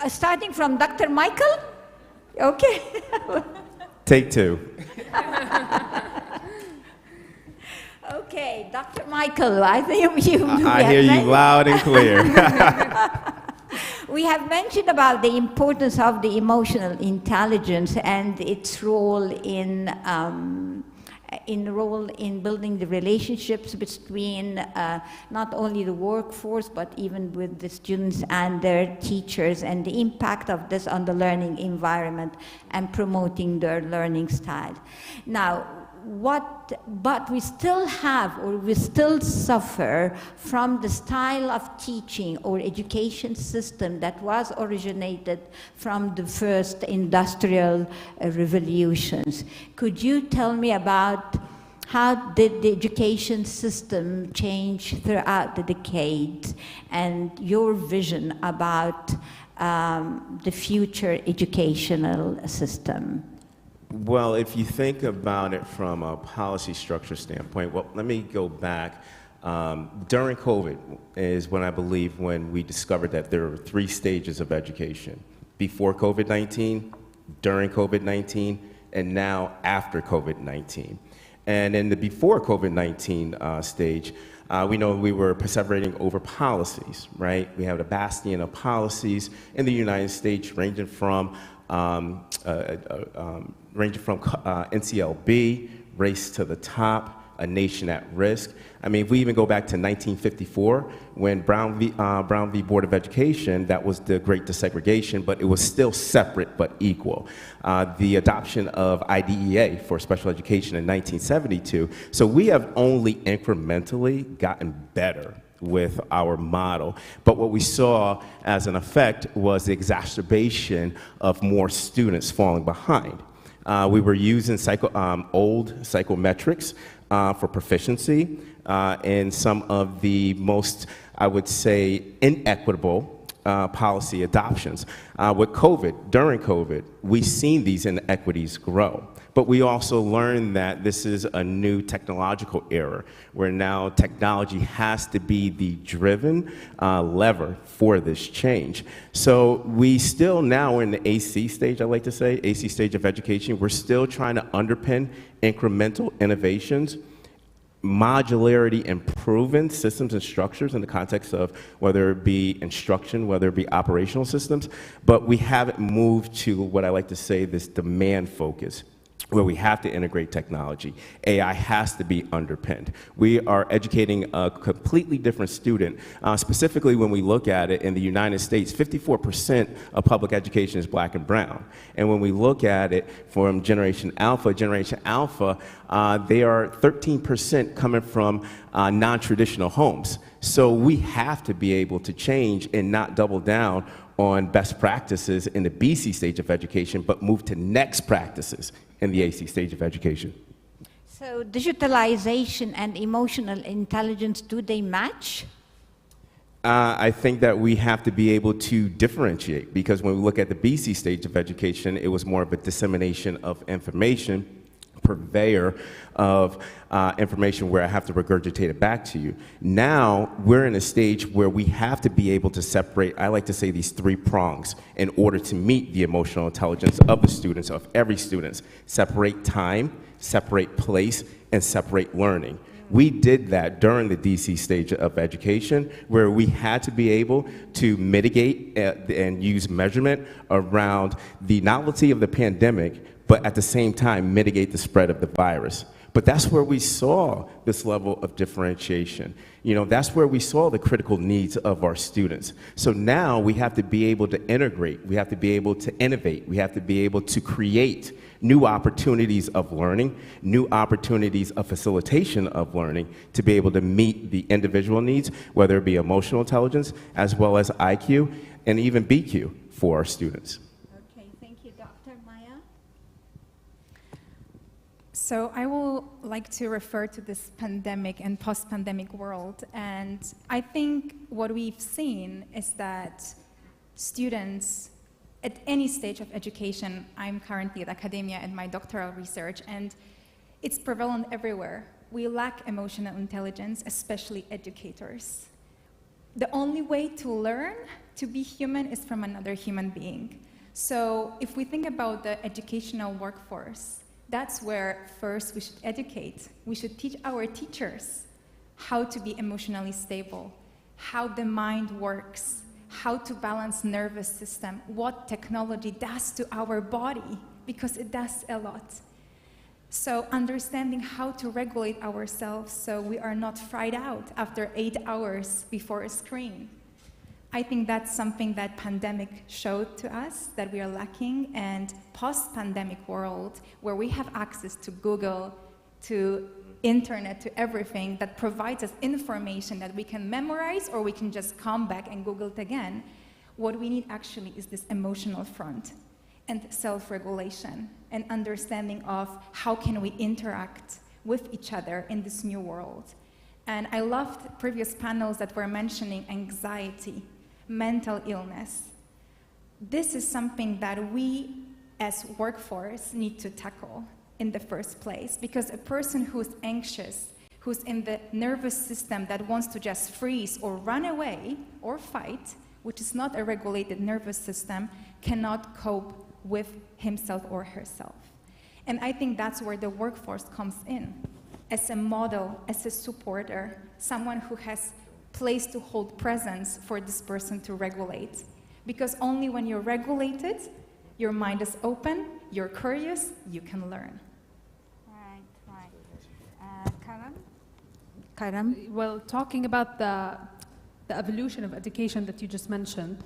Speaker 5: Starting from Dr. Michael? Okay.
Speaker 17: Take two.
Speaker 5: Okay, Dr. Michael, I think you...
Speaker 17: I hear you loud and clear.
Speaker 5: We have mentioned about the importance of the emotional intelligence and its role in building the relationships between not only the workforce, but even with the students and their teachers, and the impact of this on the learning environment and promoting their learning style. Now, but we still have, or we still suffer from the style of teaching or education system that was originated from the first industrial revolutions. Could you tell me about how did the education system change throughout the decades, and your vision about the future educational system?
Speaker 17: Well, if you think about it from a policy structure standpoint, well, let me go back. During COVID is when I believe when we discovered that there are 3 stages of education: before COVID-19, during COVID-19, and now after COVID-19. And in the before COVID-19 stage, we know we were perseverating over policies, right? We have a bastion of policies in the United States ranging from NCLB, Race to the Top, A Nation at Risk. I mean, if we even go back to 1954, when Brown v. Board of Education, that was the Great Desegregation, but it was still separate but equal. The adoption of IDEA for special education in 1972. So we have only incrementally gotten better with our model. But what we saw as an effect was the exacerbation of more students falling behind. We were using old psychometrics for proficiency in some of the most, I would say, inequitable policy adoptions. With COVID, during COVID, we've seen these inequities grow. But we also learned that this is a new technological era where now technology has to be the driven lever for this change. So we still now in the AC stage, I like to say, AC stage of education, we're still trying to underpin incremental innovations, modularity and proven systems and structures in the context of whether it be instruction, whether it be operational systems, but we haven't moved to what I like to say, this demand focus, where we have to integrate technology. AI has to be underpinned. We are educating a completely different student. Specifically, when we look at it in the United States, 54% of public education is black and brown. And when we look at it from Generation Alpha, they are 13% coming from non-traditional homes. So we have to be able to change and not double down on best practices in the BC stage of education, but move to next practices in the AC stage of education.
Speaker 5: So digitalization and emotional intelligence, do they match?
Speaker 17: I think that we have to be able to differentiate, because when we look at the BC stage of education, it was more of a dissemination of information, purveyor of information where I have to regurgitate it back to you. Now, we're in a stage where we have to be able to separate, I like to say, these three prongs in order to meet the emotional intelligence of the students, of every student. Separate time, separate place, and separate learning. We did that during the DC stage of education, where we had to be able to mitigate and use measurement around the novelty of the pandemic, but at the same time mitigate the spread of the virus. But that's where we saw this level of differentiation. You know, that's where we saw the critical needs of our students. So now we have to be able to integrate, we have to be able to innovate, we have to be able to create new opportunities of learning, new opportunities of facilitation of learning to be able to meet the individual needs, whether it be emotional intelligence, as well as IQ, and even BQ for our students.
Speaker 5: Okay, thank you. Dr. Maya?
Speaker 6: So I will like to refer to this pandemic and post-pandemic world. And I think what we've seen is that students at any stage of education, I'm currently at academia and my doctoral research, and it's prevalent everywhere. We lack emotional intelligence, especially educators. The only way to learn to be human is from another human being. So if we think about the educational workforce, that's where first we should educate. We should teach our teachers how to be emotionally stable, how the mind works, how to balance nervous system, what technology does to our body, because it does a lot. So understanding how to regulate ourselves so we are not fried out after 8 hours before a screen. I think that's something that pandemic showed to us that we are lacking, and post-pandemic world where we have access to Google, to internet, to everything that provides us information that we can memorize or we can just come back and Google it again. What we need actually is this emotional front and self-regulation and understanding of how can we interact with each other in this new world. And I loved previous panels that were mentioning anxiety, mental illness. This is something that we as workforce need to tackle in the first place, because a person who's anxious, who's in the nervous system that wants to just freeze or run away or fight, which is not a regulated nervous system, cannot cope with himself or herself. And I think that's where the workforce comes in, as a model, as a supporter, someone who has place to hold presence for this person to regulate. Because only when you're regulated, your mind is open, you're curious, you can learn.
Speaker 22: Karam? Well, talking about the evolution of education that you just mentioned,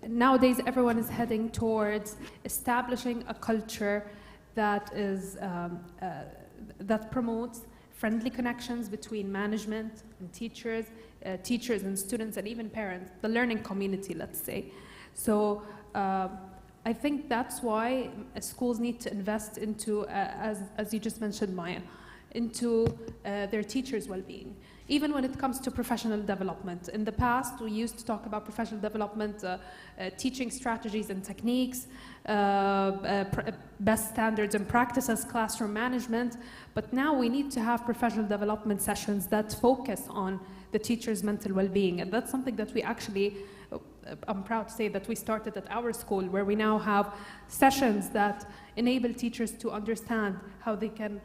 Speaker 22: nowadays everyone is heading towards establishing a culture that is that promotes friendly connections between management and teachers, teachers and students, and even parents, the learning community, let's say. So I think that's why schools need to invest into, as you just mentioned, Maya, into their teachers' well-being. Even when it comes to professional development. In the past, we used to talk about professional development, teaching strategies and techniques, best standards and practices, classroom management, but now we need to have professional development sessions that focus on the teacher's mental well-being, and that's something that we actually, I'm proud to say that we started at our school, where we now have sessions that enable teachers to understand how they can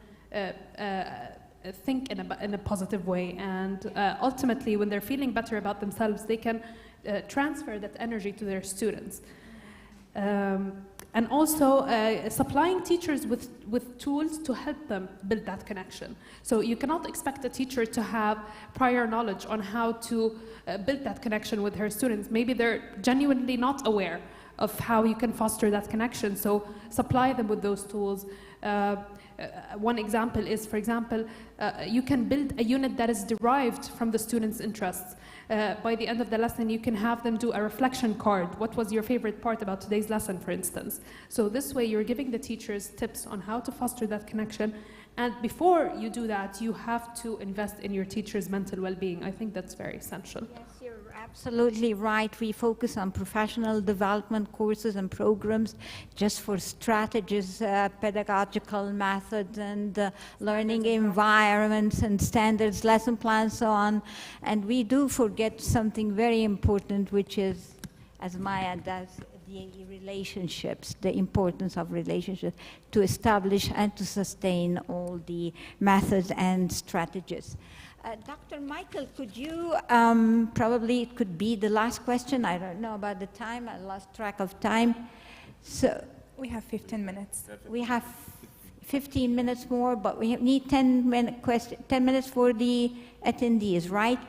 Speaker 22: think in a positive way, and ultimately when they're feeling better about themselves, they can transfer that energy to their students. And also supplying teachers with tools to help them build that connection. So you cannot expect a teacher to have prior knowledge on how to build that connection with her students. Maybe they're genuinely not aware of how you can foster that connection, so supply them with those tools. one example is, for example, you can build a unit that is derived from the students' interests. By the end of the lesson, you can have them do a reflection card. What was your favorite part about today's lesson, for instance? So this way, you're giving the teachers tips on how to foster that connection. And before you do that, you have to invest in your teacher's mental well-being. I think that's very essential.
Speaker 5: Yes, you're absolutely right. We focus on professional development courses and programs just for strategies, pedagogical methods, and learning environments and standards, lesson plans, so on. And we do forget something very important, which is, as Maya does, the relationships, the importance of relationships to establish and to sustain all the methods and strategies. Dr. Michael, could you, probably it could be the last question, I don't know about the time, I lost track of time. So
Speaker 6: we have 15 minutes.
Speaker 5: We have 15 minutes more, but we need 10 minutes for the attendees, right?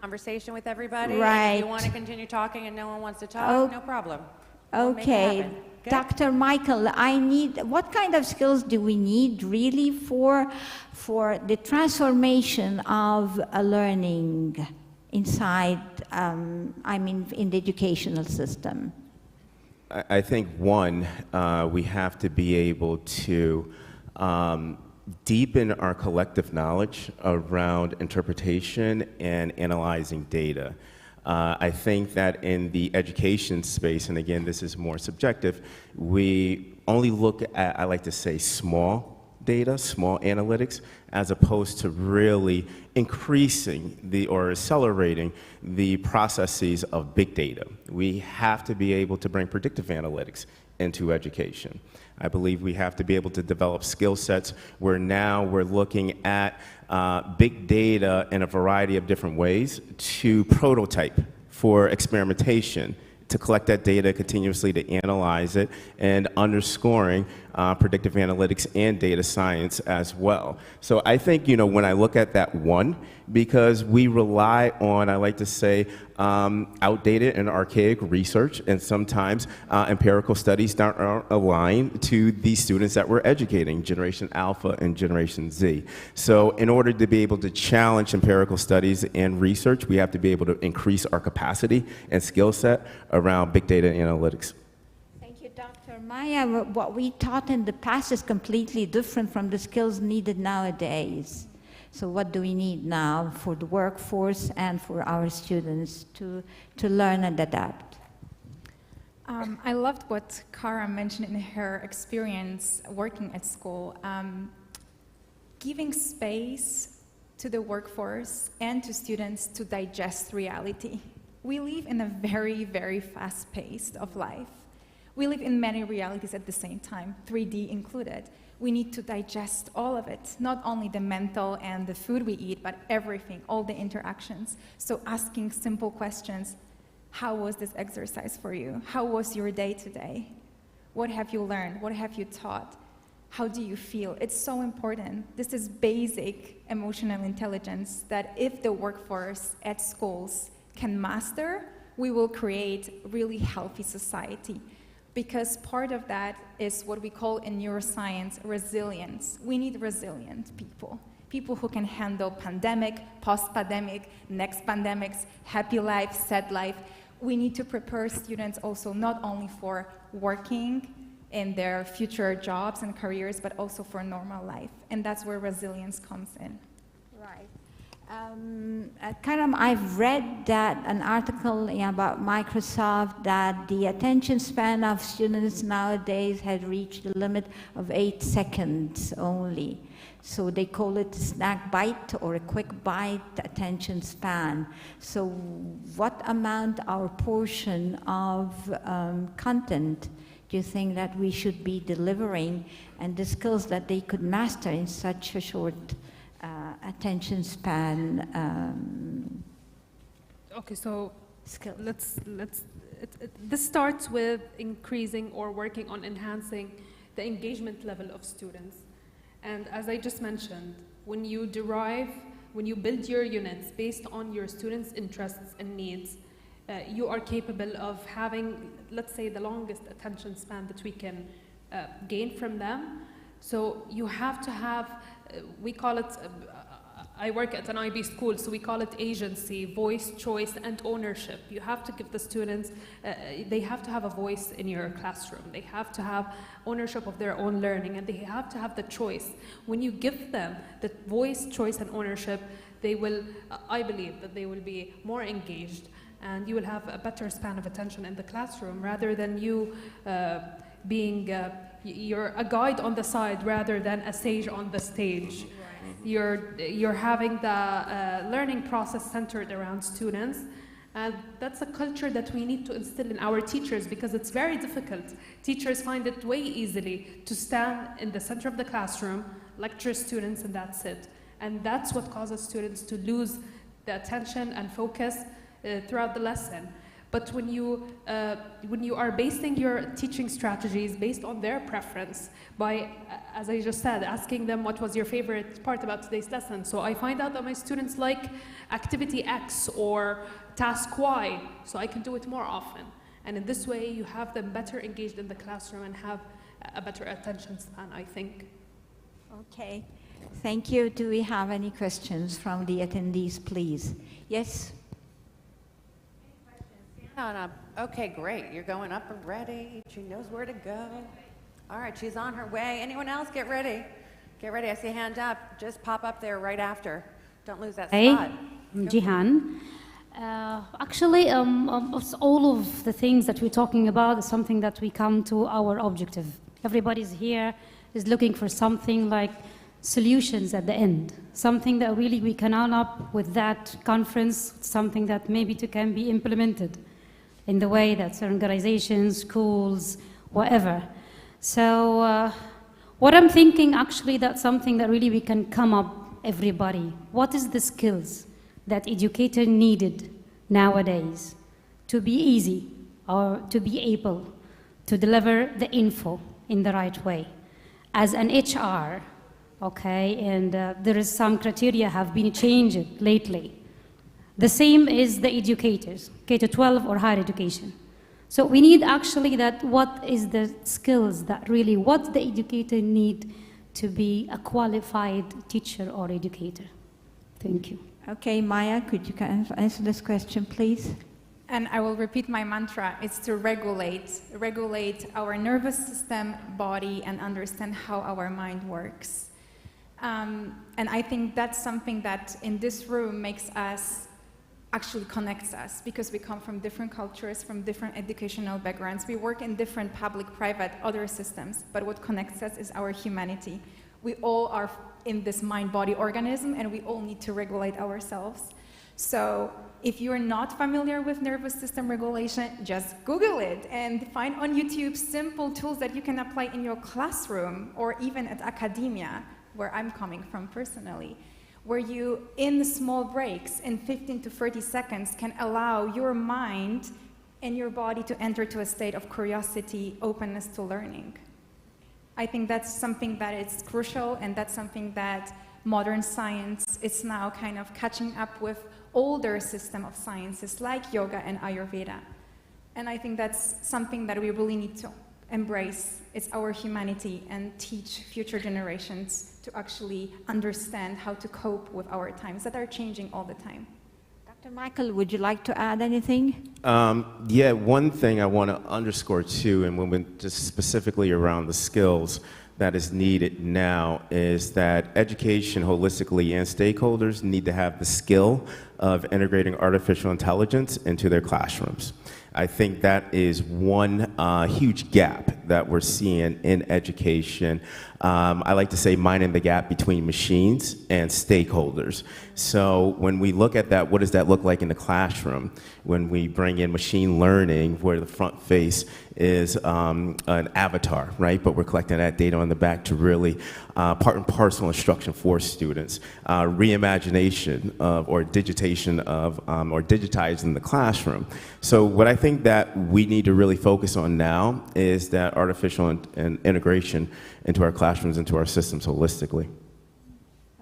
Speaker 1: Conversation with everybody.
Speaker 5: Right.
Speaker 1: If you want to continue talking and no one wants to talk, no problem. We'll make it
Speaker 5: Okay.
Speaker 1: happen. Good?
Speaker 5: Dr. Michael, what kind of skills do we need really for the transformation of a learning inside, in the educational system?
Speaker 17: I think one, we have to be able to deepen our collective knowledge around interpretation and analyzing data. I think that in the education space, and again, this is more subjective, we only look at, I like to say, small data, small analytics, as opposed to really increasing or accelerating the processes of big data. We have to be able to bring predictive analytics into education. I believe we have to be able to develop skill sets where now we're looking at big data in a variety of different ways to prototype for experimentation, to collect that data continuously, to analyze it, and underscoring predictive analytics and data science as well. So I think, when I look at that one, because we rely on, I like to say, outdated and archaic research, and sometimes empirical studies aren't aligned to the students that we're educating, Generation Alpha and Generation Z. So in order to be able to challenge empirical studies and research, we have to be able to increase our capacity and skill set around big data analytics.
Speaker 5: Thank you, Dr. Maya. What we taught in the past is completely different from the skills needed nowadays. So what do we need now for the workforce and for our students to learn and adapt?
Speaker 6: I loved what Cara mentioned in her experience working at school. Giving space to the workforce and to students to digest reality. We live in a very, very fast pace of life. We live in many realities at the same time, 3D included. We need to digest all of it, not only the mental and the food we eat, but everything, all the interactions. So asking simple questions, how was this exercise for you? How was your day today? What have you learned? What have you taught? How do you feel? It's so important. This is basic emotional intelligence that if the workforce at schools can master, we will create a really healthy society. Because part of that is what we call in neuroscience resilience. We need resilient people. People who can handle pandemic, post-pandemic, next pandemics, happy life, sad life. We need to prepare students also not only for working in their future jobs and careers, but also for normal life. And that's where resilience comes in.
Speaker 5: Right. Karam, I've read that an article about Microsoft that the attention span of students nowadays has reached the limit of 8 seconds only. So they call it a snack bite or a quick bite attention span. So what amount or portion of content do you think that we should be delivering and the skills that they could master in such a short attention span?
Speaker 22: Okay, so this starts with increasing or working on enhancing the engagement level of students. And as I just mentioned, when you build your units based on your students' interests and needs, you are capable of having, let's say, the longest attention span that we can gain from them. So you have to have, we call it, I work at an IB school, so we call it agency, voice, choice, and ownership. You have to give the students, they have to have a voice in your classroom. They have to have ownership of their own learning, and they have to have the choice. When you give them the voice, choice, and ownership, they will, I believe that they will be more engaged, and you will have a better span of attention in the classroom, rather than you being, you're a guide on the side rather than a sage on the stage. You're having the learning process centered around students, and that's a culture that we need to instill in our teachers, because it's very difficult. Teachers find it way easily to stand in the center of the classroom, lecture students, and that's it. And that's what causes students to lose the attention and focus throughout the lesson. But when you are basing your teaching strategies based on their preference, by, as I just said, asking them what was your favorite part about today's lesson. So I find out that my students like activity X or task Y, so I can do it more often. And in this way, you have them better engaged in the classroom and have a better attention span, I think.
Speaker 5: Okay, thank you. Do we have any questions from the attendees, please? Yes?
Speaker 1: Okay, great. You're going up already. She knows where to go. All right, she's on her way. Anyone else? Get ready. Get ready. I see a hand up. Just pop up there right after. Don't lose that spot.
Speaker 4: I'm Jihan. Actually, all of the things that we're talking about is something that we come to our objective. Everybody's here is looking for something like solutions at the end, something that really we can end up with that conference, something that maybe can be implemented in the way that organizations, schools, whatever. So what I'm thinking, actually, that's something that really we can come up, everybody. What is the skills that educator needed nowadays to be easy or to be able to deliver the info in the right way? As an HR, okay, and there is some criteria have been changed lately. The same is the educators, K-12 or higher education. So we need actually that, what is the skills that really, what the educator need to be a qualified teacher or educator? Thank you.
Speaker 5: Okay, Maya, could you answer this question, please?
Speaker 6: And I will repeat my mantra, it's to regulate our nervous system, body, and understand how our mind works. And I think that's something that in this room makes us, actually connects us, because we come from different cultures, from different educational backgrounds. We work in different public, private, other systems, but what connects us is our humanity. We all are in this mind-body organism, and we all need to regulate ourselves. So if you're not familiar with nervous system regulation, just Google it and find on YouTube simple tools that you can apply in your classroom or even at academia, where I'm coming from personally, where you, in small breaks, in 15 to 30 seconds, can allow your mind and your body to enter to a state of curiosity, openness to learning. I think that's something that is crucial, and that's something that modern science is now kind of catching up with older system of sciences like yoga and Ayurveda. And I think that's something that we really need to embrace. It's our humanity, and teach future generations to actually understand how to cope with our times that are changing all the time.
Speaker 5: Dr. Michael, would you like to add anything?
Speaker 17: Yeah, one thing I want to underscore too, and when we just specifically around the skills that is needed now, is that education holistically and stakeholders need to have the skill of integrating artificial intelligence into their classrooms. I think that is one huge gap that we're seeing in education. I like to say minding the gap between machines and stakeholders. So when we look at that, what does that look like in the classroom? When we bring in machine learning, where the front face is an avatar, right? But we're collecting that data on the back to really part and parcel instruction for students. Reimagination of, or digitation of, or digitizing the classroom. So what I think that we need to really focus on now is that artificial and integration into our classrooms, into our systems holistically.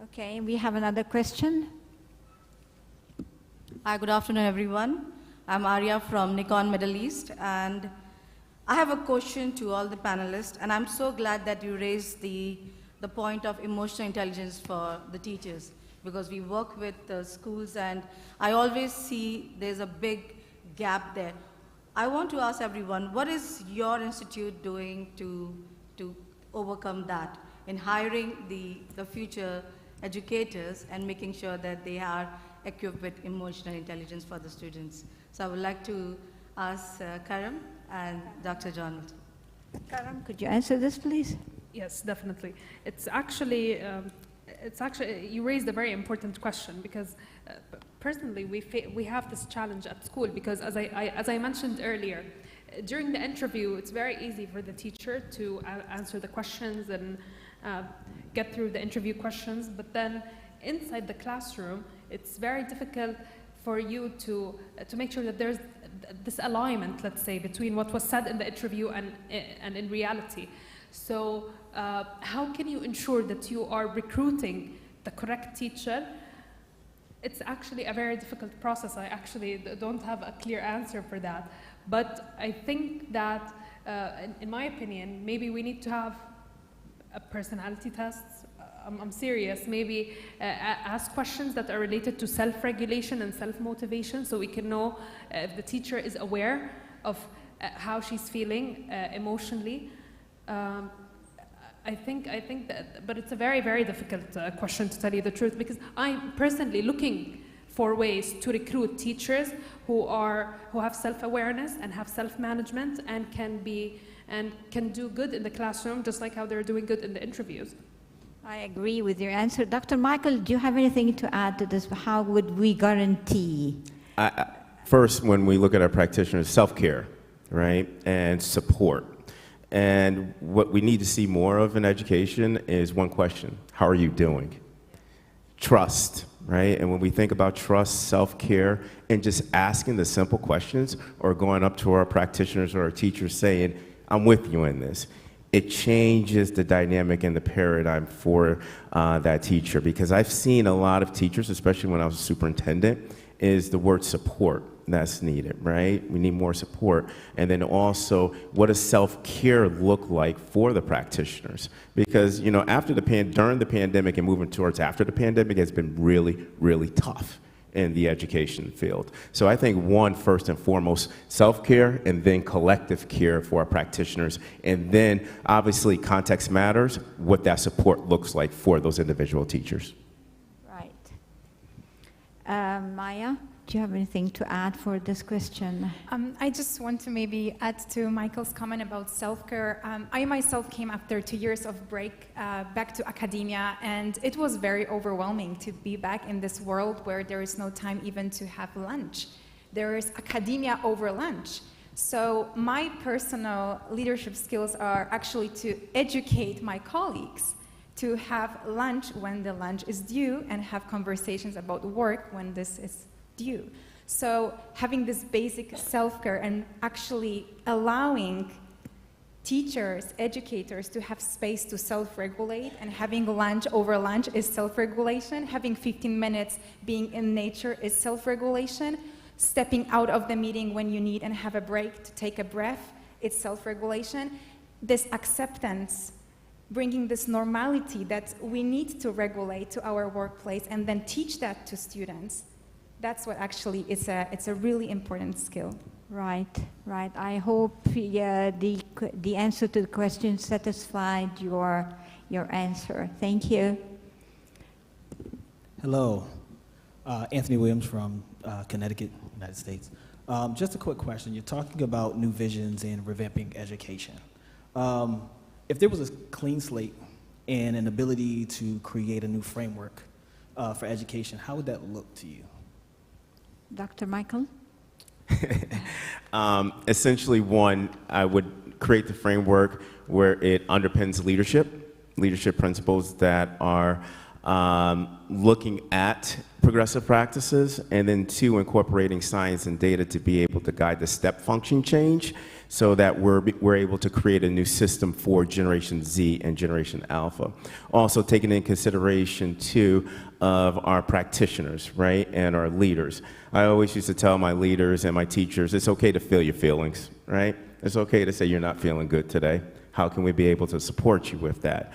Speaker 5: Okay, we have another question.
Speaker 15: Hi, good afternoon, everyone. I'm Arya from Nikon Middle East, and I have a question to all the panelists, and I'm so glad that you raised the point of emotional intelligence for the teachers, because we work with the schools, and I always see there's a big gap there. I want to ask everyone, what is your institute doing to overcome that in hiring the future educators and making sure that they are equipped with emotional intelligence for the students? So I would like to ask Karam and Dr. John.
Speaker 5: Karam, could you answer this, please?
Speaker 22: Yes, definitely. It's actually, you raised a very important question, because personally we have this challenge at school, because as I mentioned earlier, during the interview, it's very easy for the teacher to answer the questions and get through the interview questions, but then inside the classroom, it's very difficult for you to make sure that there's this alignment, let's say, between what was said in the interview and in reality. So how can you ensure that you are recruiting the correct teacher? It's actually a very difficult process. I actually don't have a clear answer for that. But I think that, in my opinion, maybe we need to have a personality test. I'm serious. Maybe ask questions that are related to self-regulation and self-motivation, so we can know if the teacher is aware of how she's feeling emotionally. I think that, but it's a very, very difficult question, to tell you the truth, because I'm personally looking for ways to recruit teachers who have self-awareness and have self-management and can do good in the classroom, just like how they're doing good in the interviews.
Speaker 5: I agree with your answer. Dr. Michael, do you have anything to add to this? How would we guarantee?
Speaker 17: First, when we look at our practitioners, self-care, right, and support. And what we need to see more of in education is one question: how are you doing? Trust, right? And when we think about trust, self-care, and just asking the simple questions, or going up to our practitioners or our teachers saying, I'm with you in this, it changes the dynamic and the paradigm for that teacher. Because I've seen a lot of teachers, especially when I was a superintendent, is the word support that's needed, right? We need more support. And then also, what does self-care look like for the practitioners? Because, you know, during the pandemic and moving towards after the pandemic has been really, really tough in the education field. So I think first and foremost, self-care, and then collective care for our practitioners. And then obviously context matters, what that support looks like for those individual teachers.
Speaker 5: Right. Maya, do you have anything to add for this question?
Speaker 6: I just want to maybe add to Michael's comment about self-care. I myself came after 2 years of break back to academia, and it was very overwhelming to be back in this world where there is no time even to have lunch. There is academia over lunch. So my personal leadership skills are actually to educate my colleagues to have lunch when the lunch is due and have conversations about work when this is due. So having this basic self-care and actually allowing teachers, educators to have space to self-regulate, and having lunch over lunch is self-regulation. Having 15 minutes being in nature is self-regulation. Stepping out of the meeting when you need and have a break to take a breath, it's self-regulation. This acceptance, bringing this normality that we need to regulate to our workplace and then teach that to students. That's what actually it's a really important skill.
Speaker 5: Right, right. I hope the answer to the question satisfied your answer. Thank you.
Speaker 7: Hello, Anthony Williams from Connecticut, United States. Just a quick question. You're talking about new visions and revamping education. If there was a clean slate and an ability to create a new framework for education, how would that look to you?
Speaker 5: Dr. Michael?
Speaker 17: Essentially, one, I would create the framework where it underpins leadership principles that are looking at progressive practices, and then 2, incorporating science and data to be able to guide the step function change so that we're able to create a new system for Generation Z and Generation Alpha. Also taking in consideration, too, of our practitioners, right, and our leaders. I always used to tell my leaders and my teachers, it's okay to feel your feelings, right? It's okay to say you're not feeling good today. How can we be able to support you with that?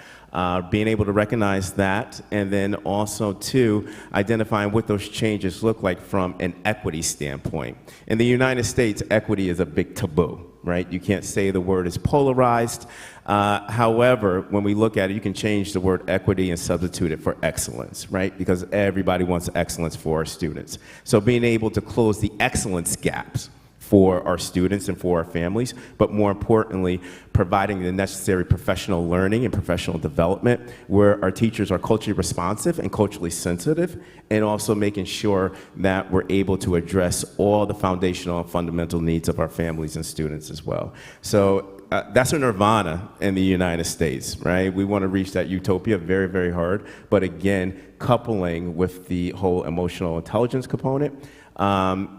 Speaker 17: Being able to recognize that, and then also, too, identifying what those changes look like from an equity standpoint. In the United States, equity is a big taboo, right? You can't say the word is polarized. However, when we look at it, you can change the word equity and substitute it for excellence, right? Because everybody wants excellence for our students. So being able to close the excellence gaps for our students and for our families, but more importantly, providing the necessary professional learning and professional development where our teachers are culturally responsive and culturally sensitive, and also making sure that we're able to address all the foundational and fundamental needs of our families and students as well. So that's a nirvana in the United States, right? We want to reach that utopia very, very hard, but again, coupling with the whole emotional intelligence component,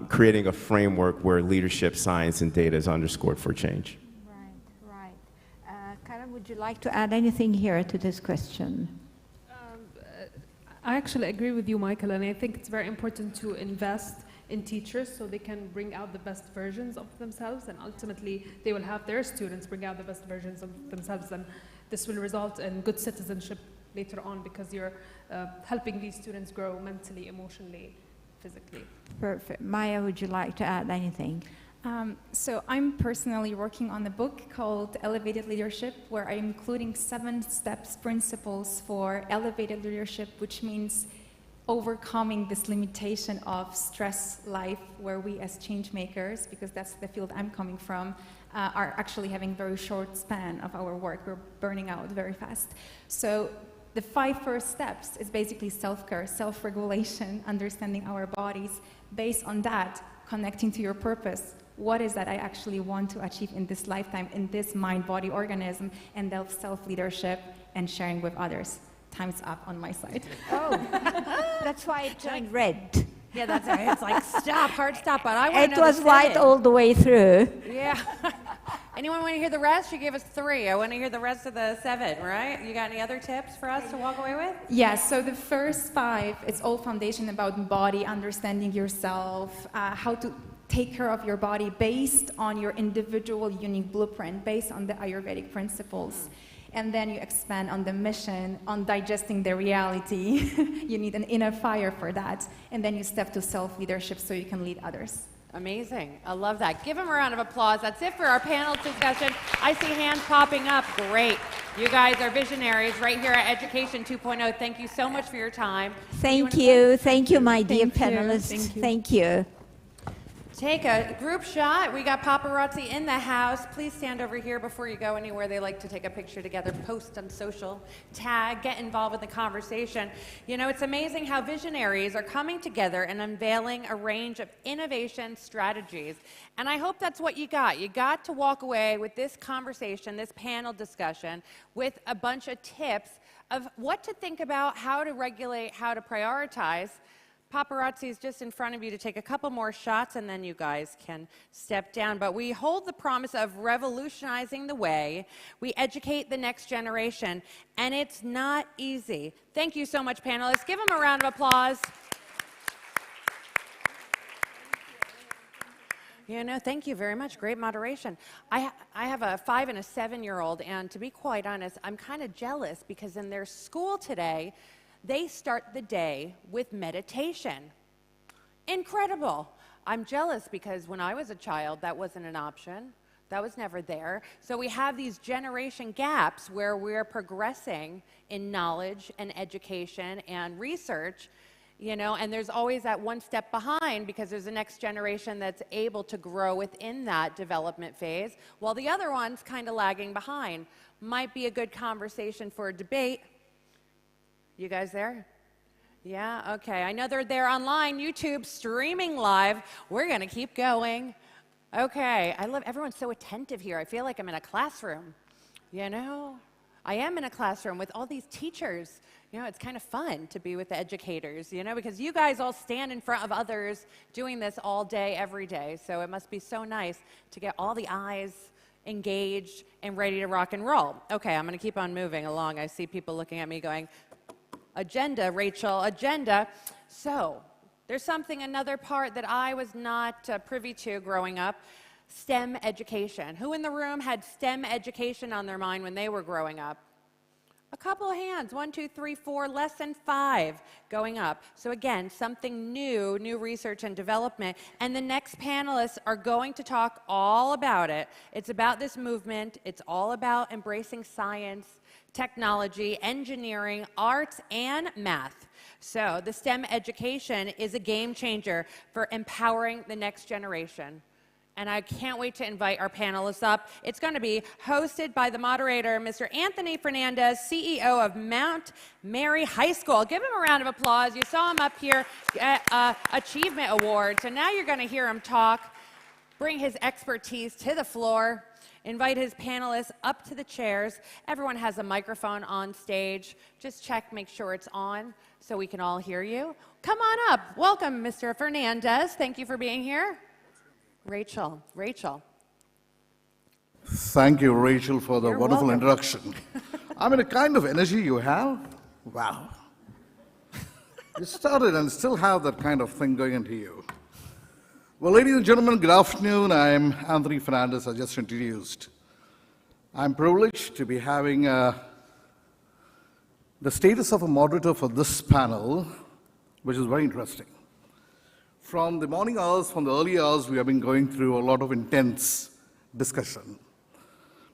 Speaker 17: creating a framework where leadership, science, and data is underscored for change.
Speaker 5: Right. Karen, would you like to add anything here to this question?
Speaker 22: I actually agree with you, Michael, and I think it's very important to invest in teachers so they can bring out the best versions of themselves, and ultimately they will have their students bring out the best versions of themselves, and this will result in good citizenship later on because you're helping these students grow mentally, emotionally, physically.
Speaker 5: Perfect. Maya, would you like to add anything?
Speaker 6: So I'm personally working on a book called Elevated Leadership, where I'm including 7 steps, principles for elevated leadership, which means overcoming this limitation of stress life, where we as change makers, because that's the field I'm coming from, are actually having very short span of our work. We're burning out very fast. So the 5 first steps is basically self-care, self-regulation, understanding our bodies. Based on that, connecting to your purpose. What is that I actually want to achieve in this lifetime, in this mind-body organism, and self-leadership and sharing with others. Time's up on my side.
Speaker 5: Oh, that's why it turned red.
Speaker 1: Yeah, that's right. It's like stop, hard stop. But I want to
Speaker 5: It was white all the way through.
Speaker 1: Yeah. Anyone want to hear the rest? You gave us 3. I want to hear the rest of the 7, right? You got any other tips for us to walk away with?
Speaker 6: Yeah, so the first 5, it's all foundation about body, understanding yourself, how to take care of your body based on your individual unique blueprint, based on the Ayurvedic principles. And then you expand on the mission, on digesting the reality. You need an inner fire for that. And then you step to self-leadership so you can lead others.
Speaker 1: Amazing. I love that. Give them a round of applause. That's it for our panel discussion. I see hands popping up. Great. You guys are visionaries right here at Education 2.0. Thank you so much for your time.
Speaker 5: Thank you. Thank you, my dear panelists. Thank you.
Speaker 1: Take a group shot. We got paparazzi in the house. Please stand over here before you go anywhere. They like to take a picture together, post on social, tag, get involved in the conversation. You know, it's amazing how visionaries are coming together and unveiling a range of innovation strategies. And I hope that's what you got. You got to walk away with this conversation, this panel discussion, with a bunch of tips of what to think about, how to regulate, how to prioritize. Paparazzi is just in front of you to take a couple more shots, and then you guys can step down. But we hold the promise of revolutionizing the way we educate the next generation, and it's not easy. Thank you so much, panelists. Give them a round of applause. You know, thank you very much. Great moderation. I have a 5 and a 7-year-old, and to be quite honest, I'm kind of jealous because in their school today, they start the day with meditation. Incredible. I'm jealous because when I was a child, that wasn't an option. That was never there. So we have these generation gaps where we're progressing in knowledge and education and research, you know, and there's always that one step behind because there's a next generation that's able to grow within that development phase, while the other one's kind of lagging behind. Might be a good conversation for a debate. You guys there? Yeah, okay. I know they're there online, YouTube, streaming live. We're going to keep going. Okay, I love everyone's so attentive here. I feel like I'm in a classroom, you know? I am in a classroom with all these teachers. You know, it's kind of fun to be with the educators, you know, because you guys all stand in front of others doing this all day, every day. So it must be so nice to get all the eyes engaged and ready to rock and roll. Okay, I'm going to keep on moving along. I see people looking at me going, agenda, Rachel, agenda. So there's another part that I was not privy to growing up. STEM education. Who in the room had STEM education on their mind when they were growing up? A couple of hands, 1, 2, 3, 4, less than 5 going up. So again, something new research and development. And the next panelists are going to talk all about it. It's about this movement. It's all about embracing science, technology, engineering, arts, and math. So the STEM education is a game changer for empowering the next generation. And I can't wait to invite our panelists up. It's going to be hosted by the moderator, Mr. Anthony Fernandez, CEO of Mount Mary High School. Give him a round of applause. You saw him up here at Achievement Award. So now you're going to hear him talk, bring his expertise to the floor, invite his panelists up to the chairs. Everyone has a microphone on stage. Just check, make sure it's on so we can all hear you. Come on up. Welcome, Mr. Fernandez. Thank you for being here. Rachel.
Speaker 9: Thank you, Rachel, for the
Speaker 1: You're
Speaker 9: wonderful
Speaker 1: welcome.
Speaker 9: introduction. I mean, the kind of energy you have, wow. You started and still have that kind of thing going into you. Well, ladies and gentlemen, good afternoon. I'm Anthony Fernandez, I just introduced. I'm privileged to be having the status of a moderator for this panel, which is very interesting. From the morning hours, from the early hours, we have been going through a lot of intense discussion.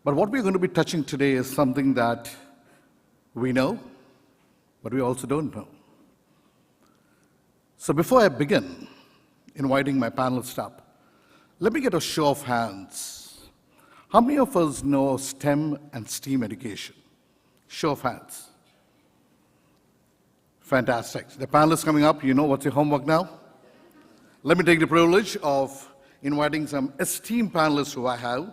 Speaker 9: But what we're going to be touching today is something that we know, but we also don't know. So before I begin inviting my panelists up, let me get a show of hands. How many of us know STEM and STEAM education? Show of hands. Fantastic. The panelists coming up, you know what's your homework now? Let me take the privilege of inviting some esteemed panelists who I have.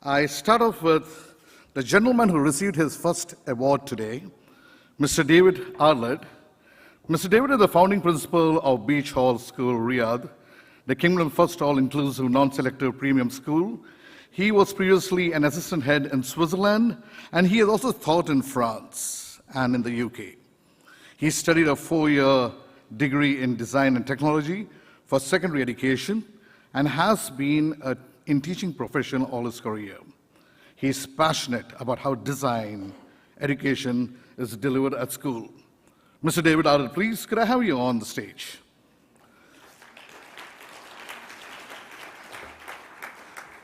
Speaker 9: I start off with the gentleman who received his first award today, Mr. David Arlett. Mr. David is the founding principal of Beach Hall School, Riyadh, the Kingdom's first all-inclusive, non-selective premium school. He was previously an assistant head in Switzerland, and he has also taught in France and in the UK. He studied a 4-year degree in design and technology for secondary education and has been in teaching profession all his career. He's passionate about how design education is delivered at school. Mr. David Arlett, please, could I have you on the stage?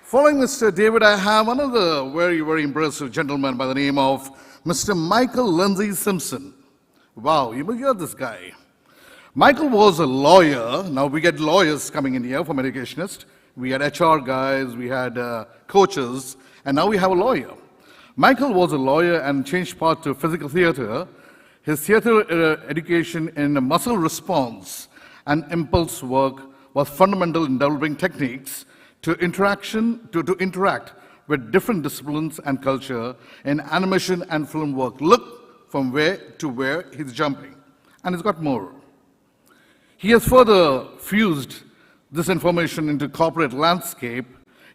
Speaker 9: Following Mr. David, I have another very, very impressive gentleman by the name of Mr. Michael Lindsay Simpson. Wow, you will hear this guy. Michael was a lawyer. Now we get lawyers coming in here from educationists. We had HR guys, we had coaches, and now we have a lawyer. Michael was a lawyer and changed path to physical theater. His theater education in muscle response and impulse work was fundamental in developing techniques to interact with different disciplines and culture in animation and film work. Look from where to where he's jumping, and he's got more. He has further fused this information into corporate landscape,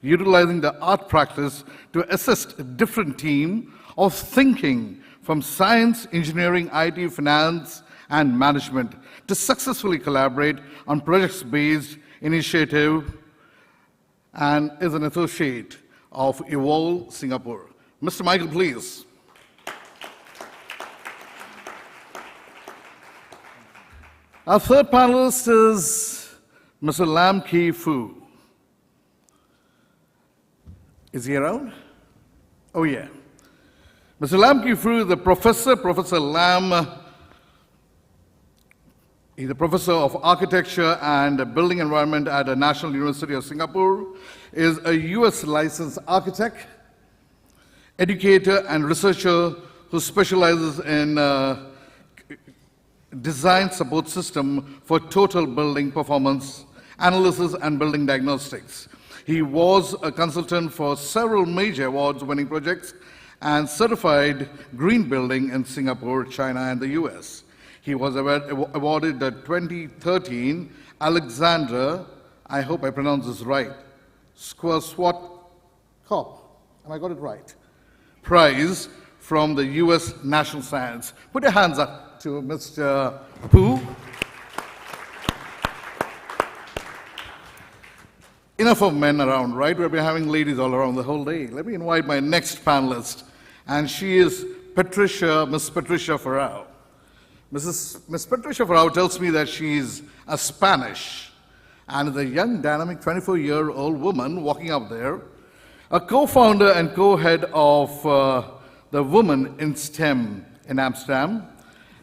Speaker 9: utilizing the art practice to assist a different team of thinking from science, engineering, IT, finance, and management to successfully collaborate on projects-based initiative, and is an associate of Evolve Singapore. Mr. Michael, please. Our third panelist is Mr. Lam Ki Fu. Is he around? Oh, yeah. Mr. Lam Ki Fu, the professor, Professor Lam, he's a professor of architecture and building environment at the National University of Singapore, is a US licensed architect, educator, and researcher who specializes in design support system for total building performance analysis and building diagnostics. He was a consultant for several major awards-winning projects and certified green building in Singapore, China, and the US. He was awarded the 2013 Alexander, I hope I pronounce this right, Squarswat Cop, am I got it right? Prize from the US National Science. Put your hands up to Mr. Pooh. Enough of men around, right? We've been having ladies all around the whole day. Let me invite my next panelist, and she is Miss Patricia Farao. Miss Patricia Farao tells me that she's a Spanish and is a young, dynamic 24-year-old woman walking up there, a co-founder and co-head of the Women in STEM in Amsterdam,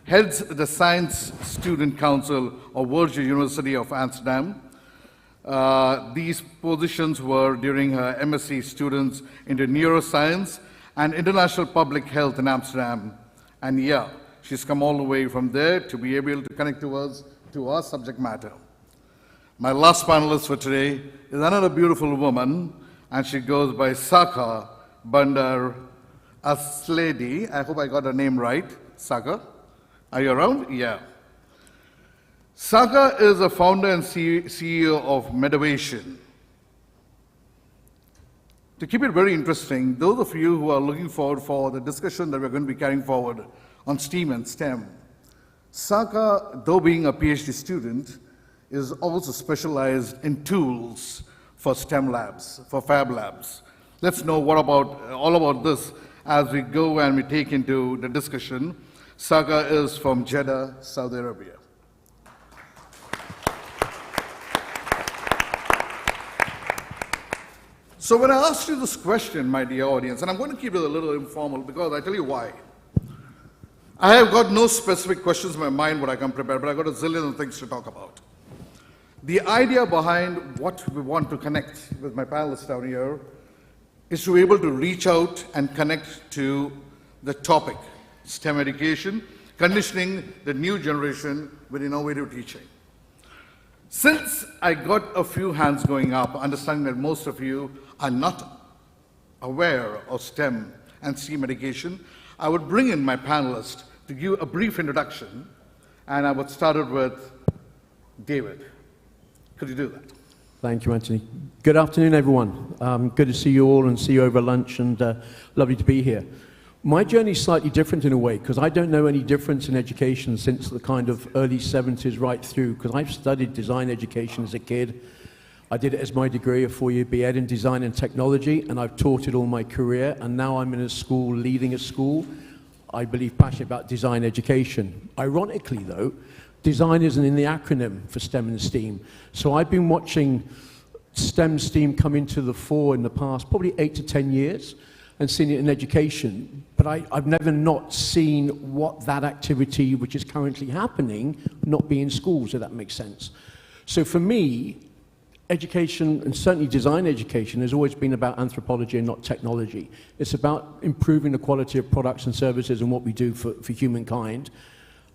Speaker 9: heads the Science Student Council of World University of Amsterdam. These positions were during her MSc students into neuroscience and international public health in Amsterdam. And yeah, she's come all the way from there to be able to connect to us, to our subject matter. My last panelist for today is another beautiful woman, and she goes by Saka Bandar Asledi. I hope I got her name right. Saka, are you around? Yeah. Saka is a founder and CEO of Medovation. To keep it very interesting, those of you who are looking forward for the discussion that we're going to be carrying forward on STEAM and STEM, Saka, though being a PhD student, is also specialized in tools for STEM labs, for fab labs. Let's know all about this as we go and we take into the discussion. Saka is from Jeddah, Saudi Arabia. So when I asked you this question, my dear audience, and I'm going to keep it a little informal because I tell you why. I have got no specific questions in my mind what I can prepare, but I've got a zillion of things to talk about. The idea behind what we want to connect with my panelists down here is to be able to reach out and connect to the topic, STEM education, conditioning the new generation with innovative teaching. Since I got a few hands going up, understanding that most of you are not aware of STEM and STEAM education, I would bring in my panelists to give a brief introduction, and I would start it with David. Could you do that?
Speaker 8: Thank you, Anthony. Good afternoon, everyone. Good to see you all and see you over lunch, and lovely to be here. My journey is slightly different in a way, because I don't know any difference in education since the kind of early 70s right through, because I've studied design education as a kid. I did it as my degree, a 4-year B.Ed in design and technology, and I've taught it all my career, and now I'm in a school, leading a school, I believe passionate about design education. Ironically, though, design isn't in the acronym for STEM and STEAM. So I've been watching STEM, STEAM come into the fore in the past probably 8 to 10 years and seen it in education. But I've never not seen what that activity, which is currently happening, not be in schools, if that makes sense. So for me, education, and certainly design education, has always been about anthropology and not technology. It's about improving the quality of products and services and what we do for humankind.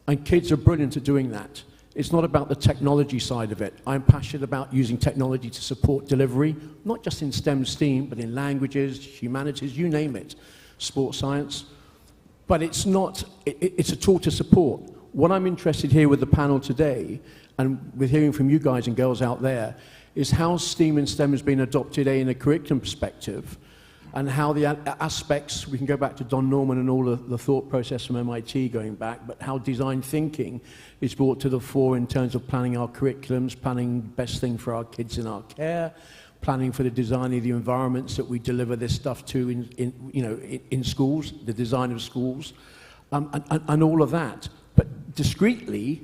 Speaker 8: And kids are brilliant at doing that. It's not about the technology side of it. I'm passionate about using technology to support delivery, not just in STEM, STEAM, but in languages, humanities, you name it, sports science. But it's not, it's a tool to support. What I'm interested here with the panel today, and with hearing from you guys and girls out there, is how STEAM and STEM has been adopted in a curriculum perspective, and how the aspects, we can go back to Don Norman and all the thought process from MIT going back, but how design thinking is brought to the fore in terms of planning our curriculums, planning best thing for our kids in our care, planning for the design of the environments that we deliver this stuff to in schools, the design of schools, and all of that. But discreetly,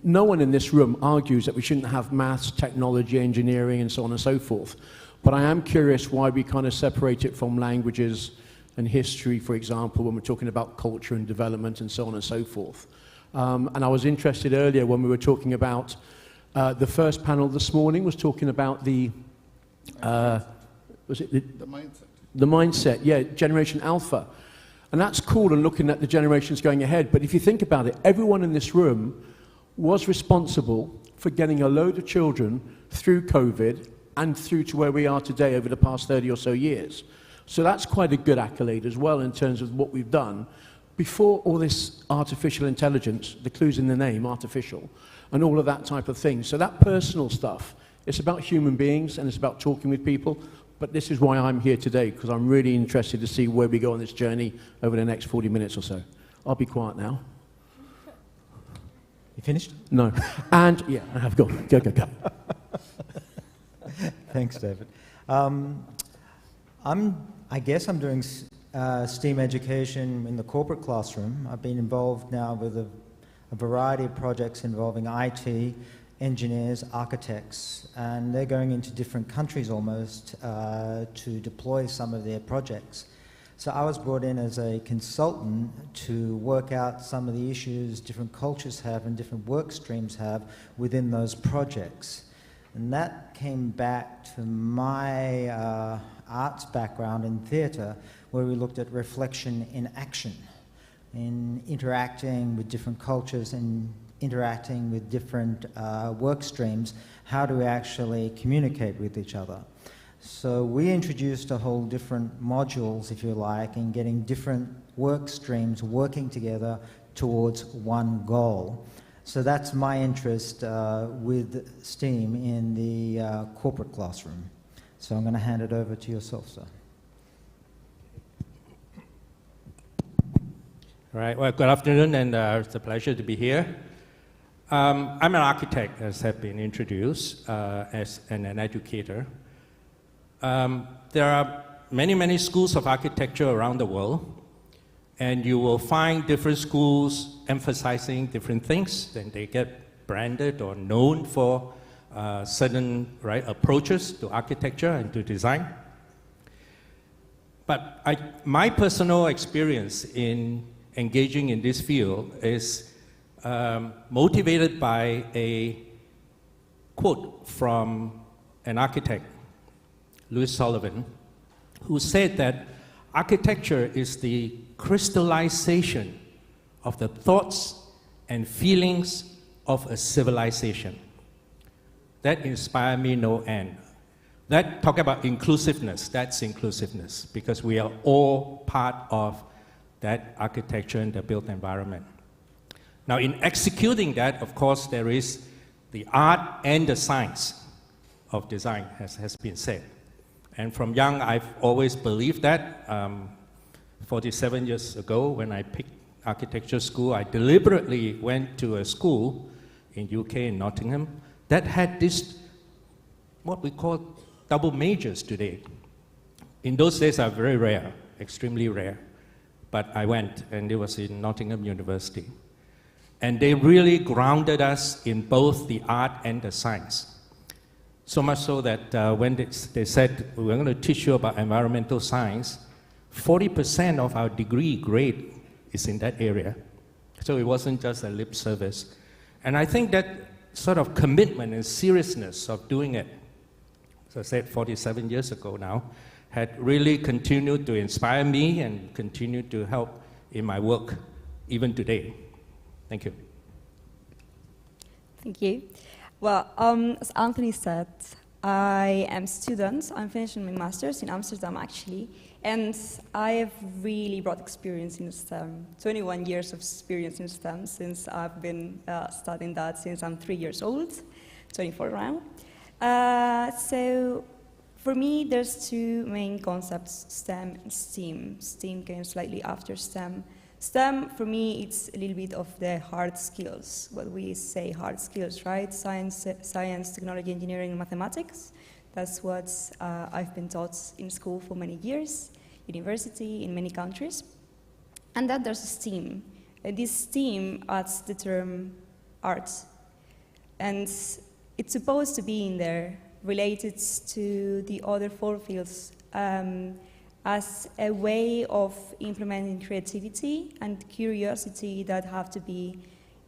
Speaker 8: no one in this room argues that we shouldn't have maths, technology, engineering, and so on and so forth. But I am curious why we kind of separate it from languages and history, for example, when we're talking about culture and development and so on and so forth. And I was interested earlier when we were talking about, the first panel this morning was talking about the
Speaker 9: mindset.
Speaker 8: The mindset, yeah, Generation Alpha. And that's cool and looking at the generations going ahead. But if you think about it, everyone in this room was responsible for getting a load of children through COVID and through to where we are today over the past 30 or so years. So that's quite a good accolade as well in terms of what we've done. Before all this artificial intelligence, the clue's in the name, artificial, and all of that type of thing. So that personal stuff, it's about human beings and it's about talking with people. But this is why I'm here today, because I'm really interested to see where we go on this journey over the next 40 minutes or so. I'll be quiet now.
Speaker 10: You finished?
Speaker 8: No. And, yeah, I have gone. Go.
Speaker 10: Thanks, David. I guess I'm doing STEAM education in the corporate classroom. I've been involved now with a variety of projects involving IT, engineers, architects, and they're going into different countries almost to deploy some of their projects. So I was brought in as a consultant to work out some of the issues different cultures have and different work streams have within those projects. And that came back to my arts background in theatre, where we looked at reflection in action, in interacting with different cultures and interacting with different work streams. How do we actually communicate with each other? So we introduced a whole different modules, if you like, in getting different work streams working together towards one goal. So that's my interest with STEAM in the corporate classroom. So I'm going to hand it over to yourself, sir.
Speaker 12: All right, well, good afternoon, and it's a pleasure to be here. I'm an architect, as have been introduced, as an educator. There are many schools of architecture around the world, and you will find different schools emphasizing different things, and they get branded or known for certain approaches to architecture and to design. But my personal experience in engaging in this field is motivated by a quote from an architect, Louis Sullivan, who said that architecture is the crystallization of the thoughts and feelings of a civilization. That inspired me no end. That talk about inclusiveness, that's inclusiveness, because we are all part of that architecture and the built environment. Now, in executing that, of course, there is the art and the science of design, as has been said. And from young, I've always believed that. 47 years ago, when I picked architecture school, I deliberately went to a school in UK, in Nottingham, that had this, what we call double majors today. In those days, are very rare, extremely rare. But I went, and it was in Nottingham University. And they really grounded us in both the art and the science. So much so that when they said, we're going to teach you about environmental science, 40% of our degree grade is in that area. So it wasn't just a lip service. And I think that sort of commitment and seriousness of doing it, as I said 47 years ago now, had really continued to inspire me and continued to help in my work even today. Thank you.
Speaker 14: Thank you. Well, as Anthony said, I am a student. I'm finishing my master's in Amsterdam, actually, and I have really broad experience in STEM, 21 years of experience in STEM since I've been studying that since I'm 3 years old, 24 now. So for me, there's two main concepts, STEM and STEAM. STEAM came slightly after STEM. STEM, for me, it's a little bit of the hard skills, what we say hard skills, right? Science, technology, engineering, and mathematics. That's what I've been taught in school for many years, university, in many countries. And then there's STEAM. This STEAM adds the term art. And it's supposed to be in there, related to the other four fields, as a way of implementing creativity and curiosity that have to be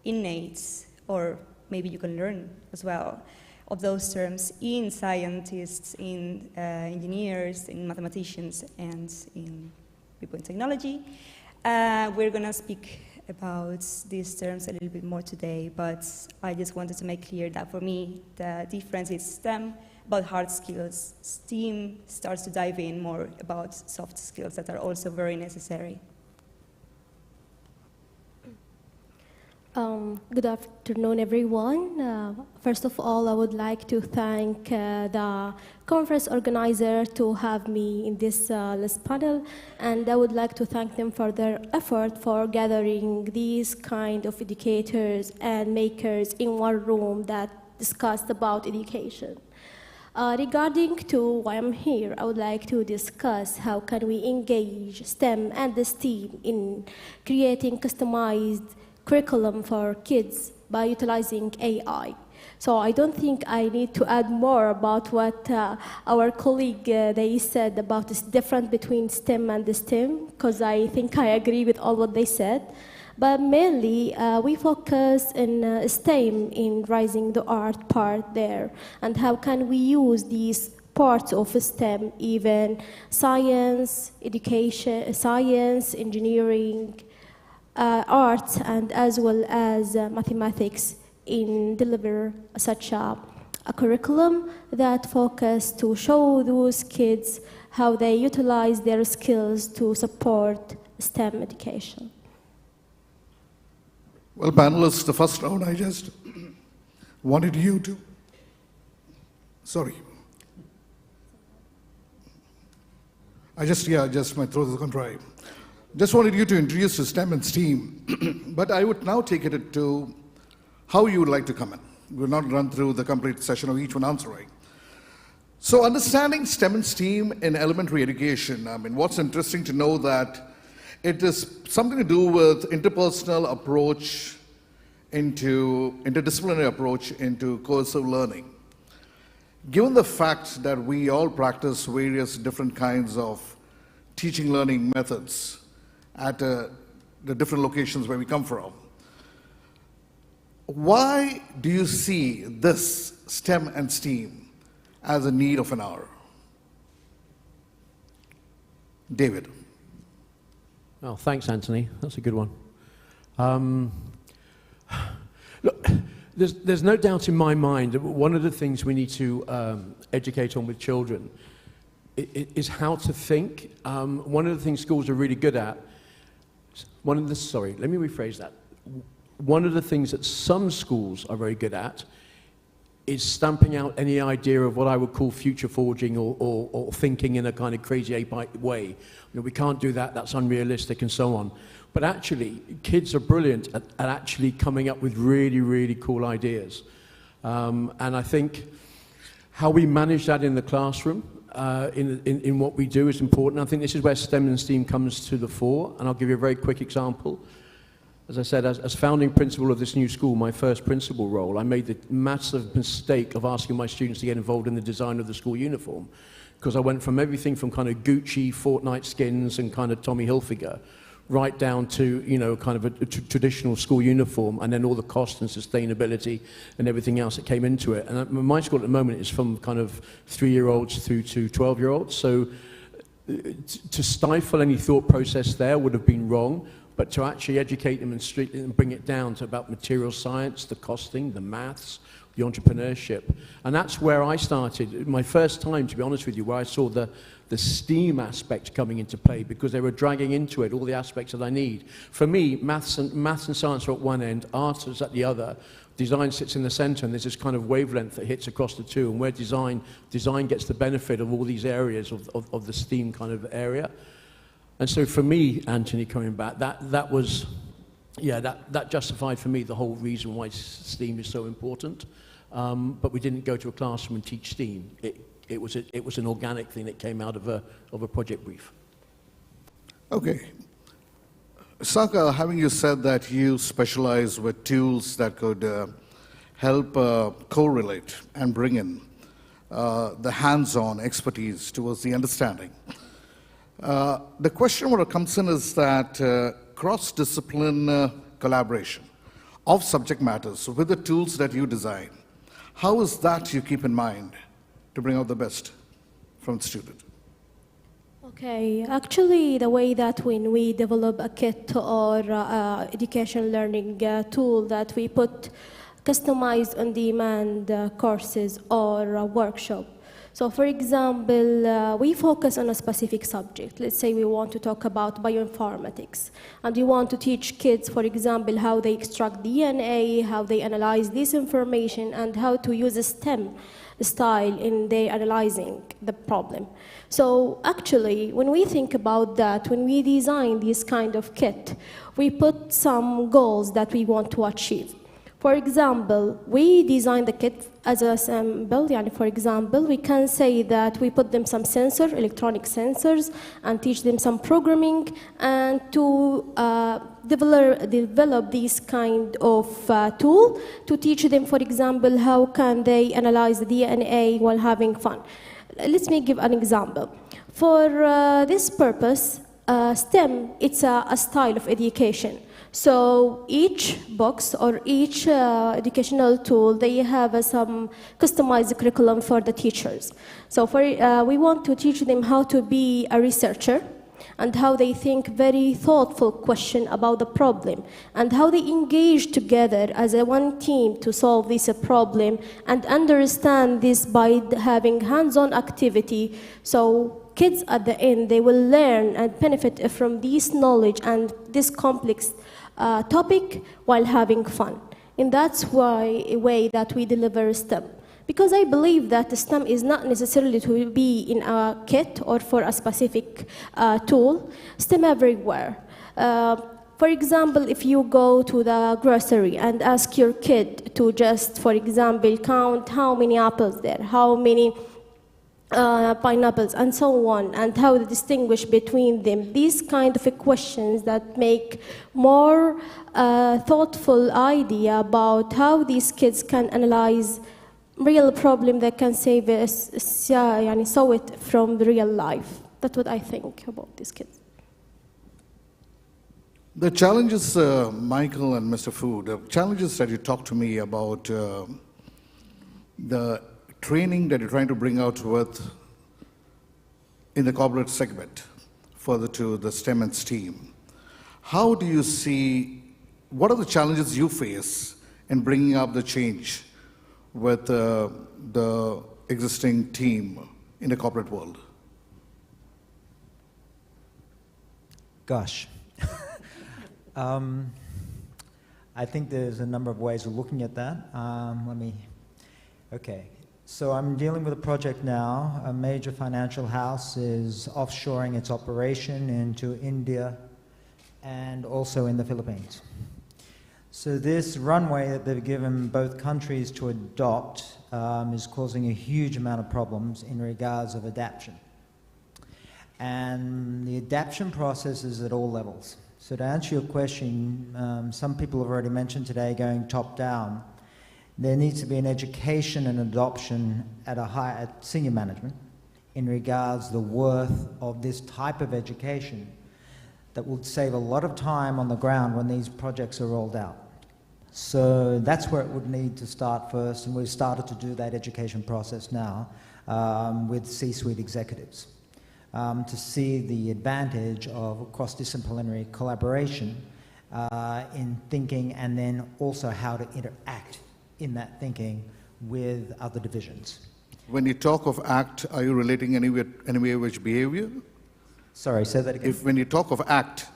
Speaker 14: innate, or maybe you can learn as well, of those terms in scientists, in engineers, in mathematicians, and in people in technology. We're going to speak about these terms a little bit more today, but I just wanted to make clear that for me, the difference is STEM about hard skills. STEAM starts to dive in more about soft skills that are also very necessary.
Speaker 11: Good afternoon, everyone. First of all, I would like to thank the conference organizer to have me in this panel, and I would like to thank them for their effort for gathering these kind of educators and makers in one room that discussed about education. Regarding to why I'm here, I would like to discuss how can we engage STEM and the STEAM in creating customized curriculum for kids by utilizing AI. So I don't think I need to add more about what our colleague they said about this difference between STEM and the STEM, because I think I agree with all what they said. But mainly, we focus in STEM in raising the art part there, and how can we use these parts of STEM, even science, education, science, engineering, arts, and as well as mathematics in deliver such a curriculum that focus to show those kids how they utilize their skills to support STEM education.
Speaker 9: Well, panelists, the first round, I just wanted you to, sorry. My throat is contrived. Just wanted you to introduce the STEM and STEAM, but I would now take it to how you would like to come in. We'll not run through the complete session of each one answering. So understanding STEM and STEAM in elementary education, I mean, what's interesting to know that it is something to do with interpersonal approach into, interdisciplinary approach into cohesive learning. Given the fact that we all practice various different kinds of teaching learning methods at the different locations where we come from, why do you see this STEM and STEAM as a need of an hour? David.
Speaker 8: Oh, thanks, Anthony. That's a good one. Look, there's no doubt in my mind that one of the things we need to educate on with children is how to think. One of the things schools are really good at, let me rephrase that. One of the things that some schools are very good at is stamping out any idea of what I would call future forging or thinking in a kind of crazy ape way. You know, we can't do that, that's unrealistic and so on. But actually, kids are brilliant at actually coming up with really, really cool ideas. And I think how we manage that in the classroom, in what we do is important. I think this is where STEM and STEAM comes to the fore, and I'll give you a very quick example. As I said, as founding principal of this new school, my first principal role, I made the massive mistake of asking my students to get involved in the design of the school uniform, because I went from everything from kind of Gucci, Fortnite skins and kind of Tommy Hilfiger, right down to, you know, kind of a traditional school uniform, and then all the cost and sustainability and everything else that came into it. And my school at the moment is from kind of 3-year-olds through to 12-year-olds. So to stifle any thought process there would have been wrong, but to actually educate them and bring it down to about material science, the costing, the maths, the entrepreneurship. And that's where I started, my first time, to be honest with you, where I saw the STEAM aspect coming into play, because they were dragging into it all the aspects that I need. For me, maths and science are at one end, art is at the other, design sits in the center, and there's this kind of wavelength that hits across the two, and where design gets the benefit of all these areas of the STEAM kind of area. And so for me, Anthony, coming back, that was, yeah, that justified for me the whole reason why STEAM is so important. But we didn't go to a classroom and teach STEAM. It was an organic thing that came out of a project brief.
Speaker 9: Okay. Saka, having you said that you specialize with tools that could help correlate and bring in the hands-on expertise towards the understanding. The question where it comes in is that cross-discipline collaboration of subject matters with the tools that you design, how is that you keep in mind to bring out the best from the student?
Speaker 11: Okay, actually the way that when we develop a kit or education learning tool that we put customized on-demand courses or a workshop, So for example, we focus on a specific subject. Let's say we want to talk about bioinformatics, and you want to teach kids, for example, how they extract DNA, how they analyze this information, and how to use a STEM style in their analyzing the problem. So actually, when we think about that, when we design this kind of kit, we put some goals that we want to achieve. For example, we design the kit as a sample. For example, we can say that we put them some electronic sensors, and teach them some programming, and to develop this kind of tool to teach them, for example, how can they analyze the DNA while having fun. Let me give an example. For this purpose, STEM, it's a style of education. So each box or each educational tool, they have some customized curriculum for the teachers. So we want to teach them how to be a researcher, and how they think very thoughtful question about the problem, and how they engage together as a one team to solve this problem, and understand this by having hands-on activity. So kids at the end, they will learn and benefit from this knowledge and this complex topic while having fun. And that's why a way that we deliver STEM. Because I believe that STEM is not necessarily to be in a kit or for a specific tool. STEM everywhere. For example, if you go to the grocery and ask your kid to just, for example, count how many apples there, how many pineapples, and so on, and how to distinguish between them. These kind of questions that make more thoughtful idea about how these kids can analyze real problem that can save us, solve it from the real life. That's what I think about these kids.
Speaker 9: The challenges, Michael and Mr. Fu, the challenges that you talked to me about, the training that you're trying to bring out with in the corporate segment further to the STEM and STEAM. How do you see, what are the challenges you face in bringing up the change with the existing team in the corporate world?
Speaker 10: Gosh. I think there's a number of ways of looking at that. Okay. So I'm dealing with a project now. A major financial house is offshoring its operation into India and also in the Philippines. So this runway that they've given both countries to adopt is causing a huge amount of problems in regards of adaptation. And the adaptation process is at all levels. So to answer your question, some people have already mentioned today going top down. There needs to be an education and adoption at senior management in regards to the worth of this type of education that will save a lot of time on the ground when these projects are rolled out. So that's where it would need to start first, and we've started to do that education process now with C-suite executives to see the advantage of cross-disciplinary collaboration in thinking, and then also how to interact in that thinking with other divisions.
Speaker 9: When you talk of ACT, are you relating any way with behavior?
Speaker 10: Sorry, say that again.
Speaker 9: When you talk of ACT,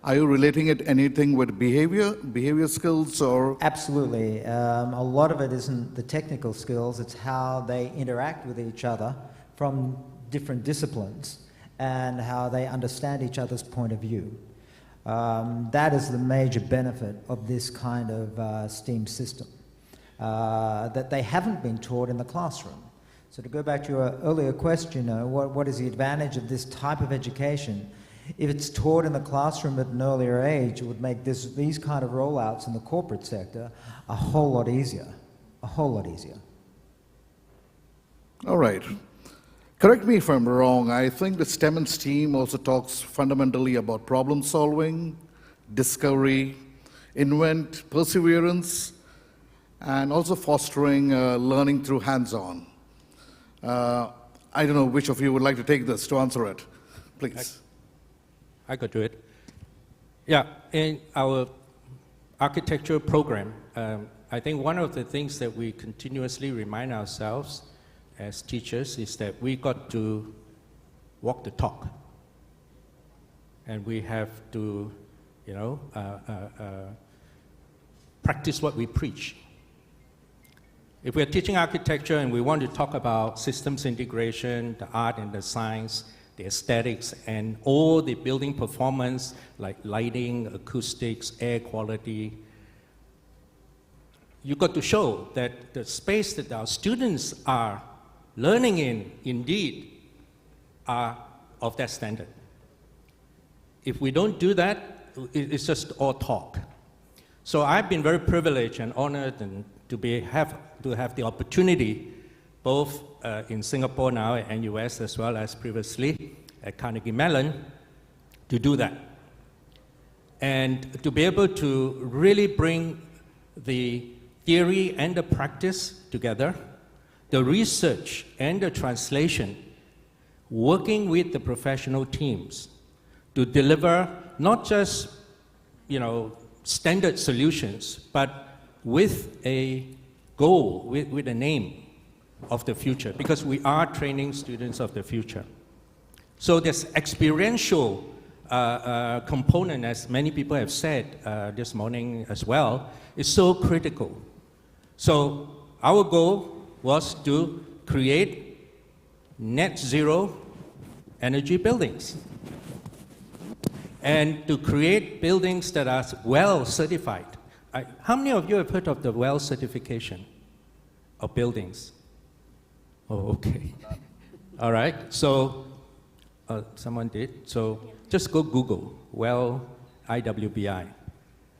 Speaker 9: are you relating it anything with behavior skills, or?
Speaker 10: Absolutely. A lot of it isn't the technical skills, it's how they interact with each other from different disciplines and how they understand each other's point of view. That is the major benefit of this kind of STEAM system. That they haven't been taught in the classroom. So to go back to your earlier question, what is the advantage of this type of education? If it's taught in the classroom at an earlier age, it would make these kind of rollouts in the corporate sector a whole lot easier,
Speaker 9: All right. Correct me if I'm wrong, I think the STEM and STEAM also talks fundamentally about problem solving, discovery, invent, perseverance, and also fostering learning through hands-on. I don't know which of you would like to take this to answer it. Please.
Speaker 12: I could do it. Yeah, in our architecture program, I think one of the things that we continuously remind ourselves as teachers is that we got to walk the talk. And we have to, practice what we preach. If we're teaching architecture and we want to talk about systems integration, the art and the science, the aesthetics, and all the building performance like lighting, acoustics, air quality, you got to show that the space that our students are learning in, indeed, are of that standard. If we don't do that, it's just all talk. So I've been very privileged and honored and to have the opportunity, both in Singapore now and US as well as previously at Carnegie Mellon, to do that. And to be able to really bring the theory and the practice together, the research and the translation, working with the professional teams to deliver not just, standard solutions, but with a goal, with a name of the future, because we are training students of the future. So this experiential component, as many people have said this morning as well, is so critical. So our goal was to create net zero energy buildings and to create buildings that are well certified. How many of you have heard of the well certification of buildings? Oh, okay. All right, so someone did. So just go Google, well, IWBI.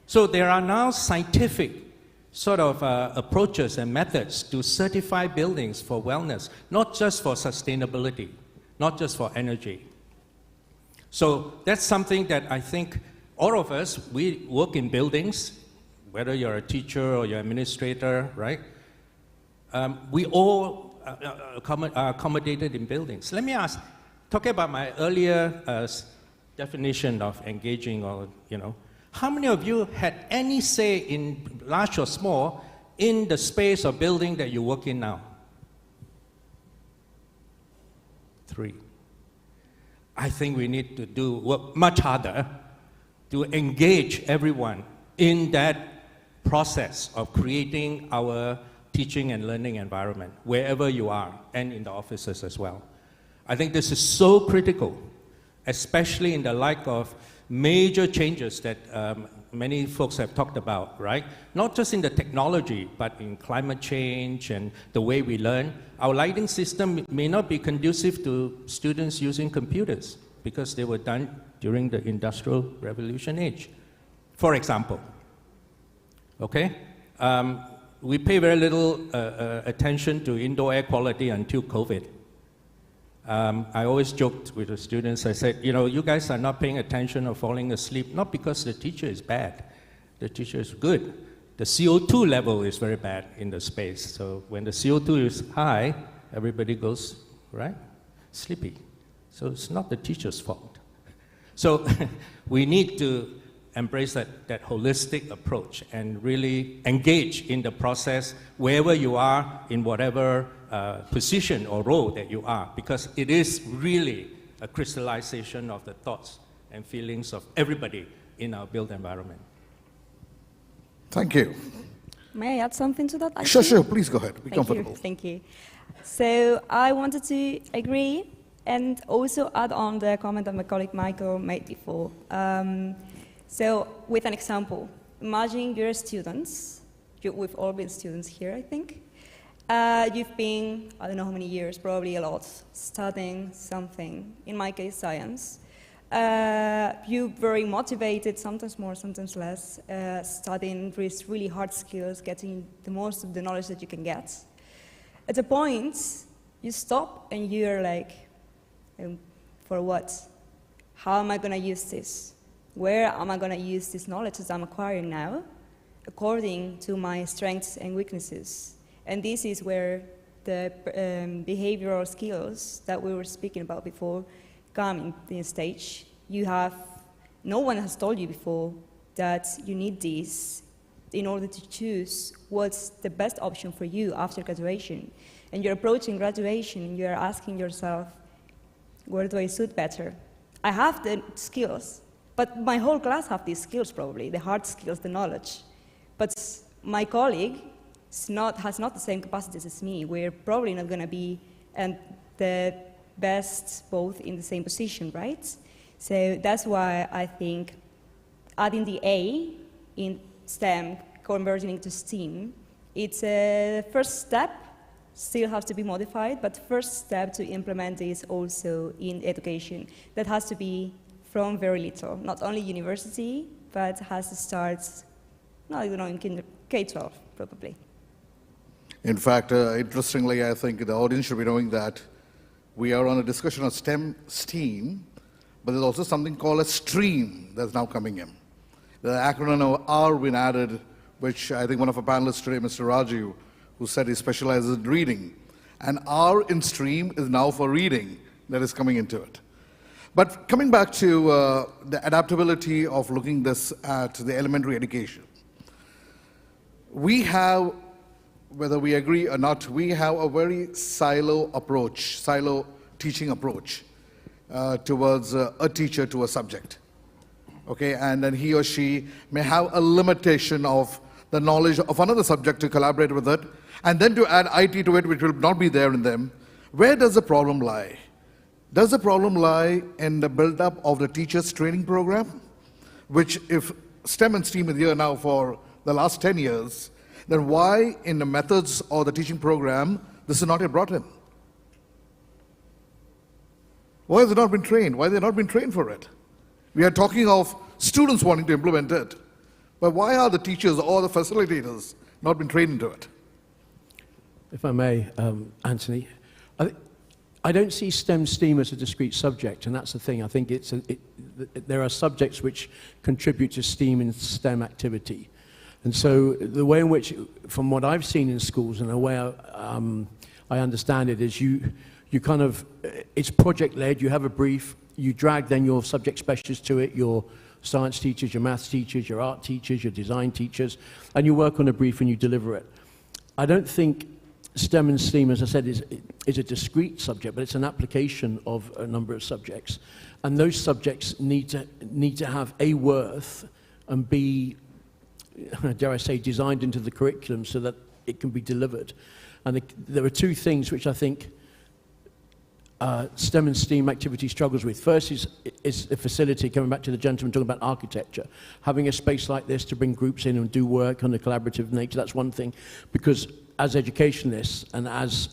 Speaker 12: So there are now scientific sort of approaches and methods to certify buildings for wellness, not just for sustainability, not just for energy. So that's something that I think all of us, we work in buildings, whether you're a teacher or you're an administrator, right? We all are accommodated in buildings. Let me ask, talking about my earlier definition of engaging, or how many of you had any say in, large or small, in the space or building that you work in now? 3. I think we need to work much harder to engage everyone in that process of creating our teaching and learning environment, wherever you are, and in the offices as well. I think this is so critical, especially in the light of major changes that many folks have talked about, right? Not just in the technology, but in climate change and the way we learn. Our lighting system may not be conducive to students using computers because they were done during the Industrial Revolution age, for example. Okay? We pay very little attention to indoor air quality until COVID. I always joked with the students, I said, you guys are not paying attention or falling asleep, not because the teacher is bad. The teacher is good. The CO2 level is very bad in the space. So when the CO2 is high, everybody goes, right, sleepy. So it's not the teacher's fault. So we need to embrace that holistic approach and really engage in the process wherever you are, in whatever position or role that you are, because it is really a crystallization of the thoughts and feelings of everybody in our built environment.
Speaker 9: Thank you.
Speaker 14: May I add something to that?
Speaker 9: Sure, please go ahead. Be comfortable.
Speaker 14: Thank you. So I wanted to agree and also add on the comment that my colleague Michael made before. So with an example, imagine you're students. We've all been students here, I think. You've been, I don't know how many years, probably a lot, studying something, in my case, science. You're very motivated, sometimes more, sometimes less, studying these really hard skills, getting the most of the knowledge that you can get. At a point, you stop and you're like, for what? How am I going to use this? Where am I going to use this knowledge that I'm acquiring now, according to my strengths and weaknesses? And this is where the behavioral skills that we were speaking about before come in stage. No one has told you before that you need this in order to choose what's the best option for you after graduation. and you're approaching graduation, and you're asking yourself, where do I suit better? I have the skills, but my whole class have these skills probably, the hard skills, the knowledge. But my colleague has not the same capacities as me. We're probably not going to be the best both in the same position, right? So that's why I think adding the A in STEM, converting into STEAM, it's a first step, still has to be modified, but first step to implement this also in education. That has to be from very little, not only university, but has to start, in K-12, probably.
Speaker 9: In fact, interestingly, I think the audience should be knowing that we are on a discussion on STEAM, but there's also something called a stream that's now coming in. The acronym of R been added, which I think one of our panelists today, Mr. Raju, who said he specializes in reading. And R in stream is now for reading that is coming into it. But coming back to the adaptability of looking this at the elementary education, we have, whether we agree or not, we have a very silo teaching approach towards a teacher to a subject. Okay, and then he or she may have a limitation of the knowledge of another subject to collaborate with it, and then to add IT to it, which will not be there in them. Where does the problem lie? Does the problem lie in the build-up of the teacher's training program? Which, if STEM and STEAM is here now for the last 10 years, then why in the methods or the teaching program, this is not yet brought in? Why has it not been trained? Why have they not been trained for it? We are talking of students wanting to implement it, but why are the teachers or the facilitators not been trained into it?
Speaker 8: If I may, Anthony, I don't see STEM, STEAM as a discrete subject, and that's the thing. I think there are subjects which contribute to STEAM and STEM activity. And so the way in which, from what I've seen in schools and the way I understand it, is you kind of, it's project-led, you have a brief, you drag then your subject specialists to it, your science teachers, your maths teachers, your art teachers, your design teachers, and you work on a brief and you deliver it. I don't think STEM and STEAM, as I said, is a discrete subject, but it's an application of a number of subjects. And those subjects need to have a worth and be, dare I say, designed into the curriculum so that it can be delivered. And there are two things which I think STEM and STEAM activity struggles with. First is the facility, coming back to the gentleman talking about architecture. Having a space like this to bring groups in and do work on a collaborative nature, that's one thing. Because as educationalists and as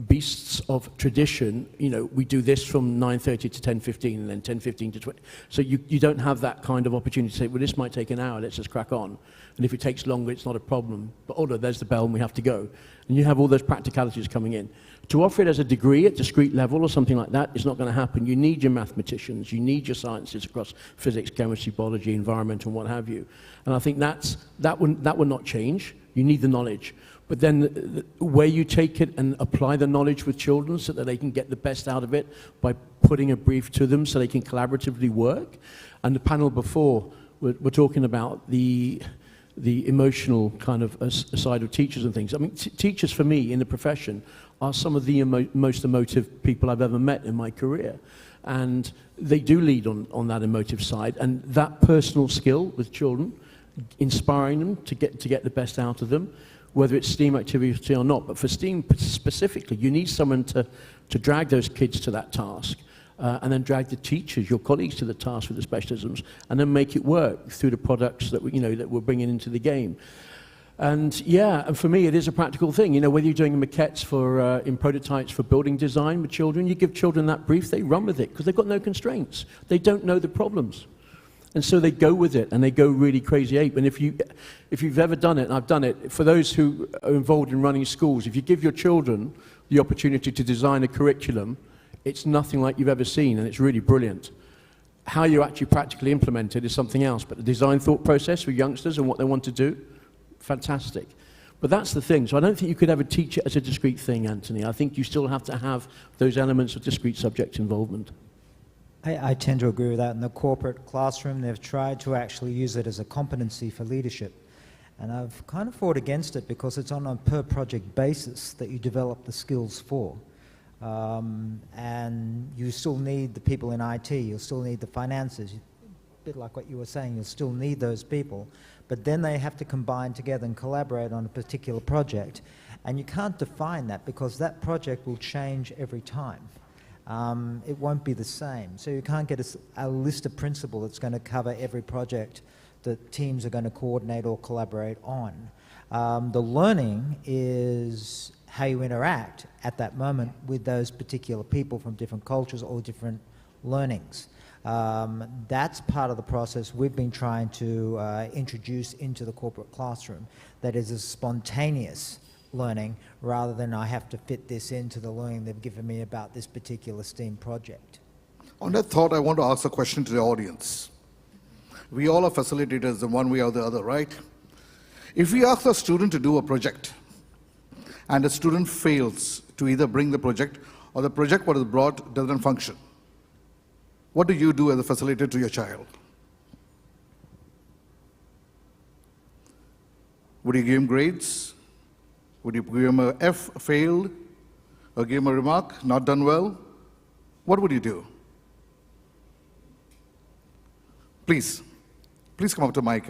Speaker 8: beasts of tradition, we do this from 9:30 to 10:15 and then 10:15 to 20. So you don't have that kind of opportunity to say, well, this might take an hour, let's just crack on. And if it takes longer, it's not a problem. But there's the bell and we have to go. And you have all those practicalities coming in. To offer it as a degree at discrete level or something like that is not going to happen. You need your mathematicians, you need your sciences across physics, chemistry, biology, environment, and what have you. And I think that will not change. You need the knowledge. But then where you take it and apply the knowledge with children so that they can get the best out of it by putting a brief to them so they can collaboratively work. And the panel before, we're talking about the emotional kind of side of teachers and things. I mean, teachers for me in the profession are some of the most emotive people I've ever met in my career. And they do lead on that emotive side. And that personal skill with children, inspiring them to get the best out of them, whether it's STEAM activity or not. But for STEAM specifically, you need someone to drag those kids to that task. And then drag the teachers, your colleagues, to the task with the specialisms, and then make it work through the products that we're bringing into the game. And for me, it is a practical thing. Whether you're doing maquettes in prototypes for building design with children, you give children that brief, they run with it because they've got no constraints. They don't know the problems. And so they go with it, and they go really crazy ape. And if you've ever done it, and I've done it, for those who are involved in running schools, if you give your children the opportunity to design a curriculum, it's nothing like you've ever seen, and it's really brilliant. How you actually practically implement it is something else, but the design thought process for youngsters and what they want to do, fantastic. But that's the thing. So I don't think you could ever teach it as a discrete thing, Anthony. I think you still have to have those elements of discrete subject involvement.
Speaker 10: I tend to agree with that. In the corporate classroom, they've tried to actually use it as a competency for leadership. And I've kind of fought against it because it's on a per project basis that you develop the skills for. And you still need the people in IT, you'll still need the finances, a bit like what you were saying, you'll still need those people. But then they have to combine together and collaborate on a particular project. And you can't define that because that project will change every time. It won't be the same. So you can't get a list of principles that's going to cover every project that teams are going to coordinate or collaborate on. The learning is how you interact at that moment with those particular people from different cultures or different learnings. That's part of the process we've been trying to introduce into the corporate classroom, that is a spontaneous learning rather than I have to fit this into the learning they've given me about this particular STEAM project.
Speaker 9: On that thought, I want to ask a question to the audience. We all are facilitators in one way or the other, right? If we ask a student to do a project and the student fails to either bring the project or the project what is brought doesn't function, what do you do as a facilitator to your child? Would you give him grades? Would you give him a F, failed? Or give him a remark, not done well? What would you do? Please come up to mic.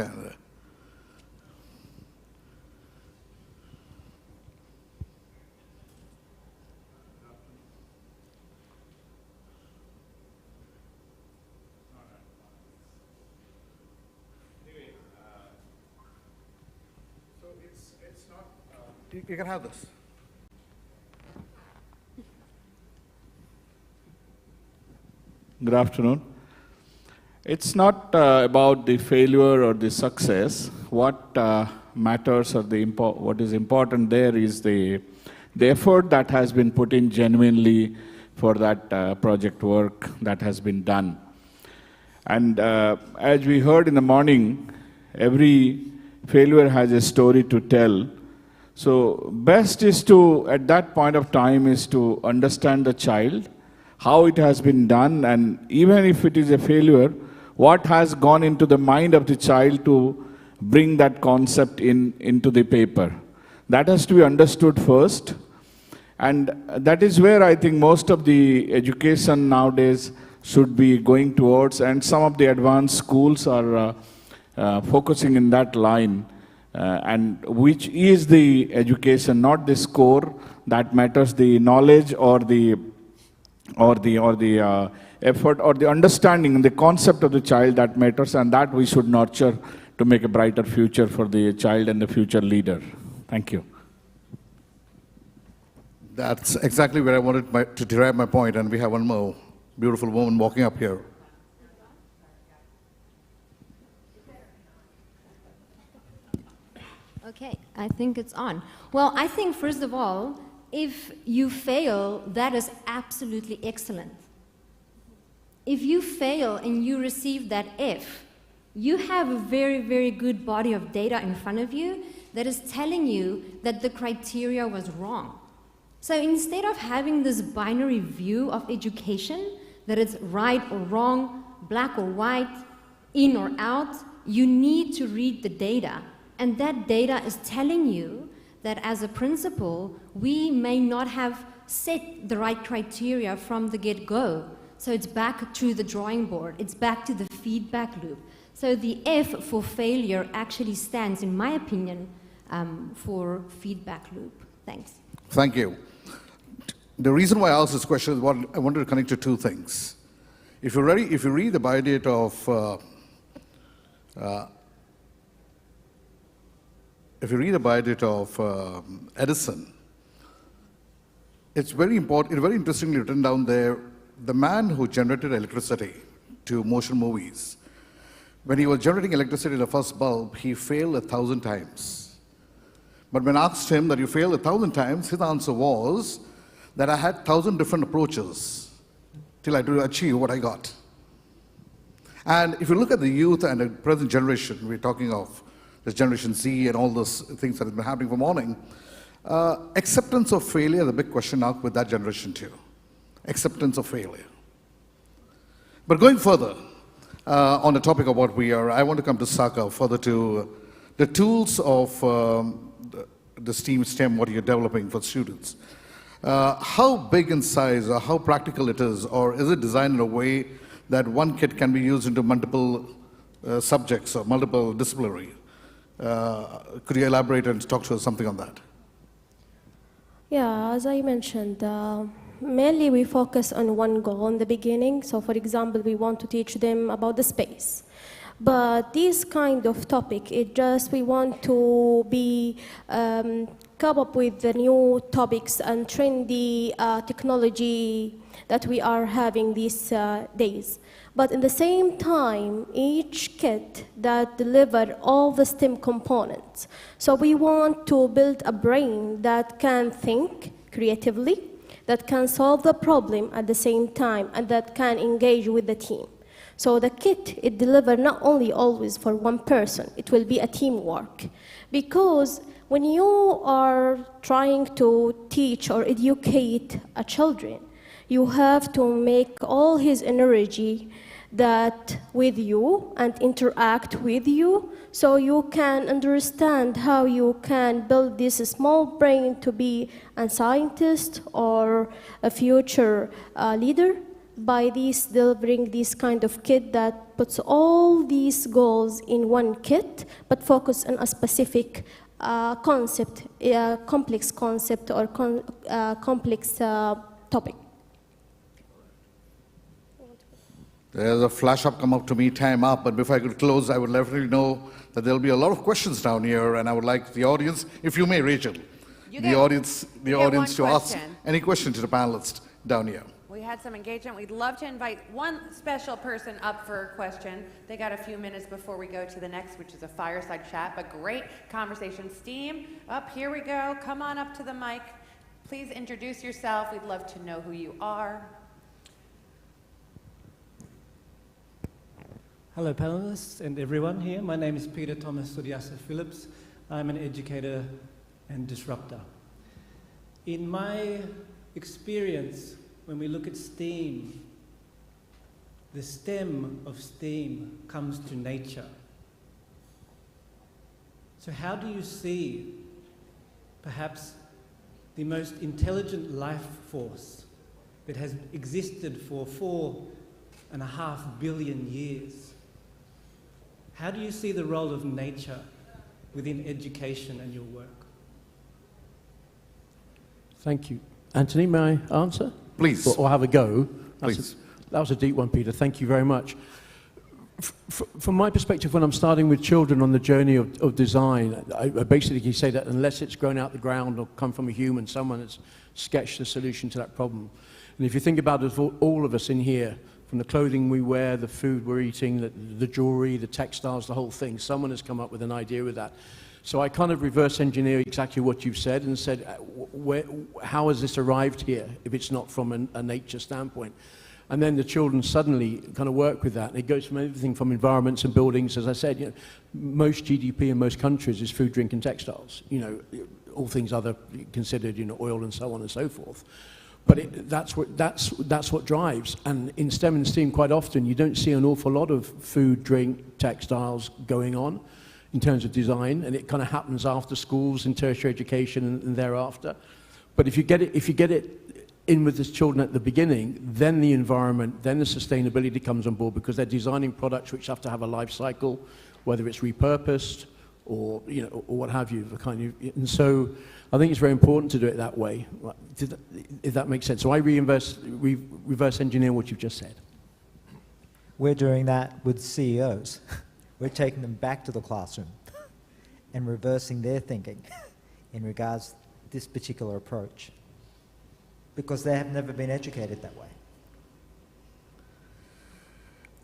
Speaker 9: You can have this.
Speaker 13: Good afternoon. It's not about the failure or the success. What matters or what is important there is the effort that has been put in genuinely for that project work that has been done. And as we heard in the morning, every failure has a story to tell. So best is to, at that point of time, is to understand the child, how it has been done, and even if it is a failure, what has gone into the mind of the child to bring that concept into the paper. That has to be understood first. And that is where I think most of the education nowadays should be going towards, and some of the advanced schools are focusing in that line. And which is the education, not the score that matters, the knowledge or the effort or the understanding and the concept of the child that matters, and that we should nurture to make a brighter future for the child and the future leader. Thank you.
Speaker 9: That's exactly where I wanted to derive my point, and we have one more beautiful woman walking up here.
Speaker 16: Okay, I think it's on. Well, I think first of all, if you fail, that is absolutely excellent. If you fail and you receive that F, you have a very, very good body of data in front of you that is telling you that the criteria was wrong. So instead of having this binary view of education, that it's right or wrong, black or white, in or out, you need to read the data. And that data is telling you that as a principal, we may not have set the right criteria from the get-go. So it's back to the drawing board. It's back to the feedback loop. So the F for failure actually stands, in my opinion, for feedback loop. Thanks.
Speaker 9: Thank you. The reason why I asked this question is I wanted to connect to two things. If you read the biodata of Edison, it's very important, it's very interestingly written down there, the man who generated electricity to motion movies, when he was generating electricity in the first bulb, he failed 1,000 times. But when I asked him that you failed 1,000 times, his answer was that I had 1,000 different approaches till I do achieve what I got. And if you look at the youth and the present generation, we're talking of the Generation Z and all those things that have been happening for morning, acceptance of failure is a big question mark with that generation too. Acceptance of failure. But going further on the topic of what we are, I want to come to Saka further to the tools of the STEM, what you're developing for students. How big in size or how practical it is, or is it designed in a way that one kit can be used into multiple subjects or multiple disciplinary? Could you elaborate and talk to us something on that?
Speaker 11: Yeah, as I mentioned, mainly we focus on one goal in the beginning. So for example, we want to teach them about the space. But this kind of topic, we want to come up with the new topics and trendy technology that we are having these days. But in the same time, each kit that deliver all the STEM components. So we want to build a brain that can think creatively, that can solve the problem at the same time, and that can engage with the team. So the kit, it delivers not only always for one person, it will be a teamwork. Because when you are trying to teach or educate a children, you have to make all his energy that with you and interact with you, so you can understand how you can build this small brain to be a scientist or a future leader. By delivering this kind of kit that puts all these goals in one kit, but focus on a specific concept, complex concept or complex topic.
Speaker 9: There's a flash up come up to me, time up, but before I could close, I would let you know that there'll be a lot of questions down here, and I would like the audience, if you may, Rachel, the audience to ask any question to the panelists down here.
Speaker 1: We had some engagement. We'd love to invite one special person up for a question. They got a few minutes before we go to the next, which is a fireside chat, but great conversation. Steam, up, here we go. Come on up to the mic. Please introduce yourself. We'd love to know who you are.
Speaker 18: Hello, panelists and everyone here. My name is Peter Thomas Sudiasa Phillips. I'm an educator and disruptor. In my experience, when we look at STEAM, the stem of STEAM comes to nature. So how do you see perhaps the most intelligent life force that has existed for 4.5 billion years? How do you see the role of nature within education and your work?
Speaker 8: Thank you. Anthony, may I answer?
Speaker 9: Please.
Speaker 8: Or have a go?
Speaker 9: Please.
Speaker 8: That was a deep one, Peter. Thank you very much. From my perspective, when I'm starting with children on the journey of design, I basically say that unless it's grown out the ground or come from a human, someone has sketched the solution to that problem. And if you think about it, all of us in here, from the clothing we wear, the food we're eating, the jewelry, the textiles, the whole thing, someone has come up with an idea with that. So I kind of reverse engineer exactly what you've said and said, how has this arrived here if it's not from a nature standpoint? And then the children suddenly kind of work with that. And it goes from everything from environments and buildings. As I said, most GDP in most countries is food, drink, and textiles. All things other considered, oil and so on and so forth. But that's what drives. And in STEM and STEAM, quite often, you don't see an awful lot of food, drink, textiles going on in terms of design, and it kind of happens after schools in tertiary education and thereafter. But if you get it in with the children at the beginning, then the environment, then the sustainability comes on board, because they're designing products which have to have a life cycle, whether it's repurposed or or what have you. And so I think it's very important to do it that way, if that makes sense. So I reverse engineer what you've just said.
Speaker 10: We're doing that with CEOs. We're taking them back to the classroom and reversing their thinking in regards to this particular approach, because they have never been educated that way.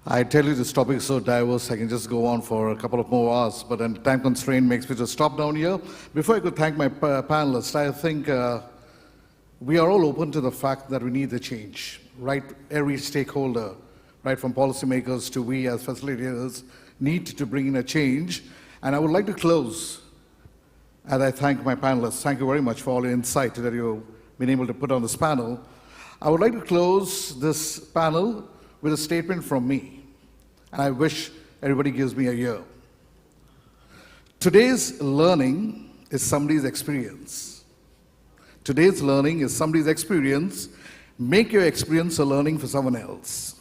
Speaker 9: I tell you, this topic is so diverse, I can just go on for a couple of more hours, but then time constraint makes me just stop down here. Before I could thank my panelists, I think we are all open to the fact that we need the change, right? Every stakeholder, right from policymakers to we as facilitators, need to bring in a change. And I would like to close, and I thank my panelists. Thank you very much for all your insight that you've been able to put on this panel. I would like to close this panel with a statement from me, and I wish everybody gives me a year. Today's learning is somebody's experience. Today's learning is somebody's experience. Make your experience a learning for someone else.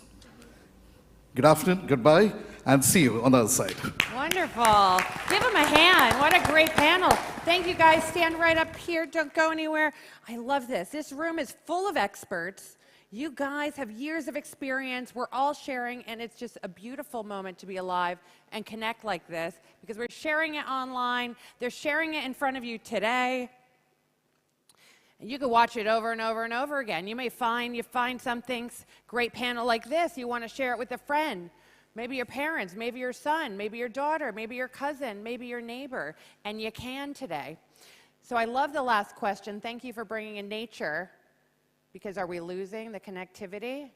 Speaker 9: Good afternoon, goodbye, and see you on the other side.
Speaker 1: Wonderful. Give them a hand. What a great panel. Thank you, guys. Stand right up here. Don't go anywhere. I love this. This room is full of experts. You guys have years of experience. We're all sharing, and it's just a beautiful moment to be alive and connect like this because we're sharing it online. They're sharing it in front of you today. And you can watch it over and over and over again. You find something, great panel like this. You want to share it with a friend. Maybe your parents, maybe your son, maybe your daughter, maybe your cousin, maybe your neighbor. And you can today. So I love the last question. Thank you for bringing in nature. Because are we losing the connectivity?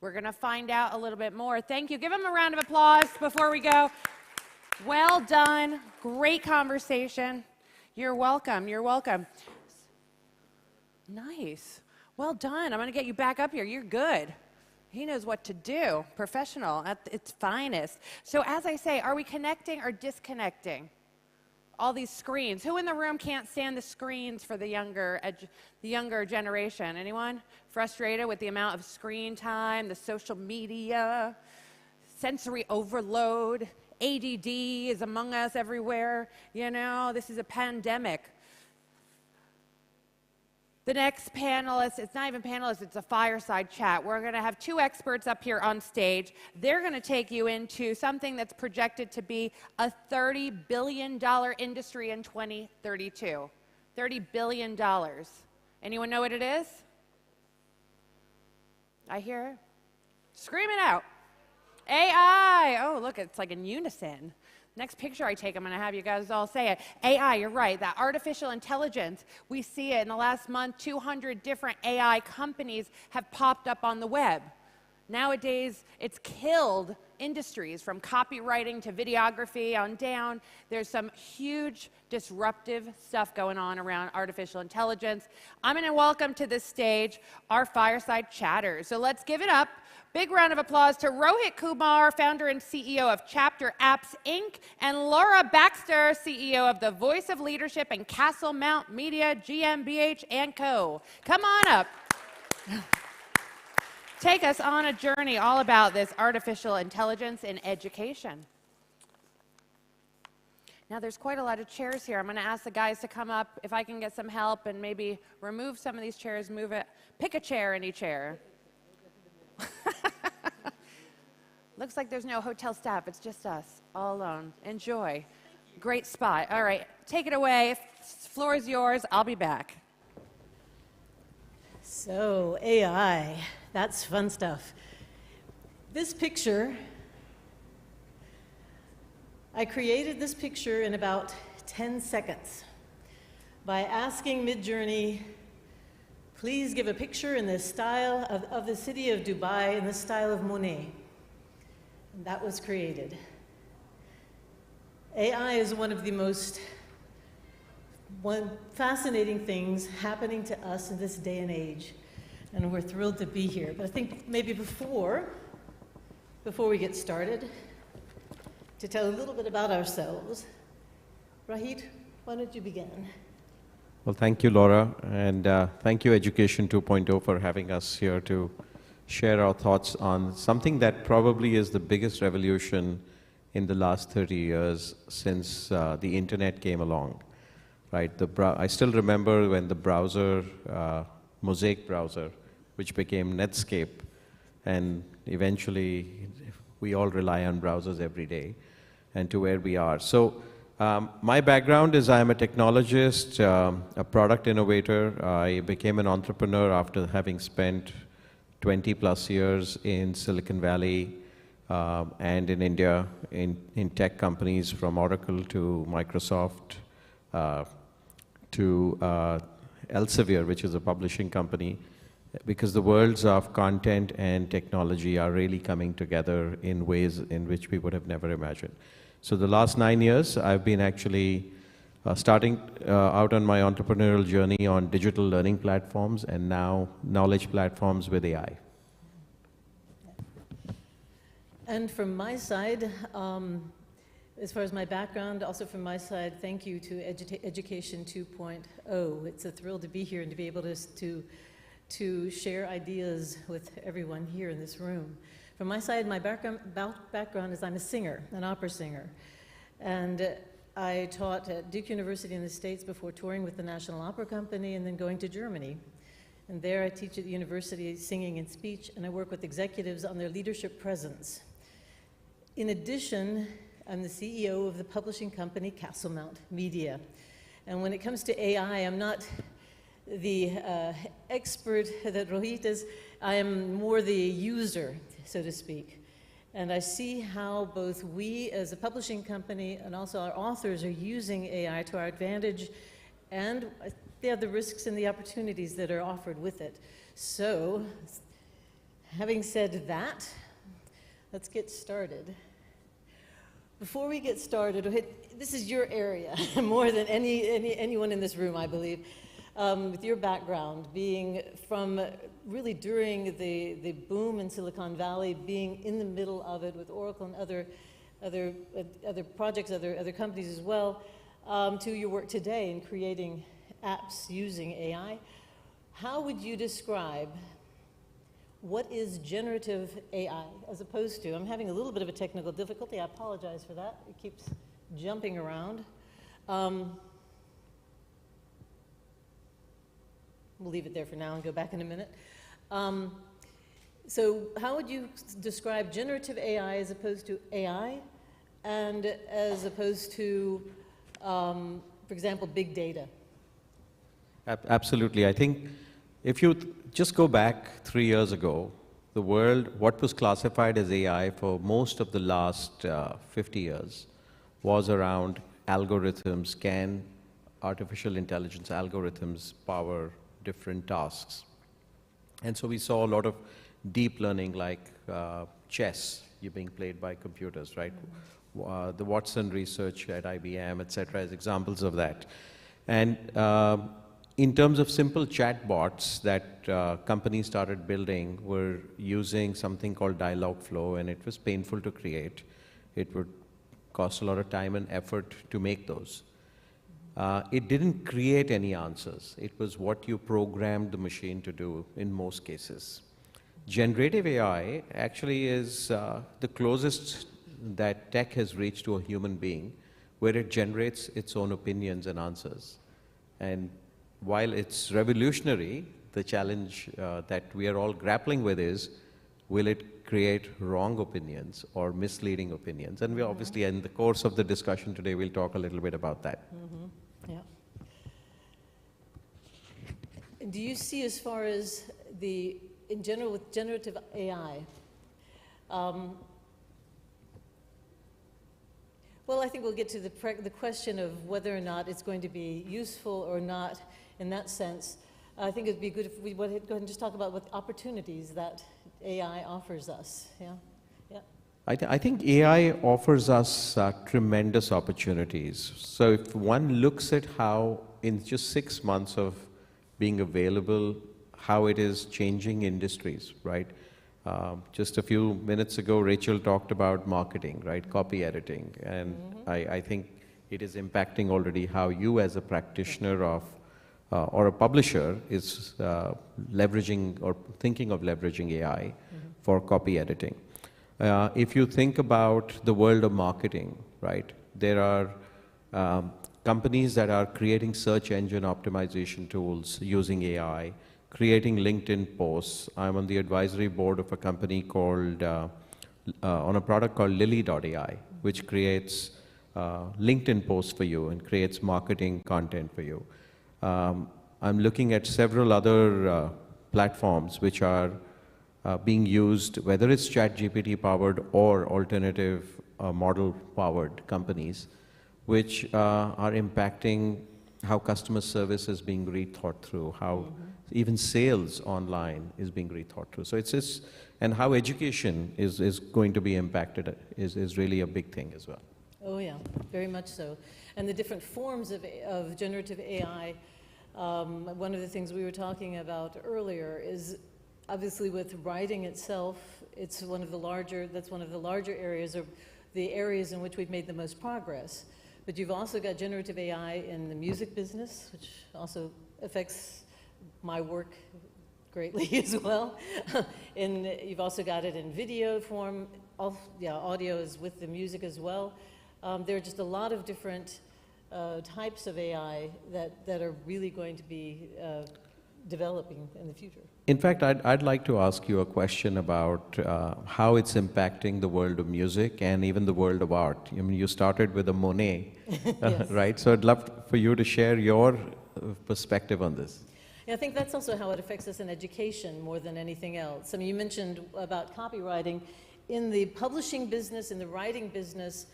Speaker 1: We're going to find out a little bit more. Thank you. Give them a round of applause before we go. Well done. Great conversation. You're welcome. You're welcome. Nice. Well done. I'm going to get you back up here. You're good. He knows what to do. Professional at its finest. So as I say, are we connecting or disconnecting? All these screens. Who in the room can't stand the screens for the younger generation? Anyone? Frustrated with the amount of screen time, the social media, sensory overload, ADD is among us everywhere. You know, this is a pandemic. The next panelist, it's not even panelist, it's a fireside chat. We're going to have two experts up here on stage. They're going to take you into something that's projected to be a $30 billion industry in 2032. $30 billion. Anyone know what it is? I hear it. Scream it out. AI. Oh, look, it's like in unison. Next picture I take, I'm going to have you guys all say it. AI, you're right, that artificial intelligence. We see it in the last month, 200 different AI companies have popped up on the web. Nowadays, it's killed industries from copywriting to videography on down. There's some huge disruptive stuff going on around artificial intelligence. I'm going to welcome to this stage our fireside chatters. So let's give it up. Big round of applause to Rohit Kumar, founder and CEO of Chapter Apps, Inc., and Laura Baxter, CEO of The Voice of Leadership and Castle Mount Media, GmbH & Co. Come on up. Take us on a journey all about this artificial intelligence in education. Now, there's quite a lot of chairs here. I'm going to ask the guys to come up if I can get some help and maybe remove some of these chairs, move it. Pick a chair, any chair. Looks like there's no hotel staff. It's just us, all alone. Enjoy. Great spot. All right, take it away. Floor is yours. I'll be back.
Speaker 19: So, AI, that's fun stuff. This picture, I created this picture in about 10 seconds by asking Midjourney, please give a picture in the style of the city of Dubai in the style of Monet. And that was created. AI is one of the most fascinating things happening to us in this day and age. And we're thrilled to be here. But I think maybe before we get started, to tell a little bit about ourselves, Rahid, why don't you begin?
Speaker 20: Well, thank you, Laura, and thank you, Education 2.0, for having us here to share our thoughts on something that probably is the biggest revolution in the last 30 years since the internet came along, right? I still remember when the browser, Mosaic browser, which became Netscape, and eventually we all rely on browsers every day, and to where we are. So my background is I'm a technologist, a product innovator. I became an entrepreneur after having spent 20 plus years in Silicon Valley and in India in tech companies from Oracle to Microsoft to Elsevier, which is a publishing company, because the worlds of content and technology are really coming together in ways in which we would have never imagined. So the last 9 years, I've been actually starting out on my entrepreneurial journey on digital learning platforms and now knowledge platforms with AI.
Speaker 19: And from my side, as far as my background, also from my side, thank you to Education 2.0. It's a thrill to be here and to be able to share ideas with everyone here in this room. From my side, my background is I'm a singer, an opera singer. And I taught at Duke University in the States before touring with the National Opera Company and then going to Germany. And there I teach at the university singing and speech, and I work with executives on their leadership presence. In addition, I'm the CEO of the publishing company Castlemount Media. And when it comes to AI, I'm not the expert that Rohit is. I am more the user, so to speak. And I see how both we as a publishing company and also our authors are using AI to our advantage, and they have the risks and the opportunities that are offered with it. So, having said that, let's get started. Before we get started, this is your area more than anyone in this room, I believe, with your background, being from really during the boom in Silicon Valley, being in the middle of it with Oracle and other projects, other companies as well, to your work today in creating apps using AI. How would you describe what is generative AI as opposed to, I'm having a little bit of a technical difficulty, I apologize for that, it keeps jumping around. We'll leave it there for now and go back in a minute. So how would you describe generative AI as opposed to AI and as opposed to, for example, big data?
Speaker 20: Absolutely. I think if you just go back 3 years ago, the world, what was classified as AI for most of the last 50 years was around algorithms. Can artificial intelligence algorithms power different tasks? And so we saw a lot of deep learning, like chess being played by computers, right? The Watson research at IBM, et cetera, as examples of that. And in terms of simple chatbots that companies started building, were using something called Dialogflow, and it was painful to create. It would cost a lot of time and effort to make those. It didn't create any answers. It was what you programmed the machine to do in most cases. Generative AI actually is the closest that tech has reached to a human being, where it generates its own opinions and answers. And while it's revolutionary, the challenge that we are all grappling with is, will it create wrong opinions or misleading opinions? And we obviously, in the course of the discussion today, we'll talk a little bit about that.
Speaker 19: Yeah. Do you see, as far as in general with generative AI, well, I think we'll get to the question of whether or not it's going to be useful or not in that sense. I think it'd be good if we go ahead and just talk about what opportunities that AI offers us. Yeah. Yeah.
Speaker 20: I think AI offers us tremendous opportunities. So if one looks at how in just 6 months of being available, how it is changing industries, right? Just a few minutes ago, Rachel talked about marketing, right? Copy editing. And I think it is impacting already how you as a practitioner of, or a publisher is leveraging or thinking of leveraging AI for copy editing. If you think about the world of marketing, right? There are companies that are creating search engine optimization tools using AI, creating LinkedIn posts. I'm on the advisory board of a company called, on a product called Lily.ai, which creates LinkedIn posts for you and creates marketing content for you. I'm looking at several other platforms which are being used, whether it's ChatGPT powered or alternative model powered companies, which are impacting how customer service is being rethought through, how even sales online is being rethought through. So it's just, and how education is going to be impacted is really a big thing as well.
Speaker 19: Oh yeah, very much so. And the different forms of generative AI, one of the things we were talking about earlier is obviously with writing itself, it's one of the larger, that's one of the larger areas of the areas in which we've made the most progress. But you've also got generative AI in the music business, which also affects my work greatly as well. And you've also got it in video form. Audio is with the music as well. There are just a lot of different types of AI that are really going to be developing in the future.
Speaker 20: In fact, I'd like to ask you a question about how it's impacting the world of music and even the world of art. I mean, you started with a Monet,
Speaker 19: Yes.
Speaker 20: right? So I'd love for you to share your perspective on this.
Speaker 19: Yeah, I think that's also how it affects us in education more than anything else. I mean, you mentioned about copywriting. In the publishing business, in the writing business,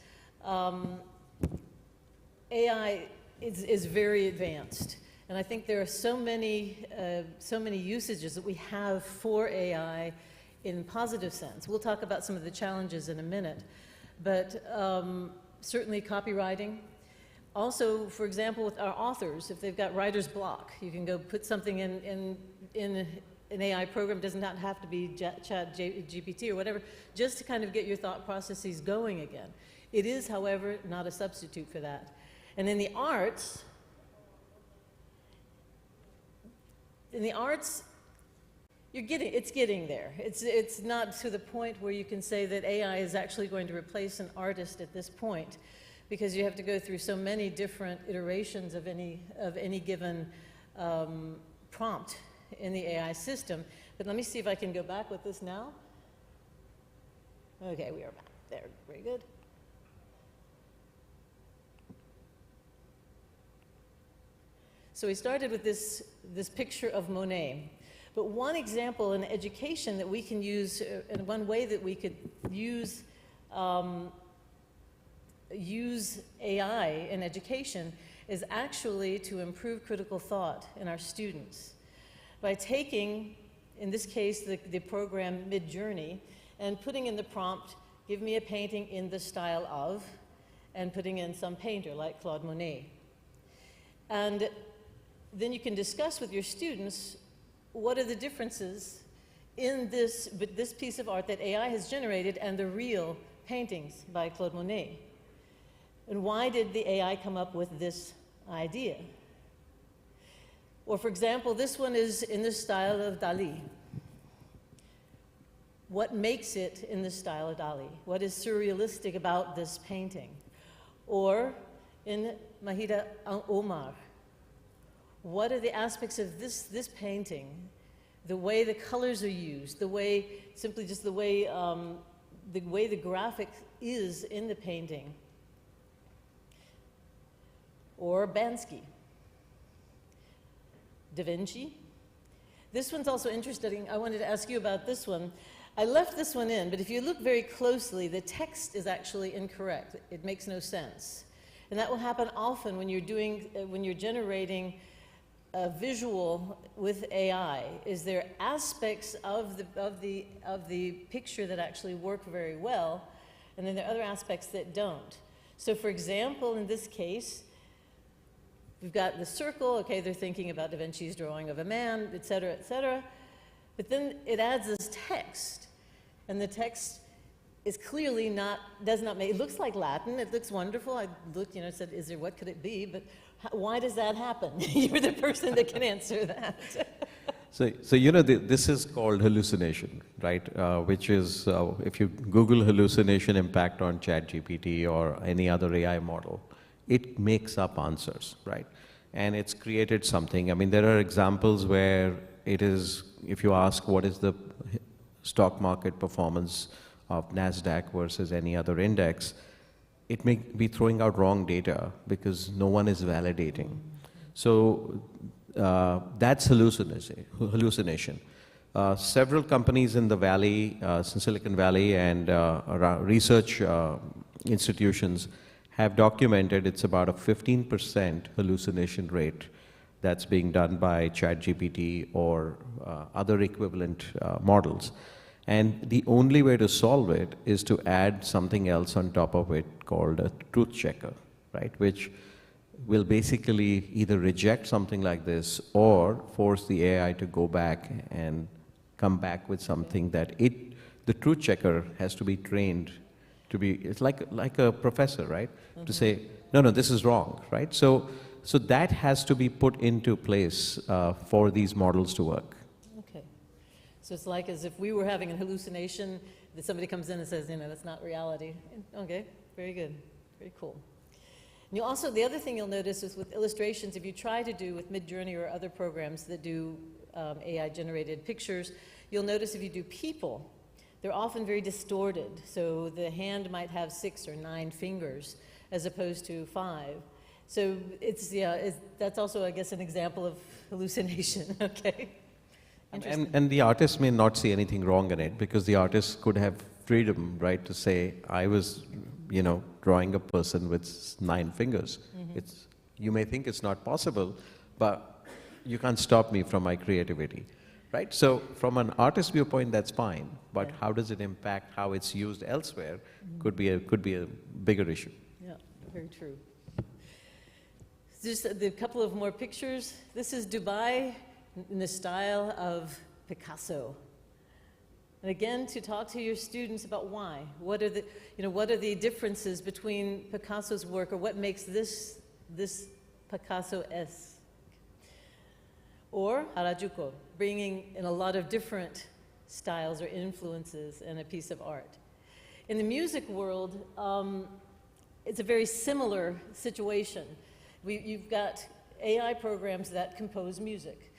Speaker 19: AI is very advanced. And I think there are so many usages that we have for AI in positive sense. We'll talk about some of the challenges in a minute. But certainly copywriting. Also, for example, with our authors, if they've got writer's block, you can go put something in an AI program. It does not have to be Chat GPT or whatever, just to kind of get your thought processes going again. It is, however, not a substitute for that. And in the arts, it's getting there. It's not to the point where you can say that AI is actually going to replace an artist at this point, because you have to go through so many different iterations of any given prompt in the AI system. But let me see if I can go back with this now. Okay, we are back there. Very good. So we started with this picture of Monet. But one example in education that we can use, and one way that we could use AI in education is actually to improve critical thought in our students. By taking, in this case, the program Midjourney, and putting in the prompt, give me a painting in the style of, and putting in some painter like Claude Monet. And then you can discuss with your students what are the differences in this piece of art that AI has generated and the real paintings by Claude Monet. And why did the AI come up with this idea? Or for example, this one is in the style of Dali. What makes it in the style of Dali? What is surrealistic about this painting? Or in Mahida Omar, what are the aspects of this painting, the way the colors are used, the way, simply just the way the graphic is in the painting? Or Bansky, Da Vinci. This one's also interesting. I wanted to ask you about this one. I left this one in, but if you look very closely, the text is actually incorrect. It makes no sense. And that will happen often when you're generating a visual with AI. Is there aspects of the picture that actually work very well, and then there are other aspects that don't. So for example, in this case, we've got the circle. Okay, they're thinking about Da Vinci's drawing of a man, et cetera, et cetera. But then it adds this text, and the text is clearly does not make, it looks like Latin, it looks wonderful. I looked, said, what could it be? But why does that happen? You're the person that can answer that.
Speaker 20: So this is called hallucination, right? Which is, if you Google hallucination impact on ChatGPT or any other AI model, it makes up answers, right? And it's created something. I mean, there are examples where it is, if you ask what is the stock market performance of NASDAQ versus any other index, it may be throwing out wrong data because no one is validating. So that's hallucination. Several companies in the Valley, Silicon Valley, and research institutions have documented it's about a 15% hallucination rate that's being done by ChatGPT or other equivalent models. And the only way to solve it is to add something else on top of it called a truth checker, right? Which will basically either reject something like this or force the AI to go back and come back with something that the truth checker has to be trained to be, it's like a professor, right? To say, no, no, this is wrong, right? So that has to be put into place for these models to work.
Speaker 19: Okay. So it's like as if we were having a hallucination, that somebody comes in and says, you know, that's not reality. Okay, very good, very cool. And you also, the other thing you'll notice is with illustrations, if you try to do with Midjourney or other programs that do AI-generated pictures, you'll notice if you do people, they're often very distorted. So the hand might have 6 or 9 fingers as opposed to 5. So it's, yeah, that's also, I guess, an example of hallucination, okay?
Speaker 20: And the artist may not see anything wrong in it because the artist could have freedom, right, to say, I was, you know, drawing a person with 9 fingers. It's, you may think it's not possible, but you can't stop me from my creativity, right? So from an artist's viewpoint, that's fine, but how does it impact how it's used elsewhere could be a bigger issue.
Speaker 19: Yeah, very true. Just a couple of more pictures. This is Dubai in the style of Picasso. And again, to talk to your students about why. What are the, you know, what are the differences between Picasso's work, or what makes this Picasso-esque? Or Harajuku, bringing in a lot of different styles or influences in a piece of art. In the music world, it's a very similar situation. You've got AI programs that compose music.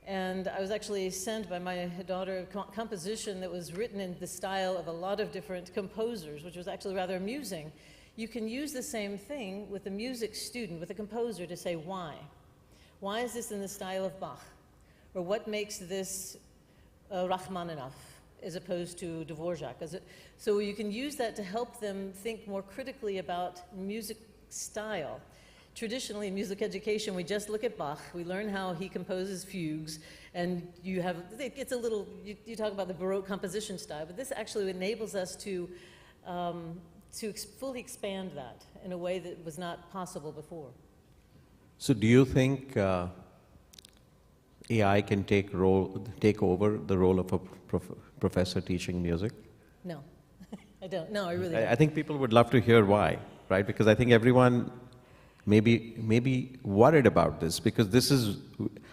Speaker 19: And I was actually sent by my daughter a composition that was written in the style of a lot of different composers, which was actually rather amusing. You can use the same thing with a music student, with a composer, to say why. Why is this in the style of Bach? Or what makes this Rachmaninoff as opposed to Dvorak? So you can use that to help them think more critically about music style. Traditionally, in music education, we just look at Bach, we learn how he composes fugues, and you have, it gets a little, you talk about the Baroque composition style, but this actually enables us to fully expand that in a way that was not possible before.
Speaker 20: So do you think AI can take over the role of a professor teaching music?
Speaker 19: No, I don't. No, I really don't.
Speaker 20: I think people would love to hear why, right? Because I think everyone maybe worried about this, because this is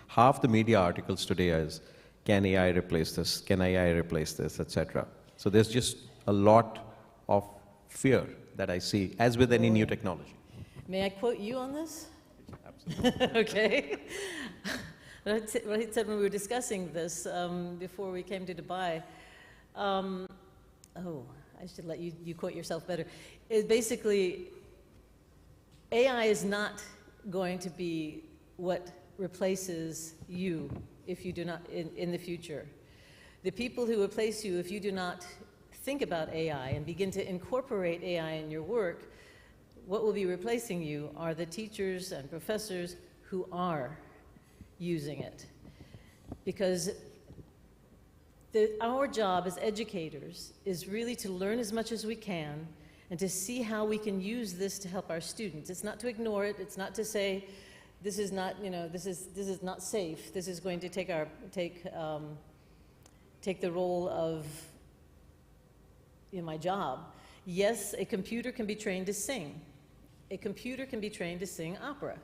Speaker 20: half the media articles today is, can AI replace this? Can AI replace this, etc. So there's just a lot of fear that I see, as with any new technology.
Speaker 19: May I quote you on this? Absolutely. Okay. What I said when we were discussing this before we came to Dubai, oh, I should let you quote yourself better. It basically, AI is not going to be what replaces you if you do not, in the future. The people who replace you, if you do not think about AI and begin to incorporate AI in your work, what will be replacing you are the teachers and professors who are using it. Because our job as educators is really to learn as much as we can and to see how we can use this to help our students. It's not to ignore it. It's not to say, this is not, you know, this is not safe. This is going to take the role of, you know, my job. Yes, a computer can be trained to sing. A computer can be trained to sing opera.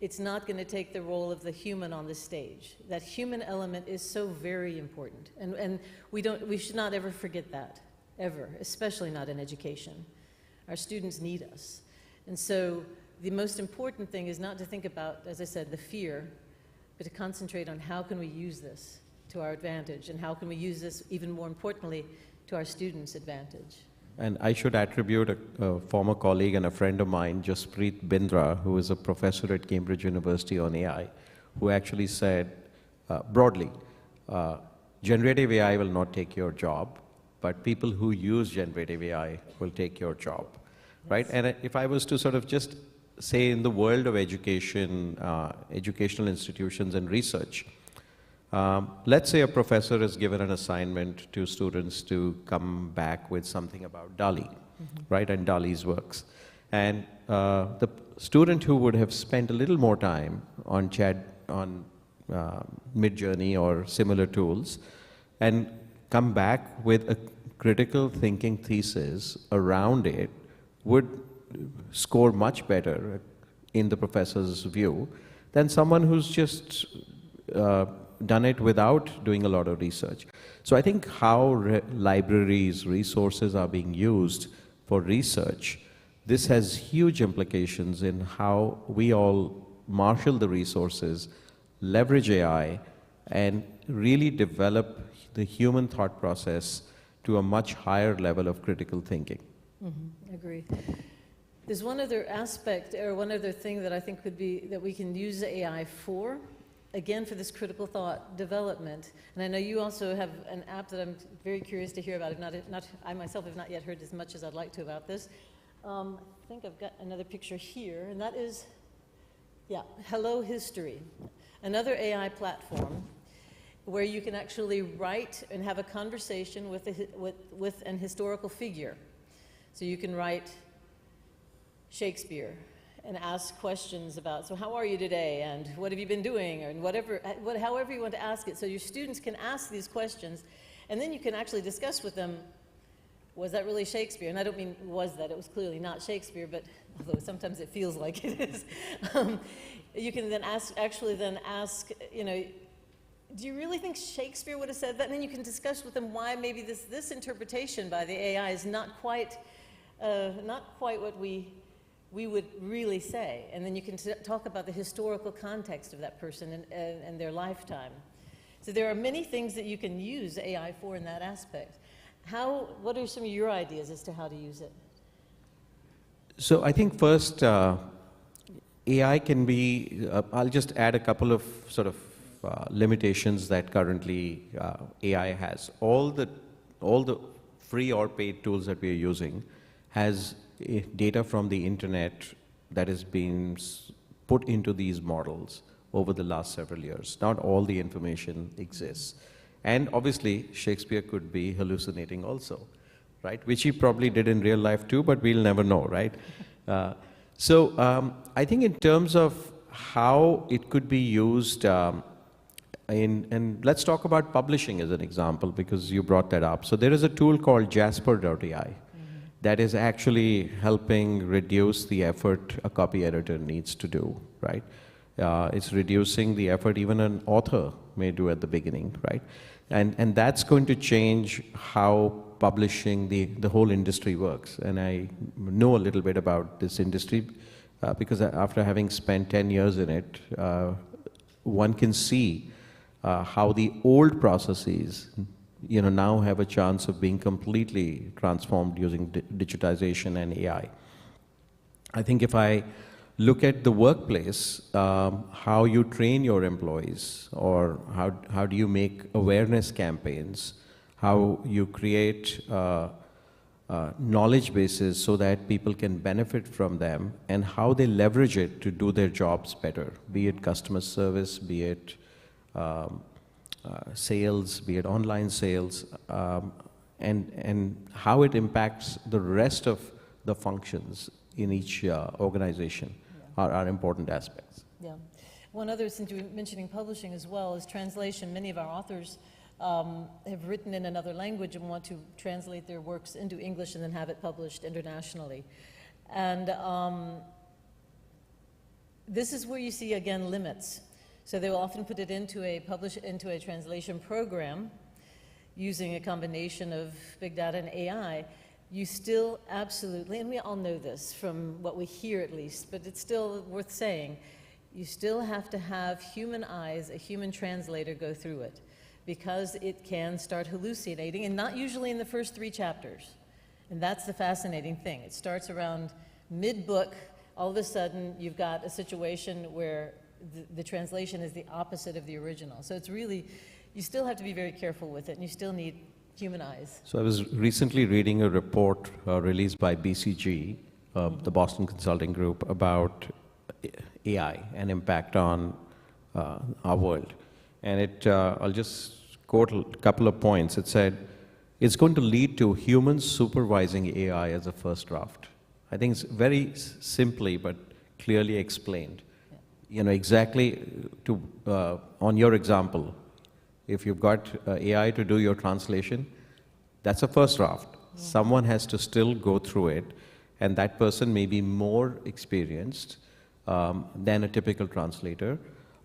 Speaker 19: It's not going to take the role of the human on the stage. That human element is so very important, and we should not ever forget that. Ever, especially not in education. Our students need us. And so the most important thing is not to think about, as I said, the fear, but to concentrate on how can we use this to our advantage, and how can we use this, even more importantly, to our students' advantage.
Speaker 20: And I should attribute a former colleague and a friend of mine, Jaspreet Bindra, who is a professor at Cambridge University on AI, who actually said, broadly, generative AI will not take your job, but people who use generative AI will take your job, right? And if I was to sort of just say in the world of education, educational institutions and research, let's say a professor is given an assignment to students to come back with something about Dali, right, and Dali's works. And the student who would have spent a little more time on Midjourney or similar tools and come back with a critical thinking thesis around it would score much better in the professor's view than someone who's just done it without doing a lot of research. So I think how libraries, resources are being used for research, this has huge implications in how we all marshal the resources, leverage AI, and really develop the human thought process to a much higher level of critical thinking.
Speaker 19: Agree. There's one other aspect, or one other thing that I think could be, that we can use AI for, again, for this critical thought development. And I know you also have an app that I'm very curious to hear about. I myself have not yet heard as much as I'd like to about this. I think I've got another picture here, and that is, yeah, Hello History, another AI platform where you can actually write and have a conversation with an historical figure. So you can write Shakespeare and ask questions about, so how are you today, and what have you been doing, and however you want to ask it. So your students can ask these questions, and then you can actually discuss with them, was that really Shakespeare? And I don't mean was that, it was clearly not Shakespeare, but although sometimes it feels like it is. You can then ask, you know, do you really think Shakespeare would have said that? And then you can discuss with them why maybe this interpretation by the AI is not quite what we would really say. And then you can talk about the historical context of that person and their lifetime. So there are many things that you can use AI for in that aspect. What are some of your ideas as to how to use it?
Speaker 20: So I think first, AI can be, I'll just add a couple of sort of limitations that currently AI has. All the free or paid tools that we are using has data from the internet that is being put into these models over the last several years. Not all the information exists. And obviously, Shakespeare could be hallucinating also, right? Which he probably did in real life too, but we'll never know, right? So I think in terms of how it could be used, and let's talk about publishing as an example, because you brought that up. So there is a tool called Jasper.ai that is actually helping reduce the effort a copy editor needs to do, right? It's reducing the effort even an author may do at the beginning, right? And that's going to change how publishing, the whole industry works. And I know a little bit about this industry because after having spent 10 years in it, one can see how the old processes, you know, now have a chance of being completely transformed using digitization and AI. I think if I look at the workplace, how you train your employees, or how do you make awareness campaigns, how you create knowledge bases so that people can benefit from them, and how they leverage it to do their jobs better, be it customer service, be it sales, be it online sales, and how it impacts the rest of the functions in each organization are important aspects.
Speaker 19: Yeah. One other, since you were mentioning publishing as well, is translation. Many of our authors have written in another language and want to translate their works into English and then have it published internationally. And this is where you see, again, limits. So they will often put it into a translation program using a combination of big data and AI. You still absolutely, and we all know this from what we hear at least, but it's still worth saying, you still have to have human eyes, a human translator go through it, because it can start hallucinating, and not usually in the first 3 chapters. And that's the fascinating thing. It starts around mid-book, all of a sudden you've got a situation where the translation is the opposite of the original. So it's really, you still have to be very careful with it, and you still need human eyes.
Speaker 20: So I was recently reading a report released by BCG, the Boston Consulting Group, about AI and impact on our world. And I'll just quote a couple of points. It said, it's going to lead to humans supervising AI as a first draft. I think it's very simply but clearly explained. You know, exactly on your example, if you've got AI to do your translation, That's a first draft. Someone has to still go through it, and that person may be more experienced than a typical translator.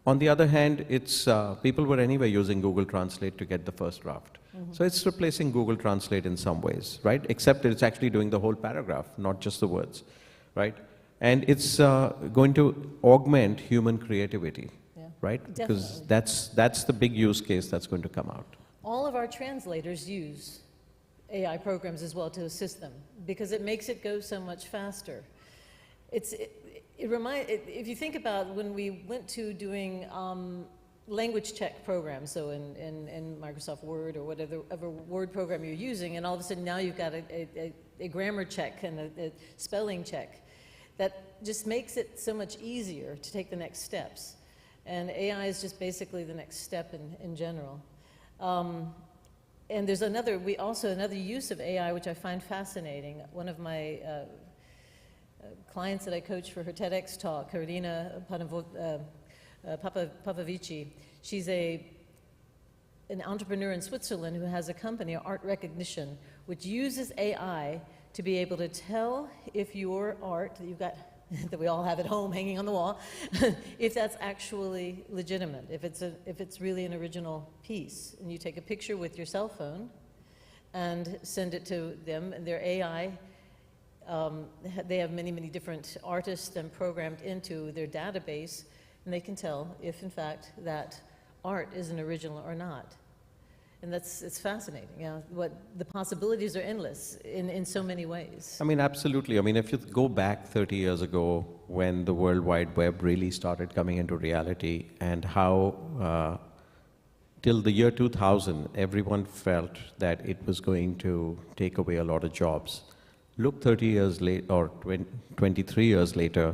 Speaker 20: On the other hand, it's people were anyway using Google Translate to get the first draft. So it's replacing Google Translate in some ways, right? Except that it's actually doing the whole paragraph, not just the words, right? And it's going to augment human creativity, right? Because that's the big use case that's going to come out.
Speaker 19: All of our translators use AI programs as well to assist them because it makes it go so much faster. If you think about when we went to doing language check programs, so in Microsoft Word or whatever word program you're using, and all of a sudden now you've got a grammar check and a spelling check, that just makes it so much easier to take the next steps. And AI is just basically the next step in general. And there's another use of AI which I find fascinating. One of my clients that I coach for her TEDx talk, Karina Papavici, she's an entrepreneur in Switzerland who has a company, Art Recognition, which uses AI to be able to tell if your art that you've got, that we all have at home hanging on the wall, if that's actually legitimate, if it's really an original piece. And you take a picture with your cell phone and send it to them, and their AI, they have many, many different artists and programmed into their database, and they can tell if, in fact, that art is an original or not. And it's fascinating. Yeah, the possibilities are endless in so many ways.
Speaker 20: I mean, absolutely. I mean, if you go back 30 years ago when the World Wide Web really started coming into reality, and how till the year 2000, everyone felt that it was going to take away a lot of jobs. Look 30 years later, or 23 years later,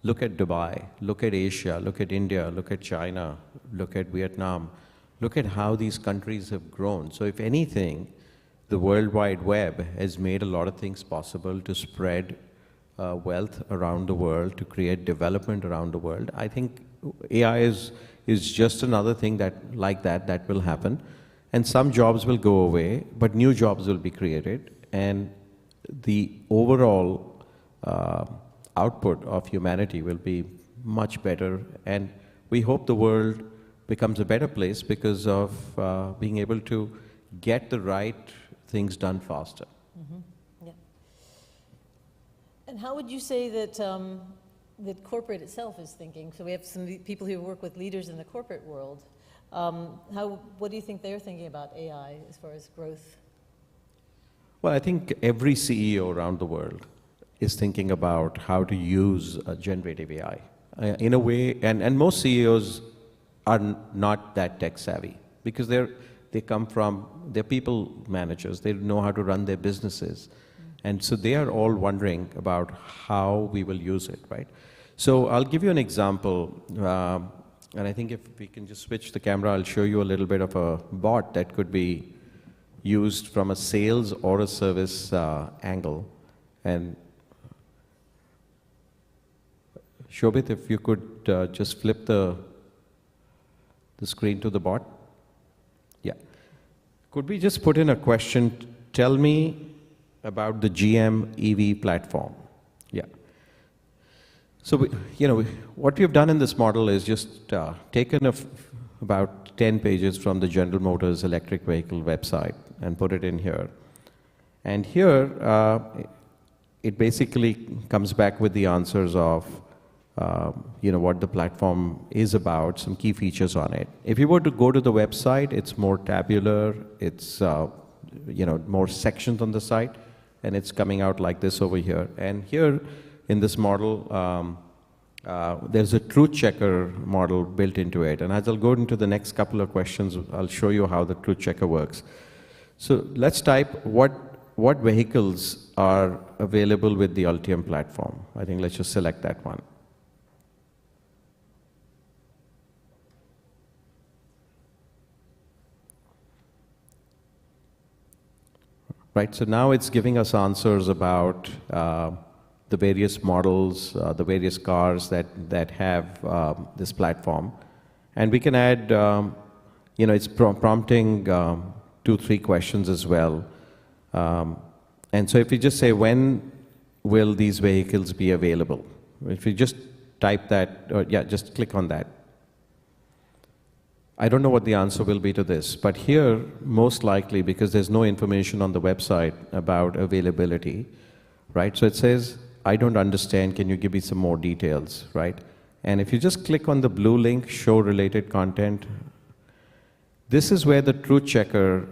Speaker 20: look at Dubai, look at Asia, look at India, look at China, look at Vietnam. Look at how these countries have grown. So if anything, the World Wide Web has made a lot of things possible to spread wealth around the world, to create development around the world. I think AI is just another thing that will happen. And some jobs will go away, but new jobs will be created. And the overall output of humanity will be much better. And we hope the world becomes a better place because of being able to get the right things done faster.
Speaker 19: Yeah. And how would you say that that corporate itself is thinking? So we have some people who work with leaders in the corporate world. What do you think they're thinking about AI as far as growth?
Speaker 20: Well, I think every CEO around the world is thinking about how to use generative AI in a way, and most CEOs are not that tech savvy because they're people managers. They know how to run their businesses. And so they are all wondering about how we will use it, right? So I'll give you an example. And I think if we can just switch the camera, I'll show you a little bit of a bot that could be used from a sales or a service angle. And Shobit, if you could just flip the screen to the bot. Yeah. Could we just put in a question? Tell me about the GM EV platform. Yeah. So, what we've done in this model is just taken about 10 pages from the General Motors electric vehicle website and put it in here. And here, it basically comes back with the answers of what the platform is about, some key features on it. If you were to go to the website, it's more tabular, it's more sections on the site, and it's coming out like this over here. And here in this model, there's a truth checker model built into it. And as I'll go into the next couple of questions, I'll show you how the truth checker works. So let's type what vehicles are available with the Ultium platform. I think let's just select that one. Right, so now it's giving us answers about the various models, the various cars that have this platform. And we can add, it's prompting 2-3 questions as well And so if you just say, when will these vehicles be available? If you just type that, or yeah, just click on that. I don't know what the answer will be to this, but here, most likely, because there's no information on the website about availability, right? So it says, I don't understand, can you give me some more details, right? And if you just click on the blue link, show related content, this is where the truth checker,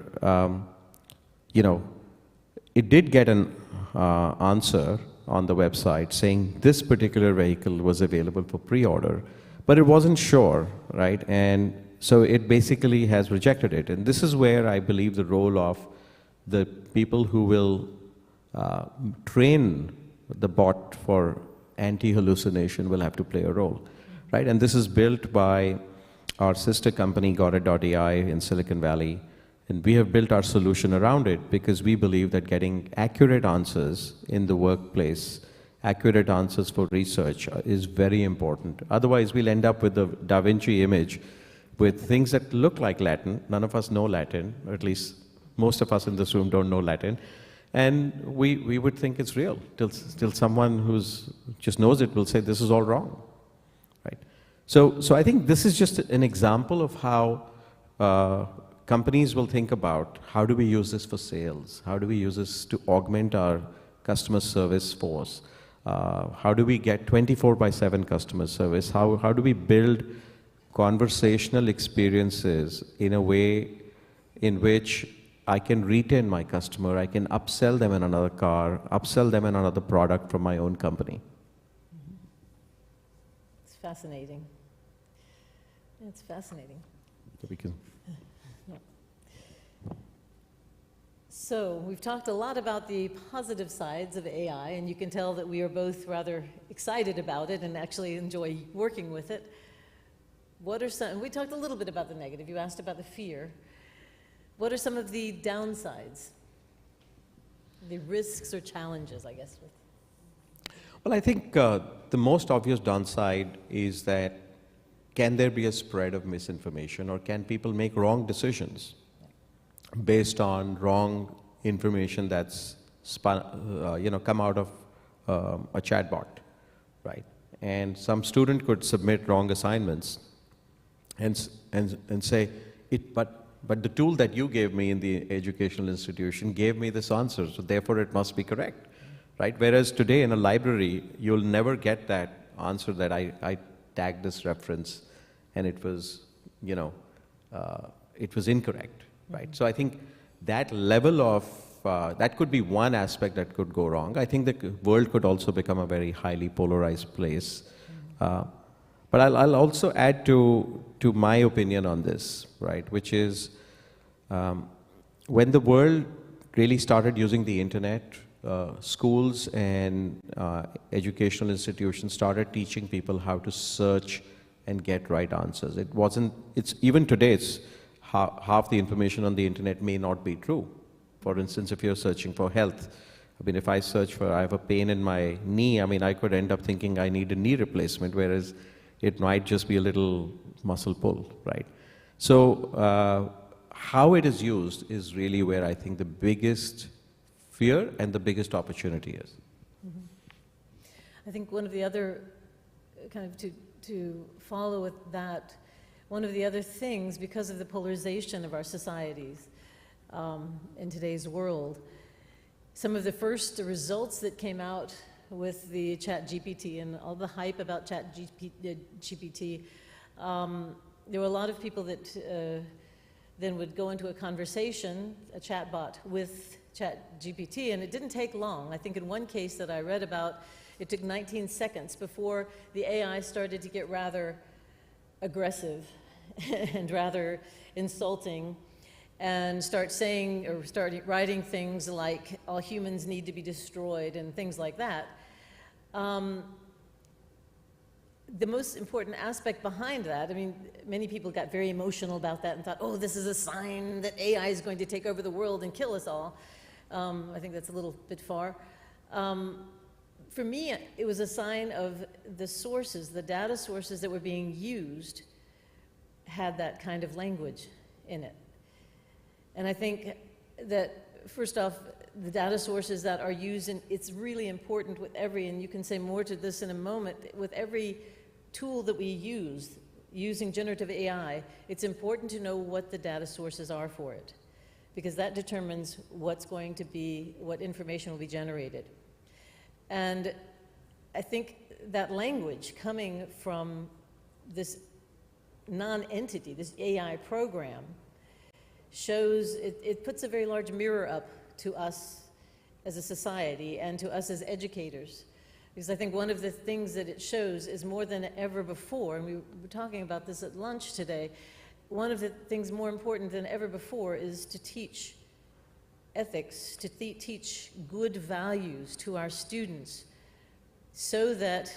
Speaker 20: it did get an answer on the website saying this particular vehicle was available for pre-order, but it wasn't sure, right? And so it basically has rejected it. And this is where I believe the role of the people who will train the bot for anti-hallucination will have to play a role, right? And this is built by our sister company, Goddard.ai in Silicon Valley. And we have built our solution around it because we believe that getting accurate answers in the workplace, accurate answers for research is very important. Otherwise, we'll end up with the Da Vinci image with things that look like Latin. None of us know Latin, or at least most of us in this room don't know Latin. And we would think it's real till someone who's just knows it will say this is all wrong, right? So I think this is just an example of how companies will think about how do we use this for sales? How do we use this to augment our customer service force? How do we get 24/7 customer service? How do we build conversational experiences in a way in which I can retain my customer, I can upsell them in another car, upsell them in another product from my own company.
Speaker 19: It's fascinating. It's fascinating.
Speaker 20: So we can.
Speaker 19: So we've talked a lot about the positive sides of AI, and you can tell that we are both rather excited about it and actually enjoy working with it. What are some, we talked a little bit about the negative. You asked about the fear. What are some of the downsides? The risks or challenges, I guess.
Speaker 20: Well, I think the most obvious downside is that can there be a spread of misinformation, or can people make wrong decisions based on wrong information that's come out of a chatbot, right? And some student could submit wrong assignments and say, but the tool that you gave me in the educational institution gave me this answer, so therefore it must be correct, right? Whereas today in a library, you'll never get that answer that I tagged this reference and it was, it was incorrect, right? So I think that level of, that could be one aspect that could go wrong. I think the world could also become a very highly polarized place. But I'll also add to my opinion on this, right, which is when the world really started using the internet, schools and educational institutions started teaching people how to search and get right answers. Even today, it's half the information on the internet may not be true. For instance, if you're searching for health, I mean, if I search for, I have a pain in my knee, I mean, I could end up thinking I need a knee replacement, whereas it might just be a little muscle pull, right? So how it is used is really where I think the biggest fear and the biggest opportunity is.
Speaker 19: I think one of the other, kind of to follow with that, one of the other things, because of the polarization of our societies in today's world, some of the first results that came out with the ChatGPT and all the hype about ChatGPT, there were a lot of people that then would go into a conversation, a chatbot, with ChatGPT, and it didn't take long. I think in one case that I read about, it took 19 seconds before the AI started to get rather aggressive and rather insulting, and start saying or start writing things like all humans need to be destroyed and things like that. The most important aspect behind that, I mean, many people got very emotional about that and thought, oh, this is a sign that AI is going to take over the world and kill us all. I think that's a little bit far. For me, it was a sign of the sources, the data sources that were being used had that kind of language in it. And I think that first off, the data sources that are used, and it's really important with every, and you can say more to this in a moment, with every tool that we use, using generative AI, it's important to know what the data sources are for it, because that determines what's going to be, what information will be generated. And I think that language coming from this non-entity, this AI program, shows, it puts a very large mirror up to us as a society and to us as educators. Because I think one of the things that it shows is more than ever before, and we were talking about this at lunch today, one of the things more important than ever before is to teach ethics, to teach good values to our students, so that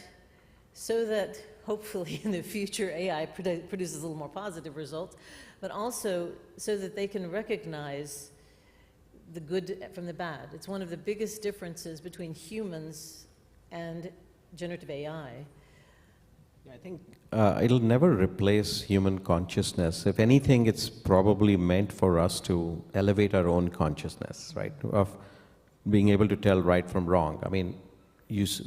Speaker 19: hopefully in the future AI produces a little more positive results, but also so that they can recognize the good from the bad. It's one of the biggest differences between humans and generative AI.
Speaker 20: I think it'll never replace human consciousness. If anything, it's probably meant for us to elevate our own consciousness, right? Of being able to tell right from wrong. I mean,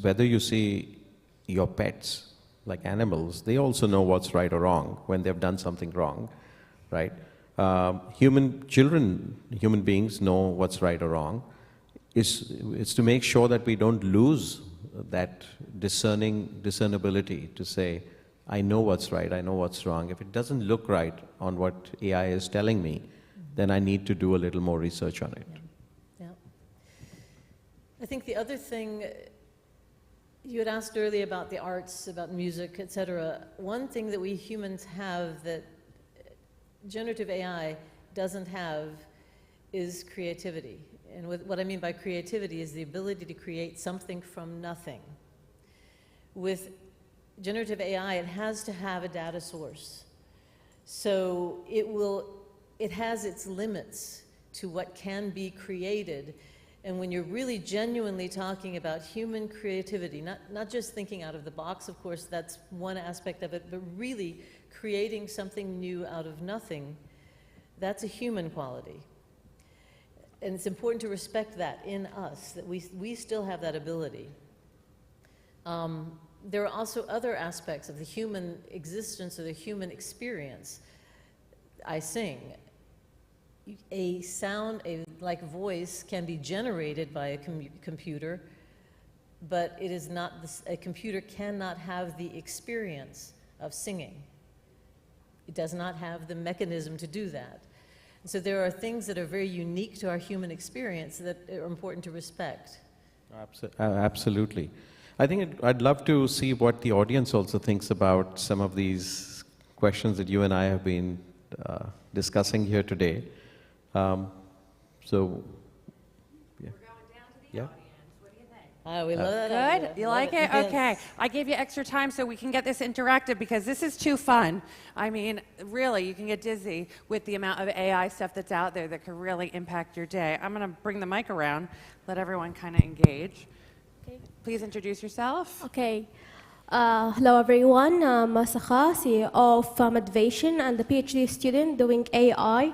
Speaker 20: whether you see your pets, like animals, they also know what's right or wrong when they've done something wrong, right? Human beings know what's right or wrong. It's to make sure that we don't lose that discernibility to say, I know what's right, I know what's wrong. If it doesn't look right on what AI is telling me, then I need to do a little more research on it.
Speaker 19: Yeah. I think the other thing, you had asked earlier about the arts, about music, etc. One thing that we humans have that generative AI doesn't have is creativity. And what I mean by creativity is the ability to create something from nothing. With generative AI, it has to have a data source. So it has its limits to what can be created. And when you're really genuinely talking about human creativity, not just thinking out of the box, of course, that's one aspect of it, but really creating something new out of nothing, that's a human quality. And it's important to respect that in us, that we still have that ability. There are also other aspects of the human existence or the human experience. I sing. A sound, like voice, can be generated by a computer, but it is not, a computer cannot have the experience of singing. It does not have the mechanism to do that. And so there are things that are very unique to our human experience that are important to respect.
Speaker 20: Absolutely. I think I'd love to see what the audience also thinks about some of these questions that you and I have been discussing here today. So, yeah. Yeah.
Speaker 19: Oh, we love that
Speaker 1: Good?
Speaker 19: idea.
Speaker 1: You like it?
Speaker 19: Yes.
Speaker 1: Okay. I gave you extra time so we can get this interactive because this is too fun. I mean, really, you can get dizzy with the amount of AI stuff that's out there that could really impact your day. I'm going to bring the mic around, let everyone kind of engage. Okay. Please introduce yourself.
Speaker 11: Okay. Hello, everyone. I'm Sakha, CEO of Motivation and a PhD student doing AI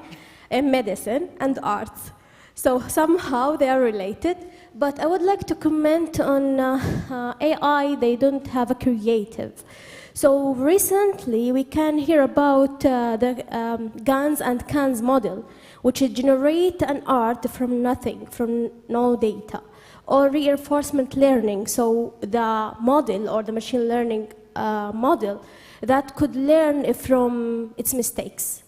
Speaker 11: in medicine and arts. So somehow they are related. But I would like to comment on AI, they don't have a creative. So recently we can hear about the guns and cans model, which generate an art from nothing, from no data, or reinforcement learning, so the model or the machine learning model that could learn from its mistakes.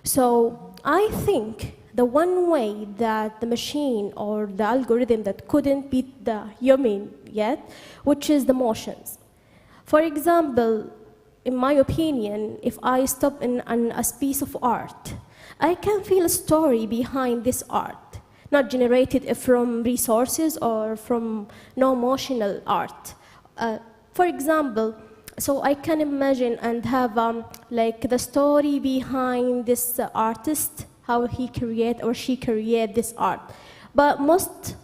Speaker 11: So I think the one way that the machine or the algorithm that couldn't beat the human yet, which is the motions. For example, in my opinion, if I stop in a piece of art, I can feel a story behind this art, not generated from resources or from no emotional art. For example, so I can imagine and have like the story behind this artist, how he create or she create this art. But most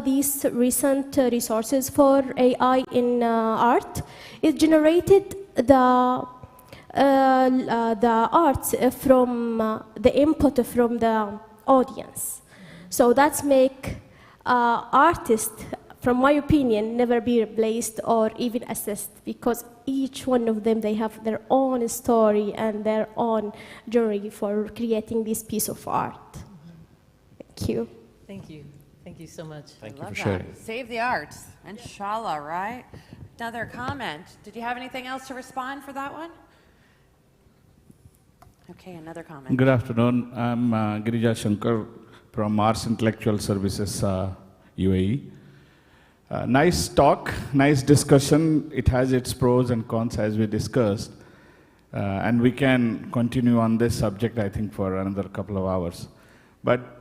Speaker 11: these recent resources for AI in art, it generated the arts from the input from the audience. So that's make artists, from my opinion, never be replaced or even assessed, because each one of them, they have their own story and their own journey for creating this piece of art. Thank you.
Speaker 19: Thank you. Thank you so much.
Speaker 20: Thank you
Speaker 1: Love
Speaker 20: for
Speaker 1: that.
Speaker 20: sharing.
Speaker 1: Save the arts, inshallah, right? Another comment. Did you have anything else to respond for that one? Okay, another comment.
Speaker 13: Good afternoon. I'm Girija Shankar from Mars Intellectual Services, UAE. Nice talk, nice discussion. It has its pros and cons as we discussed. And we can continue on this subject, I think, for another couple of hours. But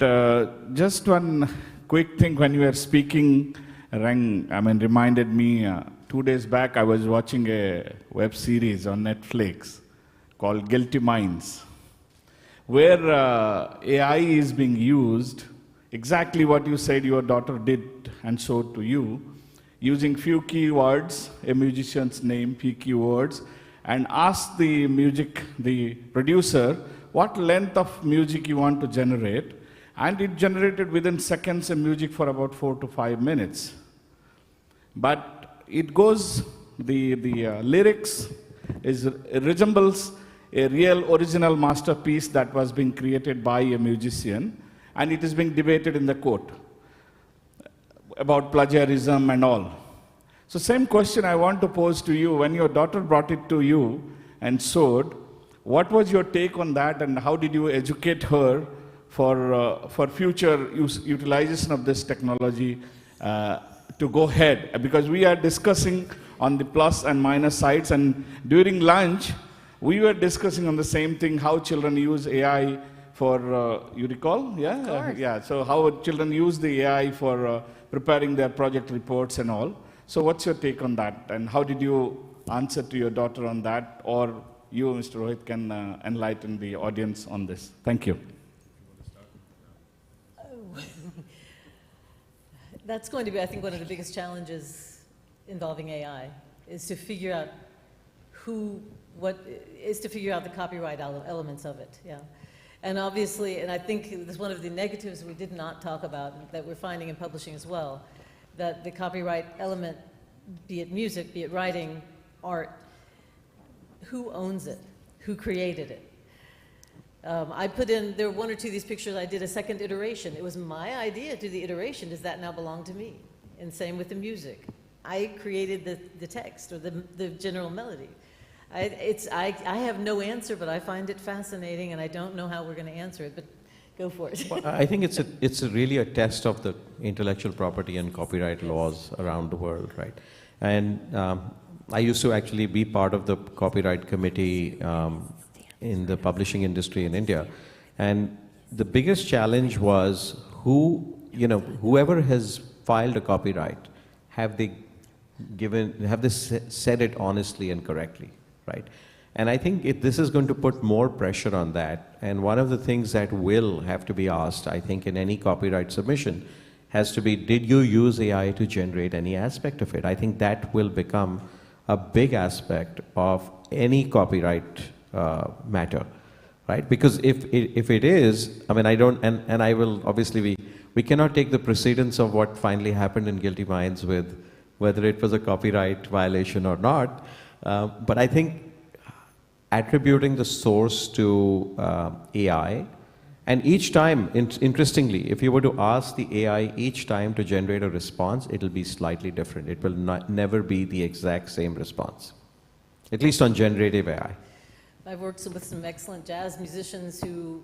Speaker 13: just one quick thing, when you were speaking, reminded me, 2 days back I was watching a web series on Netflix called Guilty Minds, where AI is being used, exactly what you said your daughter did and showed to you, using few keywords, a musician's name, few keywords, and ask the producer, what length of music you want to generate, and it generated within seconds a music for about 4 to 5 minutes. But it goes, the lyrics resembles a real original masterpiece that was being created by a musician, and it is being debated in the court about plagiarism and all. So same question I want to pose to you. When your daughter brought it to you and showed, what was your take on that, and how did you educate her for future utilization of this technology to go ahead? Because we are discussing on the plus and minus sides, and during lunch, we were discussing on the same thing, how children use AI for, you recall? Yeah? Yeah, so how children use the AI for preparing their project reports and all. So what's your take on that, and how did you answer to your daughter on that, or you, Mr. Rohit, can enlighten the audience on this? Thank you.
Speaker 19: That's going to be, I think, one of the biggest challenges involving AI, is to figure out the copyright elements of it, yeah. And obviously, and I think this is one of the negatives we did not talk about that we're finding in publishing as well, that the copyright element, be it music, be it writing, art, who owns it? Who created it? I put in, there were 1 or 2 of these pictures, I did a second iteration. It was my idea to do the iteration. Does that now belong to me? And same with the music. I created the text or the general melody. I have no answer, but I find it fascinating, and I don't know how we're going to answer it, but go for it.
Speaker 20: Well, I think it's really a test of the intellectual property and copyright laws around the world, right? And I used to actually be part of the copyright committee in the publishing industry in India. And the biggest challenge was whoever has filed a copyright, have they said it honestly and correctly, right? And I think this is going to put more pressure on that. And one of the things that will have to be asked, I think, in any copyright submission has to be, did you use AI to generate any aspect of it? I think that will become a big aspect of any copyright matter, right? Because if it is, I mean, I will obviously, we cannot take the precedence of what finally happened in Guilty Minds with whether it was a copyright violation or not. But I think attributing the source to AI, and each time, interestingly, if you were to ask the AI each time to generate a response, it'll be slightly different. It will never be the exact same response, at least on generative AI.
Speaker 19: I've worked with some excellent jazz musicians who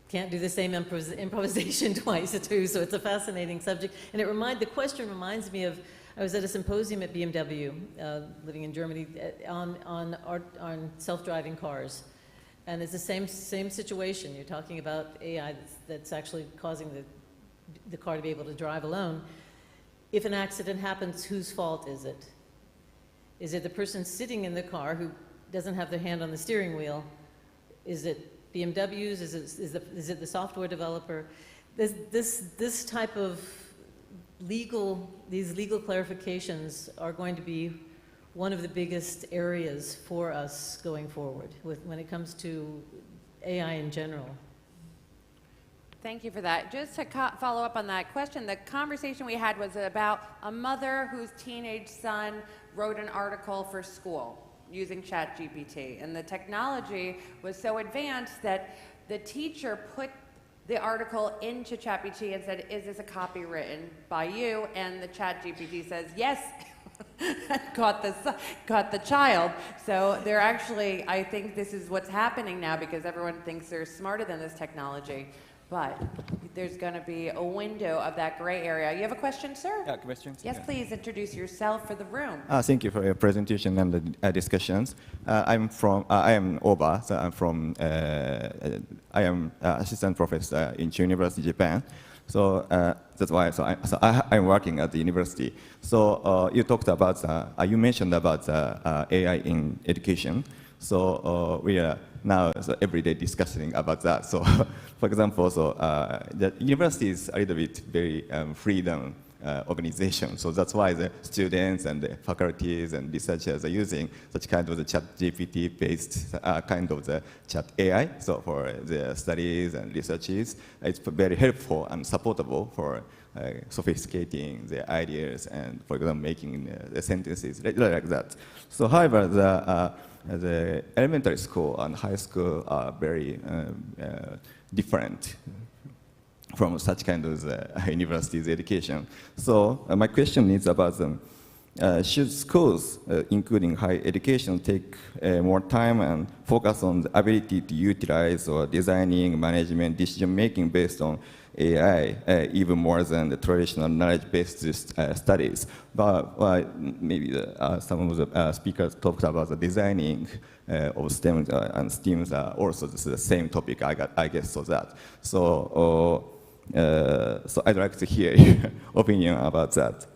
Speaker 19: can't do the same improvisation twice too, so it's a fascinating subject. And the question reminds me of, I was at a symposium at BMW, living in Germany, on self-driving cars. And it's the same situation. You're talking about AI that's actually causing the car to be able to drive alone. If an accident happens, whose fault is it? Is it the person sitting in the car who doesn't have their hand on the steering wheel? Is it BMW's? Is it the software developer? This type of these legal clarifications are going to be one of the biggest areas for us going forward when it comes to AI in general.
Speaker 1: Thank you for that. Just to follow up on that question, the conversation we had was about a mother whose teenage son wrote an article for school using ChatGPT. And the technology was so advanced that the teacher put the article into ChatGPT and said, is this a copy written by you? And the ChatGPT says, yes, got the child. So they're actually, I think this is what's happening now because everyone thinks they're smarter than this technology. But there's going to be a window of that gray area. You have a question, sir?
Speaker 3: Yeah, questions?
Speaker 1: Yes, please introduce yourself for the room.
Speaker 3: Thank you for your presentation and the discussions. I am Oba, so I am assistant professor in University Japan. So that's why I'm working at the university. So you talked about, you mentioned about AI in education. So we are now every day discussing about that. So for example, the university is a little bit very freedom organization. So that's why the students and the faculties and researchers are using such kind of the ChatGPT-based kind of the chat AI. So for the studies and researches, it's very helpful and supportable for sophisticating the ideas and, for example, making the sentences like that. So however, the elementary school and high school are very different from such kind of universities education. So my question is about them. Should schools, including higher education, take more time and focus on the ability to utilize or designing, management, decision-making based on AI, even more than the traditional knowledge-based studies? But maybe some of the speakers talked about the designing of STEM and STEAMs are also the same topic, I guess, so that. So I'd like to hear your opinion about that.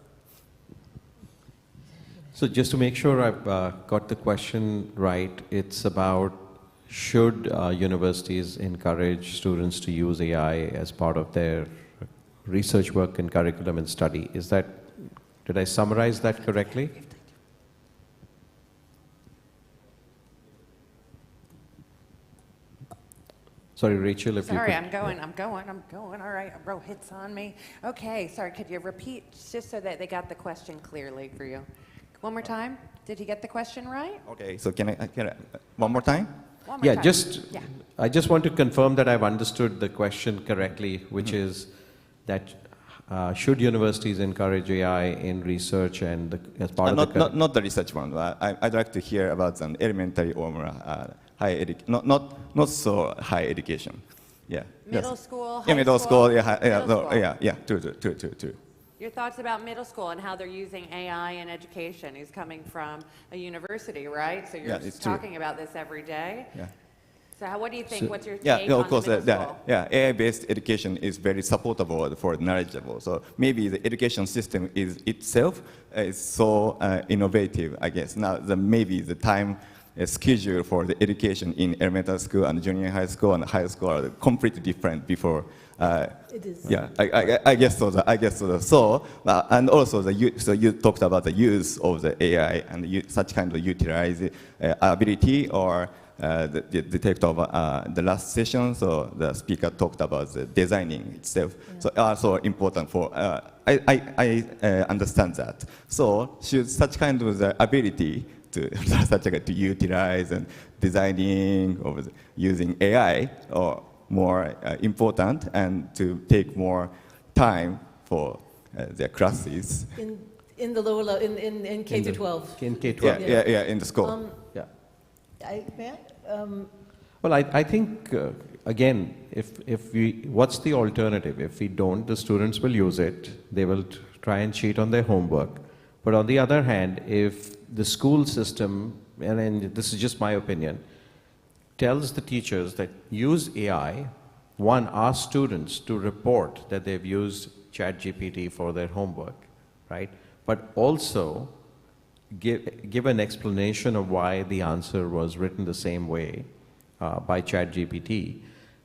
Speaker 20: So just to make sure I've got the question right, it's about should universities encourage students to use AI as part of their research work and curriculum and study? Is that, did I summarize that correctly? Sorry, Rachel, if you could.
Speaker 1: Sorry, I'm going. All right, a row hits on me. Okay, sorry, could you repeat just so that they got the question clearly for you? One more time. Did he get the question right?
Speaker 3: Okay, so can I one more time?
Speaker 1: One more time.
Speaker 20: I just want to confirm that I've understood the question correctly, which is that should universities encourage AI in research and as part of the...
Speaker 3: Not the research one. I'd like to hear about an elementary or higher education, not so high education. Yeah.
Speaker 1: Middle school, high
Speaker 3: yeah, middle school.
Speaker 1: Yeah,
Speaker 3: true.
Speaker 1: Your thoughts about middle school and how they're using AI in education? He's coming from a university, right? So you're talking about this every day.
Speaker 3: Yeah.
Speaker 1: So what do you think? What's your take on
Speaker 3: of course,
Speaker 1: the middle school?
Speaker 3: AI-based education is very supportable for knowledgeable. So maybe the education system itself is so innovative, I guess. Now, maybe the time schedule for the education in elementary school and junior high school and high school are completely different before.
Speaker 19: It is.
Speaker 3: Yeah, I guess so. So, and also so you talked about the use of the AI and such kind of utilize ability or the detect of the last session. So the speaker talked about the designing itself. Yeah. So also important for I understand that. So should such kind of the ability to utilize and designing or using AI or more important and to take more time for their classes.
Speaker 19: In the lower level, in K through 12.
Speaker 20: In K 12.
Speaker 3: Yeah, in the school.
Speaker 20: Well, I think again, what's the alternative? If we don't, the students will use it. They will try and cheat on their homework. But on the other hand, if the school system, and this is just my opinion, tells the teachers that use AI, one, ask students to report that they've used ChatGPT for their homework, right? But also give an explanation of why the answer was written the same way by ChatGPT,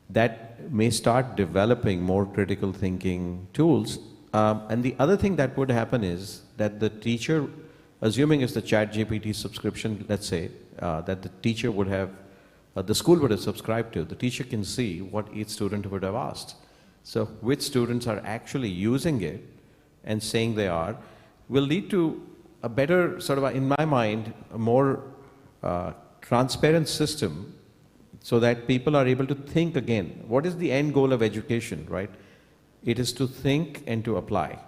Speaker 20: that may start developing more critical thinking tools. And the other thing that would happen is that the teacher, assuming it's the ChatGPT subscription, let's say, that the teacher would have, the school would have subscribed to, the teacher can see what each student would have asked. So which students are actually using it and saying they are, will lead to a better, sort of, in my mind, a more transparent system so that people are able to think again. What is the end goal of education, right? It is to think and to apply,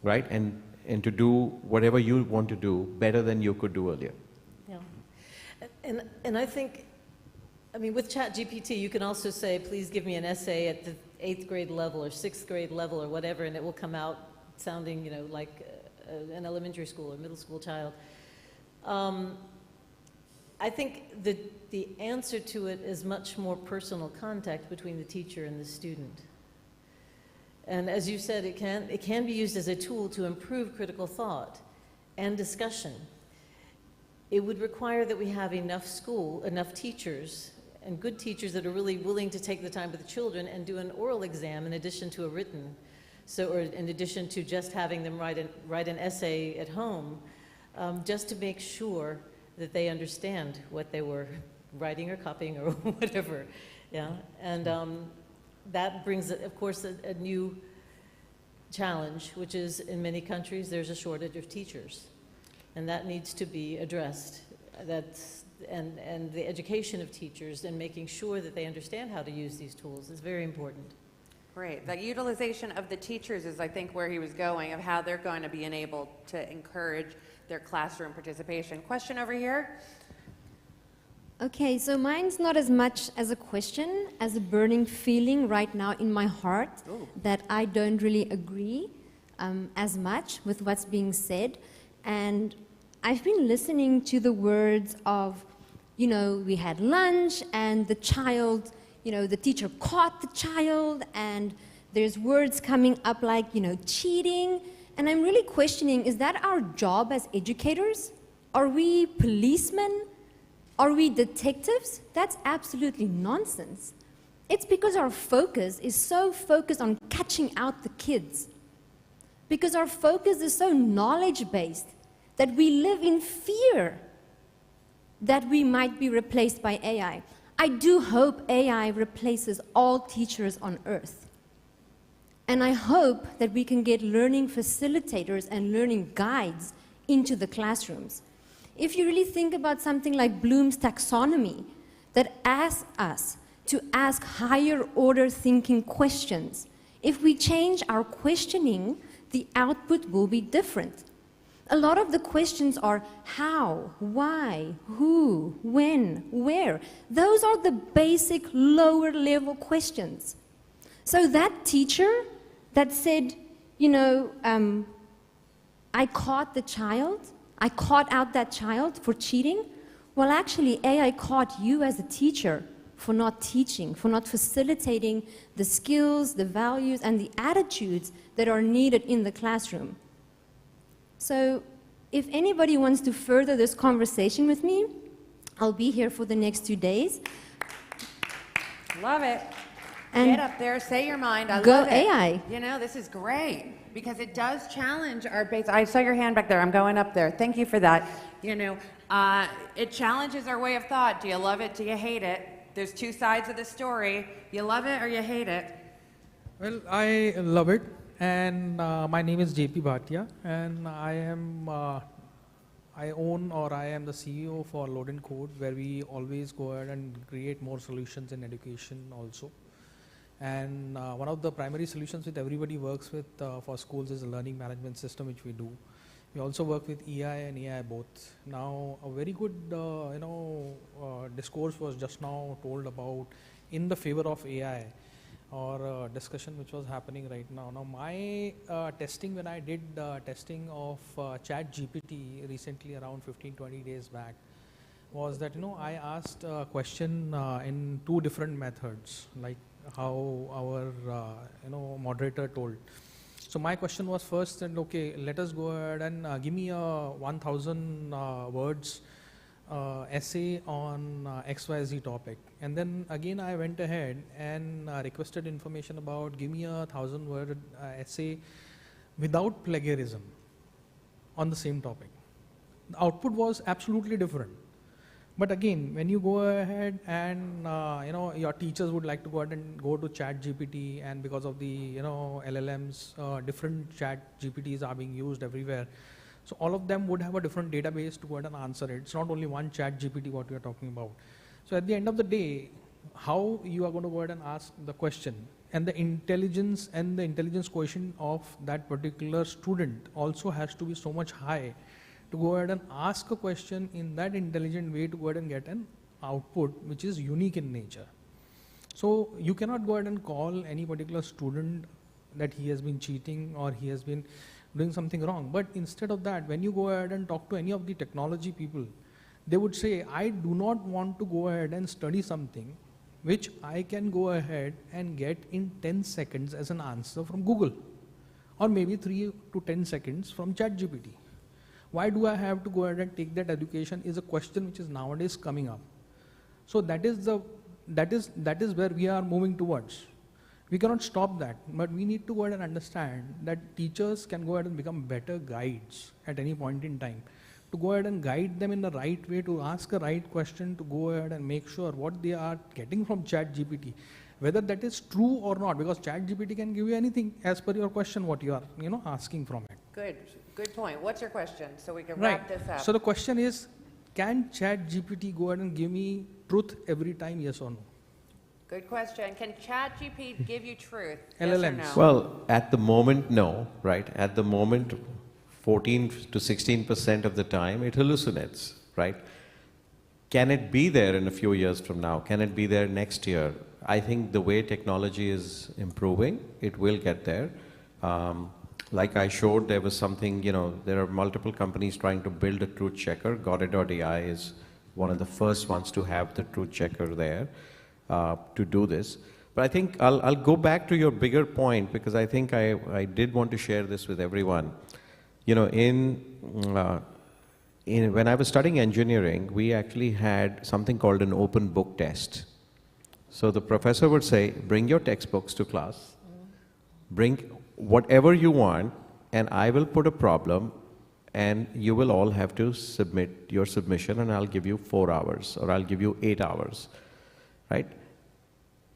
Speaker 20: right? And to do whatever you want to do better than you could do earlier.
Speaker 19: Yeah. And I think, I mean, with ChatGPT, you can also say, please give me an essay at the 8th grade level or 6th grade level or whatever, and it will come out sounding, you know, like an elementary school or middle school child. I think the answer to it is much more personal contact between the teacher and the student. And as you said, it can be used as a tool to improve critical thought and discussion. It would require that we have enough teachers, and good teachers that are really willing to take the time with the children and do an oral exam in addition to a written, or in addition to just having them write an essay at home, just to make sure that they understand what they were writing or copying or whatever. Yeah, and that brings, of course, a new challenge, which is in many countries there's a shortage of teachers, and that needs to be addressed. And the education of teachers and making sure that they understand how to use these tools is very important.
Speaker 1: Great. The utilization of the teachers is, I think, where he was going, of how they're going to be enabled to encourage their classroom participation. Question over here?
Speaker 16: Okay, so mine's not as much as a question as a burning feeling right now in my heart that I don't really agree as much with what's being said. And I've been listening to the words of, you know, we had lunch and the child, you know, the teacher caught the child, and there's words coming up like, you know, cheating. And I'm really questioning, is that our job as educators? Are we policemen? Are we detectives? That's absolutely nonsense. It's because our focus is so focused on catching out the kids. Because our focus is so knowledge-based that we live in fear that we might be replaced by AI. I do hope AI replaces all teachers on earth. And I hope that we can get learning facilitators and learning guides into the classrooms. If you really think about something like Bloom's taxonomy, that asks us to ask higher order thinking questions, if we change our questioning, the output will be different. A lot of the questions are how, why, who, when, where. Those are the basic lower level questions. So that teacher that said, you know, I caught the child, I caught out that child for cheating. Well, actually, AI caught you as a teacher for not teaching, for not facilitating the skills, the values, and the attitudes that are needed in the classroom. So if anybody wants to further this conversation with me, I'll be here for the next 2 days.
Speaker 1: Love it.
Speaker 16: And
Speaker 1: get up there, say your mind. I
Speaker 16: go
Speaker 1: love it.
Speaker 16: AI.
Speaker 1: You know, this is great because it does challenge our base. I saw your hand back there. I'm going up there. Thank you for that. You know, it challenges our way of thought. Do you love it? Do you hate it? There's two sides of the story. You love it or you hate it?
Speaker 2: Well, I love it. And my name is JP Bhatia, and I am I am the CEO for Load and Code, where we always go ahead and create more solutions in education also. And one of the primary solutions that everybody works with for schools is a learning management system, which we do. We also work with EI and AI both. Now, a very good discourse was just now told about in the favor of AI, or discussion which was happening right now. Now, my testing, when I did testing of ChatGPT recently, around 15-20 days back, was that, you know, I asked a question in 2 different methods, like how our moderator told. So my question was first, and okay, let us go ahead and give me a 1,000 words essay on XYZ topic. And then again I went ahead and requested information about give me a 1,000-word essay without plagiarism on the same topic. The output was absolutely different. But again, when you go ahead and your teachers would like to go ahead and go to Chat GPT, and because of the LLMs, different Chat GPTs are being used everywhere. So all of them would have a different database to go ahead and answer it. It's not only one Chat GPT what we are talking about. So at the end of the day, how you are going to go ahead and ask the question, and the intelligence quotient of that particular student also has to be so much high to go ahead and ask a question in that intelligent way to go ahead and get an output which is unique in nature. So you cannot go ahead and call any particular student that he has been cheating or he has been doing something wrong. But instead of that, when you go ahead and talk to any of the technology people, they would say, I do not want to go ahead and study something which I can go ahead and get in 10 seconds as an answer from Google, or maybe 3 to 10 seconds from ChatGPT. Why do I have to go ahead and take that education is a question which is nowadays coming up. So that is where we are moving towards. We cannot stop that, but we need to go ahead and understand that teachers can go ahead and become better guides at any point in time, to go ahead and guide them in the right way, to ask a right question, to go ahead and make sure what they are getting from ChatGPT, whether that is true or not, because ChatGPT can give you anything as per your question, what you are asking from it.
Speaker 1: Good point. What's your question? So we can
Speaker 2: Right.
Speaker 1: wrap this up.
Speaker 2: So the question is, can ChatGPT go ahead and give me truth every time, yes or no?
Speaker 1: Good question. Can ChatGPT give you truth?
Speaker 2: LLMs.
Speaker 1: Yes or no?
Speaker 20: Well, at the moment, no, right? At the moment, 14 to 16% of the time, it hallucinates, right? Can it be there in a few years from now? Can it be there next year? I think the way technology is improving, it will get there. Like I showed, there was something, there are multiple companies trying to build a truth checker. Goddard.ai is one of the first ones to have the truth checker there to do this. But I think I'll go back to your bigger point, because I think I did want to share this with everyone. When I was studying engineering, we actually had something called an open book test. So the professor would say, bring your textbooks to class, bring whatever you want, and I will put a problem, and you will all have to submit your submission, and I'll give you 4 hours, or I'll give you 8 hours, right?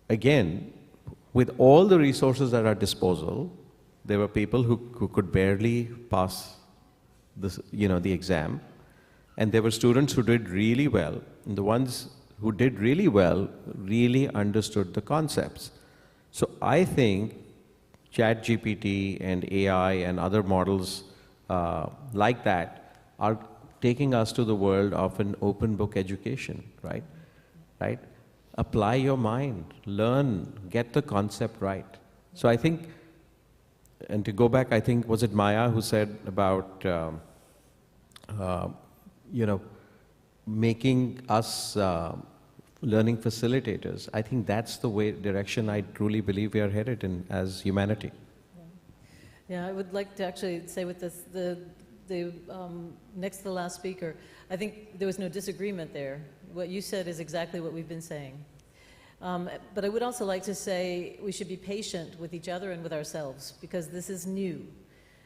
Speaker 20: Again, with all the resources at our disposal, there were people who could barely pass this, the exam, and there were students who did really well, and the ones who did really well really understood the concepts. So I think ChatGPT and AI and other models like that are taking us to the world of an open book education, right? Right? Apply your mind, learn, get the concept right. So I think, and to go back, I think, was it Maya who said about, making us learning facilitators? I think that's the direction I truly believe we are headed in as humanity.
Speaker 19: Yeah, I would like to actually say with this, next to the last speaker, I think there was no disagreement there. What you said is exactly what we've been saying. But I would also like to say we should be patient with each other and with ourselves, because this is new.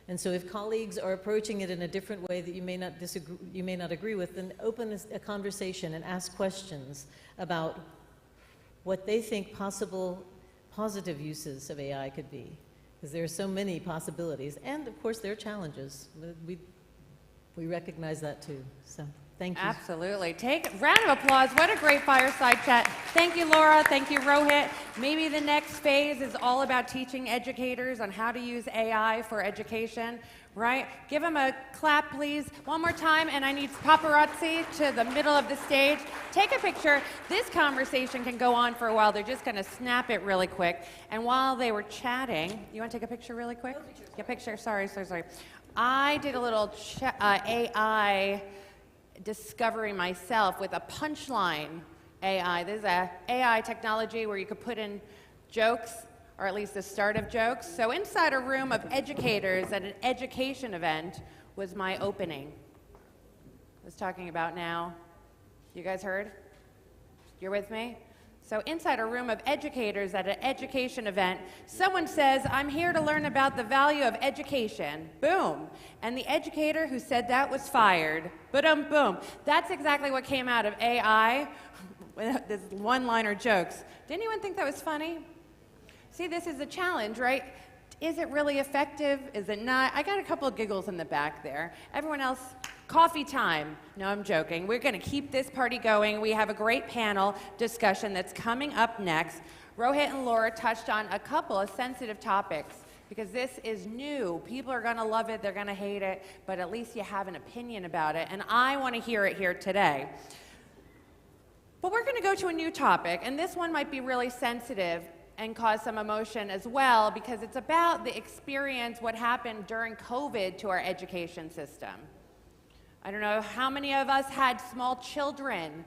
Speaker 19: And so if colleagues are approaching it in a different way that you may not disagree, you may not agree with, then open a conversation and ask questions about what they think possible positive uses of AI could be. Because there are so many possibilities. And of course there are challenges. We recognize that too. So thank you.
Speaker 1: Absolutely. Take a round of applause. What a great fireside chat. Thank you, Laura. Thank you, Rohit. Maybe the next phase is all about teaching educators on how to use AI for education, right? Give them a clap, please. One more time, and I need paparazzi to the middle of the stage. Take a picture. This conversation can go on for a while. They're just going to snap it really quick. And while they were chatting, you want to take a picture really quick? Yeah, picture. Sorry. I did a little AI discovery myself with a punchline AI. This is a AI technology where you could put in jokes, or at least the start of jokes. So inside a room of educators at an education event was my opening. I was talking about now. You guys heard? You're with me? So inside a room of educators at an education event, someone says, I'm here to learn about the value of education. Boom. And the educator who said that was fired. Boom, boom. That's exactly what came out of AI. This one-liner jokes. Didn't anyone think that was funny? See, this is a challenge, right? Is it really effective? Is it not? I got a couple of giggles in the back there. Everyone else, coffee time. No, I'm joking. We're going to keep this party going. We have a great panel discussion that's coming up next. Rohit and Laura touched on a couple of sensitive topics because this is new. People are going to love it. They're going to hate it. But at least you have an opinion about it. And I want to hear it here today. But we're going to go to a new topic. And this one might be really sensitive and cause some emotion as well because it's about the experience, what happened during COVID to our education system. I don't know how many of us had small children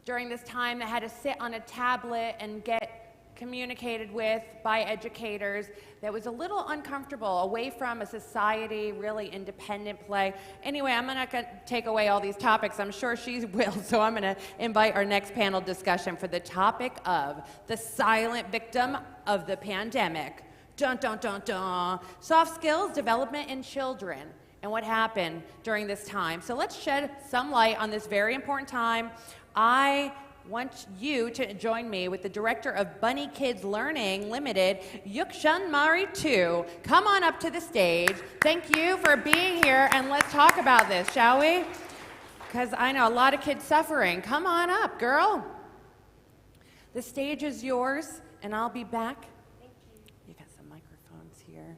Speaker 1: during this time that had to sit on a tablet and get communicated with by educators that was a little uncomfortable, away from a society, really independent play. Anyway, I'm not going to take away all these topics. I'm sure she will, so I'm going to invite our next panel discussion for the topic of the silent victim of the pandemic. Dun, dun, dun, dun. Soft skills development in children and what happened during this time. So let's shed some light on this very important time. I want you to join me with the director of Bunny Kids Learning Limited, Yukshan Mari Tu. Come on up to the stage. Thank you for being here, and let's talk about this, shall we? Because I know a lot of kids suffering. Come on up, girl. The stage is yours, and I'll be back. Thank you. You got some microphones here.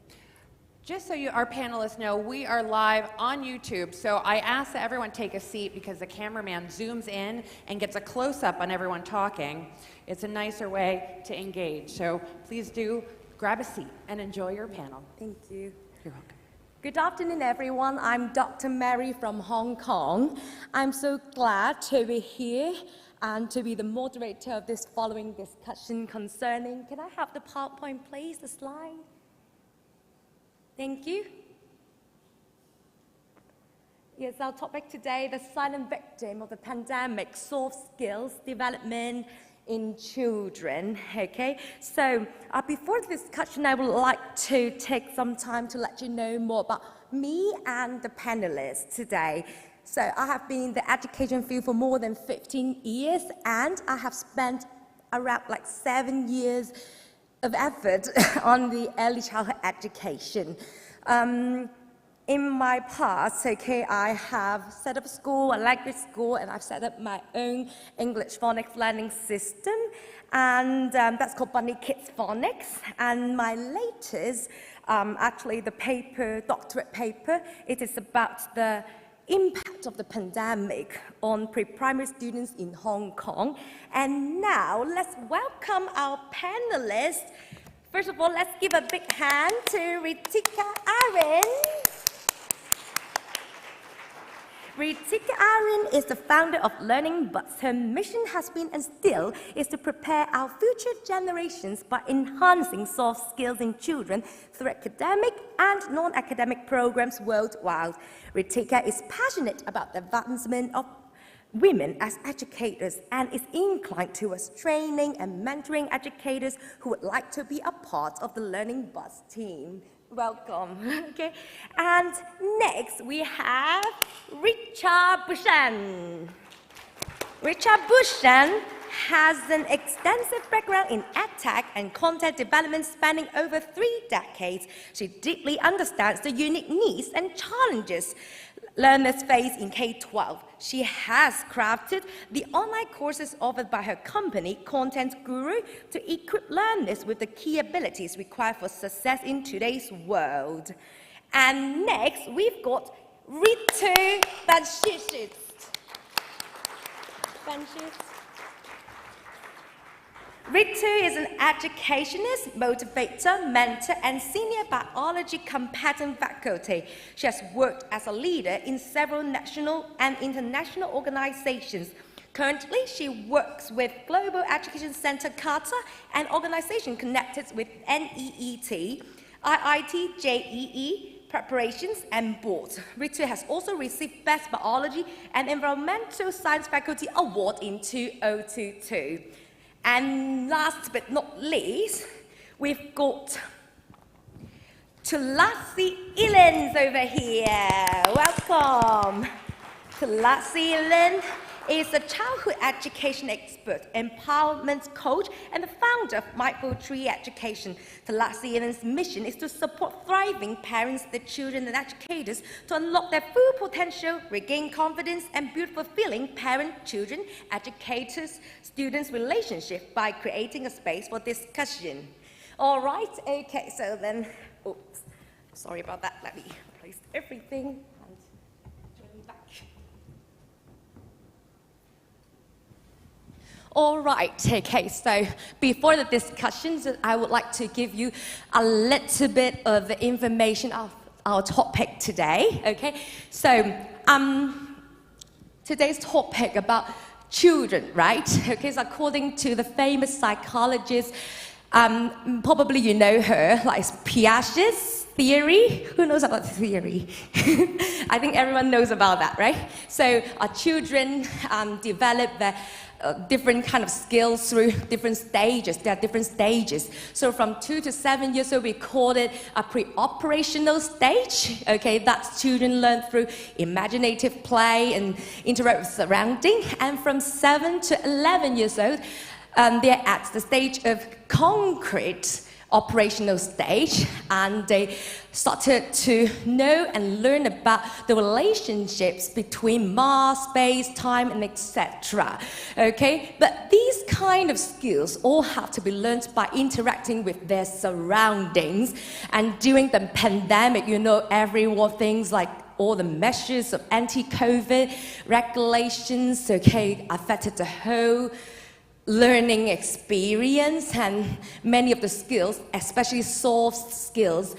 Speaker 1: Just so our panelists know, we are live on YouTube, so I ask that everyone take a seat because the cameraman zooms in and gets a close-up on everyone talking. It's a nicer way to engage, so please do grab a seat and enjoy your panel.
Speaker 4: Thank you.
Speaker 1: You're welcome.
Speaker 4: Good afternoon, everyone. I'm Dr. Mary from Hong Kong. I'm so glad to be here and to be the moderator of this following discussion concerning, can I have the PowerPoint, please, the slide? Thank you. Yes, our topic today, the silent victim of the pandemic, soft skills development in children, okay? So before the discussion, I would like to take some time to let you know more about me and the panelists today. So I have been in the education field for more than 15 years, and I have spent around 7 years of effort on the early childhood education. In my past, okay, I have set up a school, a language school, and I've set up my own English phonics learning system, and that's called Bunny Kids Phonics. And my latest, actually the paper, doctorate paper, it is about the impact of the pandemic on pre-primary students in Hong Kong. And now, let's welcome our panelists. First of all, let's give a big hand to Ritika Arin. Ritika Arin is the founder of Learning Buds. Her mission has been and still is to prepare our future generations by enhancing soft skills in children through academic and non-academic programs worldwide. Ritika is passionate about the advancement of women as educators and is inclined towards training and mentoring educators who would like to be a part of the Learning Buds team. Welcome. Okay. And next we have Richard Bushan. Richard Bushan has an extensive background in EdTech and content development spanning over 3 decades. She deeply understands the unique needs and challenges learners face in K-12. She has crafted the online courses offered by her company, Content Guru, to equip learners with the key abilities required for success in today's world. And next, we've got Ritu Banshishit. Ritu is an educationist, motivator, mentor, and senior biology competent faculty. She has worked as a leader in several national and international organizations. Currently, she works with Global Education Center Qatar, an organization connected with NEET, IIT, JEE, preparations, and boards. Ritu has also received Best Biology and Environmental Science Faculty Award in 2022. And last but not least, we've got Tulasi Ilens over here. Welcome. Tulasi Ilens is a childhood education expert, empowerment coach, and the founder of Mindful Tree Education. Tulasi Ilens' mission is to support thriving parents, their children, and educators to unlock their full potential, regain confidence, and build fulfilling parent-children, educators, students relationship by creating a space for discussion. All right, okay, so then, oops, sorry about that. Let me place everything and turn me back. All right, okay, so before the discussions, I would like to give you a little bit of the information of our topic today, okay? So, today's topic about children, right? Okay, so according to the famous psychologist, probably you know her, like Piaget's theory. Who knows about the theory? I think everyone knows about that, right? So our children develop their different kind of skills through different stages. There are different stages. So from 2 to 7 years old, we call it a pre-operational stage. Okay, that's children learn through imaginative play and interact with surrounding. And from 7 to 11 years old, they're at the stage of concrete operational stage, and they started to know and learn about the relationships between mass, space, time, and etc. Okay, but these kind of skills all have to be learned by interacting with their surroundings. And during the pandemic, you know, everyone things like all the measures of anti-COVID regulations, okay, affected the whole learning experience, and many of the skills, especially soft skills,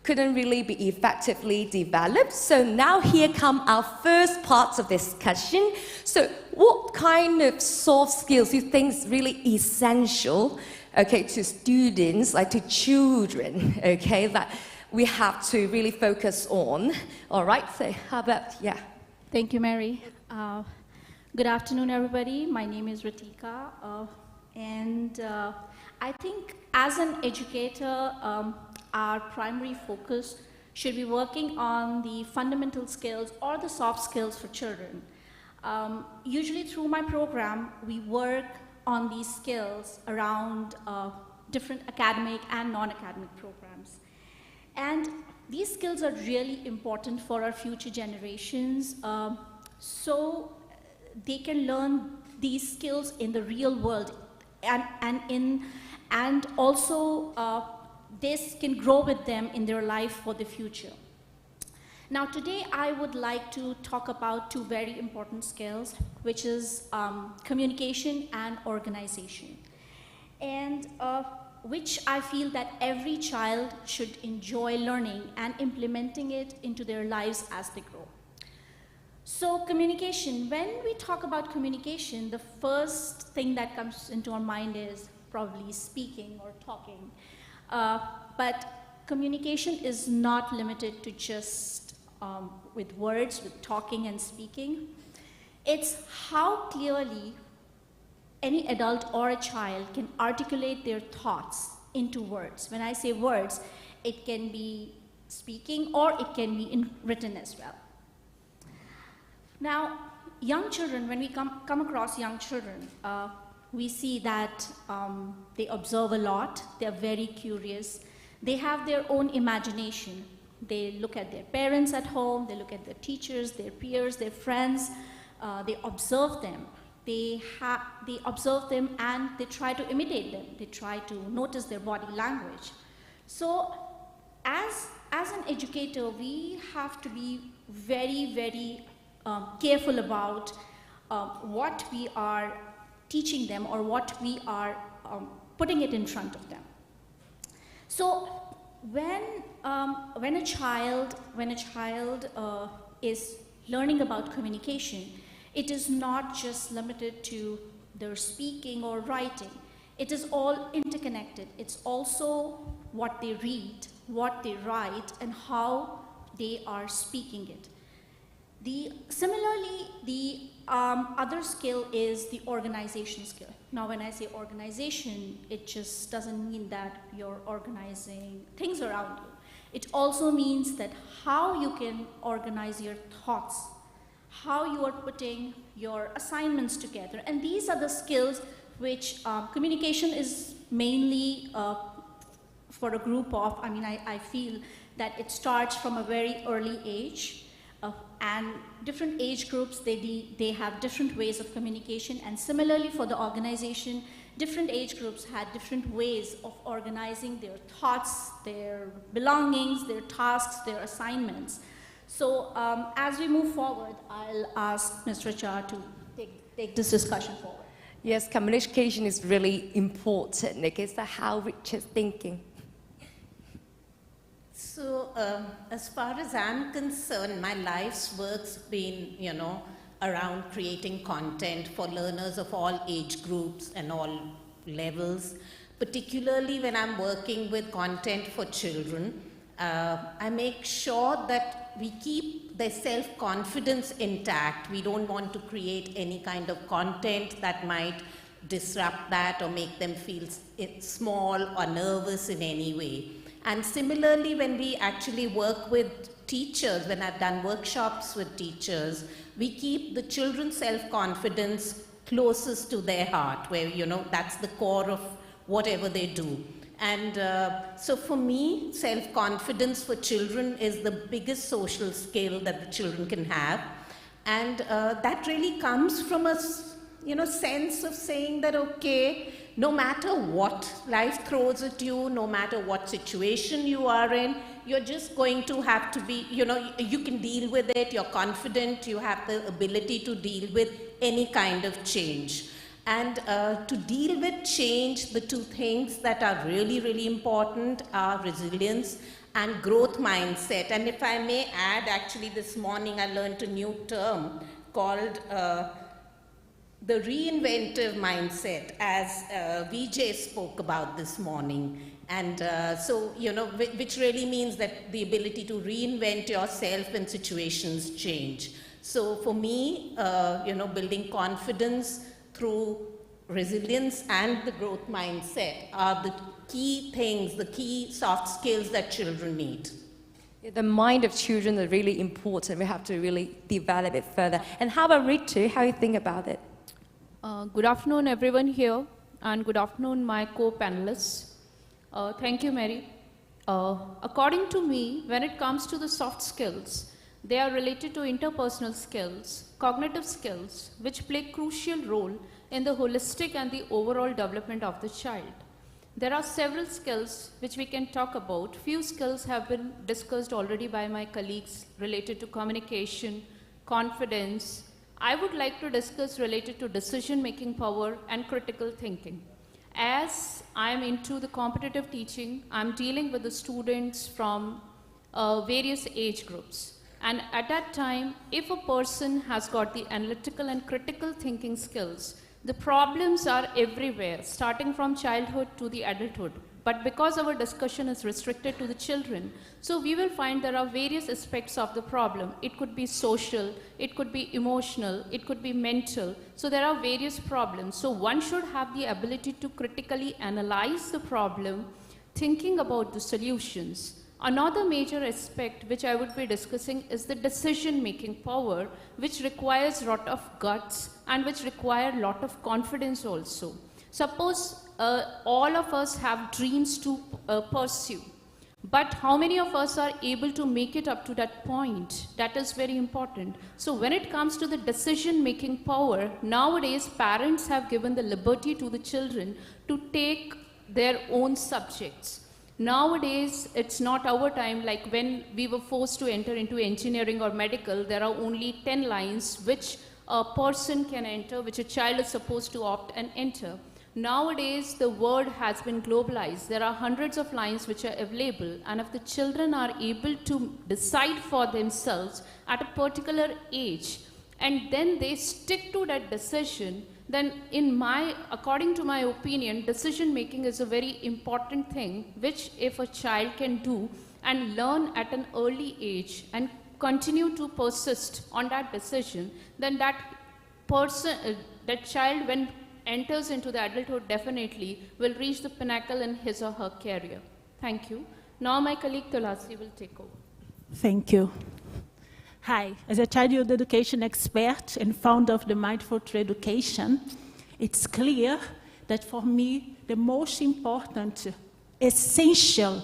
Speaker 4: couldn't really be effectively developed. So now here come our first parts of discussion. So what kind of soft skills do you think is really essential, okay, to students, like to children, okay, that we have to really focus on? All right, so how about, yeah.
Speaker 15: Thank you, Mary. Good afternoon, everybody. My name is Ritika, and I think as an educator, our primary focus should be working on the fundamental skills or the soft skills for children. Usually through my program, we work on these skills around different academic and non-academic programs. And these skills are really important for our future generations. So they can learn these skills in the real world, and also this can grow with them in their life for the future. Now today I would like to talk about two very important skills, which is communication and organization, and which I feel that every child should enjoy learning and implementing it into their lives as they grow. So communication, when we talk about communication, the first thing that comes into our mind is probably speaking or talking. But communication is not limited to just with words, with talking and speaking. It's how clearly any adult or a child can articulate their thoughts into words. When I say words, it can be speaking or it can be written as well. Now, young children, when we come across young children, we see that they observe a lot, they're very curious, they have their own imagination. They look at their parents at home, they look at their teachers, their peers, their friends, they observe them. They observe them and they try to imitate them. They try to notice their body language. So as an educator, we have to be very, very careful about what we are teaching them or what we are putting it in front of them. So when a child is learning about communication, it is not just limited to their speaking or writing. It is all interconnected. It's also what they read, what they write, and how they are speaking it. Similarly, the other skill is the organization skill. Now, when I say organization, it just doesn't mean that you're organizing things around you. It also means that how you can organize your thoughts, how you are putting your assignments together. And these are the skills which communication is mainly for a group of, I feel that it starts from a very early age. And different age groups, they have different ways of communication. And similarly for the organization, different age groups had different ways of organizing their thoughts, their belongings, their tasks, their assignments. So as we move forward, I'll ask Mr. Char to take this discussion forward.
Speaker 4: Yes, communication is really important. Like, it's how Rich is thinking.
Speaker 7: So, as far as I'm concerned, my life's work's been, around creating content for learners of all age groups and all levels. Particularly when I'm working with content for children, I make sure that we keep their self-confidence intact. We don't want to create any kind of content that might disrupt that or make them feel small or nervous in any way. And similarly, when we actually work with teachers, when I've done workshops with teachers, we keep the children's self-confidence closest to their heart, where, that's the core of whatever they do. And so for me, self-confidence for children is the biggest social skill that the children can have. And that really comes from a sense of saying that, okay, no matter what life throws at you, no matter what situation you are in, you're just going to have to be, you can deal with it, you're confident, you have the ability to deal with any kind of change. And to deal with change, the two things that are really, really important are resilience and growth mindset. And if I may add, actually this morning I learned a new term called the reinventive mindset, as Vijay spoke about this morning. And so, which really means that the ability to reinvent yourself when situations change. So for me, building confidence through resilience and the growth mindset are the key things, the key soft skills that children need.
Speaker 14: The mind of children is really important. We have to really develop it further. And how about Ritu? How do you think about it?
Speaker 21: Good afternoon, everyone here, and good afternoon, my co-panelists. Thank you, Mary. According to me, when it comes to the soft skills, they are related to interpersonal skills, cognitive skills, which play a crucial role in the holistic and the overall development of the child. There are several skills which we can talk about. Few skills have been discussed already by my colleagues related to communication, confidence. I would like to discuss related to decision-making power and critical thinking. As I'm into the competitive teaching, I'm dealing with the students from various age groups. And at that time, if a person has got the analytical and critical thinking skills, the problems are everywhere, starting from childhood to the adulthood. But because our discussion is restricted to the children, so we will find there are various aspects of the problem. It could be social, it could be emotional, it could be mental. So there are various problems. So one should have the ability to critically analyze the problem, thinking about the solutions. Another major aspect which I would be discussing is the decision-making power, which requires a lot of guts and which require a lot of confidence also. Suppose all of us have dreams to pursue, but how many of us are able to make it up to that point? That is very important. So when it comes to the decision-making power, nowadays parents have given the liberty to the children to take their own subjects. Nowadays, it's not our time, like when we were forced to enter into engineering or medical, there are only 10 lines which a person can enter, which a child is supposed to opt and enter. Nowadays, the world has been globalized. There are hundreds of lines which are available, and if the children are able to decide for themselves at a particular age, and then they stick to that decision, then according to my opinion, decision making is a very important thing, which if a child can do and learn at an early age and continue to persist on that decision, then that person, that child, when enters into the adulthood, definitely will reach the pinnacle in his or her career. Thank you. Now my colleague Tulasi will take over.
Speaker 17: Thank you. Hi, as a childhood education expert and founder of the Mindful Tree Education, it's clear that for me, the most important, essential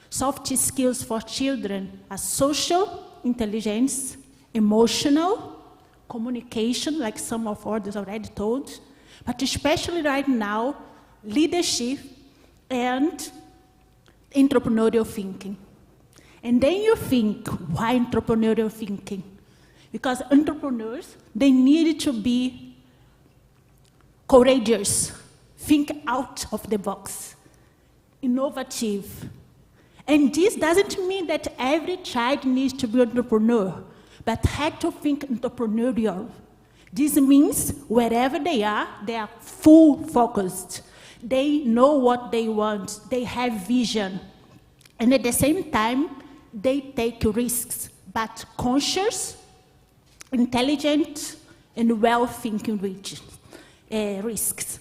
Speaker 17: soft skills for children are social intelligence, emotional, communication, like some of others already told, but especially right now, leadership and entrepreneurial thinking. And then you think, why entrepreneurial thinking? Because entrepreneurs, they need to be courageous, think out of the box, innovative. And this doesn't mean that every child needs to be an entrepreneur, but have to think entrepreneurial. This means wherever they are full focused. They know what they want, they have vision. And at the same time, they take risks, but conscious, intelligent, and well-thinking risks.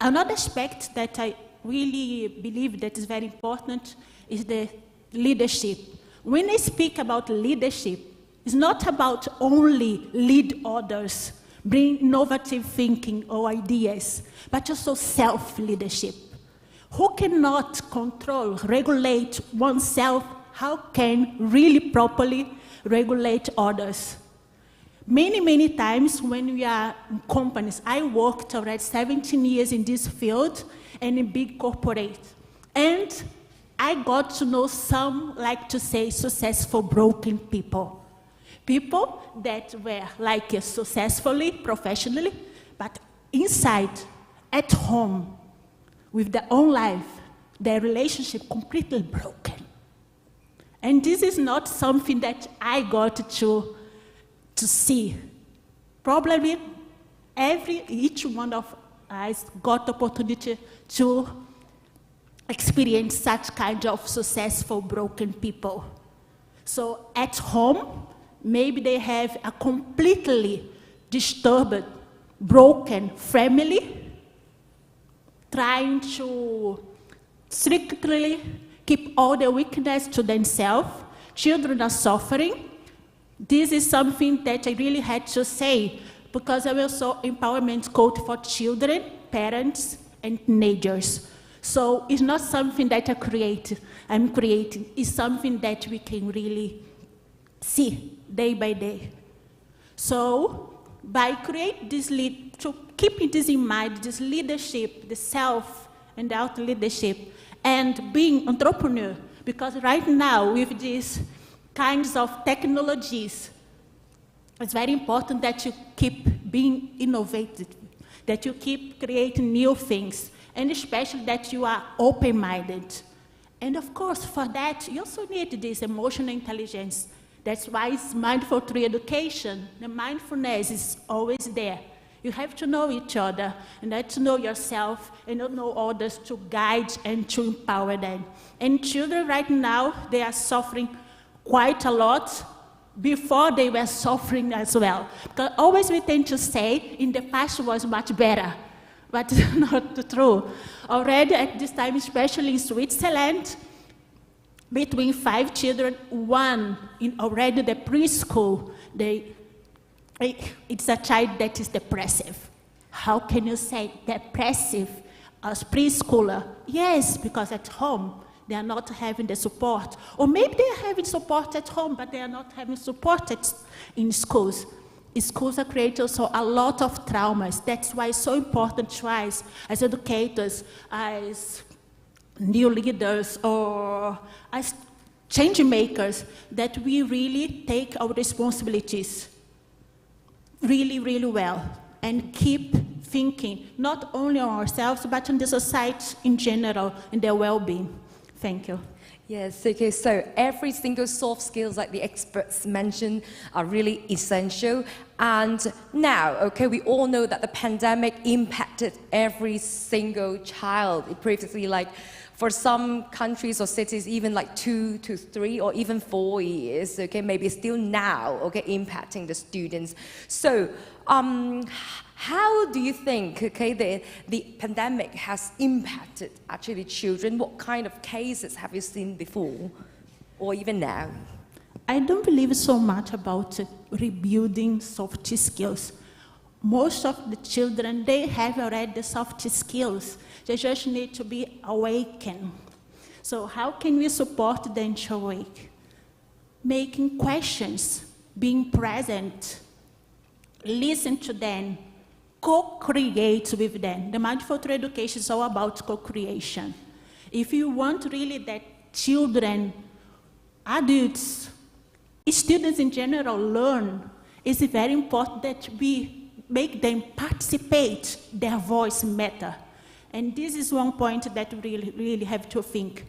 Speaker 17: Another aspect that I really believe that is very important is the leadership. When I speak about leadership, it's not about only lead others, bring innovative thinking or ideas, but also self-leadership. Who cannot control, regulate oneself, how can really properly regulate others? Many, many times when we are in companies, I worked already 17 years in this field and in big corporate. And I got to know some, like to say, successful broken people. People that were like successfully, professionally, but inside, at home, with their own life, their relationship completely broken. And this is not something that I got to see. Probably each one of us got the opportunity to experience such kind of successful broken people. So at home, maybe they have a completely disturbed, broken family, trying to strictly keep all the weakness to themselves. Children are suffering. This is something that I really had to say because I'm also empowerment coach for children, parents, and teenagers. So it's not something that I'm creating. It's something that we can really see day by day. So by creating this keeping this in mind, this leadership, the self and the out leadership, and being entrepreneur, because right now with these kinds of technologies, it's very important that you keep being innovative, that you keep creating new things, and especially that you are open-minded. And of course, for that, you also need this emotional intelligence. That's why it's mindful tree education. The mindfulness is always there. You have to know each other, and have to know yourself, and know others to guide and to empower them. And children right now, they are suffering quite a lot before they were suffering as well. Because always we tend to say, in the past was much better, but it's not true. Already at this time, especially in Switzerland, between 5 children, 1 in already the preschool, it's a child that is depressive. How can you say depressive as preschooler? Yes, because at home, they are not having the support. Or maybe they are having support at home, but they are not having support in schools. Schools are creating also a lot of traumas. That's why it's so important to us as educators, as new leaders, or as change makers, that we really take our responsibilities really, really well and keep thinking not only on ourselves, but on the society in general and their well-being. Thank you.
Speaker 4: Yes, okay, so every single soft skills like the experts mentioned are really essential. And now, okay, we all know that the pandemic impacted every single child. It previously, like, for some countries or cities, even like 2 to 3 or even 4 years, okay, maybe still now, okay, impacting the students. So, how do you think, okay, the pandemic has impacted actually children? What kind of cases have you seen before or even now?
Speaker 17: I don't believe so much about rebuilding soft skills. Most of the children, they have already the soft skills. They just need to be awakened. So how can we support them to awake? Making questions, being present, listen to them, co-create with them. The Mindful Tree Education is all about co-creation. If you want really that children, adults, students in general learn, it's very important that we make them participate, their voice matter. And this is one point that we really have to think.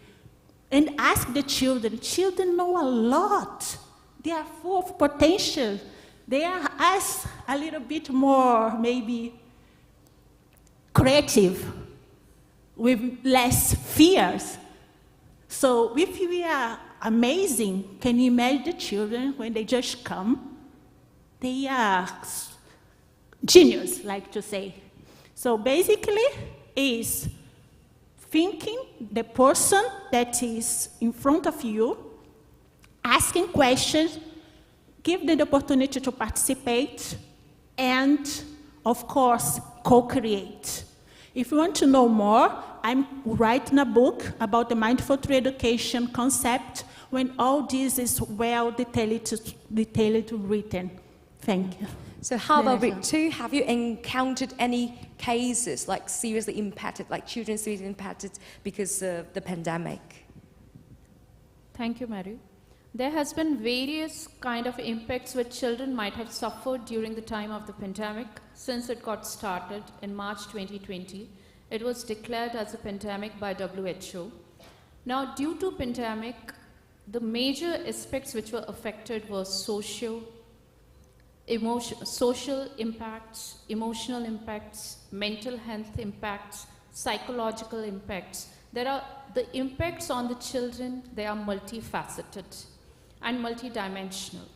Speaker 17: And ask the children. Children know a lot. They are full of potential. They are us a little bit more, maybe, creative, with less fears. So if we are amazing, can you imagine the children when they just come? They are genius, like to say. So basically, is thinking the person that is in front of you, asking questions, give them the opportunity to participate, and, of course, co-create. If you want to know more, I'm writing a book about the Mindful Tree Education concept when all this is well detailed written. Thank you.
Speaker 4: So how about Ritu? Have you encountered any cases like seriously impacted, like children seriously impacted because of the pandemic?
Speaker 21: Thank you, Mary. There has been various kind of impacts which children might have suffered during the time of the pandemic since it got started in March 2020. It was declared as a pandemic by WHO. Now, due to pandemic, the major aspects which were affected were social impacts, emotional impacts, mental health impacts, psychological impacts. The impacts on the children, they are multifaceted and multidimensional.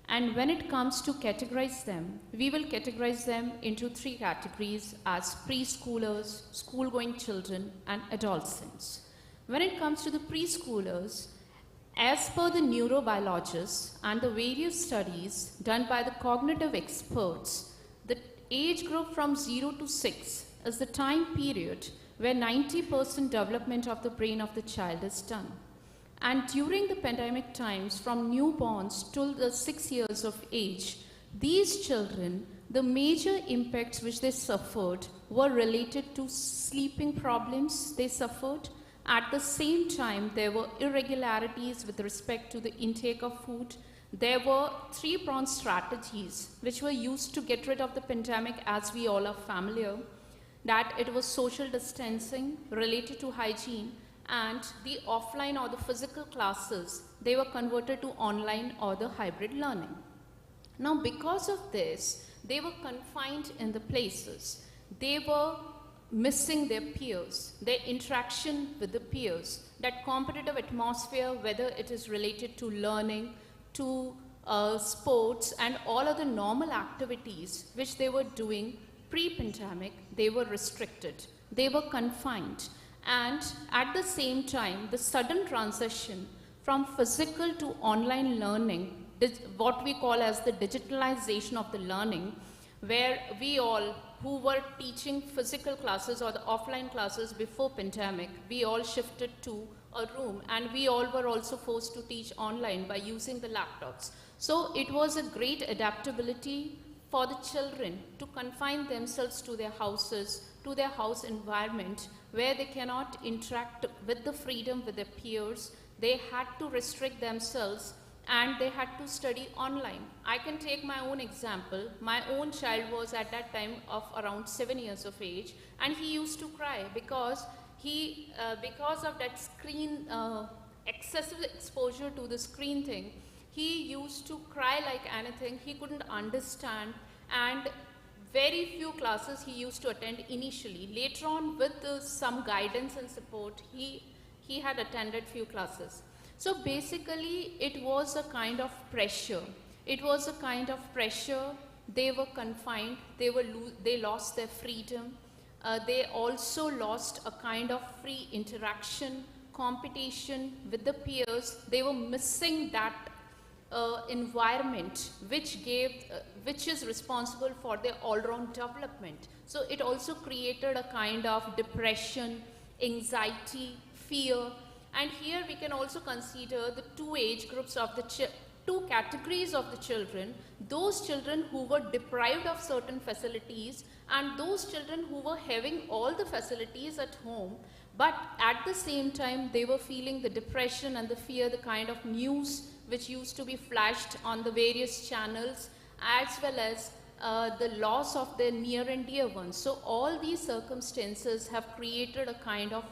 Speaker 21: And when it comes to categorize them, we will categorize them into 3 categories as preschoolers, school-going children, and adolescents. When it comes to the preschoolers, as per the neurobiologists and the various studies done by the cognitive experts, the age group from 0 to 6 is the time period where 90% development of the brain of the child is done. And during the pandemic times, from newborns till the 6 years of age, these children, the major impacts which they suffered were related to sleeping problems they suffered. At the same time, there were irregularities with respect to the intake of food. There were 3-pronged strategies which were used to get rid of the pandemic, as we all are familiar, that it was social distancing related to hygiene, and the offline or the physical classes, they were converted to online or the hybrid learning. Now, because of this, they were confined in the places. They were missing their peers, their interaction with the peers, that competitive atmosphere, whether it is related to learning, to sports, and all other normal activities which they were doing pre-pandemic, they were restricted, they were confined. And at the same time, the sudden transition from physical to online learning, what we call as the digitalization of the learning, where we all who were teaching physical classes or the offline classes before pandemic, we all shifted to a room, and we all were also forced to teach online by using the laptops. So it was a great adaptability for the children to confine themselves to their houses, to their house environment, where they cannot interact with the freedom with their peers. They had to restrict themselves and they had to study online. I can take my own example. My own child was at that time of around 7 years of age, and he used to cry because of that screen excessive exposure to the screen thing, he used to cry like anything. He couldn't understand, and very few classes he used to attend initially. Later on, with some guidance and support, he had attended few classes. So basically, it was a kind of pressure. It was a kind of pressure. They were confined. They lost their freedom. They also lost a kind of free interaction, competition with the peers. They were missing that environment which is responsible for their all-round development. So it also created a kind of depression, anxiety, fear. And here we can also consider the two age groups of the two categories of the children: those children who were deprived of certain facilities and those children who were having all the facilities at home, but at the same time they were feeling the depression and the fear, the kind of news which used to be flashed on the various channels, as well as the loss of their near and dear ones. So all these circumstances have created a kind of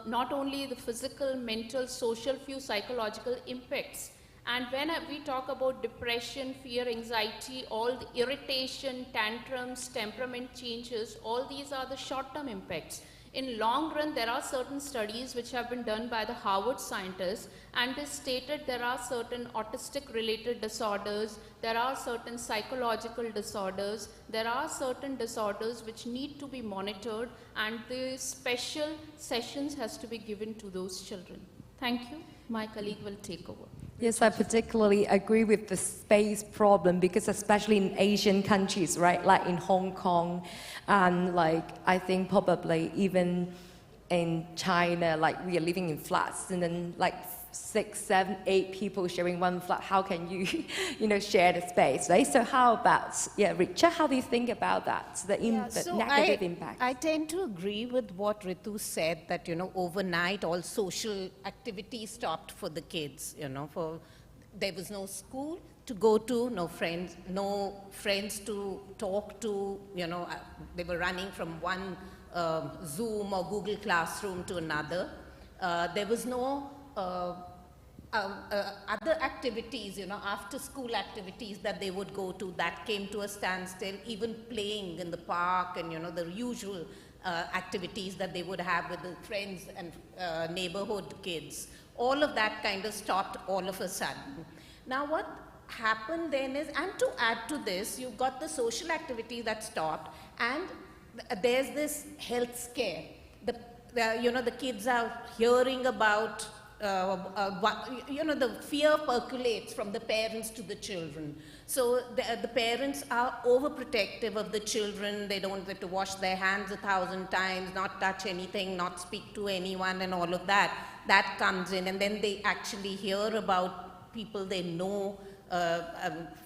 Speaker 21: not only the physical, mental, social, few psychological impacts. And when we talk about depression, fear, anxiety, all the irritation, tantrums, temperament changes, all these are the short-term impacts. In long run, there are certain studies which have been done by the Harvard scientists, and they stated there are certain autistic-related disorders, there are certain psychological disorders, there are certain disorders which need to be monitored, and the special sessions has to be given to those children. Thank you. My colleague will take over.
Speaker 4: Yes, I particularly agree with the space problem, because especially in Asian countries, right, like in Hong Kong, and like I think probably even in China, like we are living in flats, and then like 6, 7, 8 people sharing one flat. How can you, share the space, right? So how about, Richard, how do you think about that, the negative impact?
Speaker 7: I tend to agree with what Ritu said, that, overnight all social activities stopped for the kids, there was no school to go to, no friends to talk to, they were running from one Zoom or Google Classroom to another. There was no other activities, after school activities that they would go to, that came to a standstill. Even playing in the park and, the usual activities that they would have with the friends and neighborhood kids. All of that kind of stopped all of a sudden. Now what happened then is, and to add to this, you've got the social activity that stopped, and there's this health scare. The kids are hearing about, the fear percolates from the parents to the children. So the parents are overprotective of the children. They don't get to wash their hands 1,000 times, not touch anything, not speak to anyone, and all of that. That comes in, and then they actually hear about people they know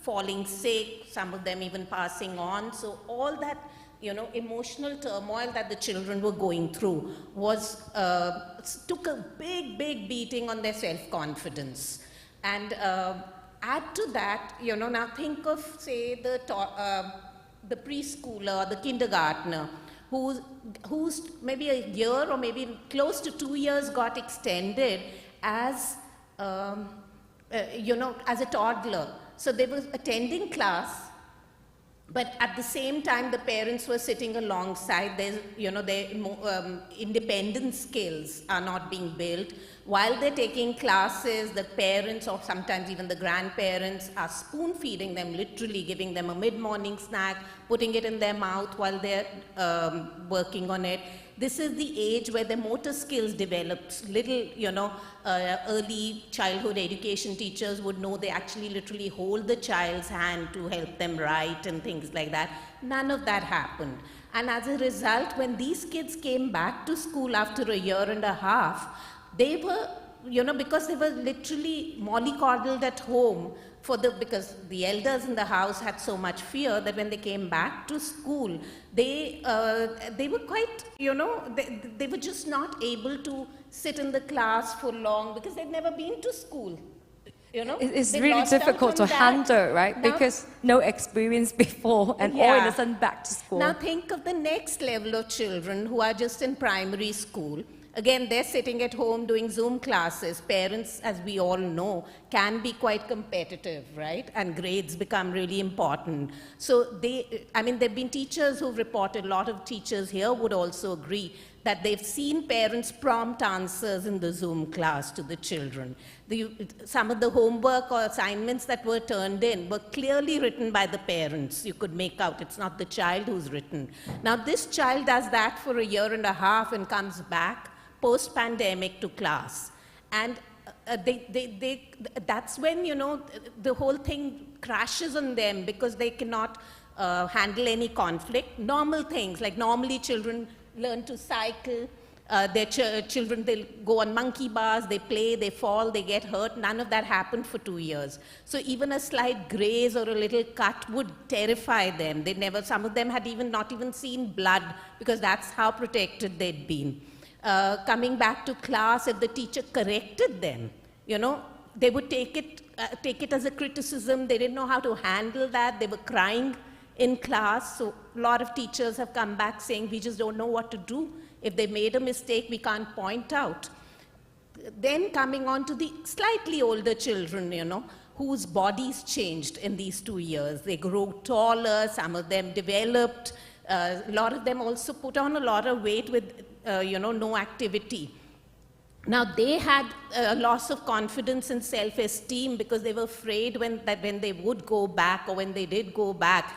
Speaker 7: falling sick, some of them even passing on. So all that, emotional turmoil that the children were going through was, took a big, big beating on their self-confidence. And add to that, now think of, say, the preschooler, the kindergartner, who's maybe a year or maybe close to 2 years got extended as, as a toddler. So they were attending class, but at the same time, the parents were sitting alongside. Their independent skills are not being built. While they're taking classes, the parents or sometimes even the grandparents are spoon feeding them, literally giving them a mid-morning snack, putting it in their mouth while they're working on it. This is the age where the motor skills developed. Little, early childhood education teachers would know they actually literally hold the child's hand to help them write and things like that. None of that happened. And as a result, when these kids came back to school after a year and a half, they were, because they were literally mollycoddled at home because the elders in the house had so much fear that when they came back to school, they were quite, they were just not able to sit in the class for long because they'd never been to school.
Speaker 4: It's really difficult to handle, right? Now, because no experience before, and all of a sudden back to school.
Speaker 7: Now think of the next level of children who are just in primary school. Again, they're sitting at home doing Zoom classes. Parents, as we all know, can be quite competitive, right? And grades become really important. So there have been teachers who've reported, a lot of teachers here would also agree, that they've seen parents prompt answers in the Zoom class to the children. Some of the homework or assignments that were turned in were clearly written by the parents. You could make out it's not the child who's written. Now this child does that for a year and a half and comes back post-pandemic to class. And that's when, the whole thing crashes on them because they cannot handle any conflict. Normal things, like normally children learn to cycle, their children, they'll go on monkey bars, they play, they fall, they get hurt. None of that happened for 2 years. So even a slight graze or a little cut would terrify them. Some of them had not even seen blood because that's how protected they'd been. Coming back to class, if the teacher corrected them, they would take it as a criticism. They didn't know how to handle that. They were crying in class. So a lot of teachers have come back saying, we just don't know what to do. If they made a mistake, we can't point out. Then coming on to the slightly older children, whose bodies changed in these 2 years. They grew taller, some of them developed. A lot of them also put on a lot of weight with, no activity. Now, they had a loss of confidence and self-esteem because they were afraid that when they would go back or when they did go back,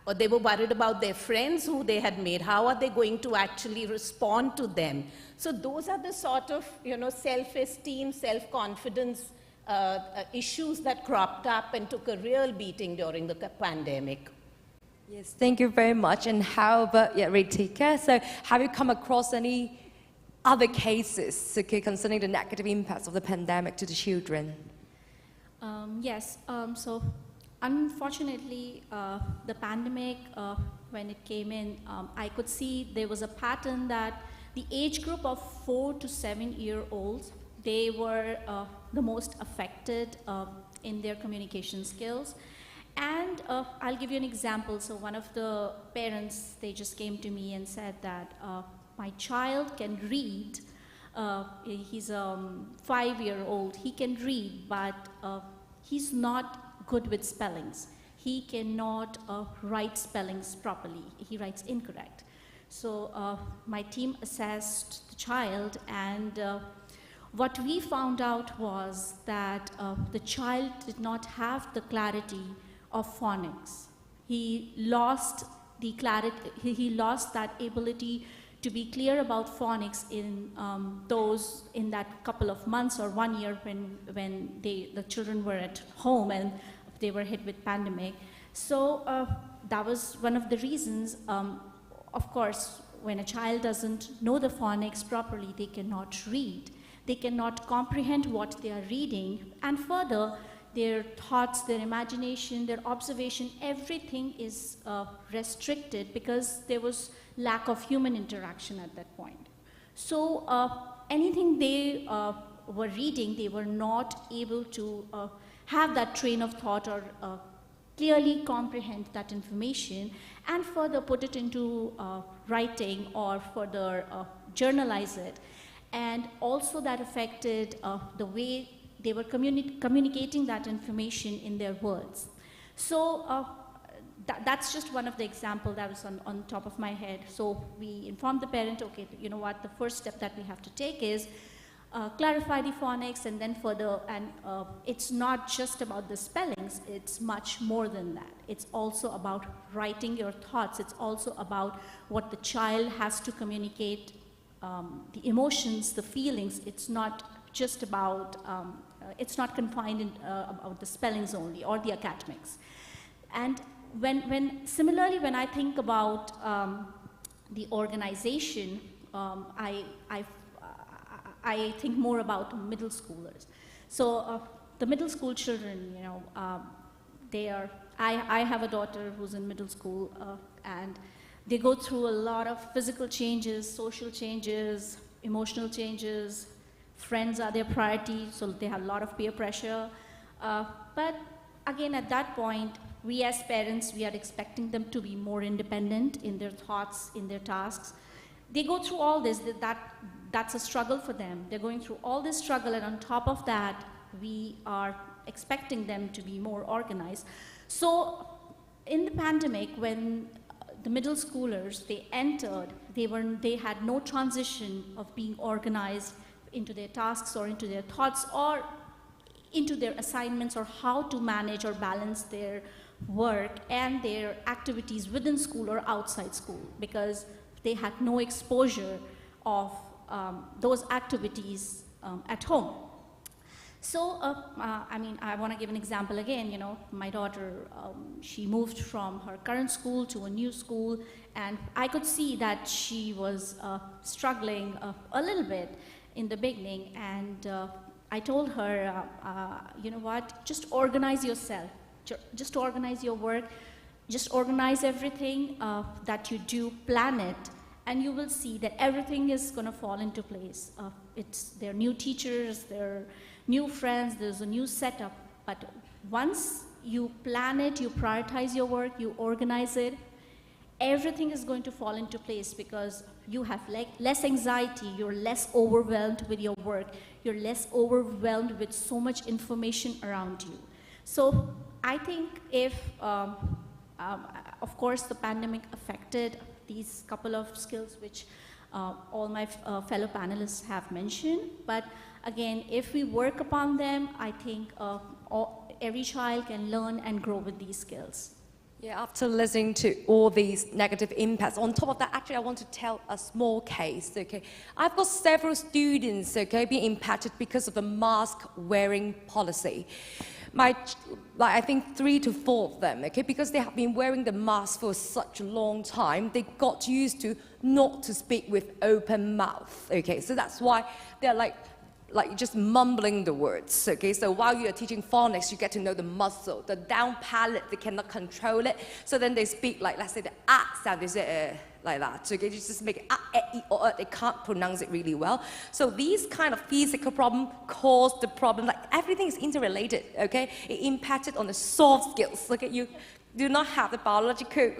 Speaker 7: or they were worried about their friends who they had made. How are they going to actually respond to them? So those are the sort of, self-esteem, self-confidence issues that cropped up and took a real beating during the pandemic.
Speaker 4: Yes, thank you very much. And how about, Ritika, so have you come across any other cases concerning the negative impacts of the pandemic to the children?
Speaker 15: Yes, so unfortunately, the pandemic, when it came in, I could see there was a pattern that the age group of 4 to 7-year-olds, they were the most affected in their communication skills. And I'll give you an example. So one of the parents, they just came to me and said that my child can read. He's a 5-year-old. He can read, but he's not good with spellings. He cannot write spellings properly. He writes incorrect. So my team assessed the child, and what we found out was that the child did not have the clarity of phonics. He lost the clarity, he lost that ability to be clear about phonics in that couple of months or 1 year when the children were at home and they were hit with pandemic. So that was one of the reasons. Of course, when a child doesn't know the phonics properly, they cannot read. They cannot comprehend what they are reading, and further, their thoughts, their imagination, their observation, everything is restricted because there was lack of human interaction at that point. So anything they were reading, they were not able to have that train of thought or clearly comprehend that information and further put it into writing or further journalize it. And also that affected the way they were communicating that information in their words. So that's just one of the examples that was on top of my head. So we informed the parent, okay, you know what, the first step that we have to take is clarify the phonics, and then further, and it's not just about the spellings, it's much more than that. It's also about writing your thoughts. It's also about what the child has to communicate, the emotions, the feelings. It's not just about, it's not confined in, about the spellings only or the academics. And similarly, when I think about the organization, I think more about middle schoolers. So the middle school children, you know, I have a daughter who's in middle school, and they go through a lot of physical changes, social changes, emotional changes. Friends are their priority, so they have a lot of peer pressure. But again, at that point, we as parents, we are expecting them to be more independent in their thoughts, in their tasks. They go through all this, that's a struggle for them. They're going through all this struggle, and on top of that, we are expecting them to be more organized. So in the pandemic, when the middle schoolers, they entered, they had no transition of being organized into their tasks or into their thoughts or into their assignments, or how to manage or balance their work and their activities within school or outside school, because they had no exposure of those activities at home. So, I mean, I want to give an example again. You know, my daughter, she moved from her current school to a new school, and I could see that she was struggling a little bit in the beginning, and I told her, you know what, just organize yourself, just organize your work, just organize everything that you do, plan it, and you will see that everything is going to fall into place. There are new teachers, there are new friends, there's a new setup, but once you plan it, you prioritize your work, you organize it, everything is going to fall into place, because you have less anxiety, you're less overwhelmed with your work, you're less overwhelmed with so much information around you. So I think if, of course, the pandemic affected these couple of skills which all my fellow panelists have mentioned, but again, if we work upon them, I think every child can learn and grow with these skills.
Speaker 4: Yeah, after listening to all these negative impacts, on top of that, actually, I want to tell a small case, okay? I've got several students, okay, being impacted because of the mask-wearing policy. I think 3 to 4 of them, okay, because they have been wearing the mask for such a long time, they got used to not to speak with open mouth, okay? So that's why they're like just mumbling the words, okay? So while you're teaching phonics, you get to know the muscle, the down palate, they cannot control it. So then they speak like, let's say the ah sound, they say like that. So okay, you just make it ah, e, or they can't pronounce it really well. So these kind of physical problems cause the problem, like everything is interrelated, okay? It impacted on the soft skills, okay? You do not have the biological,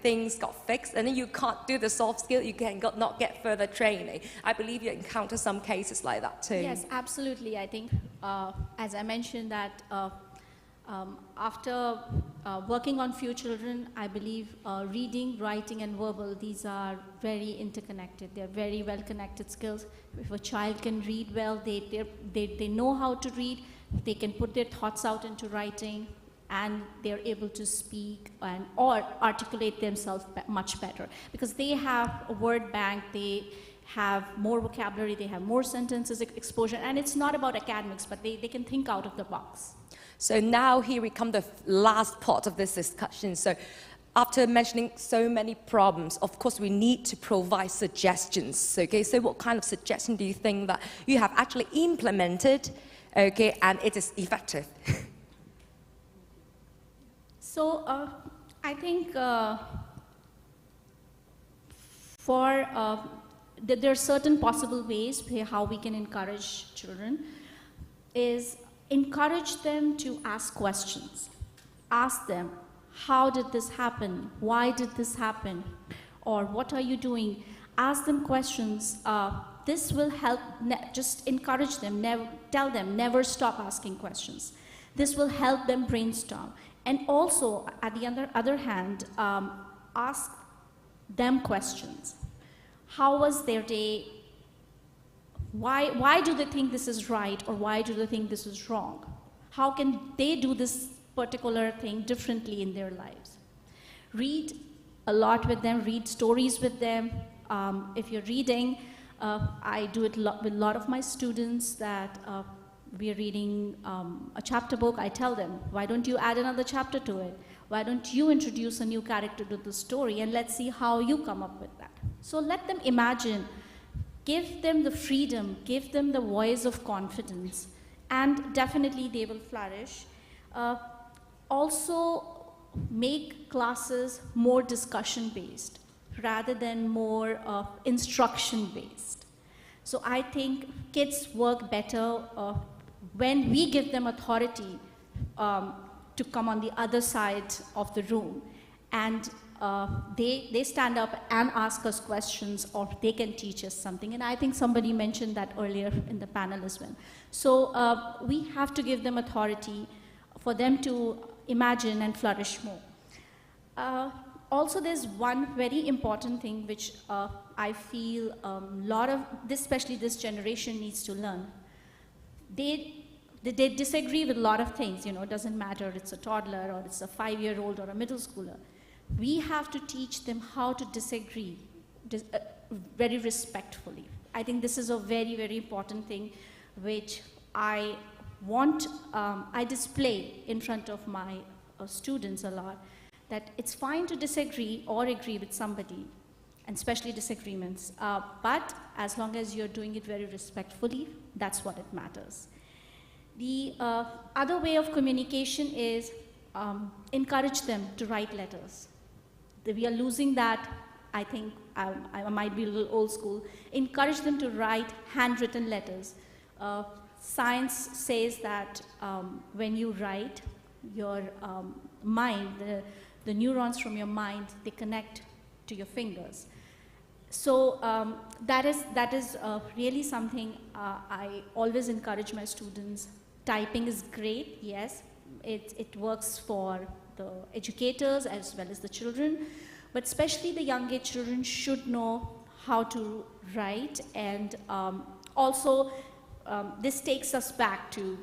Speaker 4: things got fixed, and then you can't do the soft skill, you can not get further training. I believe you encounter some cases like that too.
Speaker 15: Yes, absolutely. I think, as I mentioned that after working on few children, I believe reading, writing, and verbal, these are very interconnected. They're very well connected skills. If a child can read well, they know how to read, they can put their thoughts out into writing, and they're able to speak or articulate themselves much better, because they have a word bank, they have more vocabulary, they have more sentences exposure, and it's not about academics, but they can think out of the box.
Speaker 4: So now here we come to the last part of this discussion. So after mentioning so many problems, of course we need to provide suggestions, okay? So what kind of suggestion do you think that you have actually implemented, okay, and it is effective?
Speaker 15: So I think there are certain possible ways how we can encourage children, is encourage them to ask questions. Ask them, how did this happen? Why did this happen? Or what are you doing? Ask them questions. This will help, just encourage them, tell them, never stop asking questions. This will help them brainstorm. And also, at the other hand, ask them questions. How was their day? Why do they think this is right, or why do they think this is wrong? How can they do this particular thing differently in their lives? Read a lot with them, read stories with them. If you're reading, I do it with a lot of my students that we are reading a chapter book. I tell them, why don't you add another chapter to it? Why don't you introduce a new character to the story, and let's see how you come up with that. So let them imagine, give them the freedom, give them the voice of confidence, and definitely they will flourish. Also, make classes more discussion-based rather than more instruction-based. So I think kids work better when we give them authority to come on the other side of the room and they stand up and ask us questions, or they can teach us something. And I think somebody mentioned that earlier in the panel as well. So we have to give them authority for them to imagine and flourish more. Also, there's one very important thing which I feel especially this generation needs to learn. They disagree with a lot of things, it doesn't matter it's a toddler or it's a 5-year-old or a middle schooler. We have to teach them how to disagree very respectfully. I think this is a very, very important thing which I display in front of my students a lot, that it's fine to disagree or agree with somebody, and especially disagreements, but as long as you're doing it very respectfully, that's what it matters. The other way of communication is encourage them to write letters. We are losing that. I think I might be a little old school. Encourage them to write handwritten letters. Science says that when you write, your mind, the neurons from your mind, they connect to your fingers. So that is really something I always encourage my students. Typing is great, yes. It works for the educators as well as the children, but especially the young age children should know how to write. And also this takes us back to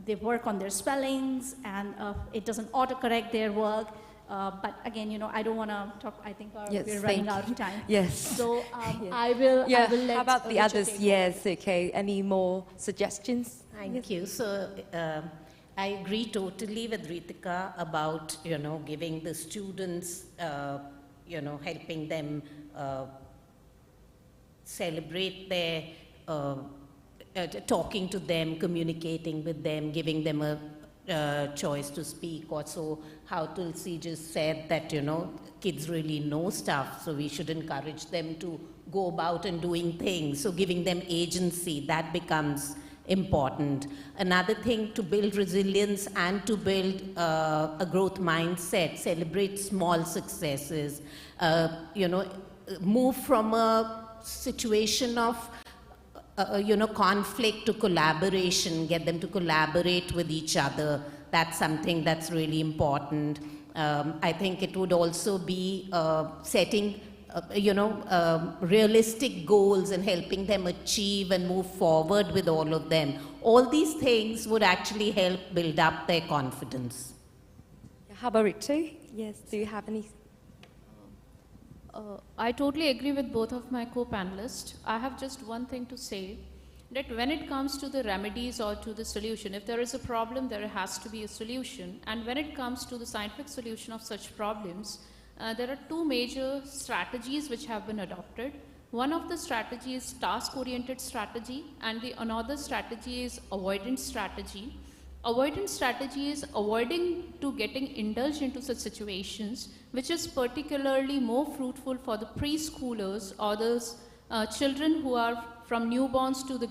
Speaker 15: they work on their spellings, and it doesn't autocorrect their work. But again, I don't want to talk. I think we're running out of time.
Speaker 4: Yes.
Speaker 15: So
Speaker 4: yes.
Speaker 15: I will let
Speaker 4: how about the
Speaker 15: Richard
Speaker 4: others?
Speaker 15: take
Speaker 4: Yes, okay. Any more suggestions?
Speaker 7: Thank you. So I agree totally with Ritika about, giving the students, helping them celebrate their, talking to them, communicating with them, giving them a choice to speak. Also, how Tulsi just said that, kids really know stuff, so we should encourage them to go about and doing things. So giving them agency, that becomes important. Another thing, to build resilience and to build a growth mindset, celebrate small successes, move from a situation of conflict to collaboration, get them to collaborate with each other. That's something that's really important. I think it would also be setting realistic goals and helping them achieve and move forward with all of them. All these things would actually help build up their confidence.
Speaker 4: How about Ritu? Yes, do you have any?
Speaker 21: I totally agree with both of my co-panelists. I have just one thing to say, that when it comes to the remedies or to the solution, if there is a problem, there has to be a solution. And when it comes to the scientific solution of such problems, there are two major strategies which have been adopted. One of the strategies is task-oriented strategy, and the another strategy is avoidance strategy. Avoidance strategy is avoiding to getting indulged into such situations, which is particularly more fruitful for the preschoolers or those children who are from newborns to the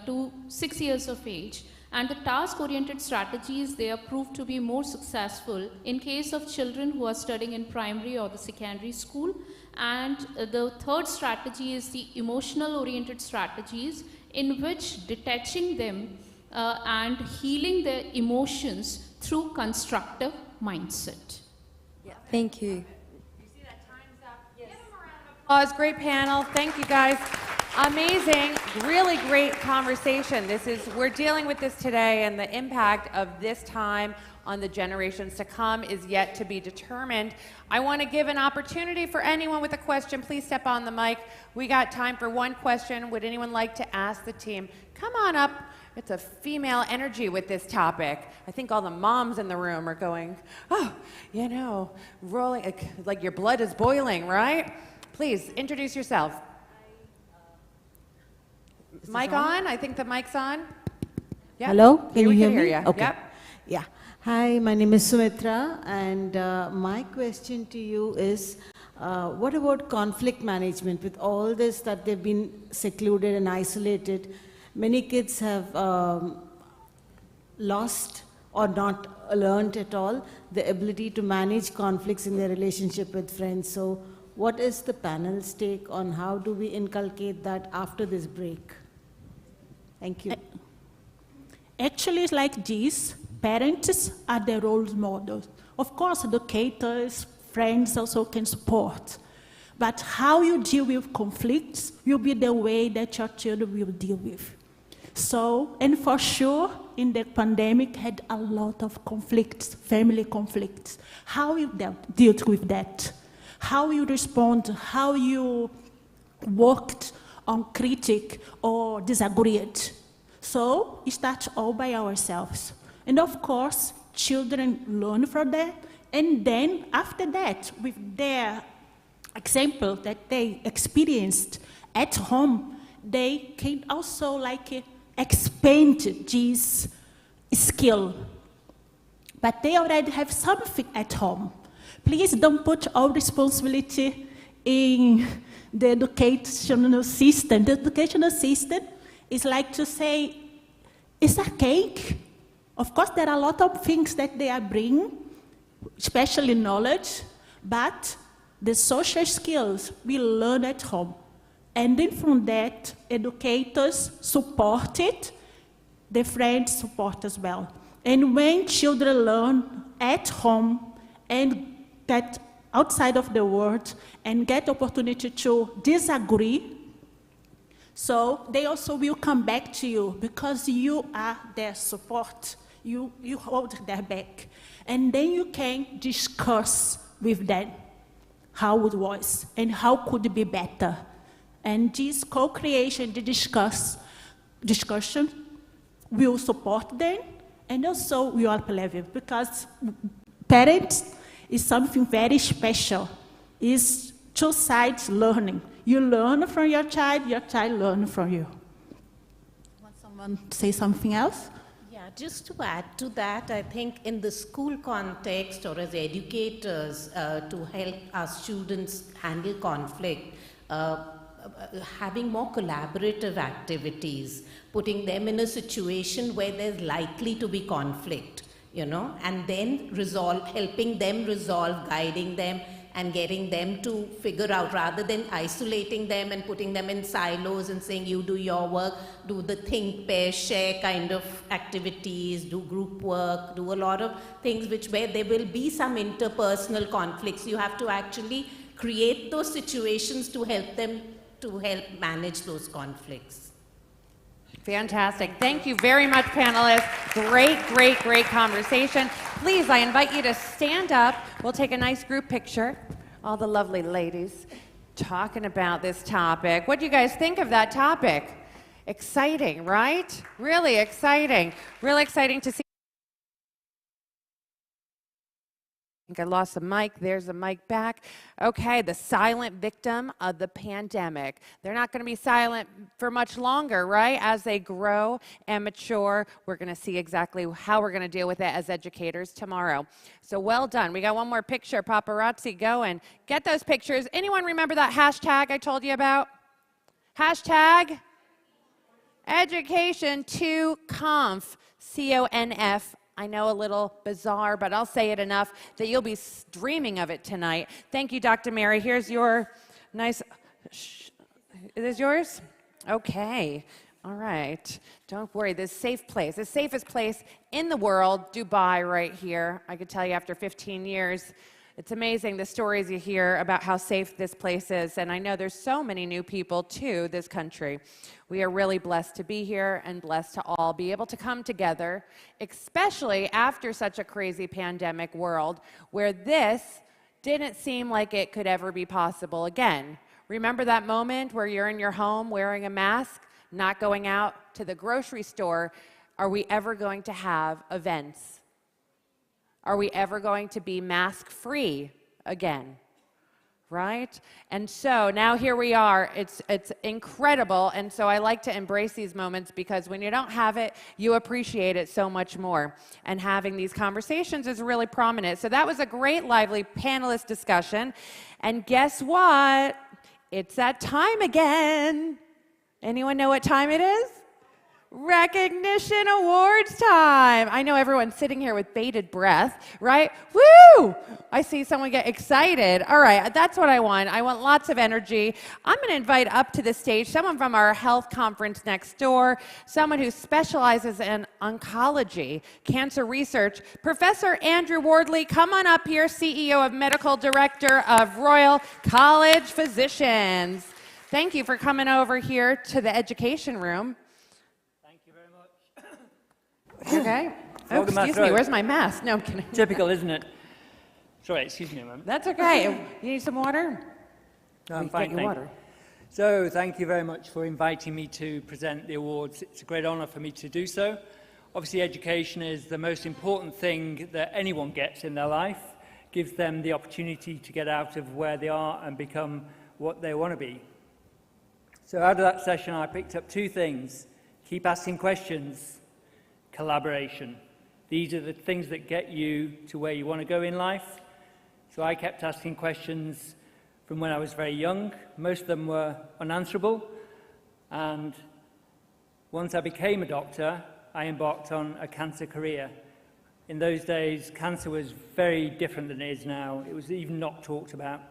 Speaker 21: to 6 years of age. And the task-oriented strategies, they are proved to be more successful in case of children who are studying in primary or the secondary school. And the third strategy is the emotional-oriented strategies, in which detaching them and healing their emotions through constructive mindset.
Speaker 4: Yeah, thank you.
Speaker 1: You see that time's up? Yes. Give them a round of applause. Great panel. Thank you, guys. Amazing, really great conversation. We're dealing with this today, and the impact of this time on the generations to come is yet to be determined. I want to give an opportunity for anyone with a question. Please step on the mic. We got time for one question. Would anyone like to ask the team? Come on up. It's a female energy with this topic. I think all the moms in the room are going, oh, rolling, like your blood is boiling, right? Please, introduce yourself. Mic on? I think the mic's on. Yep.
Speaker 6: Hello, can you hear
Speaker 1: me?
Speaker 6: me? Okay.
Speaker 1: Yep.
Speaker 6: Yeah. Hi, my name is Sumitra, and my question to you is, what about conflict management? With all this that they've been secluded and isolated, many kids have lost or not learned at all, the ability to manage conflicts in their relationship with friends. So what is the panel's take on how do we inculcate that after this break? Thank you.
Speaker 17: Actually, it's like this. Parents are the role models. Of course, educators, friends also can support. But how you deal with conflicts will be the way that your children will deal with. So, and for sure, in the pandemic, had a lot of conflicts, family conflicts. How you dealt with that? How you respond? How you worked on critique or disagreed? So, it starts all by ourselves. And of course, children learn from that. And then, after that, with their example that they experienced at home, they can also like expand this skill. But they already have something at home. Please don't put all responsibility in the educational system. The educational system is like to say, it's a cake. Of course, there are a lot of things that they are bringing, especially knowledge, but the social skills we learn at home. And then from that, educators support it, the friends support as well. And when children learn at home and get outside of the world and get opportunity to disagree, so they also will come back to you because you are their support. You hold their back. And then you can discuss with them how it was and how could it be better. And this co-creation, the discussion will support them and also will uplift them because parents is something very special. It's two sides learning. You learn from your child learns from you. Want someone to say something else?
Speaker 7: Yeah, just to add to that, I think in the school context or as educators to help our students handle conflict, having more collaborative activities, putting them in a situation where there's likely to be conflict, you know, and then helping them resolve, guiding them, and getting them to figure out, rather than isolating them and putting them in silos and saying, you do your work, do the think, pair, share kind of activities, do group work, do a lot of things where there will be some interpersonal conflicts. You have to actually create those situations to help them to help manage those conflicts.
Speaker 1: Fantastic. Thank you very much, panelists. Great, great, great conversation. Please, I invite you to stand up. We'll take a nice group picture. All the lovely ladies talking about this topic. What do you guys think of that topic? Exciting, right? Really exciting. Really exciting to see. I think I lost the mic. There's the mic back. Okay, the silent victim of the pandemic. They're not going to be silent for much longer, right? As they grow and mature, we're going to see exactly how we're going to deal with it as educators tomorrow. So well done. We got one more picture. Paparazzi, go and get those pictures. Anyone remember that hashtag I told you about? Hashtag education2conf, C-O-N-F. I know a little bizarre, but I'll say it enough that you'll be dreaming of it tonight. Thank you, Dr. Mary. Here's your nice, is this yours? Okay, all right. Don't worry, this safe place, the safest place in the world, Dubai right here. I could tell you after 15 years, it's amazing the stories you hear about how safe this place is, and I know there's so many new people to this country. We are really blessed to be here and blessed to all be able to come together, especially after such a crazy pandemic world where this didn't seem like it could ever be possible again. Remember that moment where you're in your home wearing a mask, not going out to the grocery store? Are we ever going to have events? Are we ever going to be mask-free again? Right? And so now here we are. It's incredible. And so I like to embrace these moments because when you don't have it, you appreciate it so much more. And having these conversations is really prominent. So that was a great, lively panelist discussion. And guess what? It's that time again. Anyone know what time it is? Recognition awards time. I know everyone's sitting here with bated breath, right? Woo! I see someone get excited. All right, that's what I want. I want lots of energy. I'm going to invite up to the stage someone from our health conference next door, someone who specializes in oncology, cancer research. Professor Andrew Wardley, come on up here, CEO of Medical Director of Royal College Physicians. Thank you for coming over here to the education room. Okay. Oh, excuse me, where's my mask? No, I'm kidding.
Speaker 5: Typical, isn't it? Sorry, excuse me a moment.
Speaker 1: That's okay. You need some water?
Speaker 5: No, I'm
Speaker 1: We
Speaker 5: fine,
Speaker 1: get you
Speaker 5: thank
Speaker 1: water.
Speaker 5: you. So, thank you very much for inviting me to present the awards. It's a great honour for me to do so. Obviously, education is the most important thing that anyone gets in their life. Gives them the opportunity to get out of where they are and become what they want to be. So, out of that session, I picked up two things. Keep asking questions. Collaboration. These are the things that get you to where you want to go in life. So I kept asking questions from when I was very young. Most of them were unanswerable. And once I became a doctor, I embarked on a cancer career. In those days, cancer was very different than it is now. It was even not talked about.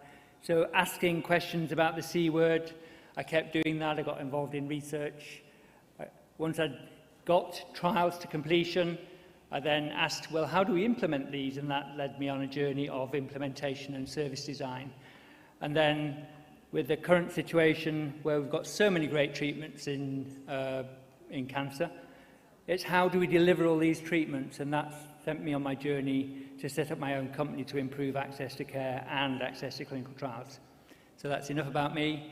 Speaker 5: So asking questions about the C word, I kept doing that. I got involved in research. Once I got trials to completion, I then asked, well, how do we implement these? And that led me on a journey of implementation and service design. And then with the current situation where we've got so many great treatments in cancer, it's how do we deliver all these treatments? And that sent me on my journey to set up my own company to improve access to care and access to clinical trials. So that's enough about me,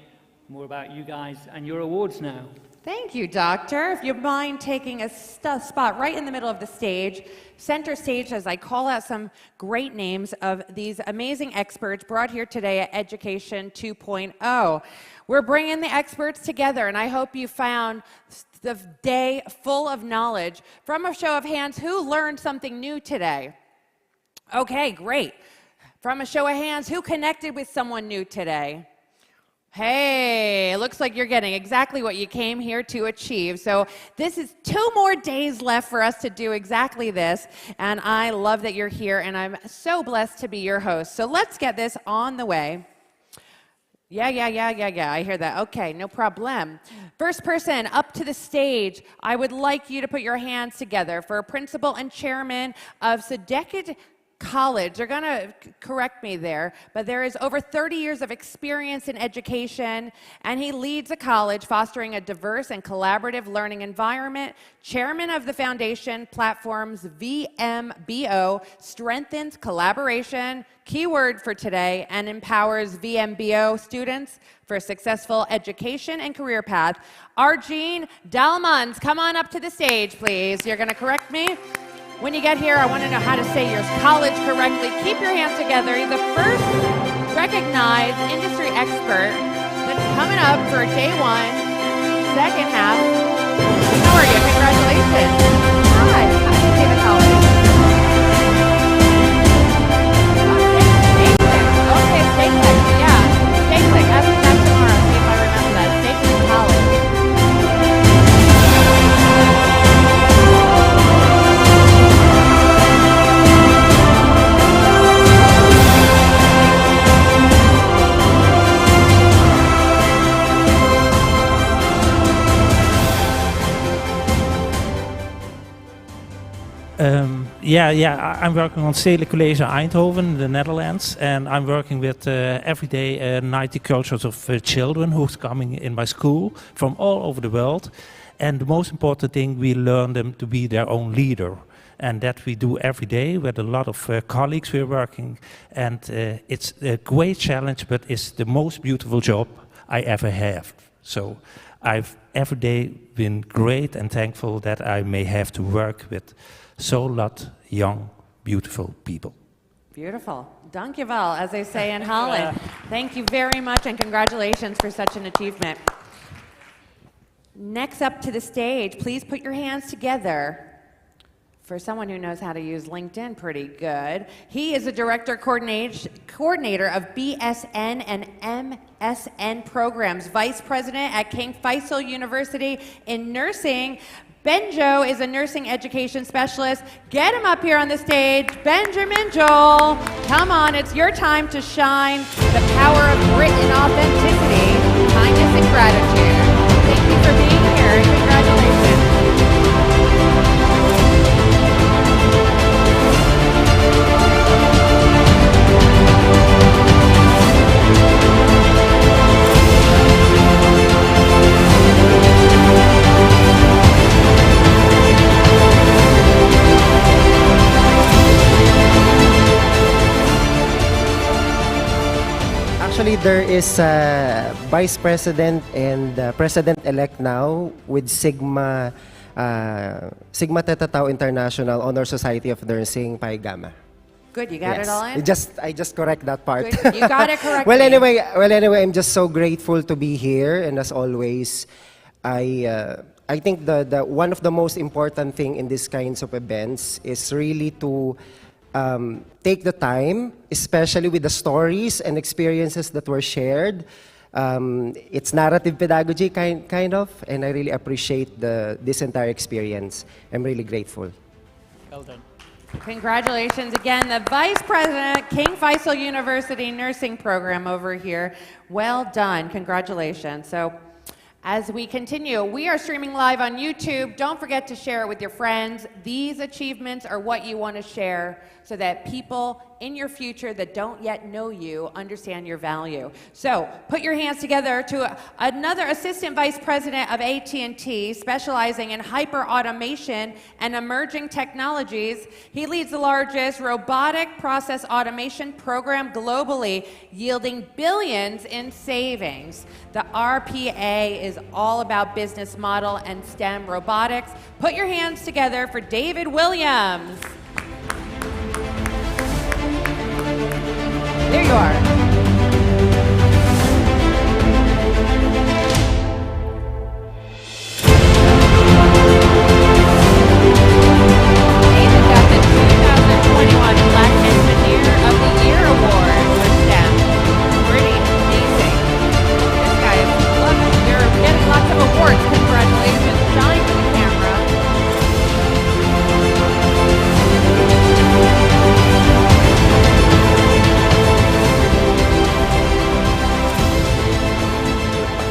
Speaker 5: more about you guys and your awards now.
Speaker 1: Thank you, Doctor. If you mind taking a spot right in the middle of the stage, center stage, as I call out some great names of these amazing experts brought here today at Education 2.0. We're bringing the experts together, and I hope you found the day full of knowledge. From a show of hands, who learned something new today? Okay, great. From a show of hands, who connected with someone new today? Hey, it looks like you're getting exactly what you came here to achieve. So this is 2 more days left for us to do exactly this. And I love that you're here, and I'm so blessed to be your host. So let's get this on the way. Yeah, I hear that. Okay, no problem. First person up to the stage, I would like you to put your hands together for principal and chairman of Sedgwick College. They're going to correct me there, but there is over 30 years of experience in education, and he leads a college fostering a diverse and collaborative learning environment. Chairman of the foundation platforms VMBO strengthens collaboration, keyword for today, and empowers VMBO students for a successful education and career path. Arjeen Dalmans, come on up to the stage, please. You're going to correct me. When you get here, I want to know how to say your college correctly. Keep your hands together. You're the first recognized industry expert that's coming up for day 1, second half. How are you? Congratulations. Hi. How do you say the college? Okay, Staplex. Yeah. Staplex. Ask me that tomorrow. See if I remember that. Staplex College.
Speaker 22: I'm working on Stedelijk College Eindhoven, the Netherlands, and I'm working with every day 90 cultures of children who's coming in my school from all over the world. And the most important thing, we learn them to be their own leader. And that we do every day with a lot of colleagues we're working. And it's a great challenge, but it's the most beautiful job I ever have. So I've every day been great and thankful that I may have to work with so lot young, beautiful people.
Speaker 1: Beautiful. Dankjewel, as they say in Holland. Thank you very much, and congratulations for such an achievement. Next up to the stage, please put your hands together for someone who knows how to use LinkedIn pretty good. He is a director coordinator of BSN and MSN programs, vice president at King Faisal University in nursing. Benjo is a nursing education specialist. Get him up here on the stage. Benjamin Joel, come on, it's your time to shine. The power of grit and authenticity, kindness and gratitude. Thank you for being here, and congratulations.
Speaker 12: Actually, there is a Vice President and President-elect now with Sigma Theta Tau International Honor Society of Nursing, Pi Gamma.
Speaker 1: Good, you got
Speaker 12: Yes.
Speaker 1: it all in?
Speaker 12: I just correct that part.
Speaker 1: Good, you got it correctly.
Speaker 12: Well, anyway, I'm just so grateful to be here, and as always, I think the one of the most important thing in these kinds of events is really to take the time, especially with the stories and experiences that were shared. It's narrative pedagogy kind of, and I really appreciate this entire experience. I'm really grateful.
Speaker 2: Well done.
Speaker 1: Congratulations again, the Vice President, King Faisal University Nursing Program over here. Well done, congratulations. So, as we continue, we are streaming live on YouTube. Don't forget to share it with your friends. These achievements are what you want to share so that people in your future that don't yet know you understand your value. So put your hands together to another Assistant Vice President of AT&T, specializing in hyper-automation and emerging technologies. He leads the largest robotic process automation program globally, yielding billions in savings. The RPA is all about business model and STEM robotics. Put your hands together for David Williams. There you are. David got the 2021 Black Engineer of the Year Award for STEM. Pretty amazing. This guy is, look, you're getting lots of awards. Congratulations. Shine for the camera.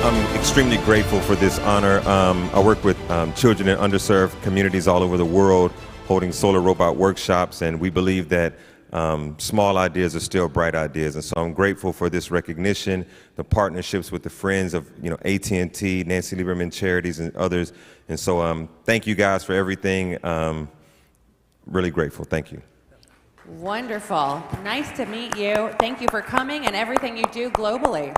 Speaker 18: I'm extremely grateful for this honor. I work with children in underserved communities all over the world, holding solar robot workshops, and we believe that small ideas are still bright ideas. And so I'm grateful for this recognition, the partnerships with the friends of AT&T, Nancy Lieberman Charities, and others. And so thank you guys for everything. Really grateful. Thank you.
Speaker 1: Wonderful. Nice to meet you. Thank you for coming and everything you do globally.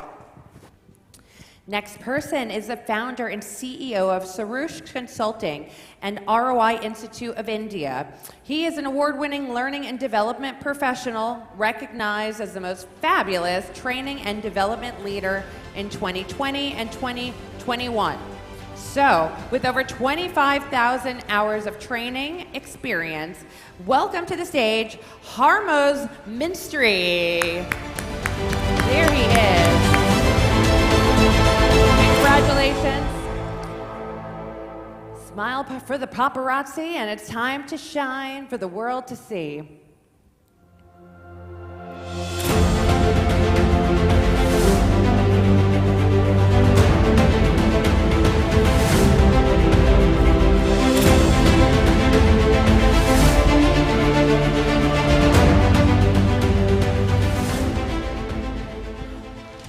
Speaker 1: Next person is the founder and CEO of Sarush Consulting and ROI Institute of India. He is an award-winning learning and development professional, recognized as the most fabulous training and development leader in 2020 and 2021. So, with over 25,000 hours of training experience, welcome to the stage, Harmoz Minstry. There he is. Congratulations. Smile for the paparazzi, and it's time to shine for the world to see.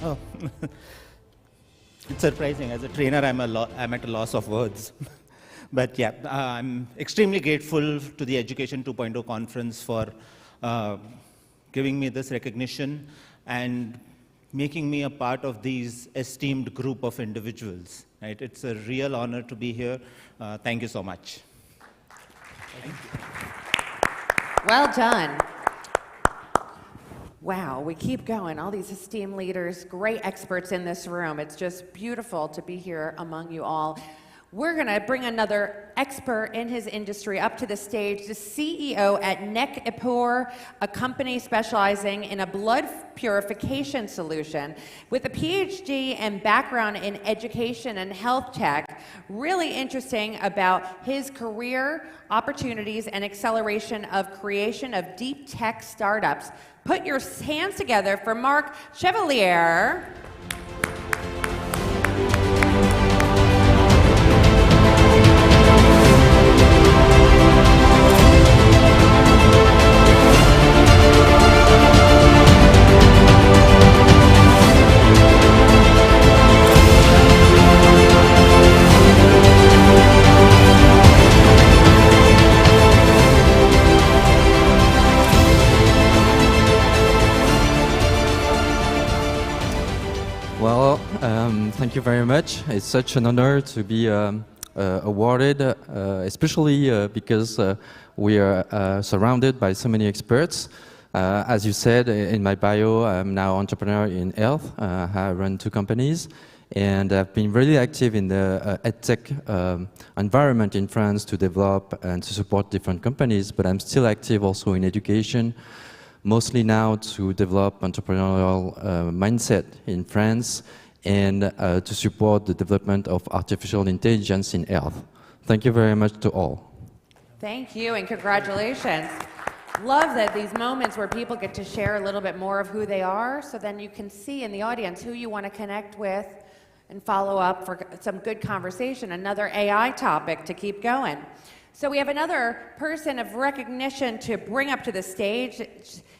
Speaker 23: Oh. It's surprising. As a trainer, I'm at a loss of words. But yeah, I'm extremely grateful to the Education 2.0 conference for giving me this recognition and making me a part of these esteemed group of individuals. Right? It's a real honor to be here. Thank you so much.
Speaker 1: Thank you. Well done. Wow, we keep going. All these esteemed leaders, great experts in this room. It's just beautiful to be here among you all. We're going to bring another expert in his industry up to the stage, the CEO at Nek-Ipur, a company specializing in a blood purification solution. With a PhD and background in education and health tech, really interesting about his career opportunities and acceleration of creation of deep tech startups. Put your hands together for Mark Chevalier.
Speaker 8: Well, thank you very much. It's such an honor to be awarded, especially because we are surrounded by so many experts. As you said in my bio, I'm now entrepreneur in health. I run 2 companies, and I've been really active in the edtech environment in France to develop and to support different companies, but I'm still active also in education, mostly now to develop entrepreneurial mindset in France and to support the development of artificial intelligence in health. Thank you very much to all.
Speaker 1: Thank you and congratulations. Love that these moments where people get to share a little bit more of who they are, so then you can see in the audience who you want to connect with and follow up for some good conversation, another AI topic to keep going. So we have another person of recognition to bring up to the stage.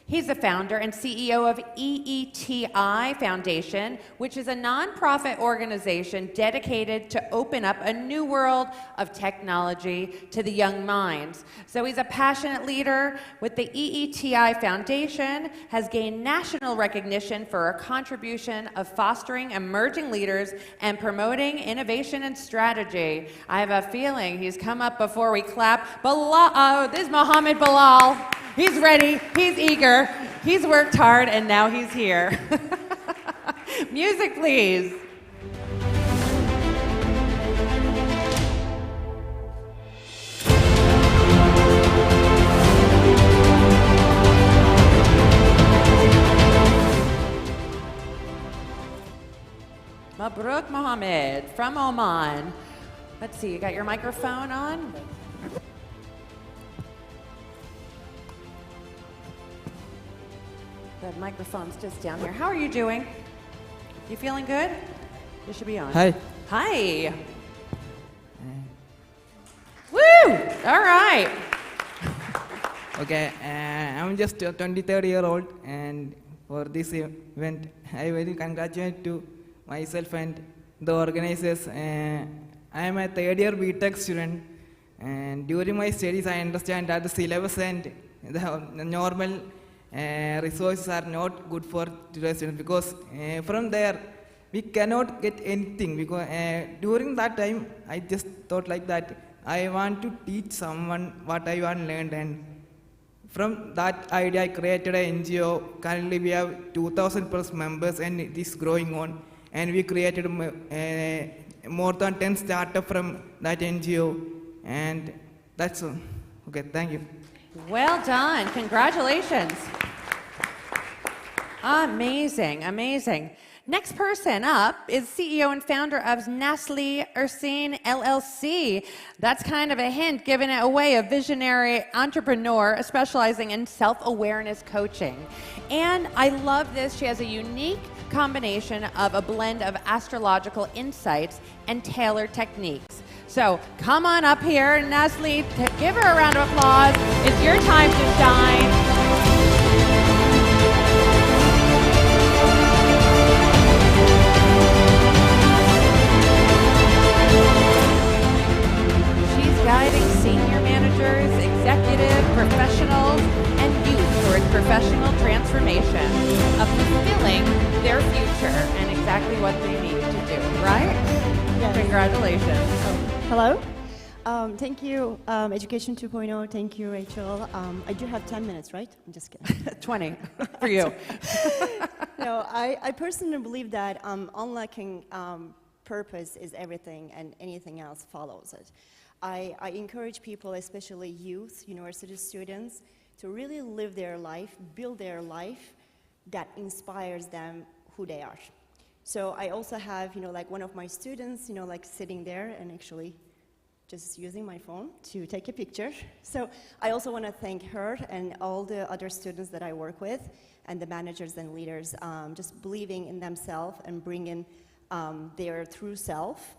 Speaker 1: He's the founder and CEO of EETI Foundation, which is a nonprofit organization dedicated to open up a new world of technology to the young minds. So he's a passionate leader with the EETI Foundation, has gained national recognition for a contribution of fostering emerging leaders and promoting innovation and strategy. I have a feeling he's come up before we clap. Bilal, this is Mohammed Bilal. He's ready, he's eager, he's worked hard, and now he's here. Music, please. Mabruk Mohammed from Oman. Let's see, you got your microphone on? The microphone's just down here. How are you doing? You feeling good? You should be on.
Speaker 9: Hi.
Speaker 1: Hi. Woo! All right.
Speaker 9: Okay, I'm just a 23-year-old, and for this event, I will congratulate to myself and the organizers. I am a third-year BTech student, and during my studies, I understand that the syllabus and the normal resources are not good for today's students, because from there we cannot get anything, because during that time I just thought like that I want to teach someone what I want learned, and from that idea I created an NGO. Currently we have 2,000 plus members and it is growing on, and we created more than 10 startups from that NGO, and that's all. Okay, thank you.
Speaker 1: Well done. Congratulations. Amazing, amazing. Next person up is CEO and founder of Nestle Ursine LLC. That's kind of a hint, giving it away, a visionary entrepreneur specializing in self-awareness coaching. And I love this. She has a unique combination of a blend of astrological insights and tailored techniques. So come on up here, Nestle, give her a round of applause. It's your time to shine. She's guiding senior managers, executive, professionals, and youth towards professional transformation of fulfilling their future and exactly what they need to do, right?
Speaker 10: Yes.
Speaker 1: Congratulations.
Speaker 10: Hello. Thank you, Education 2.0. Thank you, Rachel. I do have 10 minutes, right? I'm just kidding.
Speaker 1: 20 for you.
Speaker 10: No, I personally believe that unlocking purpose is everything and anything else follows it. I encourage people, especially youth, university students, to really live their life, build their life that inspires them who they are. So I also have, like one of my students, like sitting there and actually just using my phone to take a picture. So I also want to thank her and all the other students that I work with and the managers and leaders, just believing in themselves and bringing their true self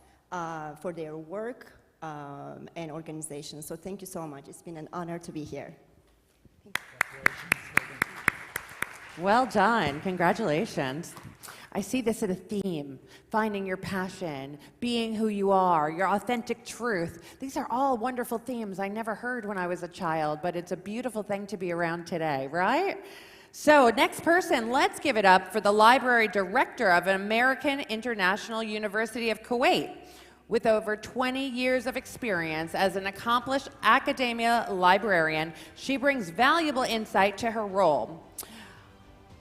Speaker 10: for their work and organization. So thank you so much. It's been an honor to be here.
Speaker 1: Well done. Congratulations. I see this as a theme, finding your passion, being who you are, your authentic truth. These are all wonderful themes I never heard when I was a child, but it's a beautiful thing to be around today, right? So next person, let's give it up for the library director of American International University of Kuwait. With over 20 years of experience as an accomplished academia librarian, she brings valuable insight to her role.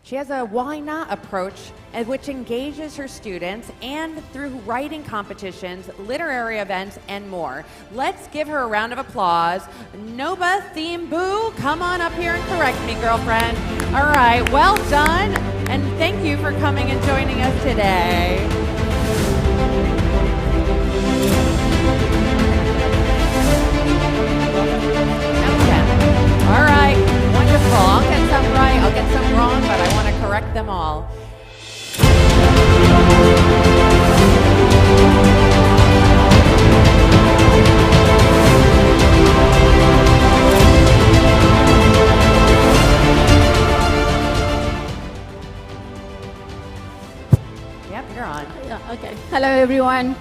Speaker 1: She has a why not approach which engages her students and through writing competitions, literary events, and more. Let's give her a round of applause. Noba Thembu, come on up here and correct me, girlfriend. All right, well done, and thank you for coming and joining us today. All right, wonderful. I'll get some right, I'll get some wrong, but I want to correct them all. Yep, you're on.
Speaker 3: Yeah, okay. Hello, everyone.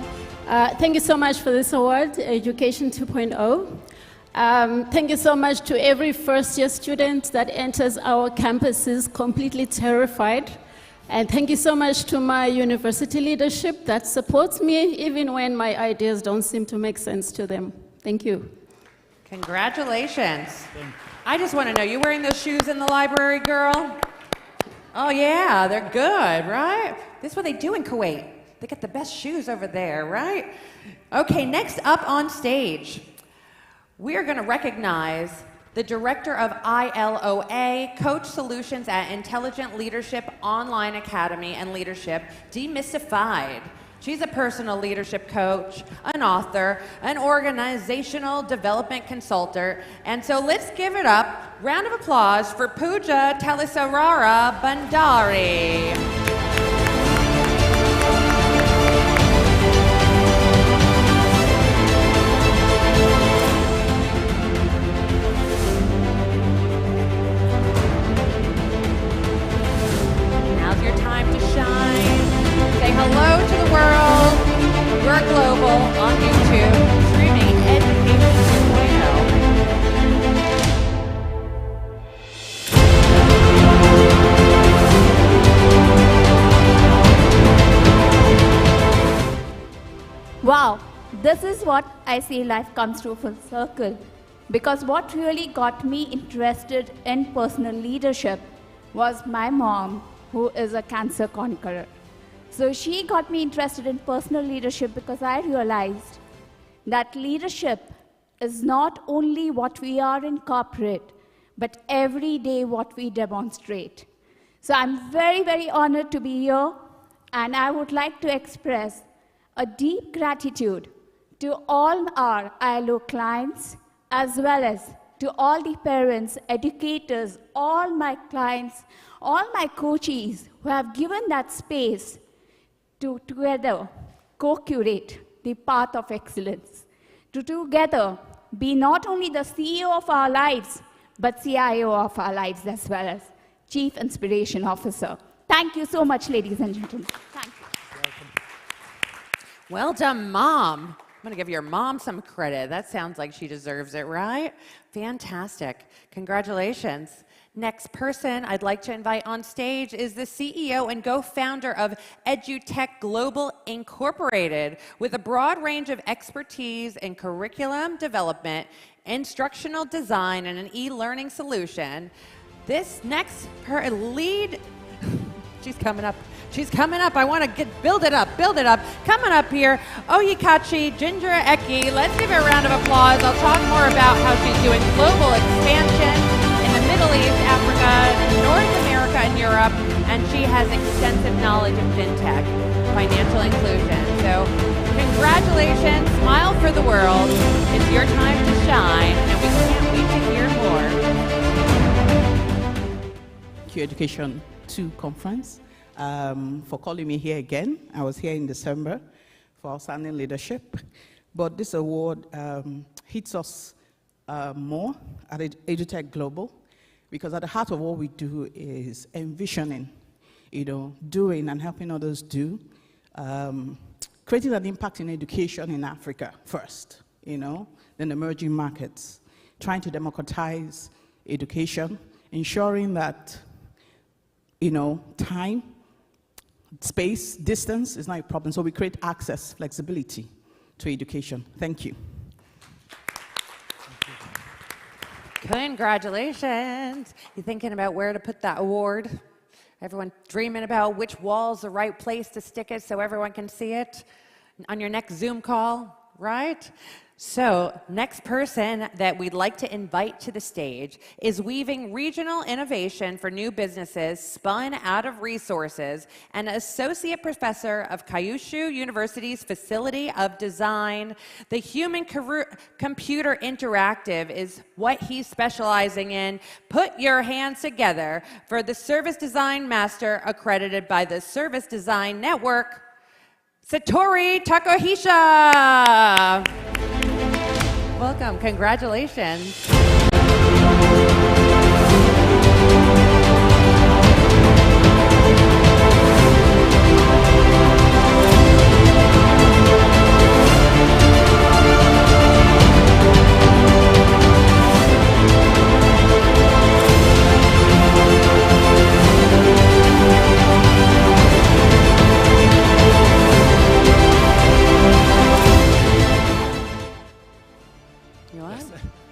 Speaker 3: Thank you so much for this award, Education 2.0. Thank you so much to every first-year student that enters our campuses completely terrified. And thank you so much to my university leadership that supports me even when my ideas don't seem to make sense to them. Thank you.
Speaker 1: Congratulations. I just want to know, you wearing those shoes in the library, girl? Oh yeah, they're good, right? This is what they do in Kuwait. They get the best shoes over there, right? Okay, next up on stage, we are going to recognize the director of ILOA, Coach Solutions at Intelligent Leadership Online Academy and Leadership, Demystified. She's a personal leadership coach, an author, an organizational development consultant, and so let's give it up. Round of applause for Pooja Talisarara Bandari. Hello to the world. We're global on YouTube, streaming Education
Speaker 3: 2.0. Wow, this is what I see life comes to a full circle. Because what really got me interested in personal leadership was my mom, who is a cancer conqueror. So she got me interested in personal leadership because I realized that leadership is not only what we are in corporate, but every day what we demonstrate. So I'm very, very honored to be here, and I would like to express a deep gratitude to all our ILO clients, as well as to all the parents, educators, all my clients, all my coaches who have given that space to together co-curate the path of excellence, to together be not only the CEO of our lives, but CIO of our lives as well as Chief Inspiration Officer. Thank you so much, ladies and gentlemen. Thank you.
Speaker 1: Well done, Mom. I'm going to give your mom some credit. That sounds like she deserves it, right? Fantastic. Congratulations. Next person I'd like to invite on stage is the CEO and co-founder of EduTech Global Incorporated, with a broad range of expertise in curriculum development, instructional design, and an e-learning solution. This next lead she's coming up. She's coming up. I want to build it up, build it up. Coming up here, Oyikachi Ginger Eki. Let's give her a round of applause. I'll talk more about how she's doing global expansion in the Middle East, Africa, North America, and Europe. And she has extensive knowledge of fintech, financial inclusion. So congratulations, smile for the world. It's your time to shine, and we can't wait to hear more.
Speaker 11: Q Education 2 conference for calling me here again. I was here in December for outstanding leadership, but this award hits us more at EduTech Global, because at the heart of what we do is envisioning, doing and helping others do, creating an impact in education in Africa first, then emerging markets, trying to democratize education, ensuring that, time, space, distance is not a problem. So we create access, flexibility to education. Thank you.
Speaker 1: Congratulations. You thinking about where to put that award? Everyone dreaming about which wall's the right place to stick it so everyone can see it on your next Zoom call, right? So, next person that we'd like to invite to the stage is weaving regional innovation for new businesses spun out of resources, and associate professor of Kyushu University's Facility of Design. The human computer interactive is what he's specializing in. Put your hands together for the Service Design Master accredited by the Service Design Network, Satori Takahisha. Welcome, congratulations.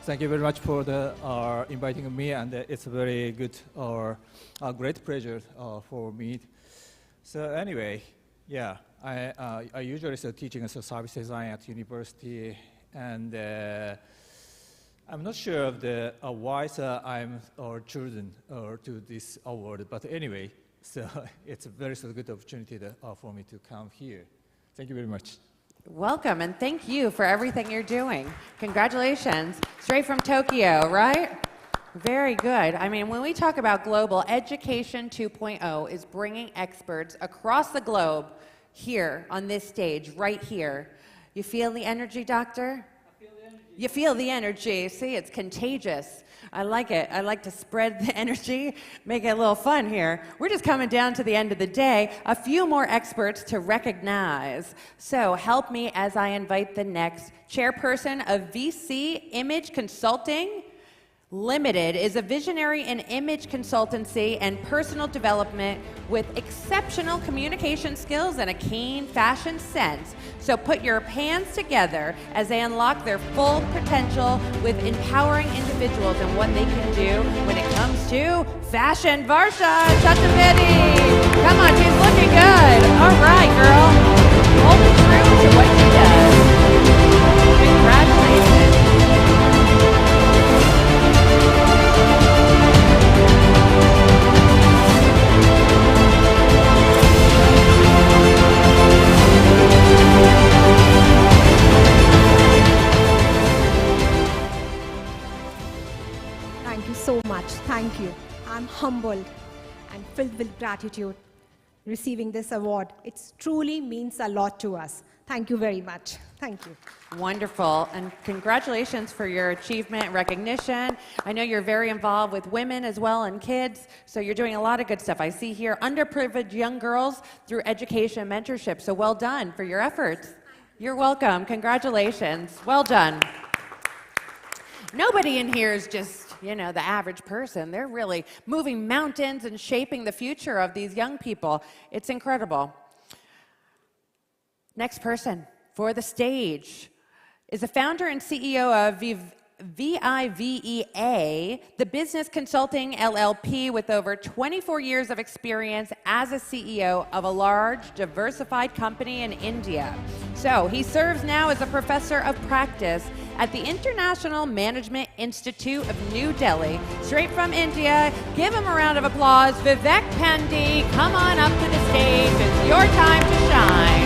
Speaker 13: Thank you very much for inviting me, and it's a very good or a great pleasure for me. So anyway, yeah, I usually teaching as a service design at university, and I'm not sure of the why I'm chosen to this award, but anyway, so it's a very good opportunity for me to come here. Thank you very much.
Speaker 1: Welcome, and thank you for everything you're doing. Congratulations. Straight from Tokyo, right? Very good. I mean, when we talk about global, Education 2.0 is bringing experts across the globe here on this stage, right here. You feel the energy, doctor? I feel the energy. You feel the energy. See, it's contagious. I like it. I like to spread the energy, make it a little fun here. We're just coming down to the end of the day. A few more experts to recognize. So help me as I invite the next chairperson of VC Image Consulting Limited is a visionary in image consultancy and personal development with exceptional communication skills and a keen fashion sense. So put your hands together as they unlock their full potential with empowering individuals and what they can do when it comes to fashion. Varsha Chaturvedi. Come on, she's looking good. All right, girl. Holding true to what she does. Congratulations.
Speaker 16: Thank you so much. Thank you. I'm humbled and filled with gratitude receiving this award. It truly means a lot to us. Thank you very much. Thank you.
Speaker 1: Wonderful, and congratulations for your achievement and recognition. I know you're very involved with women as well and kids, so you're doing a lot of good stuff. I see here underprivileged young girls through education and mentorship, so well done for your efforts. You're welcome. Congratulations. Well done. Nobody in here is just, the average person. They're really moving mountains and shaping the future of these young people. It's incredible. Next person for the stage is the founder and CEO of VIVEA, the Business Consulting LLP with over 24 years of experience as a CEO of a large, diversified company in India. So he serves now as a professor of practice at the International Management Institute of New Delhi. Straight from India, give him a round of applause. Vivek Pandey, come on up to the stage. It's your time to shine.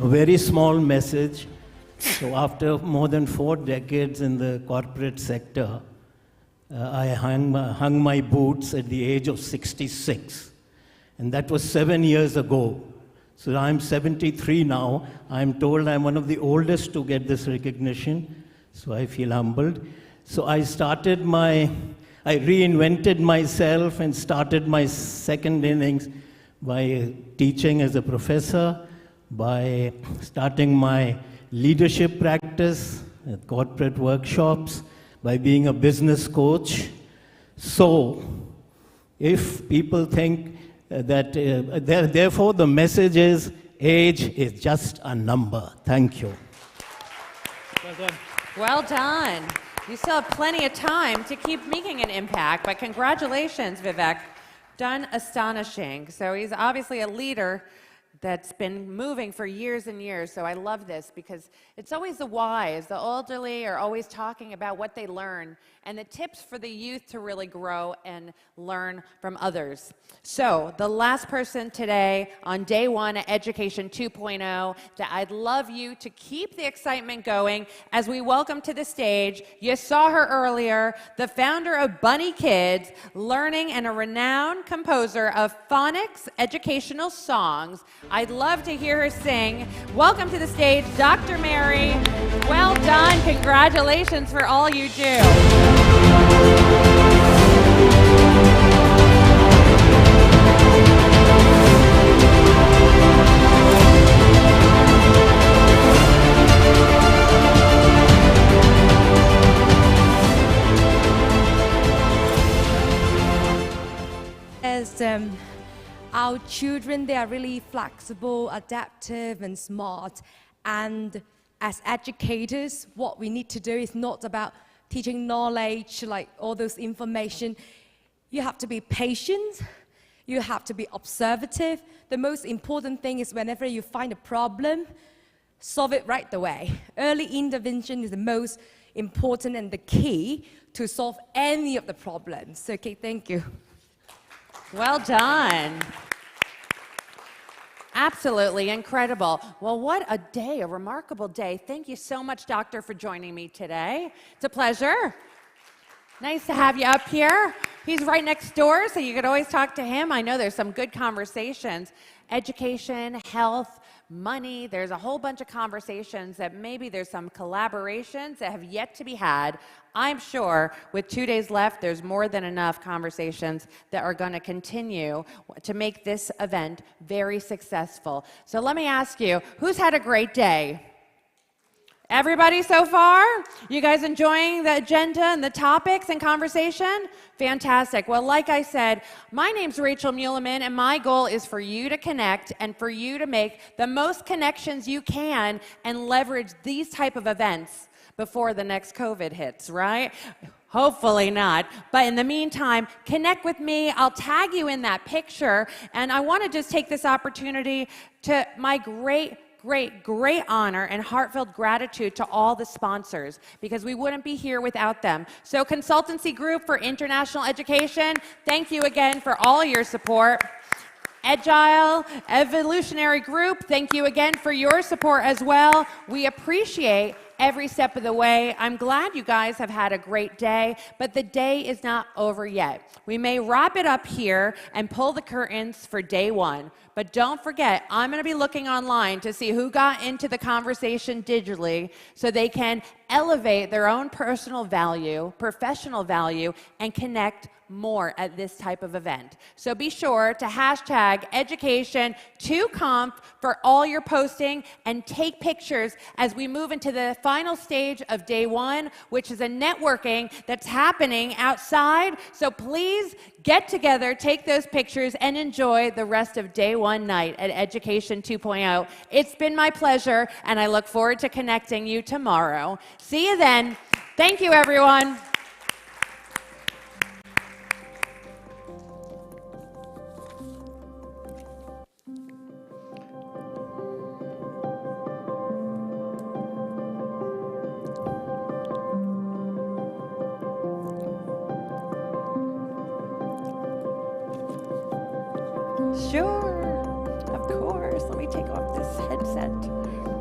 Speaker 14: A very small message. So after more than 4 decades in the corporate sector, I hung my boots at the age of 66. And that was 7 years ago. So I'm 73 now. I'm told I'm one of the oldest to get this recognition. So I feel humbled. So I reinvented myself and started my second innings by teaching as a professor, by starting my leadership practice at corporate workshops, by being a business coach. So, if people think that, therefore the message is, age is just a number. Thank you.
Speaker 1: Well done. Well done. You still have plenty of time to keep making an impact, but congratulations, Vivek. Done astonishing. So he's obviously a leader that's been moving for years and years. So I love this because it's always the wise. The elderly are always talking about what they learn and the tips for the youth to really grow and learn from others. So the last person today on day one at Education 2.0 that I'd love you to keep the excitement going as we welcome to the stage, you saw her earlier, the founder of Bunny Kids, learning and a renowned composer of phonics educational songs. I'd love to hear her sing. Welcome to the stage, Dr. Mary. Well done. Congratulations for all you do.
Speaker 19: As our children, they are really flexible, adaptive, and smart. And as educators, what we need to do is not about teaching knowledge, like all those information. You have to be patient. You have to be observative. The most important thing is whenever you find a problem, solve it right away. Early intervention is the most important and the key to solve any of the problems. Okay, thank you.
Speaker 1: Well done. Absolutely incredible. Well, what a day, a remarkable day. Thank you so much, Doctor, for joining me today. It's a pleasure. Nice to have you up here. He's right next door, so you could always talk to him. I know there's some good conversations. Education, health, money. There's a whole bunch of conversations that maybe there's some collaborations that have yet to be had. I'm sure with 2 days left, there's more than enough conversations that are going to continue to make this event very successful. So let me ask you, who's had a great day? Everybody so far? You guys enjoying the agenda and the topics and conversation? Fantastic. Well, like I said, my name's Rachel Muleman, and my goal is for you to connect and for you to make the most connections you can and leverage these type of events before the next COVID hits, right? Hopefully not. But in the meantime, connect with me. I'll tag you in that picture. And I want to just take this opportunity to my great honor and heartfelt gratitude to all the sponsors, because we wouldn't be here without them. So Consultancy Group for International Education, thank you again for all your support. Agile Evolutionary Group, thank you again for your support as well. We appreciate every step of the way. I'm glad you guys have had a great day, but the day is not over yet. We may wrap it up here and pull the curtains for day one, but don't forget, I'm going to be looking online to see who got into the conversation digitally so they can elevate their own personal value, professional value, and connect more at this type of event. So be sure to hashtag education2conf for all your posting and take pictures as we move into the final stage of day one, which is a networking that's happening outside. So please get together, take those pictures, and enjoy the rest of day one night at Education 2.0. It's been my pleasure, and I look forward to connecting you tomorrow. See you then. Thank you, everyone. Sure, of course. Let me take off this headset.